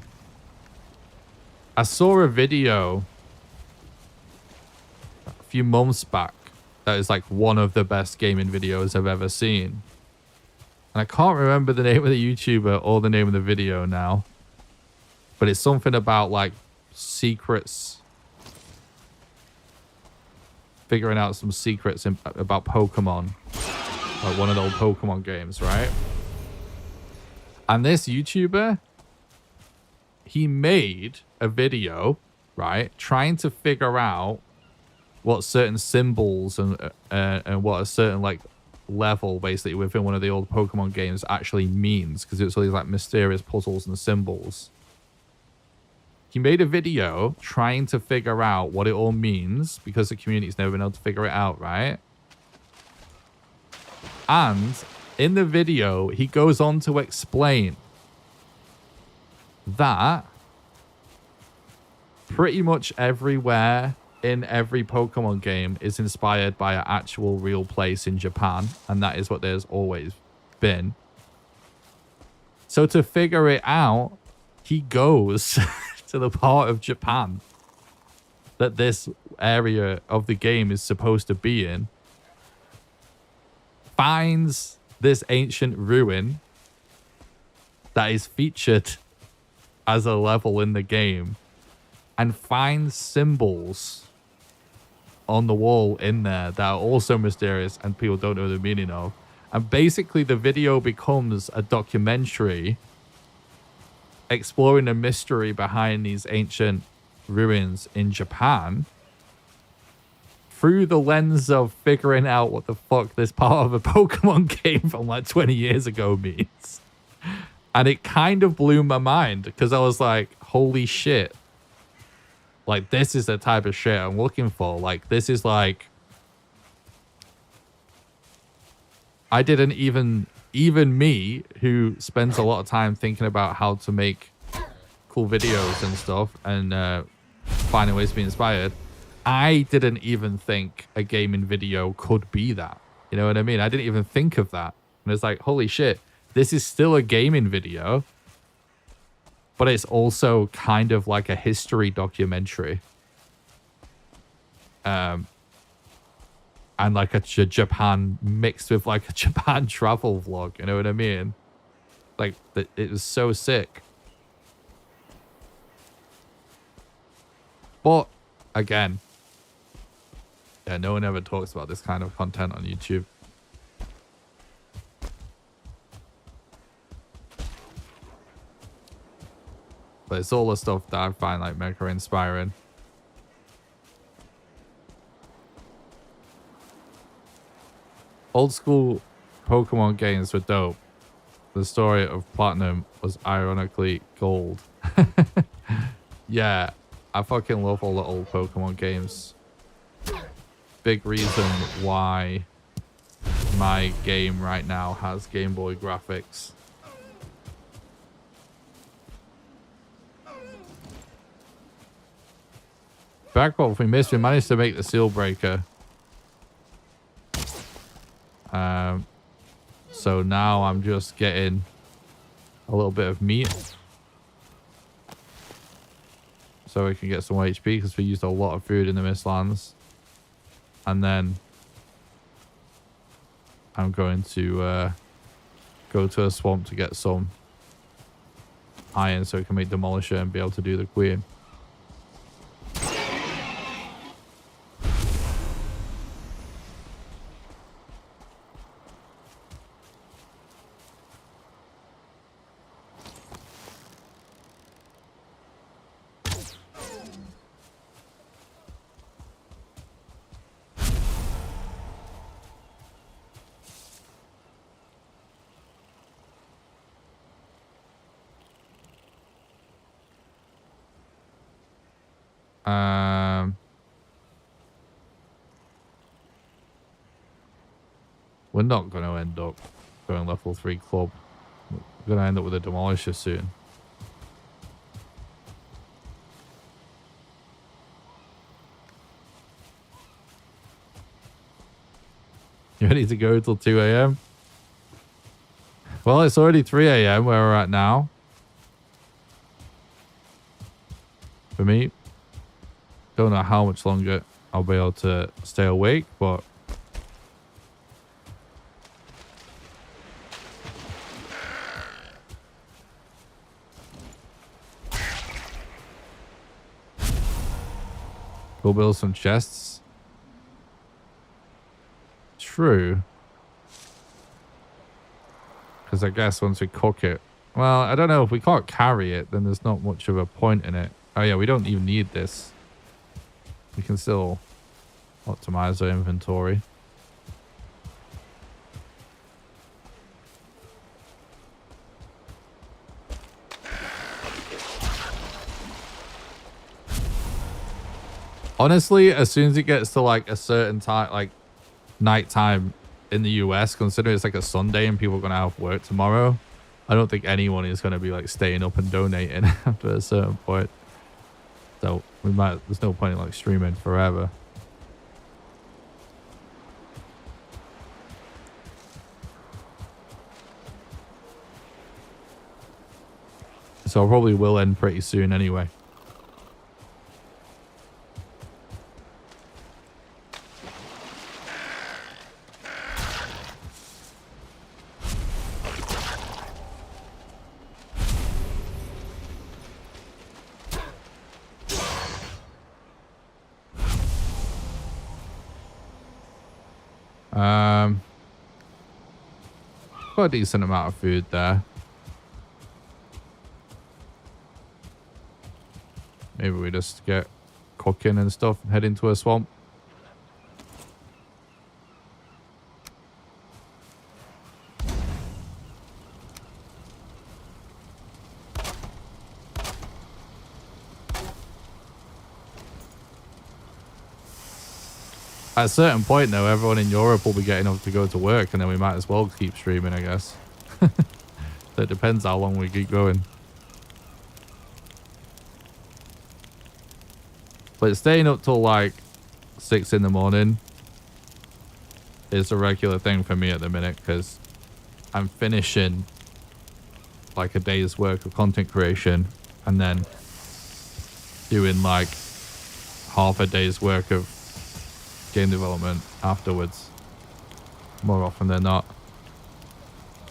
S1: saw a video a few months back that is like one of the best gaming videos I've ever seen. And I can't remember the name of the YouTuber or the name of the video now. But it's something about like secrets. Figuring out some secrets about Pokemon. Like one of the old Pokemon games, right? And this YouTuber, he made a video, right? Trying to figure out what certain symbols and what a certain like level basically within one of the old Pokemon games actually means, because it's all these like mysterious puzzles and symbols. He made a video trying to figure out what it all means because the community's never been able to figure it out, right? And in the video, he goes on to explain that pretty much everywhere in every Pokemon game is inspired by an actual real place in Japan, and that is what there's always been. So to figure it out, he goes to the part of Japan that this area of the game is supposed to be in, finds this ancient ruin that is featured as a level in the game, and finds symbols on the wall in there that are also mysterious and people don't know the meaning of. And basically the video becomes a documentary exploring the mystery behind these ancient ruins in Japan through the lens of figuring out what the fuck this part of a Pokemon game from like 20 years ago means. And it kind of blew my mind because I was like, holy shit. Like, this is the type of shit I'm looking for. Like, this is like... I didn't even me, who spends a lot of time thinking about how to make cool videos and stuff and finding ways to be inspired, I didn't even think a gaming video could be that. You know what I mean? I didn't even think of that. And it's like, holy shit, this is still a gaming video, but it's also kind of like a history documentary. And like a Japan mixed with like a Japan travel vlog. You know what I mean? Like, it was so sick. But, again, yeah, no one ever talks about this kind of content on YouTube. But it's all the stuff that I find like mega inspiring. Old school Pokemon games were dope. The story of Platinum was ironically gold. Yeah, I fucking love all the old Pokemon games. Big reason why my game right now has Game Boy graphics. Back off, we missed. We managed to make the seal breaker. So now I'm just getting a little bit of meat so we can get some HP because we used a lot of food in the Mistlands. And then I'm going to go to a swamp to get some iron so we can make Demolisher and be able to do the queen. We're not going to end up going level 3 club. We're going to end up with a Demolisher soon. ready to go till 2 a.m. Well, it's already 3 a.m. where we're at now. For me, don't know how much longer I'll be able to stay awake, but go build some chests. True. Because I guess once we cook it, well, I don't know, if we can't carry it, then there's not much of a point in it. Oh yeah, we don't even need this. We can still optimize our inventory. Honestly, as soon as it gets to like a certain time, like nighttime in the US, considering it's like a Sunday and people are going to have work tomorrow, I don't think anyone is going to be like staying up and donating after a certain point. So there's no point in like streaming forever. So I probably will end pretty soon anyway. Got a decent amount of food there. Maybe we just get cooking and stuff and head into a swamp. At a certain point, though, everyone in Europe will be getting up to go to work, and then we might as well keep streaming, I guess. So it depends how long we keep going. But staying up till like 6 in the morning is a regular thing for me at the minute, because I'm finishing like a day's work of content creation and then doing like half a day's work of game development afterwards, more often than not,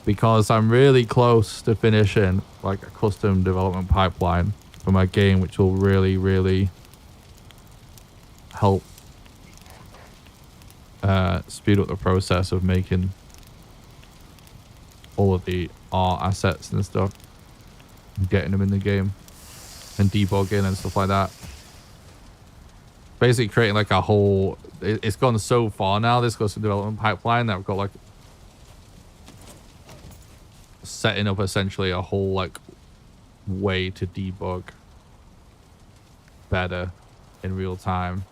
S1: because I'm really close to finishing like a custom development pipeline for my game, which will really help speed up the process of making all of the art assets and stuff and getting them in the game and debugging and stuff like that. Basically creating like a whole, it's gone so far now, this custom development pipeline, that I've got like setting up essentially a whole like way to debug better in real time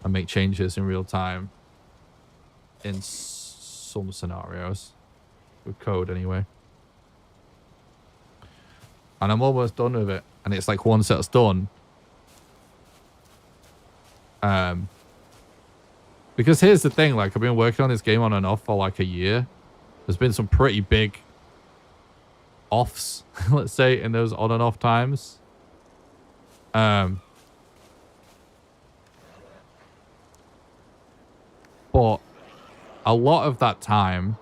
S1: and make changes in real time in some scenarios with code anyway. And I'm almost done with it, and it's like once that's done, because here's the thing, like I've been working on this game on and off for like a year. There's been some pretty big offs, let's say, in those on and off times. But a lot of that time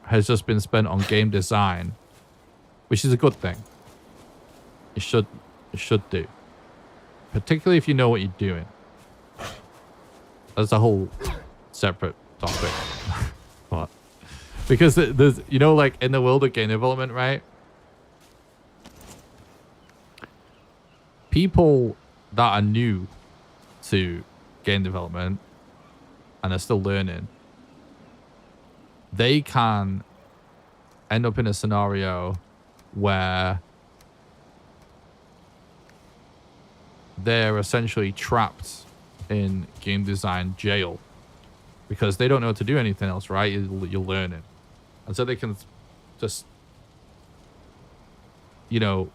S1: has just been spent on game design, which is a good thing. It should do. Particularly if you know what you're doing. That's a whole separate topic. But because there's, you know, like in the world of game development, right? People that are new to game development and are still learning, they can end up in a scenario where they're essentially trapped in game design jail because they don't know how to do anything else, right? You're learning. And so they can just, you know,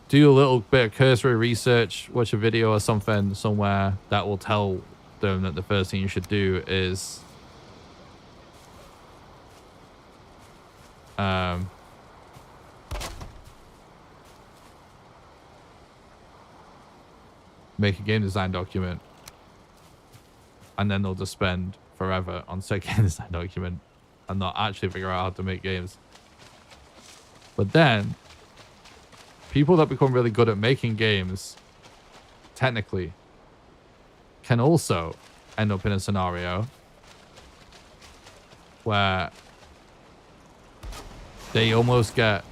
S1: do a little bit of cursory research, watch a video or something somewhere that will tell system that the first thing you should do is make a game design document, and then they'll just spend forever on said game design document and not actually figure out how to make games. But then people that become really good at making games technically can also end up in a scenario where they almost get,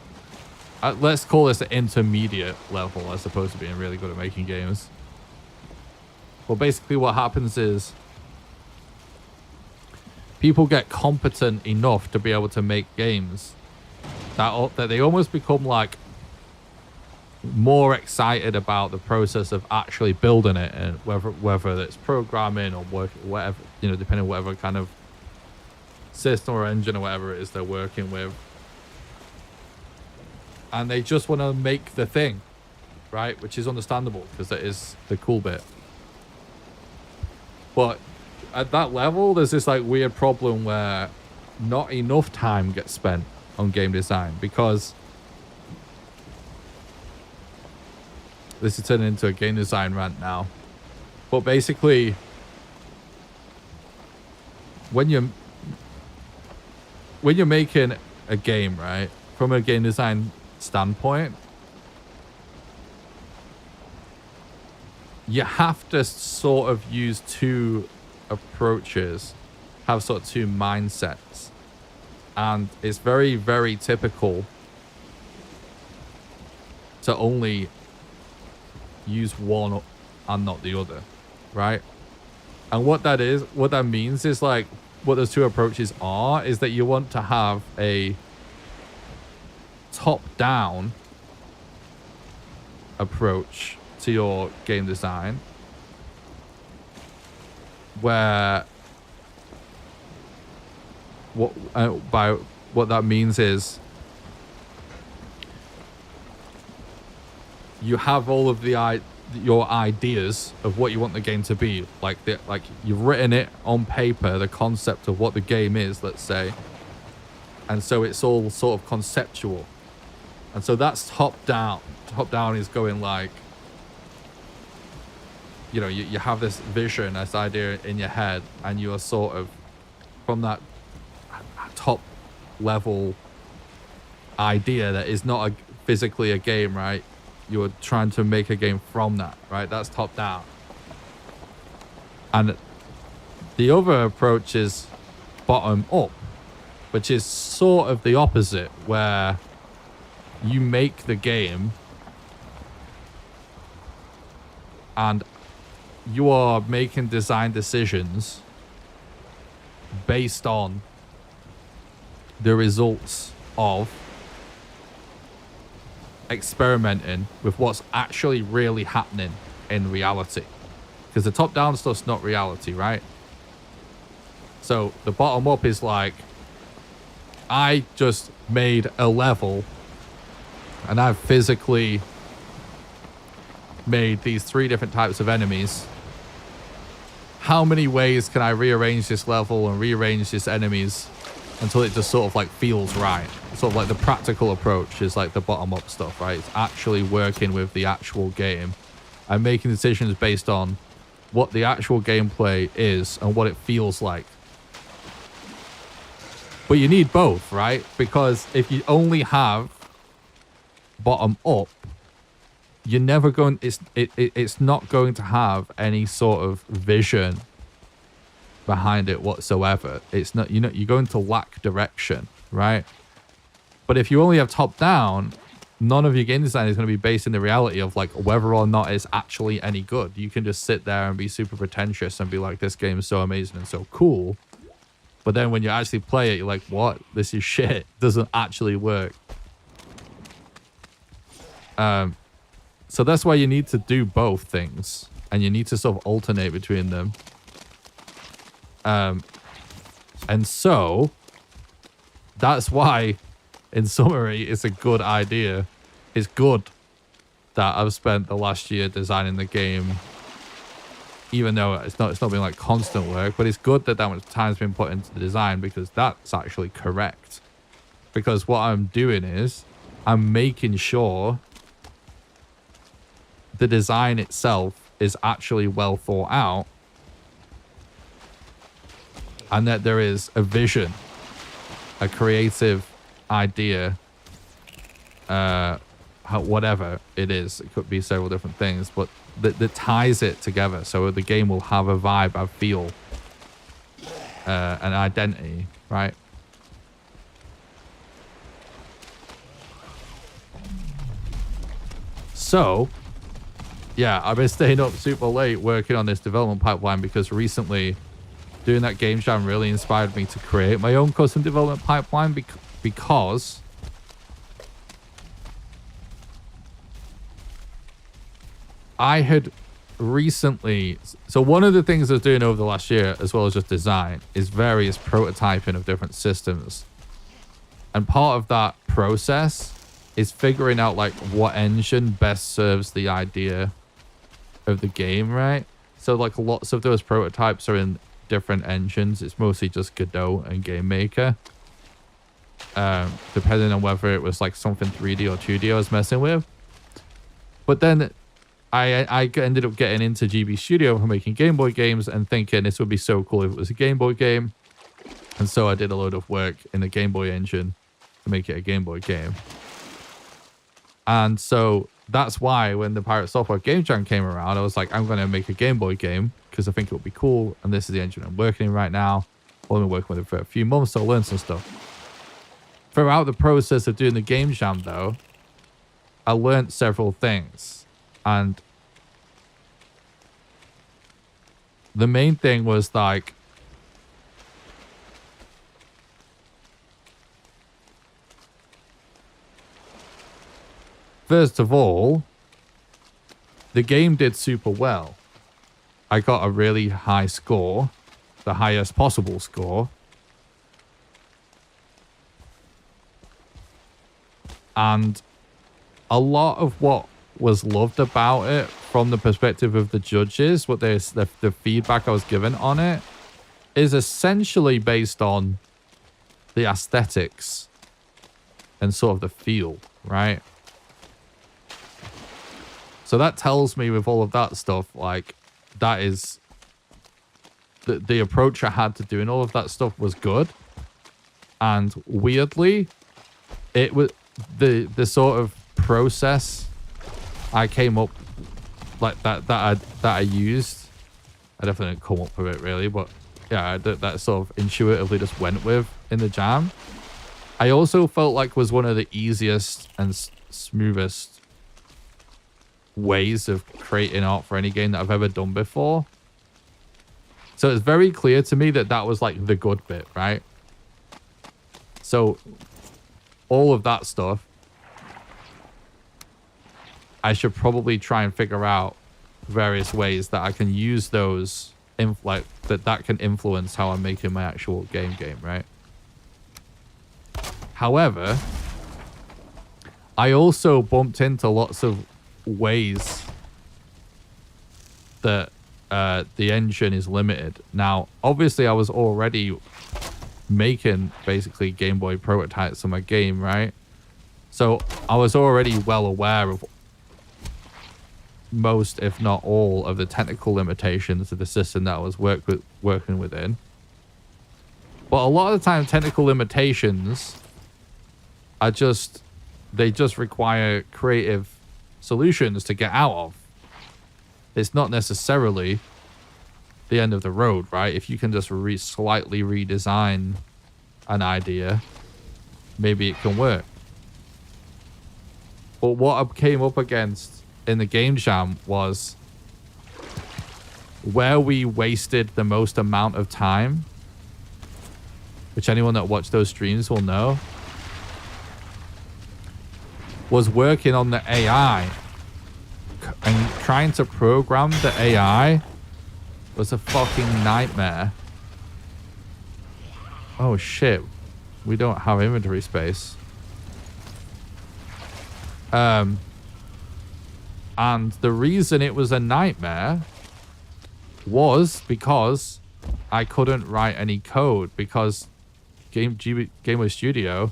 S1: let's call this an intermediate level as opposed to being really good at making games. Well, basically what happens is people get competent enough to be able to make games that they almost become like more excited about the process of actually building it, and whether it's programming or work, whatever, you know, depending on whatever kind of system or engine or whatever it is they're working with. And they just want to make the thing, right? Which is understandable because that is the cool bit. But at that level, there's this like weird problem where not enough time gets spent on game design, because this is turning into a game design rant now. But basically, when you're making a game, right, from a game design standpoint, you have to sort of use two approaches, have sort of two mindsets. And it's very, very typical to only use one and not the other, right? And what that means is like, what those two approaches are is that you want to have a top-down approach to your game design, where what that means is you have all of your ideas of what you want the game to be, like you've written it on paper, the concept of what the game is, let's say, and so it's all sort of conceptual, and so that's top down. Top down is going like, you know, you have this vision, this idea in your head, and you are sort of from that top level idea that is not physically a game, right? You're trying to make a game from that, right? That's top down. And the other approach is bottom up, which is sort of the opposite, where you make the game and you are making design decisions based on the results of experimenting with what's actually really happening in reality. Because the top-down stuff's not reality, right? So the bottom-up is like, I just made a level and I've physically made these 3 different types of enemies. How many ways can I rearrange this level and rearrange these enemies until it just sort of like feels right? Sort of like the practical approach is like the bottom-up stuff, right? It's actually working with the actual game and making decisions based on what the actual gameplay is and what it feels like. But you need both, right? Because if you only have bottom-up, you're never going, it's not going to have any sort of vision behind it whatsoever. It's not, you know, you're going to lack direction, right? But if you only have top down, none of your game design is going to be based in the reality of like whether or not it's actually any good. You can just sit there and be super pretentious and be like, this game is so amazing and so cool. But then when you actually play it, you're like, what? This is shit. It doesn't actually work. So that's why you need to do both things, and you need to sort of alternate between them. And so that's why, in summary, it's a good idea. It's good that I've spent the last year designing the game even though it's not been like constant work, but it's good that that much time's been put into the design, because that's actually correct. Because what I'm doing is I'm making sure the design itself is actually well thought out, and that there is a vision, a creative idea, whatever it is. It could be several different things, but that ties it together, so the game will have a vibe, a feel, an identity, right? So, yeah, I've been staying up super late working on this development pipeline, because recently doing that game jam really inspired me to create my own custom development pipeline, because I had recently... So one of the things I was doing over the last year, as well as just design, is various prototyping of different systems. And part of that process is figuring out like what engine best serves the idea of the game, right? So like lots of those prototypes are in different engines. It's mostly just Godot and Game Maker. Depending on whether it was like something 3D or 2D I was messing with. But then I ended up getting into GB Studio for making Game Boy games and thinking this would be so cool if it was a Game Boy game. And so I did a load of work in the Game Boy engine to make it a Game Boy game. And so that's why when the Pirate Software Game Jam came around, I was like, I'm going to make a Game Boy game because I think it would be cool. And this is the engine I'm working in right now. I've been working with it for a few months, so I'll learn some stuff. Throughout the process of doing the Game Jam, though, I learned several things. And the main thing was like, first of all, the game did super well. I got a really high score, the highest possible score. And a lot of what was loved about it from the perspective of the judges, the feedback I was given on it, is essentially based on the aesthetics and sort of the feel, right? So that tells me with all of that stuff, like, that is the approach I had to doing all of that stuff was good. And weirdly, it was the sort of process I came up like that I used. I definitely didn't come up with it really, but yeah, that sort of intuitively just went with in the jam. I also felt like was one of the easiest and smoothest ways of creating art for any game that I've ever done before. So it's very clear to me that that was like the good bit, right? So all of that stuff, I should probably try and figure out various ways that I can use those that can influence how I'm making my actual game, right? However, I also bumped into lots of ways that the engine is limited. Now, obviously, I was already making basically Game Boy prototypes of my game, right? So I was already well aware of most, if not all, of the technical limitations of the system that I was working within. But a lot of the time, technical limitations are they just require creative solutions to get out of. It's not necessarily the end of the road, right? If you can just slightly redesign an idea, maybe it can work. But what I came up against in the game jam was where we wasted the most amount of time, which anyone that watched those streams will know, was working on the AI. And trying to program the AI was a fucking nightmare. Oh shit. We don't have inventory space. And the reason it was a nightmare was because I couldn't write any code because Gameway Studio,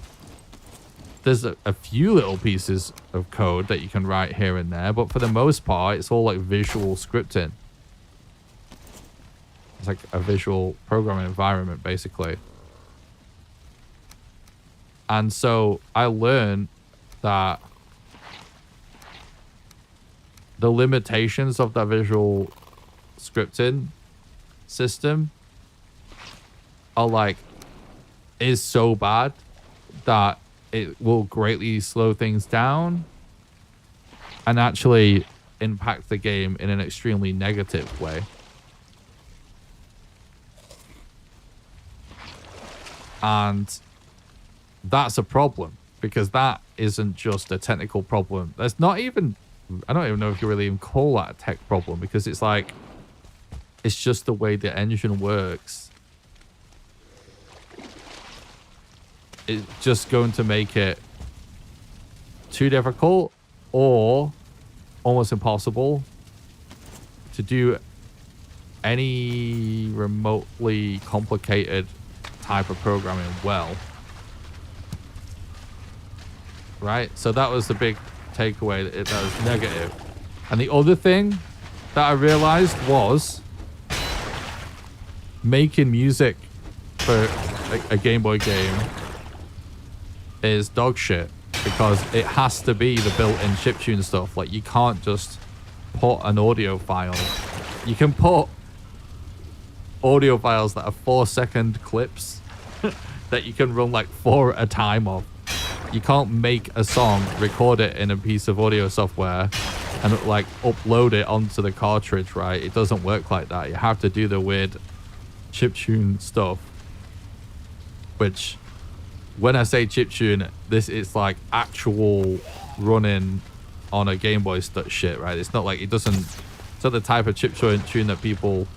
S1: there's a few little pieces of code that you can write here and there, but for the most part, it's all like visual scripting. It's like a visual programming environment, basically. And so I learned that the limitations of that visual scripting system are like, is so bad that it will greatly slow things down and actually impact the game in an extremely negative way. And that's a problem, because that isn't just a technical problem. That's not even, I don't even know if you really even call that a tech problem, because it's like, it's just the way the engine works. It's just going to make it too difficult or almost impossible to do any remotely complicated type of programming well. Right? So that was the big takeaway, that was negative. And the other thing that I realized was making music for a Game Boy game is dog shit, because it has to be the built-in chiptune stuff. Like, you can't just put an audio file. You can put audio files that are 4-second clips that you can run like 4 at a time of. You can't make a song, record it in a piece of audio software and like upload it onto the cartridge, right? It doesn't work like that. You have to do the weird chiptune stuff, which, when I say chiptune, this is like actual running on a Game Boy shit, right? It's not like, it's not the type of chiptune that people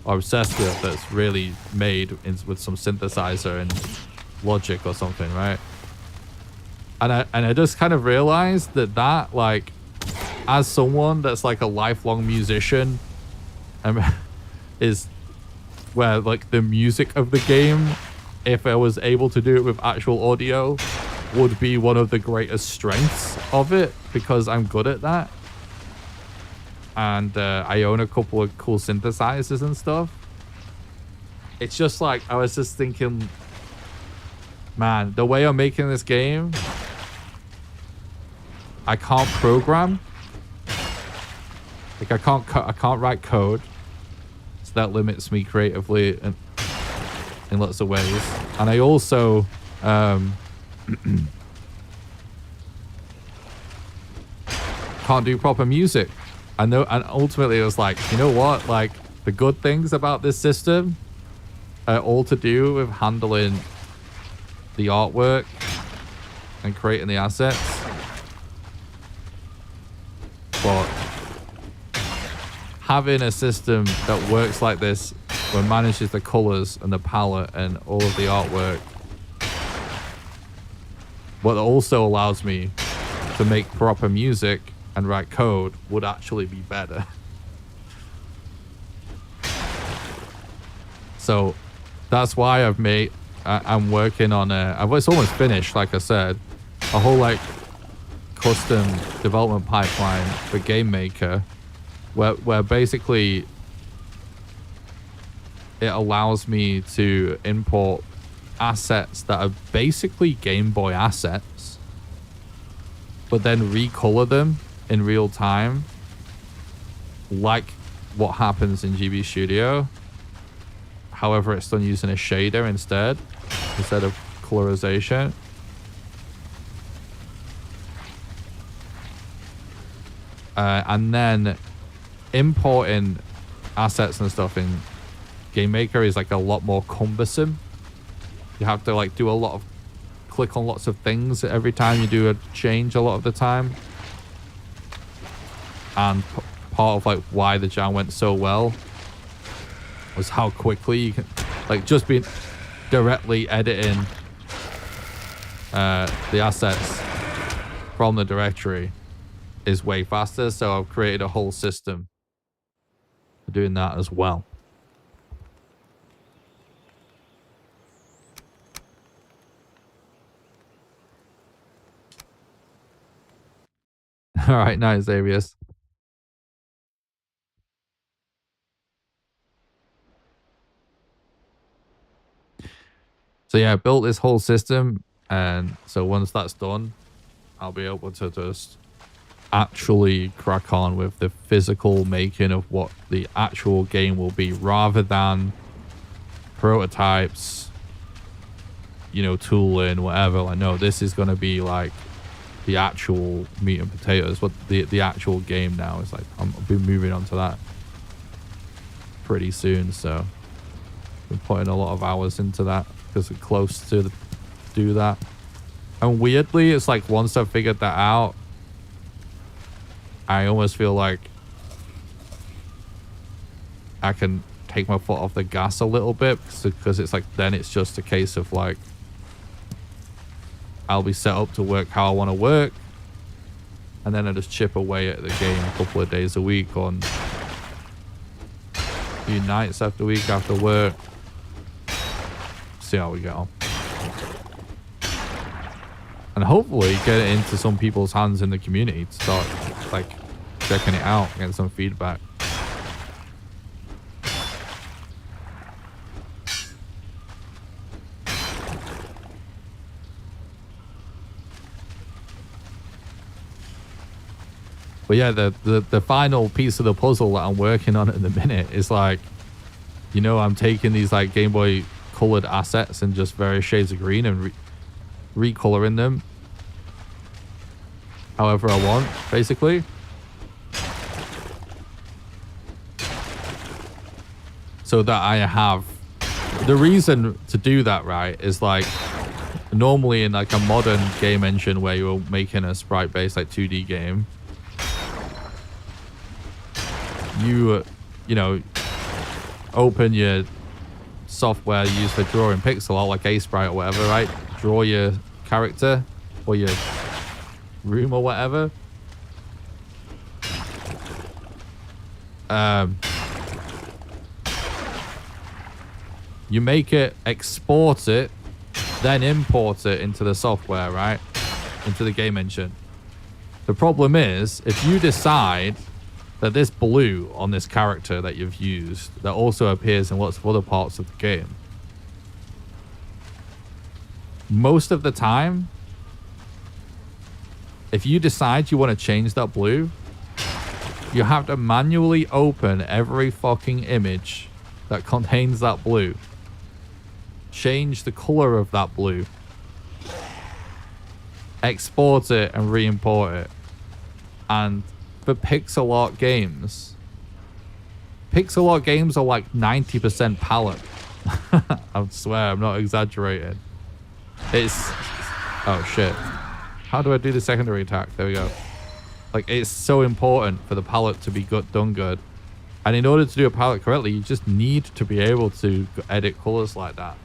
S1: are obsessed with, that's really made with some synthesizer and logic or something, right? And I just kind of realized that like, as someone that's like a lifelong musician, is where like the music of the game, if I was able to do it with actual audio, would be one of the greatest strengths of it, because I'm good at that. And I own a couple of cool synthesizers and stuff. It's just like, I was just thinking, man, the way I'm making this game, I can't program. Like, I can't write code. So that limits me creatively in lots of ways. And I also can't do proper music. I know, and ultimately it was like, you know what? Like, the good things about this system are all to do with handling the artwork and creating the assets. But having a system that works like this, where it manages the colors and the palette and all of the artwork, what also allows me to make proper music and write code, would actually be better. So that's why I'm working on it's almost finished, like I said, a whole like custom development pipeline for Game Maker, where basically it allows me to import assets that are basically Game Boy assets, but then recolor them in real time, like what happens in GB Studio. However, it's done using a shader instead of colorization. And then importing assets and stuff in Game Maker is like a lot more cumbersome. You have to like do a lot of click on lots of things every time you do a change a lot of the time. And part of like why the jam went so well was how quickly you can, like, just being directly editing the assets from the directory is way faster. So I've created a whole system for doing that as well. All right, nice, Xavius. So yeah, I built this whole system, and so once that's done, I'll be able to just actually crack on with the physical making of what the actual game will be, rather than prototypes, you know, tooling, whatever. Like, no, this is going to be like the actual meat and potatoes. What the actual game now is like. I'll be moving on to that pretty soon, so been putting a lot of hours into that because we're close to do that. And weirdly, it's like once I've figured that out, I almost feel like I can take my foot off the gas a little bit, because it's like then it's just a case of like I'll be set up to work how I want to work, and then I just chip away at the game a couple of days a week on a few nights after week after work. See how we go. And hopefully get it into some people's hands in the community to start like checking it out, getting some feedback. But yeah, the final piece of the puzzle that I'm working on at the minute is like, you know, I'm taking these like Game Boy colored assets and just various shades of green and recoloring them however I want, basically. So that I have the reason to do that, right, is like normally in like a modern game engine where you're making a sprite based like 2D game, you know, open your software you use for drawing pixel art, like Sprite or whatever, right? Draw your character or your room or whatever. You make it, export it, then import it into the software, right? Into the game engine. The problem is, if you decide that this blue on this character that you've used that also appears in lots of other parts of the game, most of the time, if you decide you want to change that blue, you have to manually open every fucking image that contains that blue, change the color of that blue, export it and re-import it. And for pixel art games are like 90% palette. I swear, I'm not exaggerating. It's, oh shit, how do I do the secondary attack? There we go. Like, it's so important for the palette to be done good, and in order to do a palette correctly, you just need to be able to edit colors like that.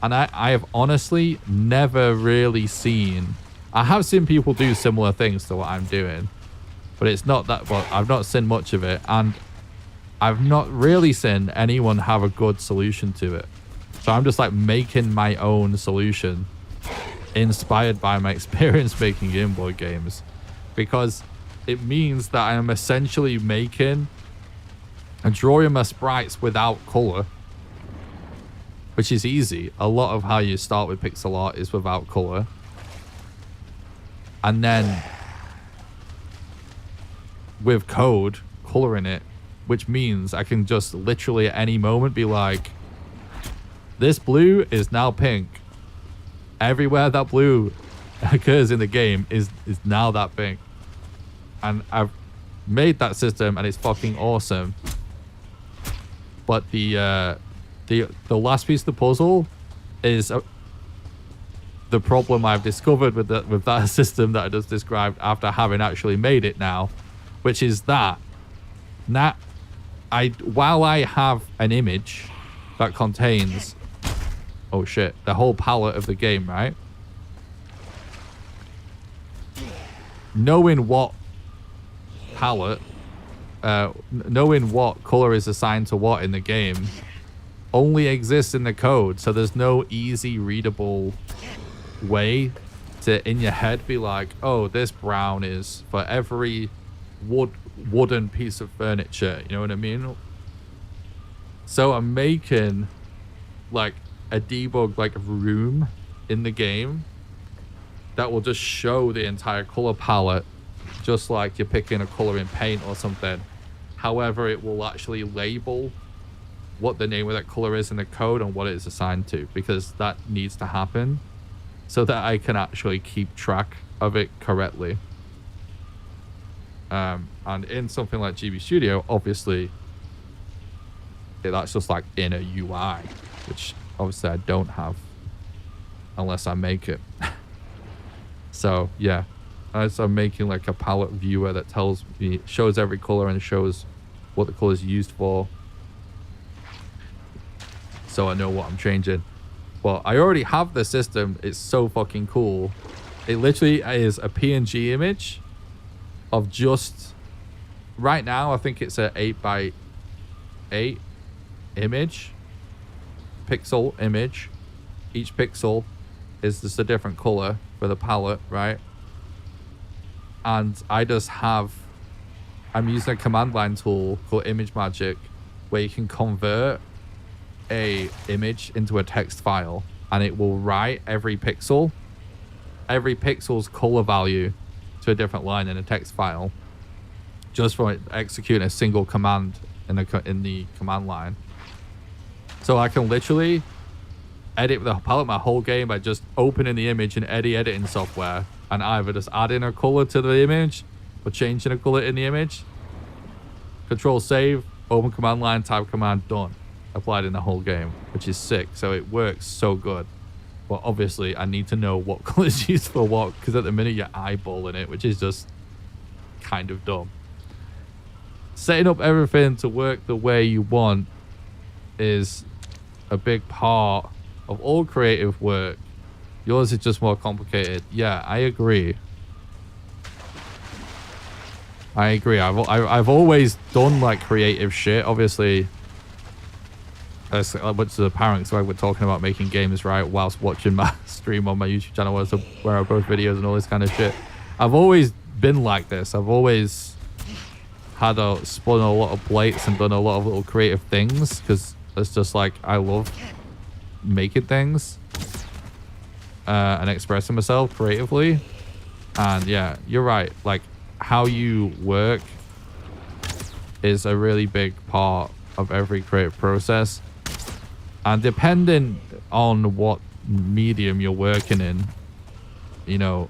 S1: And I have honestly never really seen, I have seen people do similar things to what I'm doing, but it's not that, well, I've not seen much of it, and I've not really seen anyone have a good solution to it. So I'm just like making my own solution inspired by my experience making Game Boy games, because it means that I am essentially making and drawing my sprites without color, which is easy. A lot of how you start with pixel art is without color. And then with code, coloring it, which means I can just literally at any moment be like, this blue is now pink. Everywhere that blue occurs in the game is now that pink. And I've made that system and it's fucking awesome. But the last piece of the puzzle is the problem I've discovered with that system that I just described after having actually made it now, which is that while I have an image that contains, oh shit, the whole palette of the game, right? Knowing what palette knowing what color is assigned to what in the game only exists in the code. So there's no easy readable way to in your head be like, oh, this brown is for every wooden piece of furniture. You know what I mean? So I'm making like a debug like room in the game that will just show the entire color palette, just like you're picking a color in paint or something. However, it will actually label what the name of that color is in the code and what it is assigned to, because that needs to happen so that I can actually keep track of it correctly. And in something like GB Studio, obviously, that's just like in a UI, which obviously I don't have unless I make it. So yeah, as I'm making like a palette viewer that tells me, shows every color and shows what the color is used for, so I know what I'm changing. But I already have the system. It's so fucking cool. It literally is a PNG image of just, right now I think it's a 8x8 image, pixel image. Each pixel is just a different color for the palette, right? And I just have, I'm using a command line tool called Image Magic, where you can convert a image into a text file, and it will write every pixel's color value to a different line in a text file, just from executing a single command in the command line. So I can literally edit the palette my whole game by just opening the image in any editing software and either just adding a color to the image or changing a color in the image. Control save, open command line, type command, done. Applied in the whole game, which is sick. So it works so good. But obviously I need to know what color is used for what, because at the minute you're eyeballing it, which is just kind of dumb. Setting up everything to work the way you want is a big part of all creative work. Yours is just more complicated. Yeah, I agree. I've always done like creative shit. Obviously, which is apparent, so we're talking about making games, right, whilst watching my stream on my YouTube channel where I post videos and all this kind of shit. I've always been like this. I've always had spun a lot of plates and done a lot of little creative things, because it's just like I love making things and expressing myself creatively. And yeah, you're right, like how you work is a really big part of every creative process, and depending on what medium you're working in, you know,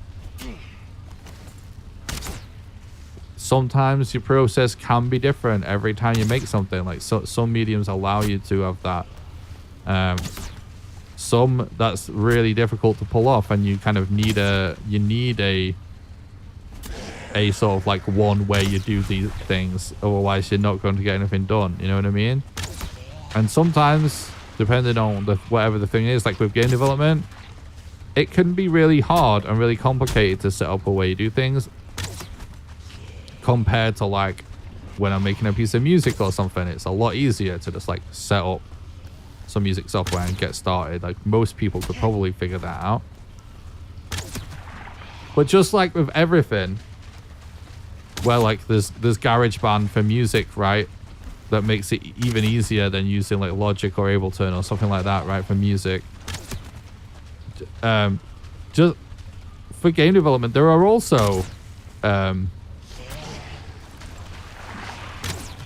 S1: sometimes your process can be different every time you make something. Like some mediums allow you to have that, some that's really difficult to pull off, and you kind of need a sort of like one way you do these things, otherwise you're not going to get anything done, you know what I mean? And sometimes, depending on whatever the thing is, like with game development, it can be really hard and really complicated to set up a way you do things, compared to like when I'm making a piece of music or something. It's a lot easier to just like set up some music software and get started. Like most people could probably figure that out. But just like with everything, where like there's GarageBand for music, right, that makes it even easier than using like Logic or Ableton or something like that, right, for music. Just for game development, there are also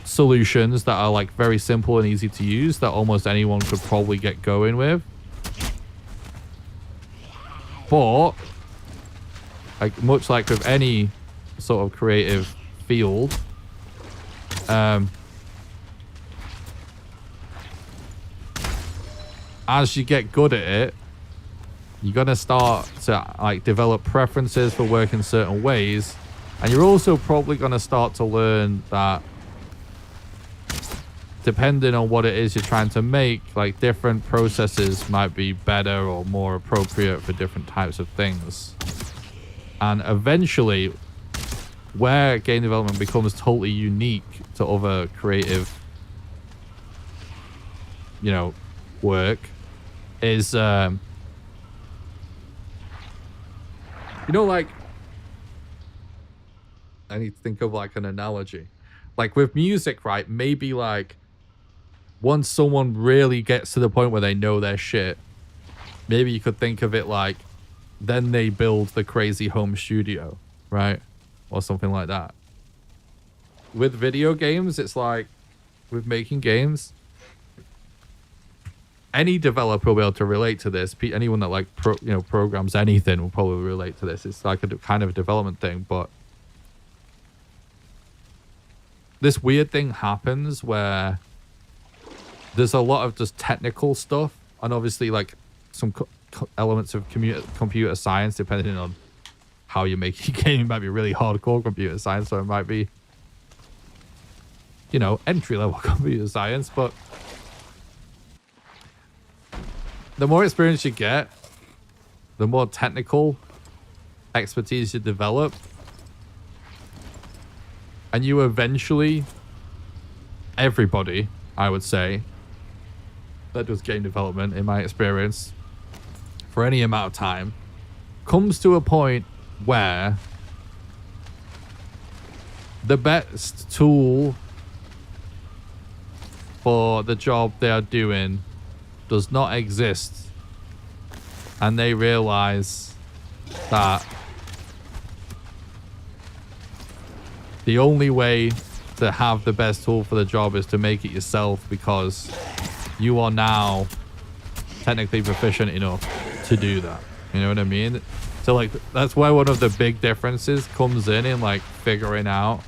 S1: solutions that are like very simple and easy to use that almost anyone could probably get going with. But like much like with any sort of creative field, as you get good at it, you're gonna start to like develop preferences for working certain ways, and you're also probably gonna start to learn that depending on what it is you're trying to make, like different processes might be better or more appropriate for different types of things. And eventually, where game development becomes totally unique to other creative, you know, work is, you know, like, I need to think of like an analogy. Like with music, right? Maybe like once someone really gets to the point where they know their shit, maybe you could think of it like then they build the crazy home studio, right? Or something like that. With video games, it's like with making games, any developer will be able to relate to this. Anyone that like programs anything will probably relate to this. It's like a kind of a development thing, but this weird thing happens where there's a lot of just technical stuff and obviously like some elements of computer science, depending on how you're making a game. It might be really hardcore computer science, or it might be, you know, entry-level computer science. But the more experience you get, the more technical expertise you develop, and you eventually, everybody, I would say, that does game development, in my experience, for any amount of time, comes to a point where the best tool for the job they are doing does not exist, and they realize that the only way to have the best tool for the job is to make it yourself, because you are now technically proficient enough to do that. You know what I mean? So like that's where one of the big differences comes in like figuring out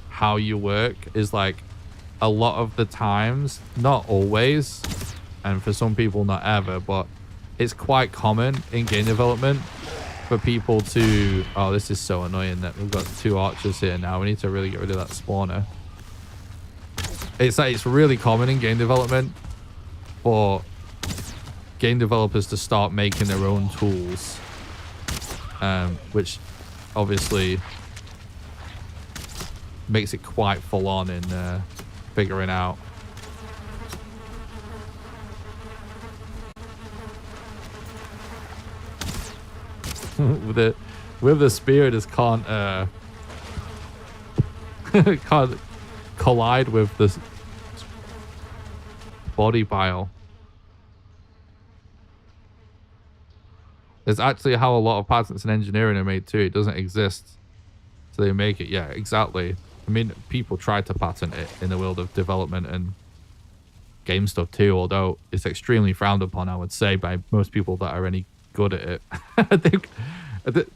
S1: how you work. Is like a lot of the times, not always, and for some people not ever, but it's quite common in game development for people to... Oh, this is so annoying that we've got 2 archers here now. We need to really get rid of that spawner. It's like it's really common in game development for game developers to start making their own tools, which obviously makes it quite full on in figuring out with the spear, just can't can't collide with the body pile. It's actually how a lot of patents in engineering are made too. It doesn't exist, so they make it. Yeah, exactly. I mean, people try to patent it in the world of development and game stuff too, although it's extremely frowned upon, I would say, by most people that are any good at it. I think the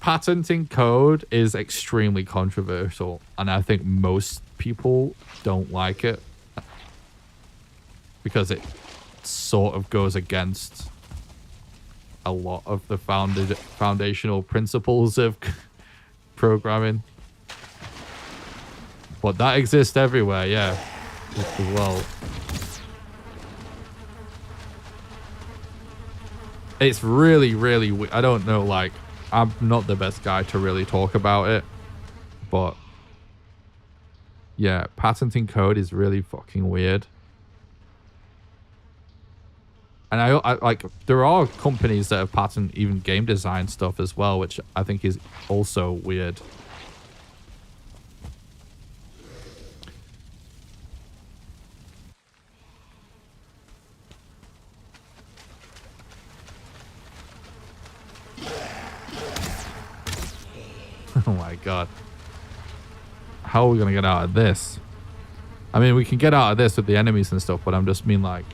S1: patenting code is extremely controversial, and I think most people don't like it because it sort of goes against a lot of the foundational principles of programming. But that exists everywhere, yeah, as well. It's really, really... I don't know, like, I'm not the best guy to really talk about it, but yeah, patenting code is really fucking weird. And I like, there are companies that have patented even game design stuff as well, which I think is also weird. Oh my god. How are we gonna get out of this? I mean, we can get out of this with the enemies and stuff, but I'm just mean like...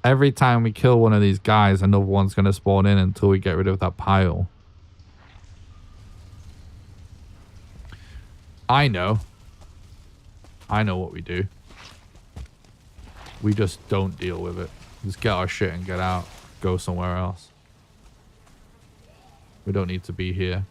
S1: Every time we kill one of these guys, another one's gonna spawn in until we get rid of that pile. I know. I know what we do. We just don't deal with it. Just get our shit and get out. Go somewhere else. We don't need to be here.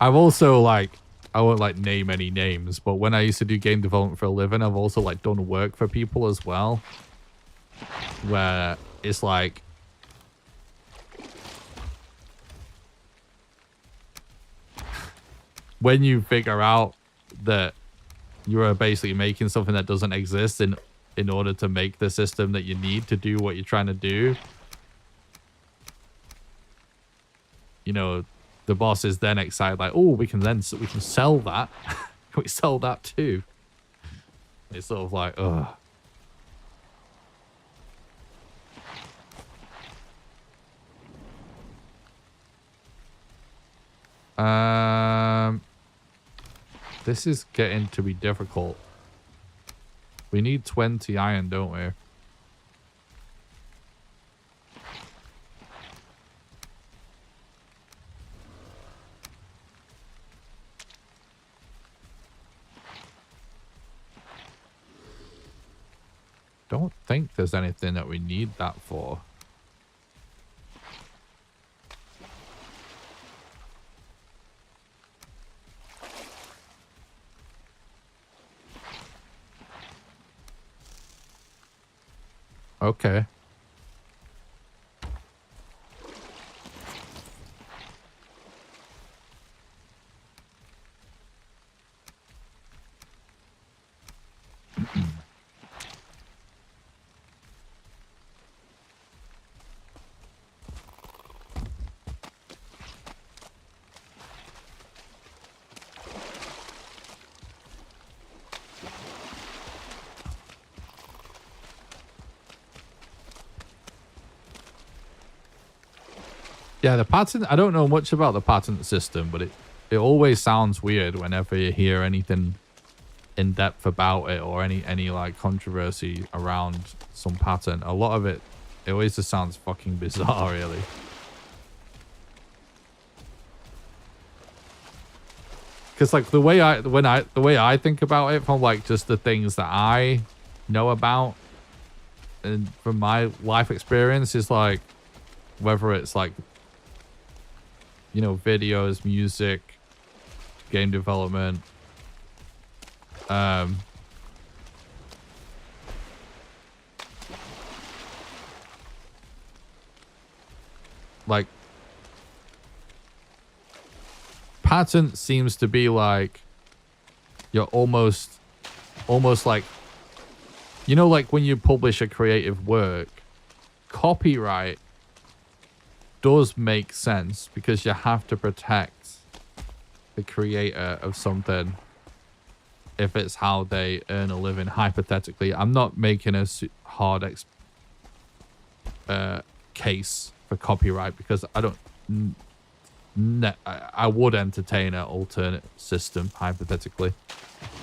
S1: I've also like, I won't like name any names, but when I used to do game development for a living, I've also like done work for people as well, where it's like, when you figure out that you are basically making something that doesn't exist in order to make the system that you need to do what you're trying to do, you know, the boss is then excited, like, oh, we can sell that. Can we sell that too? It's sort of like, ugh. This is getting to be difficult. We need 20 iron, don't we? Don't think there's anything that we need that for. Okay. Yeah, the patent, I don't know much about the patent system, but it always sounds weird whenever you hear anything in depth about it or any like controversy around some patent. A lot of it always just sounds fucking bizarre, really. Because like the way I think about it from like just the things that I know about and from my life experience is like whether it's like, you know, videos, music, game development, like patent seems to be like you're almost like, you know, like when you publish a creative work, copyright does make sense because you have to protect the creator of something if it's how they earn a living, hypothetically. I'm not making a hard case for copyright because I don't I would entertain an alternate system hypothetically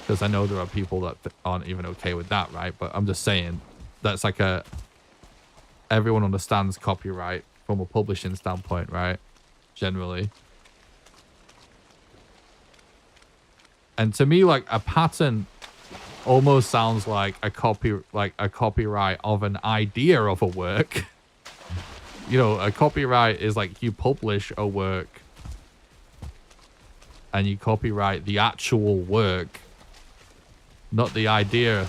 S1: because I know there are people that aren't even okay with that, right? But I'm just saying that's like everyone understands copyright from a publishing standpoint, right? Generally. And to me, like a patent almost sounds like a copyright of an idea of a work. You know, a copyright is like you publish a work and you copyright the actual work, not the idea.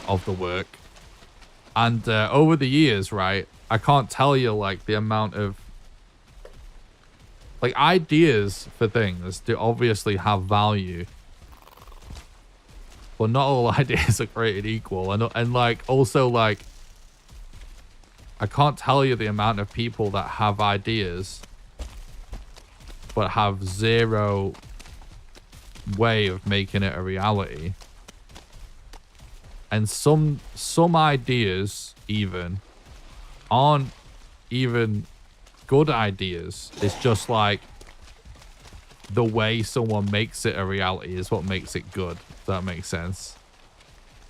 S1: Of the work. And over the years, right, I can't tell you like the amount of like ideas for things do obviously have value, but not all ideas are created equal. And like also like I can't tell you the amount of people that have ideas but have zero way of making it a reality. And some ideas even aren't even good ideas. It's just like the way someone makes it a reality is what makes it good. If that makes sense.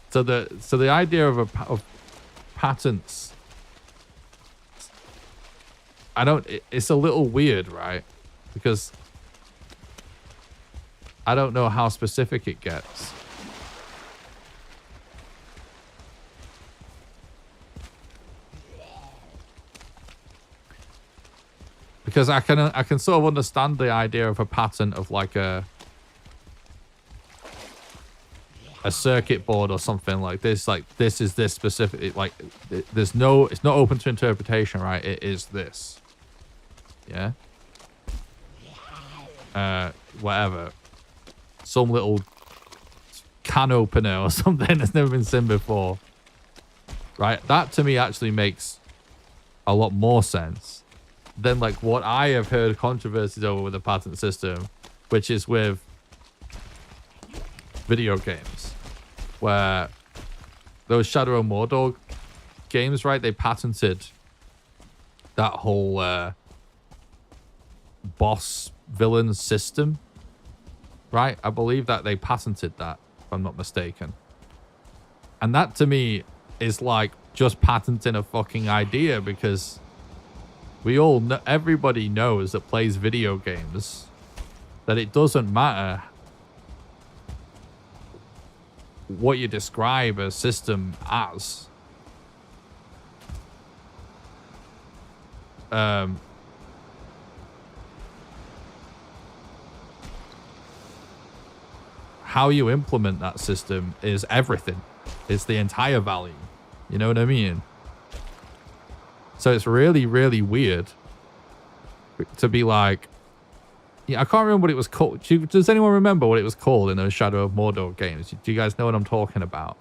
S1: So the idea of patents, it's a little weird, right? Because I don't know how specific it gets. Because I can sort of understand the idea of a patent of like a circuit board or something like this. Like this is this specific. Like there's no, it's not open to interpretation, right? It is this. Yeah. Whatever. Some little can opener or something that's never been seen before. Right? That to me actually makes a lot more sense than like what I have heard controversies over with the patent system, which is with video games, where those Shadow of Mordor games, right? They patented that whole boss villain system, right? I believe that they patented that, if I'm not mistaken. And that to me is like just patenting a fucking idea, because we all know, everybody knows that plays video games, that it doesn't matter what you describe a system as. How you implement that system is everything. It's the entire value. You know what I mean? So it's really, really weird to be like, yeah, I can't remember what it was called. Does anyone remember what it was called in those Shadow of Mordor games? Do you guys know what I'm talking about?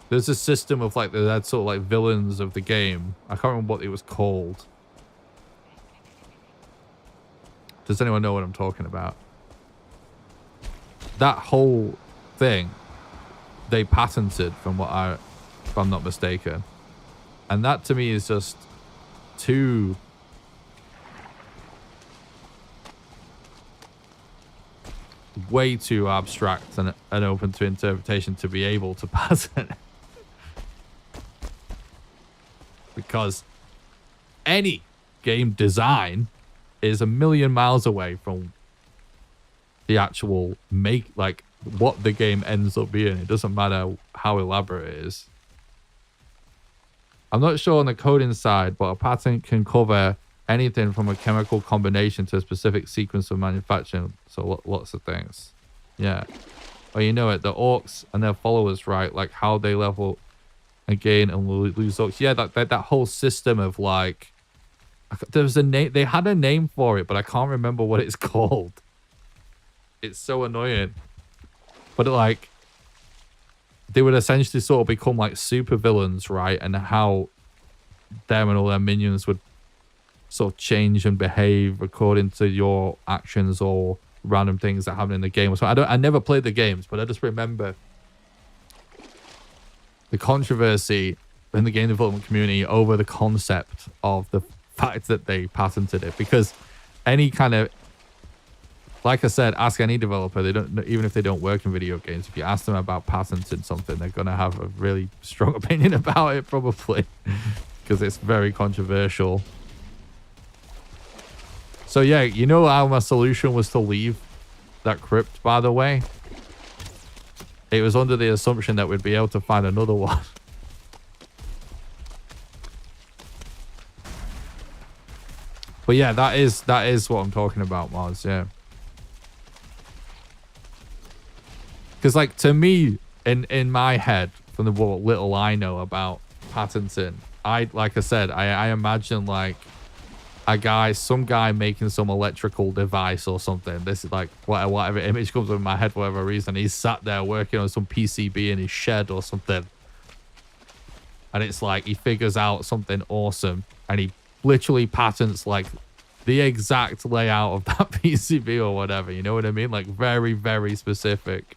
S1: There's a system of like, that sort of like villains of the game. I can't remember what it was called. Does anyone know what I'm talking about? That whole thing, they patented from what if I'm not mistaken. And that to me is just too way too abstract and open to interpretation to be able to patent. Because any game design is a million miles away from the actual like what the game ends up being. It doesn't matter how elaborate it is. I'm not sure on the coding side, but a patent can cover anything from a chemical combination to a specific sequence of manufacturing. So lots of things. Yeah. Oh, you know it. The orcs and their followers, right? Like how they level and gain and lose orcs. Yeah, that whole system of like, there was a name. They had a name for it, but I can't remember what it's called. It's so annoying. But like, they would essentially sort of become like super villains, right? And how them and all their minions would sort of change and behave according to your actions or random things that happen in the game. So I never played the games, but I just remember the controversy in the game development community over the concept of the fact that they patented it. Because any kind of, like I said, ask any developer. They don't, even if they don't work in video games, if you ask them about patenting something, they're gonna have a really strong opinion about it, probably, because it's very controversial. So yeah, you know how my solution was to leave that crypt, by the way? It was under the assumption that we'd be able to find another one. But yeah, that is what I'm talking about, Mars, yeah. Because like, to me, in my head, from the what little I know about patenting, like I said, I imagine like some guy making some electrical device or something. This is like whatever image comes up in my head for whatever reason. He's sat there working on some PCB in his shed or something. And it's like he figures out something awesome and he literally patents like the exact layout of that PCB or whatever. You know what I mean? Like very, very specific.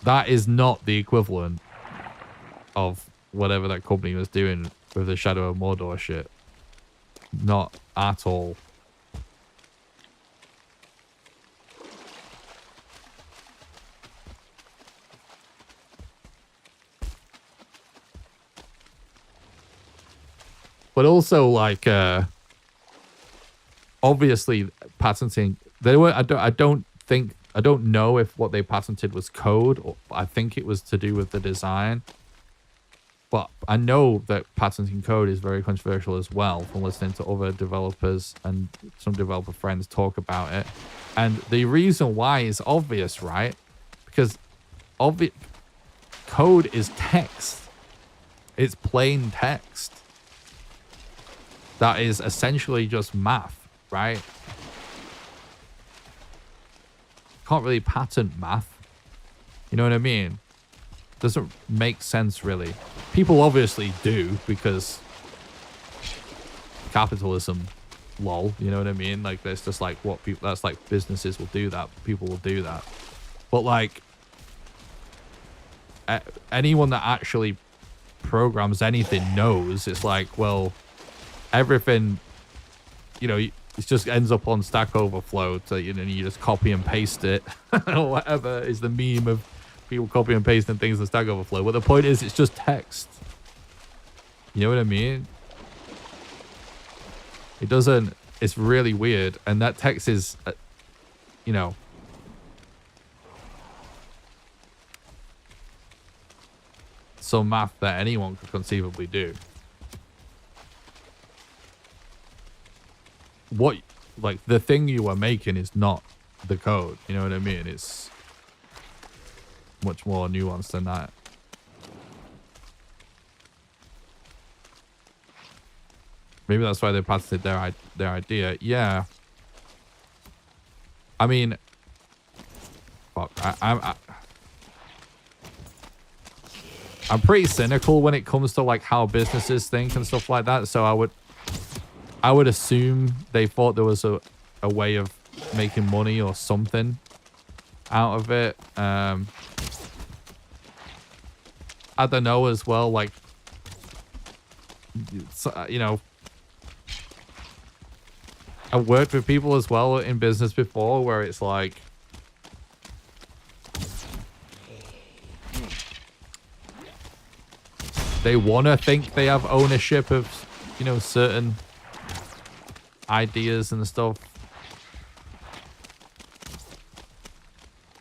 S1: That is not the equivalent of whatever that company was doing with the Shadow of Mordor shit. Not at all. But also, like, obviously, patenting. They were. I don't know if what they patented was code, or I think it was to do with the design. But I know that patenting code is very controversial as well from listening to other developers and some developer friends talk about it. And the reason why is obvious, right? Because code is text. It's plain text. That is essentially just math, right? Can't really patent math. You know what I mean? Doesn't make sense, really. People obviously do, because capitalism, lol, you know what I mean? Like, that's just like what people, that's like businesses will do that. People will do that. But like, anyone that actually programs anything knows it's like, well, everything, you know, it just ends up on Stack Overflow. So, you know, you just copy and paste it or whatever is the meme of people copy and pasting things in Stack Overflow. But the point is, it's just text. You know what I mean? It doesn't, it's really weird. And that text is, you know, some math that anyone could conceivably do. What, like, the thing you are making is not the code. You know what I mean? It's much more nuanced than that. Maybe that's why they patented their idea. Yeah. I mean, fuck. I'm pretty cynical when it comes to like how businesses think and stuff like that. So I would assume they thought there was a way of making money or something out of it. I don't know as well. Like, you know, I've worked with people as well in business before where it's like, they want to think they have ownership of, you know, certain ideas and stuff.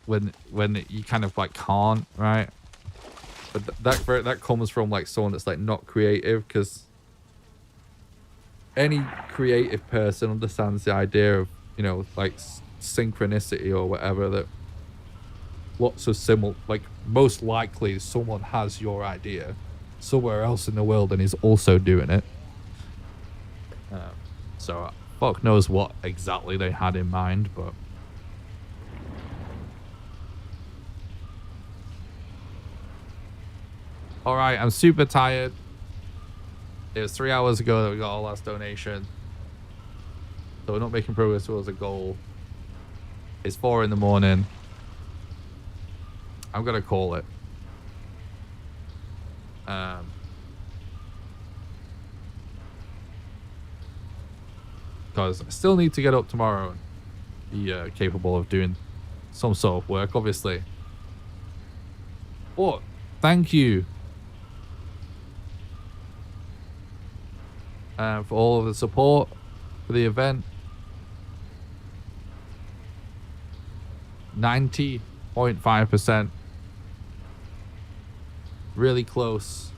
S1: When you kind of like can't, right? But that comes from like someone that's like not creative, because any creative person understands the idea of, you know, like synchronicity or whatever, that lots of like most likely someone has your idea somewhere else in the world and is also doing it. So fuck knows what exactly they had in mind, but all right, I'm super tired. It was 3 hours ago that we got our last donation, so we're not making progress towards a goal. It's 4 in the morning. I'm gonna call it. Because I still need to get up tomorrow and be capable of doing some sort of work, obviously. But thank you for all of the support for the event. 90.5%. Really close.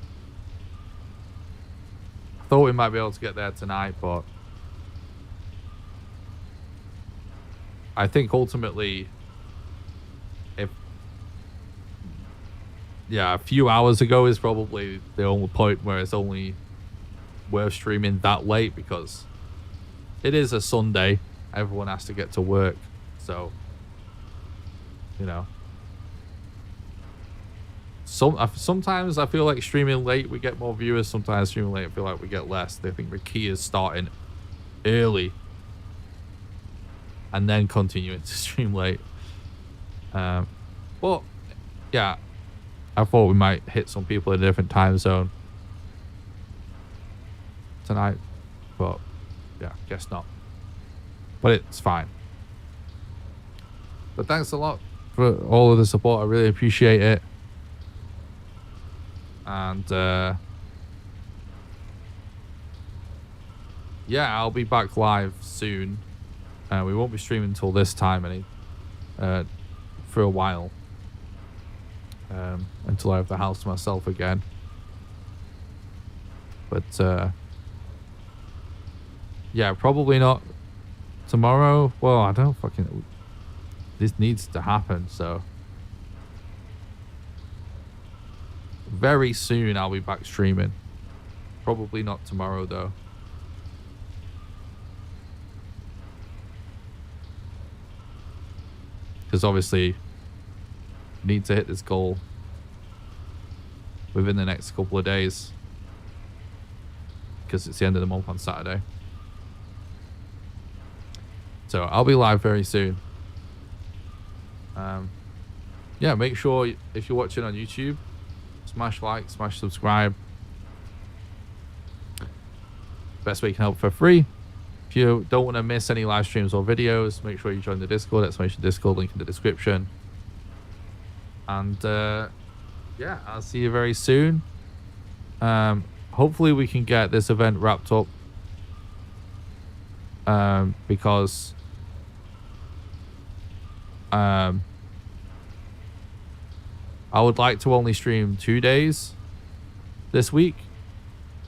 S1: I thought we might be able to get there tonight, but I think ultimately, a few hours ago is probably the only point where it's only worth streaming that late, because it is a Sunday. Everyone has to get to work, so, you know. Sometimes I feel like streaming late we get more viewers. Sometimes streaming late I feel like we get less. I think the key is starting early and then continuing to stream late. But yeah, I thought we might hit some people in a different time zone tonight, but yeah, guess not. But it's fine. But thanks a lot for all of the support. I really appreciate it. And yeah, I'll be back live soon. We won't be streaming until this time for a while, until I have the house to myself again. But yeah, probably not tomorrow. Well, I don't fucking... This needs to happen, so... Very soon I'll be back streaming. Probably not tomorrow, though. Because obviously, need to hit this goal within the next couple of days. Because it's the end of the month on Saturday. So I'll be live very soon. Yeah, make sure if you're watching on YouTube, smash like, smash subscribe. Best way you can help for free. If you don't want to miss any live streams or videos, make sure you join the Discord. Exclamation Discord, link in the description. And yeah, I'll see you very soon. Hopefully we can get this event wrapped up. Because I would like to only stream 2 days this week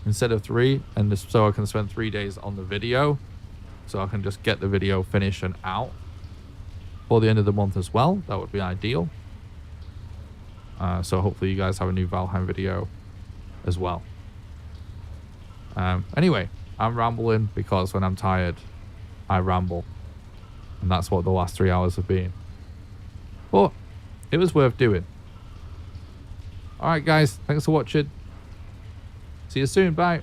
S1: instead of 3, and just so I can spend 3 days on the video, so I can just get the video finished and out for the end of the month as well. That would be ideal. So hopefully you guys have a new Valheim video as well. Anyway, I'm rambling because when I'm tired, I ramble. And that's what the last 3 hours have been. But it was worth doing. Alright guys, thanks for watching. See you soon, bye.